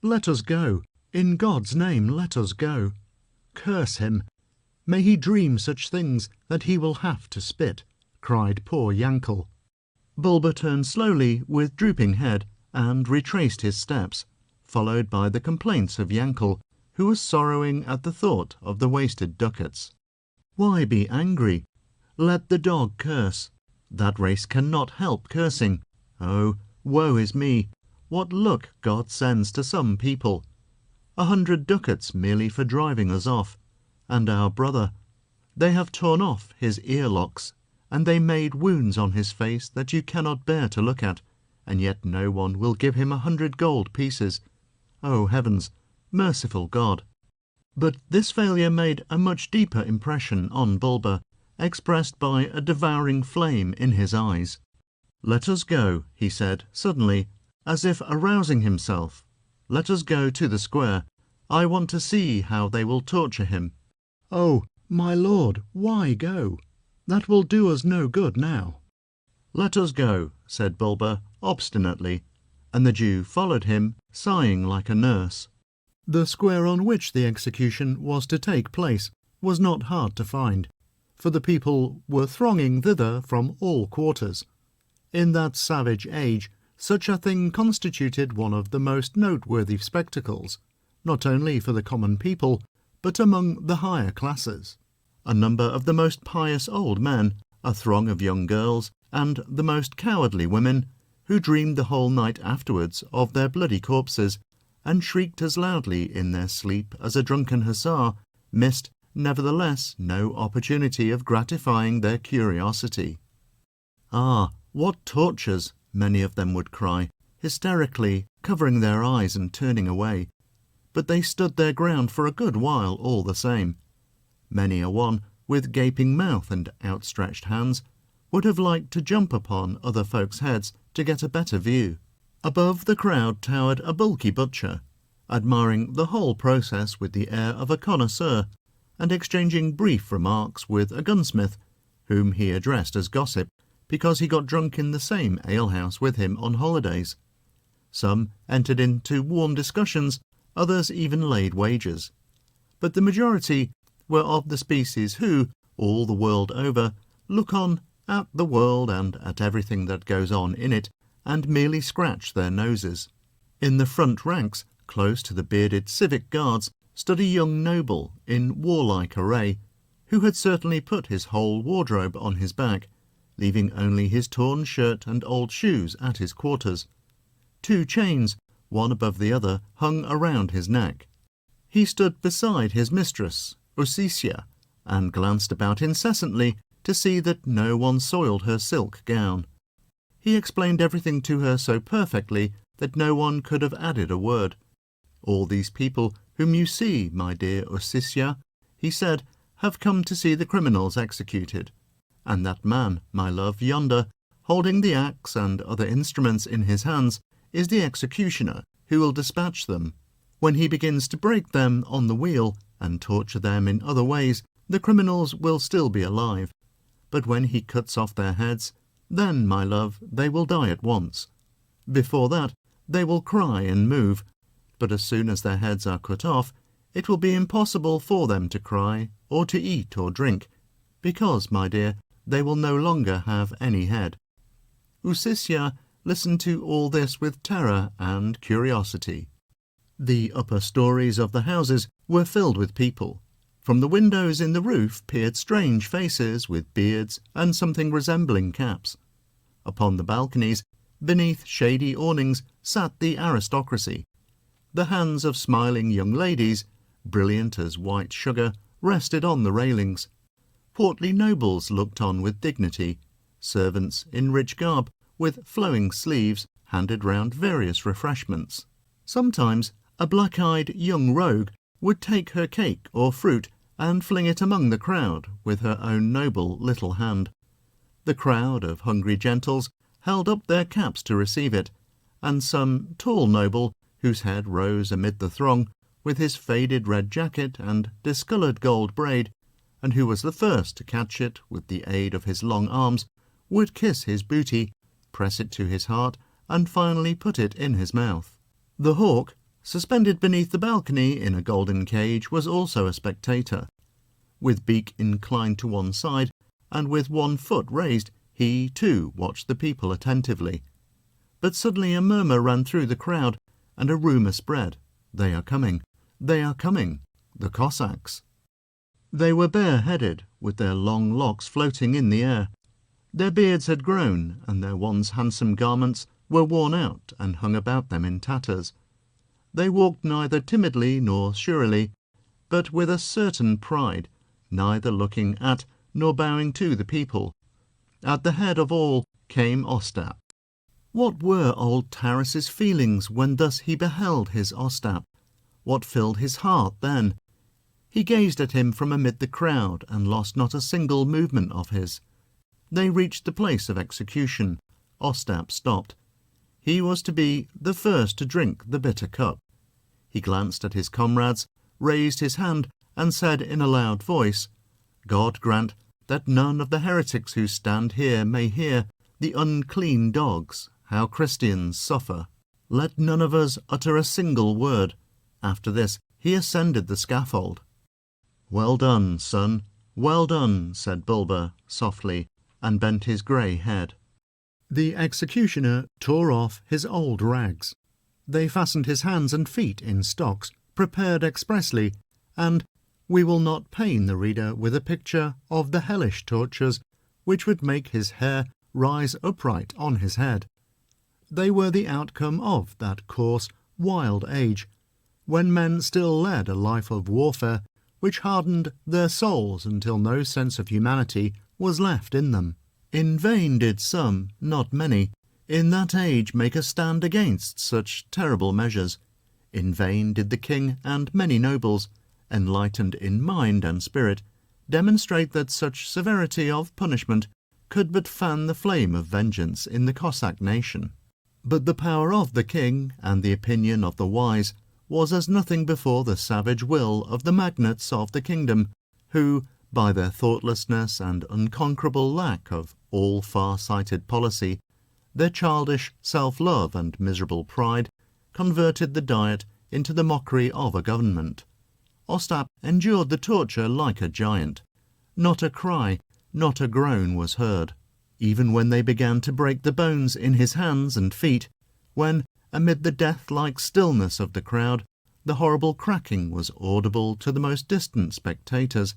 A: let us go. In God's name, let us go. Curse him. May he dream such things that he will have to spit," cried poor Yankel. Bulba turned slowly with drooping head and retraced his steps, followed by the complaints of Yankel, who was sorrowing at the thought of the wasted ducats. Why be angry? Let the dog curse. That race cannot help cursing. Oh, woe is me! What luck God sends to some people! 100 ducats merely for driving us off. And our brother, they have torn off his earlocks, and they made wounds on his face that you cannot bear to look at, and yet no one will give him 100 gold pieces. Oh, heavens, merciful God! But this failure made a much deeper impression on Bulba, expressed by a devouring flame in his eyes. "Let us go," he said, suddenly, as if arousing himself. "Let us go to the square. I want to see how they will torture him." "Oh, my lord, why go? That will do us no good now." "Let us go," said Bulba, obstinately, and the Jew followed him, sighing like a nurse. The square on which the execution was to take place was not hard to find. for the people were thronging thither from all quarters. In that savage age, such a thing constituted one of the most noteworthy spectacles, not only for the common people, but among the higher classes. A number of the most pious old men, a throng of young girls, and the most cowardly women, who dreamed the whole night afterwards of their bloody corpses, and shrieked as loudly in their sleep as a drunken hussar, missed, nevertheless, no opportunity of gratifying their curiosity. "Ah, what tortures!" many of them would cry, hysterically, covering their eyes and turning away. But they stood their ground for a good while all the same. Many a one, with gaping mouth and outstretched hands, would have liked to jump upon other folks' heads to get a better view. Above the crowd towered a bulky butcher, admiring the whole process with the air of a connoisseur, and exchanging brief remarks with a gunsmith, whom he addressed as gossip, because he got drunk in the same alehouse with him on holidays. Some entered into warm discussions, others even laid wagers. But the majority were of the species who, all the world over, look on at the world and at everything that goes on in it, and merely scratch their noses. In the front ranks, close to the bearded civic guards, stood a young noble in warlike array, who had certainly put his whole wardrobe on his back, leaving only his torn shirt and old shoes at his quarters. 2 chains, one above the other, hung around his neck. He stood beside his mistress, Usicia, and glanced about incessantly to see that no one soiled her silk gown. He explained everything to her so perfectly that no one could have added a word. "All these people whom you see, my dear Usicia," he said, "have come to see the criminals executed. And that man, my love, yonder, holding the axe and other instruments in his hands, is the executioner who will dispatch them. When he begins to break them on the wheel and torture them in other ways, the criminals will still be alive. But when he cuts off their heads, then, my love, they will die at once. Before that, they will cry and move, but as soon as their heads are cut off, it will be impossible for them to cry, or to eat or drink, because, my dear, they will no longer have any head." Usicia listened to all this with terror and curiosity. The upper stories of the houses were filled with people. From the windows in the roof peered strange faces with beards and something resembling caps. Upon the balconies, beneath shady awnings, sat the aristocracy. The hands of smiling young ladies, brilliant as white sugar, rested on the railings. Portly nobles looked on with dignity. Servants in rich garb, with flowing sleeves, handed round various refreshments. Sometimes a black-eyed young rogue would take her cake or fruit and fling it among the crowd with her own noble little hand. The crowd of hungry gentles held up their caps to receive it, and some tall noble, whose head rose amid the throng, with his faded red jacket and discoloured gold braid, and who was the first to catch it with the aid of his long arms, would kiss his booty, press it to his heart, and finally put it in his mouth. The hawk, suspended beneath the balcony in a golden cage, was also a spectator. With beak inclined to one side, and with one foot raised, he, too, watched the people attentively. But suddenly a murmur ran through the crowd, and a rumour spread. "They are coming! They are coming! The Cossacks!" They were bare-headed, with their long locks floating in the air. Their beards had grown, and their once handsome garments were worn out and hung about them in tatters. They walked neither timidly nor surely, but with a certain pride, neither looking at nor bowing to the people. At the head of all came Ostap. What were old Taras's feelings when thus he beheld his Ostap? What filled his heart then? He gazed at him from amid the crowd, and lost not a single movement of his. They reached the place of execution. Ostap stopped. He was to be the first to drink the bitter cup. He glanced at his comrades, raised his hand, and said in a loud voice, "God grant that none of the heretics who stand here may hear, the unclean dogs, how Christians suffer. Let none of us utter a single word." After this he ascended the scaffold. "Well done, son, "Well done," said Bulba softly, and bent his grey head. The executioner tore off his old rags. They fastened his hands and feet in stocks, prepared expressly, and we will not pain the reader with a picture of the hellish tortures which would make his hair rise upright on his head. They were the outcome of that coarse, wild age, when men still led a life of warfare which hardened their souls until no sense of humanity was left in them. In vain did some, not many, in that age make a stand against such terrible measures. In vain did the king and many nobles, enlightened in mind and spirit, demonstrate that such severity of punishment could but fan the flame of vengeance in the Cossack nation. But the power of the king and the opinion of the wise was as nothing before the savage will of the magnates of the kingdom, who, by their thoughtlessness and unconquerable lack of all far-sighted policy, their childish self-love and miserable pride, converted the Diet into the mockery of a government. Ostap endured the torture like a giant. Not a cry, not a groan was heard. Even when they began to break the bones in his hands and feet, when, amid the death-like stillness of the crowd, the horrible cracking was audible to the most distant spectators,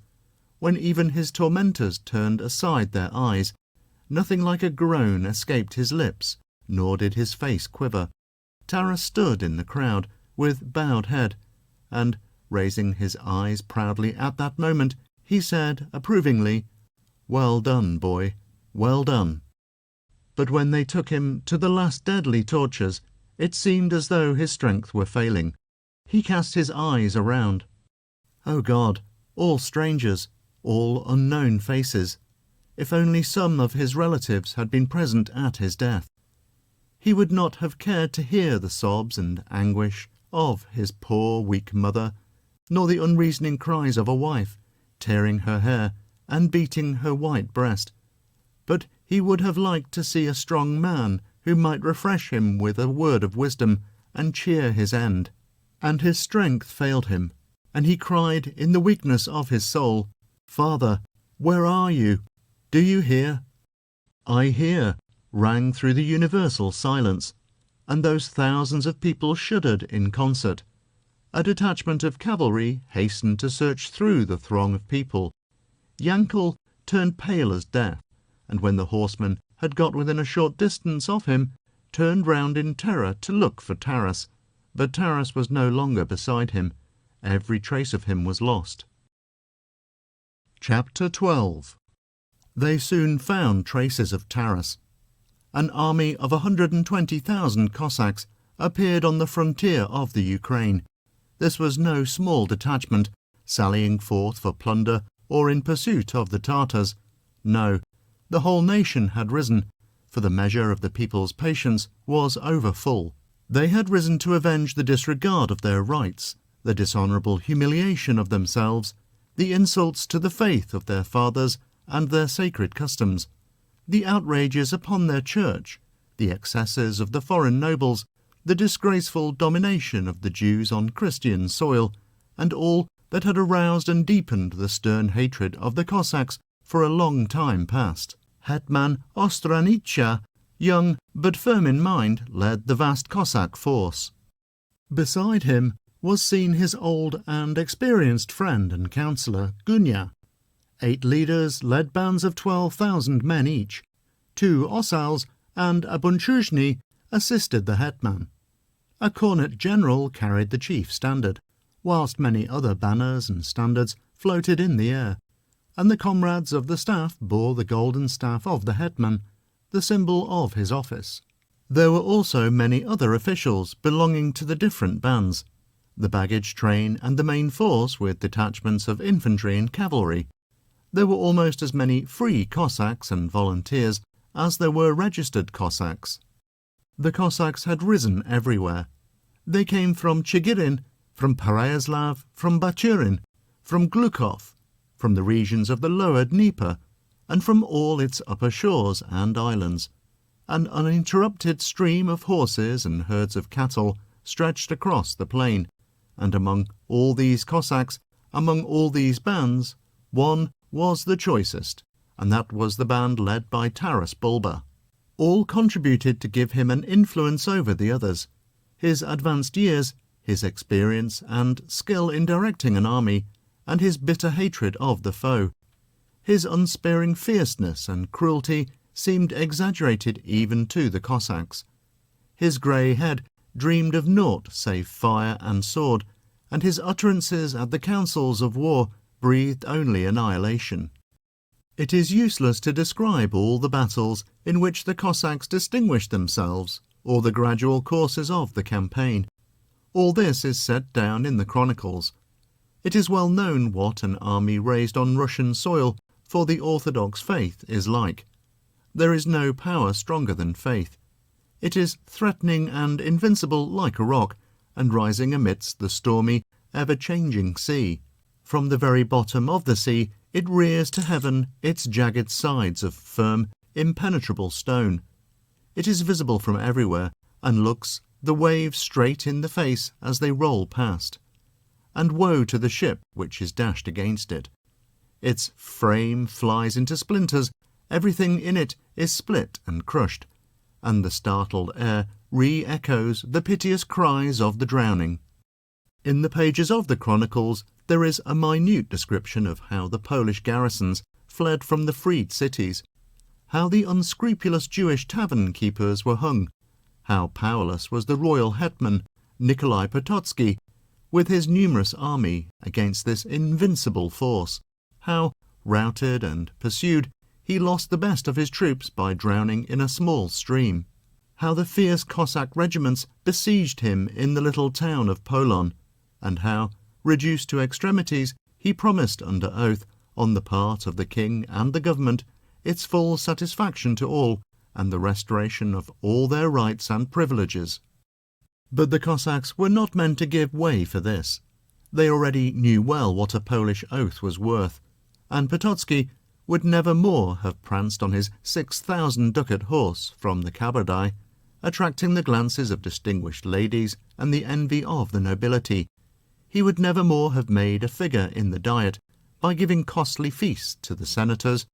A: when even his tormentors turned aside their eyes, nothing like a groan escaped his lips, nor did his face quiver. Taras stood in the crowd with bowed head, and, raising his eyes proudly at that moment, he said approvingly, "Well done, boy, well done." But when they took him to the last deadly tortures, it seemed as though his strength were failing. He cast his eyes around. O God, all strangers, all unknown faces. If only some of his relatives had been present at his death. He would not have cared to hear the sobs and anguish of his poor weak mother, nor the unreasoning cries of a wife, tearing her hair and beating her white breast. But he would have liked to see a strong man who might refresh him with a word of wisdom and cheer his end. And his strength failed him, and he cried in the weakness of his soul, "Father, where are you? Do you hear?" "I hear," rang through the universal silence, and those thousands of people shuddered in concert. A detachment of cavalry hastened to search through the throng of people. Yankel turned pale as death, and when the horseman had got within a short distance of him, turned round in terror to look for Taras. But Taras was no longer beside him. Every trace of him was lost. Chapter 12. They soon found traces of Taras. An army of 120,000 Cossacks appeared on the frontier of the Ukraine. This was no small detachment, sallying forth for plunder or in pursuit of the Tartars. No, the whole nation had risen, for the measure of the people's patience was over full. They had risen to avenge the disregard of their rights, the dishonourable humiliation of themselves, the insults to the faith of their fathers and their sacred customs, the outrages upon their church, the excesses of the foreign nobles, the disgraceful domination of the Jews on Christian soil, and all that had aroused and deepened the stern hatred of the Cossacks for a long time past. Hetman Ostranitcha, young but firm in mind, led the vast Cossack force. Beside him was seen his old and experienced friend and counsellor, Gunya. 8 leaders led bands of 12,000 men each. 2 ossals and a bunchuzhny assisted the hetman. A cornet general carried the chief standard, whilst many other banners and standards floated in the air, and the comrades of the staff bore the golden staff of the hetman, the symbol of his office. There were also many other officials belonging to the different bands, the baggage train and the main force with detachments of infantry and cavalry. There were almost as many free Cossacks and volunteers as there were registered Cossacks. The Cossacks had risen everywhere. They came from Chigirin, from Pereyaslav, from Bachurin, from Glukov, from the regions of the lower Dnieper, and from all its upper shores and islands. An uninterrupted stream of horses and herds of cattle stretched across the plain, and among all these Cossacks, among all these bands, one was the choicest, and that was the band led by Taras Bulba. All contributed to give him an influence over the others. His advanced years, his experience and skill in directing an army, and his bitter hatred of the foe. His unsparing fierceness and cruelty seemed exaggerated even to the Cossacks. His grey head dreamed of naught save fire and sword, and his utterances at the councils of war breathed only annihilation. It is useless to describe all the battles in which the Cossacks distinguished themselves, or the gradual courses of the campaign. All this is set down in the chronicles. It is well known what an army raised on Russian soil for the Orthodox faith is like. There is no power stronger than faith. It is threatening and invincible like a rock, and rising amidst the stormy, ever-changing sea. From the very bottom of the sea it rears to heaven its jagged sides of firm, impenetrable stone. It is visible from everywhere, and looks the waves straight in the face as they roll past. And woe to the ship which is dashed against it. Its frame flies into splinters, everything in it is split and crushed, and the startled air re-echoes the piteous cries of the drowning. In the pages of the chronicles there is a minute description of how the Polish garrisons fled from the freed cities, how the unscrupulous Jewish tavern keepers were hung, how powerless was the royal hetman, Nikolai Potocki, with his numerous army against this invincible force, how, routed and pursued, he lost the best of his troops by drowning in a small stream, how the fierce Cossack regiments besieged him in the little town of Polon, and how, reduced to extremities, he promised under oath, on the part of the king and the government, its full satisfaction to all, and the restoration of all their rights and privileges. But the Cossacks were not meant to give way for this. They already knew well what a Polish oath was worth, and Potocki would never more have pranced on his 6,000 ducat horse from the Kabardai, attracting the glances of distinguished ladies and the envy of the nobility. He would never more have made a figure in the Diet by giving costly feasts to the senators,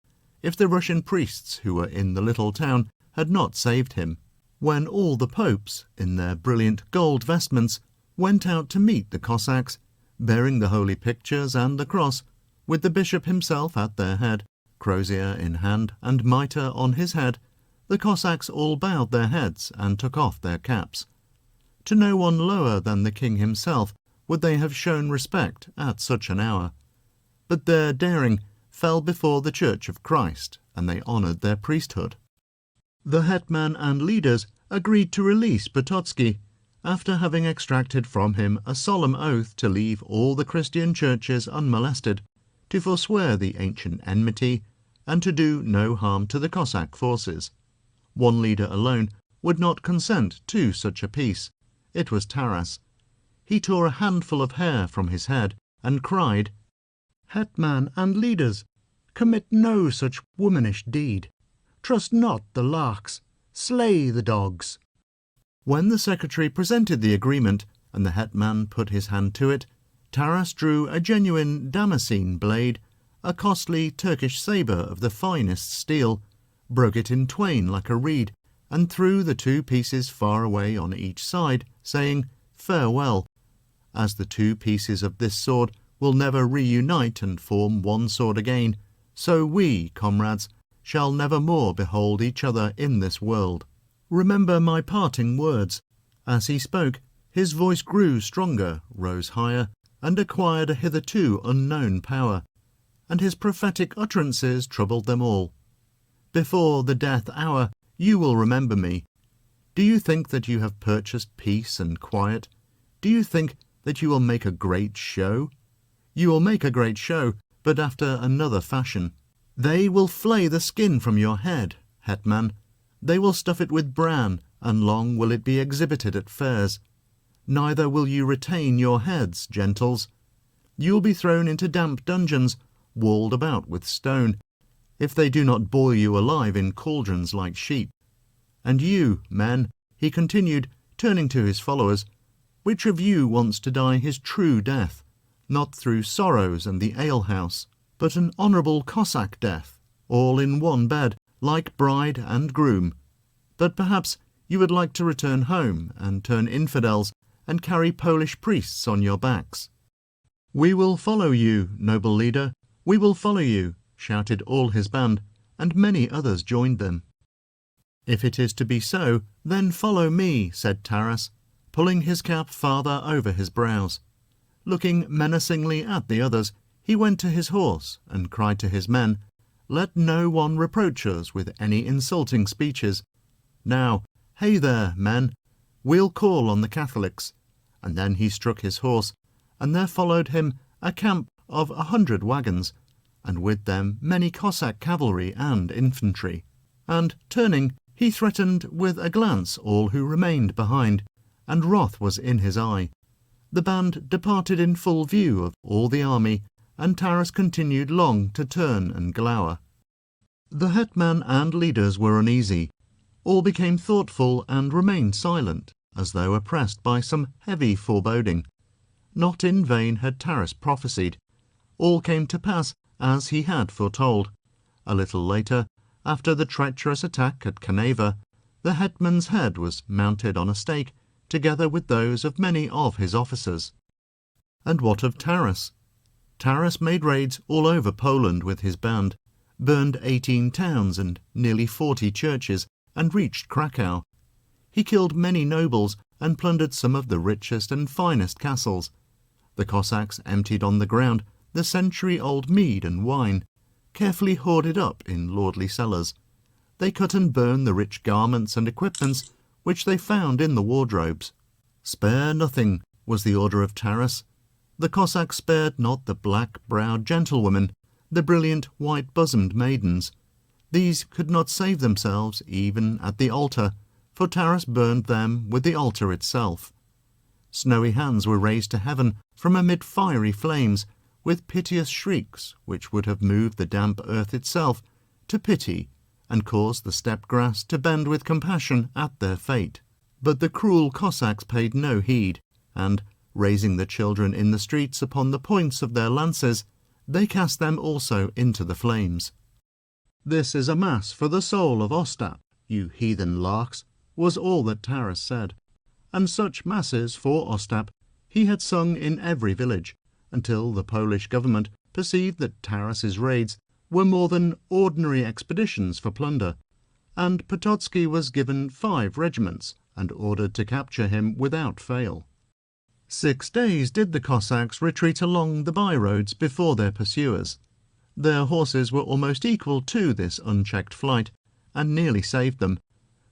A: if the Russian priests who were in the little town had not saved him, when all the popes, in their brilliant gold vestments, went out to meet the Cossacks, bearing the holy pictures and the cross, with the bishop himself at their head, crozier in hand and mitre on his head. The Cossacks all bowed their heads and took off their caps. To no one lower than the king himself would they have shown respect at such an hour. But their daring fell before the Church of Christ, and they honoured their priesthood. The hetman and leaders agreed to release Potocki, after having extracted from him a solemn oath to leave all the Christian churches unmolested, to forswear the ancient enmity, and to do no harm to the Cossack forces. One leader alone would not consent to such a peace. It was Taras. He tore a handful of hair from his head and cried, "Hetman and leaders, commit no such womanish deed. Trust not the larks, slay the dogs." When the secretary presented the agreement, and the hetman put his hand to it, Taras drew a genuine Damascene blade, a costly Turkish sabre of the finest steel, broke it in twain like a reed, and threw the two pieces far away on each side, saying, "Farewell," as the two pieces of this sword will never reunite and form one sword again, so we, comrades, shall never more behold each other in this world. Remember my parting words." As he spoke, his voice grew stronger, rose higher, and acquired a hitherto unknown power, and his prophetic utterances troubled them all. "Before the death hour you will remember me. Do you think that you have purchased peace and quiet? Do you think that you will make a great show? You will make a great show, but after another fashion. They will flay the skin from your head, hetman. They will stuff it with bran, and long will it be exhibited at fairs. Neither will you retain your heads, gentles. You will be thrown into damp dungeons, walled about with stone, if they do not boil you alive in cauldrons like sheep. And you, men," he continued, turning to his followers, "which of you wants to die his true death, not through sorrows and the alehouse, but an honourable Cossack death, all in one bed, like bride and groom. But perhaps you would like to return home and turn infidels and carry Polish priests on your backs. "We will follow you, noble leader, we will follow you," shouted all his band, and many others joined them. "If it is to be so, then follow me," said Taras, pulling his cap farther over his brows. Looking menacingly at the others, he went to his horse and cried to his men, "Let no one reproach us with any insulting speeches. Now, hey there, men, we'll call on the Catholics." And then he struck his horse, and there followed him a camp of 100 wagons, and with them many Cossack cavalry and infantry. And, turning, he threatened with a glance all who remained behind, and wrath was in his eye. The band departed in full view of all the army, and Taras continued long to turn and glower. The hetman and leaders were uneasy. All became thoughtful and remained silent, as though oppressed by some heavy foreboding. Not in vain had Taras prophesied. All came to pass as he had foretold. A little later, after the treacherous attack at Caneva, the hetman's head was mounted on a stake, together with those of many of his officers. And what of Taras? Taras made raids all over Poland with his band, burned 18 towns and nearly 40 churches, and reached Krakow. He killed many nobles and plundered some of the richest and finest castles. The Cossacks emptied on the ground the century-old mead and wine, carefully hoarded up in lordly cellars. They cut and burned the rich garments and equipments which they found in the wardrobes. "Spare nothing," was the order of Taras. The Cossacks spared not the black-browed gentlewomen, the brilliant white-bosomed maidens. These could not save themselves even at the altar, for Taras burned them with the altar itself. Snowy hands were raised to heaven from amid fiery flames, with piteous shrieks which would have moved the damp earth itself to pity and caused the steppe grass to bend with compassion at their fate. But the cruel Cossacks paid no heed, and, raising the children in the streets upon the points of their lances, they cast them also into the flames. "This is a mass for the soul of Ostap, you heathen larks," was all that Taras said. And such masses for Ostap he had sung in every village, until the Polish government perceived that Taras's raids were more than ordinary expeditions for plunder, and Potocki was given 5 regiments and ordered to capture him without fail. 6 days did the Cossacks retreat along the by-roads before their pursuers. Their horses were almost equal to this unchecked flight, and nearly saved them.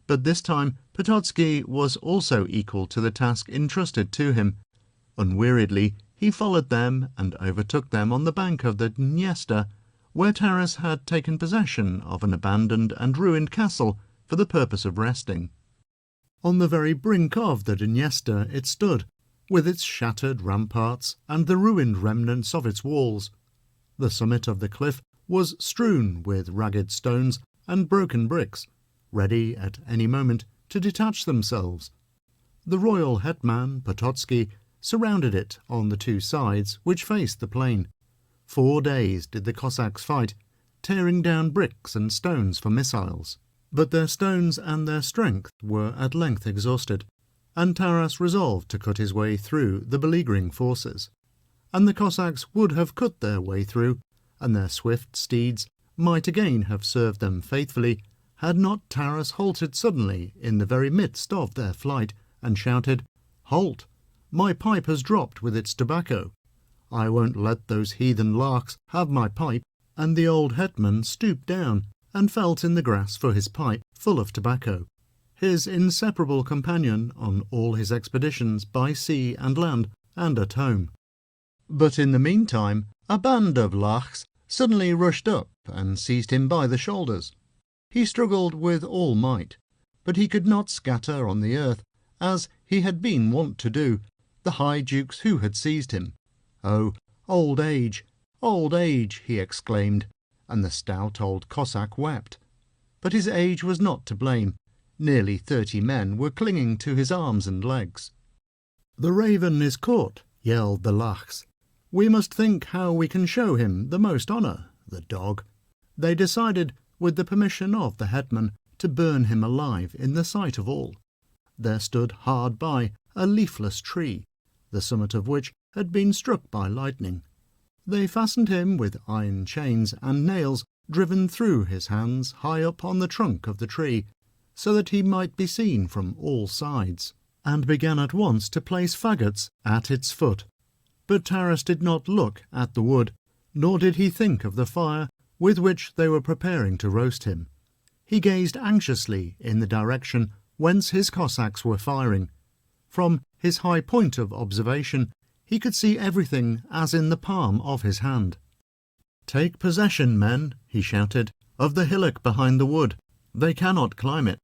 A: But this time Potocki was also equal to the task entrusted to him. Unweariedly he followed them and overtook them on the bank of the Dniester, where Taras had taken possession of an abandoned and ruined castle for the purpose of resting. On the very brink of the Dniester it stood, with its shattered ramparts and the ruined remnants of its walls. The summit of the cliff was strewn with ragged stones and broken bricks, ready at any moment to detach themselves. The royal hetman, Potocki, surrounded it on the 2 sides which faced the plain. 4 days did the Cossacks fight, tearing down bricks and stones for missiles. But their stones and their strength were at length exhausted, and Taras resolved to cut his way through the beleaguering forces. And the Cossacks would have cut their way through, and their swift steeds might again have served them faithfully, had not Taras halted suddenly in the very midst of their flight, and shouted, "Halt! My pipe has dropped with its tobacco. I won't let those heathen larks have my pipe." And the old hetman stooped down and felt in the grass for his pipe full of tobacco, his inseparable companion on all his expeditions by sea and land and at home. But in the meantime a band of larks suddenly rushed up and seized him by the shoulders. He struggled with all might, but he could not scatter on the earth, as he had been wont to do, the high dukes who had seized him. "Oh, old age, he exclaimed, and the stout old Cossack wept. But his age was not to blame. Nearly 30 men were clinging to his arms and legs. "The raven is caught," yelled the larks. We must think how we can show him the most honour, the dog. They decided, with the permission of the hetman, to burn him alive in the sight of all. There stood hard by a leafless tree, the summit of which had been struck by lightning. They fastened him with iron chains and nails driven through his hands high up on the trunk of the tree, so that he might be seen from all sides, and began at once to place faggots at its foot. But Taras did not look at the wood, nor did he think of the fire with which they were preparing to roast him. He gazed anxiously in the direction whence his Cossacks were firing. From his high point of observation he could see everything as in the palm of his hand. "Take possession, men," he shouted, "of the hillock behind the wood. They cannot climb it."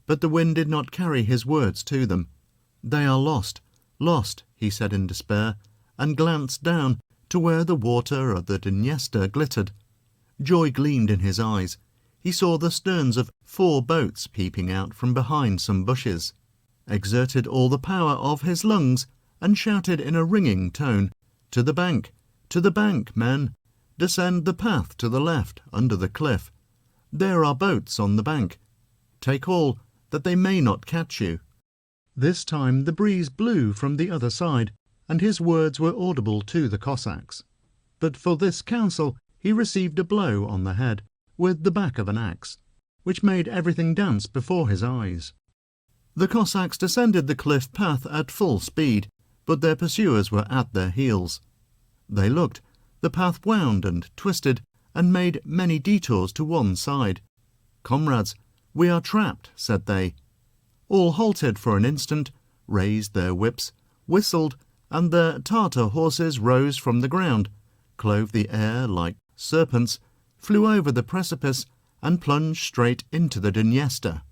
A: But the wind did not carry his words to them. "They are lost, lost," he said in despair, and glanced down to where the water of the Dniester glittered. Joy gleamed in his eyes. He saw the sterns of 4 boats peeping out from behind some bushes, exerted all the power of his lungs, and shouted in a ringing tone, to the bank, men! Descend the path to the left, under the cliff. There are boats on the bank. Take all, that they may not catch you." This time the breeze blew from the other side, and his words were audible to the Cossacks. But for this counsel he received a blow on the head with the back of an axe, which made everything dance before his eyes. The Cossacks descended the cliff path at full speed, but their pursuers were at their heels. They looked. The path wound and twisted, and made many detours to one side. "Comrades, we are trapped," said they. All halted for an instant, raised their whips, whistled, and their Tartar horses rose from the ground, clove the air like serpents, flew over the precipice, and plunged straight into the Dniester.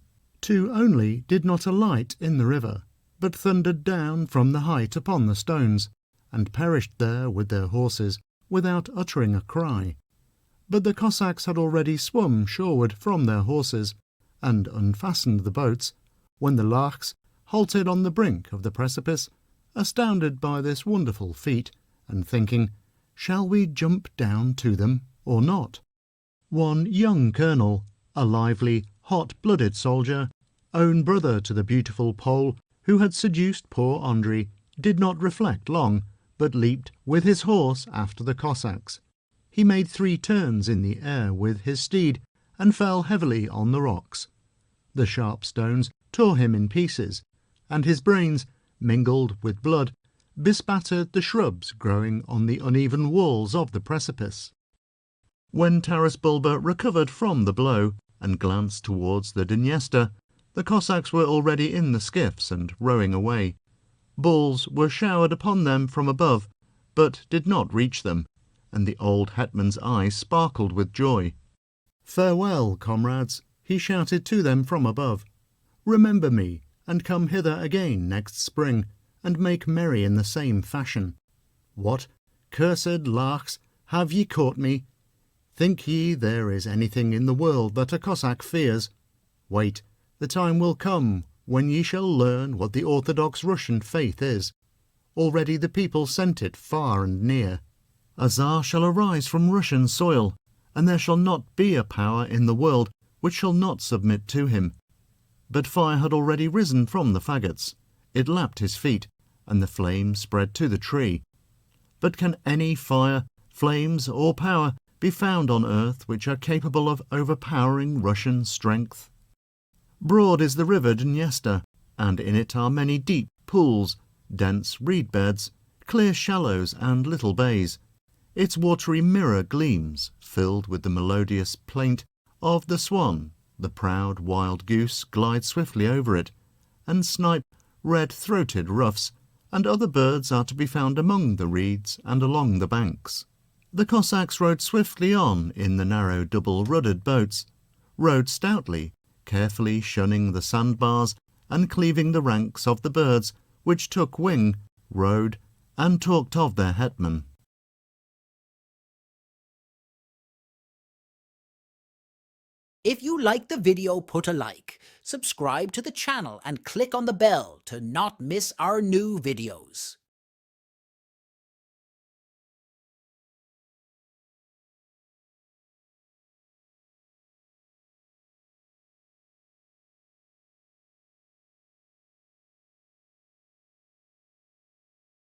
A: 2 only did not alight in the river, but thundered down from the height upon the stones, and perished there with their horses, without uttering a cry. But the Cossacks had already swum shoreward from their horses, and unfastened the boats, when the Lachs halted on the brink of the precipice, astounded by this wonderful feat, and thinking, "Shall we jump down to them, or not?" One young colonel, a lively, hot-blooded soldier, own brother to the beautiful Pole who had seduced poor Andrei, did not reflect long, but leaped with his horse after the Cossacks. He made 3 turns in the air with his steed, and fell heavily on the rocks. The sharp stones tore him in pieces, and his brains, mingled with blood, bespattered the shrubs growing on the uneven walls of the precipice. When Taras Bulba recovered from the blow, and glanced towards the Dniester, the Cossacks were already in the skiffs and rowing away. Balls were showered upon them from above, but did not reach them, and the old hetman's eyes sparkled with joy. "Farewell, comrades," he shouted to them from above. "Remember me, and come hither again next spring, and make merry in the same fashion. What, cursed Lachs, have ye caught me? Think ye there is anything in the world that a Cossack fears? Wait, the time will come when ye shall learn what the Orthodox Russian faith is. Already the people scent it far and near. A Tsar shall arise from Russian soil, and there shall not be a power in the world which shall not submit to him." But fire had already risen from the faggots. It lapped his feet, and the flame spread to the tree. But can any fire, flames, or power be found on earth which are capable of overpowering Russian strength? Broad is the river Dniester, and in it are many deep pools, dense reed beds, clear shallows, and little bays. Its watery mirror gleams, filled with the melodious plaint of the swan. The proud wild goose glides swiftly over it, and snipe, red-throated ruffs, and other birds are to be found among the reeds and along the banks. The Cossacks rowed swiftly on in the narrow double-ruddered boats, rowed stoutly, carefully shunning the sandbars and cleaving the ranks of the birds which took wing, rowed, and talked of their hetman.
B: If you liked the video, put a like, subscribe to the channel and click on the bell to not miss our new videos.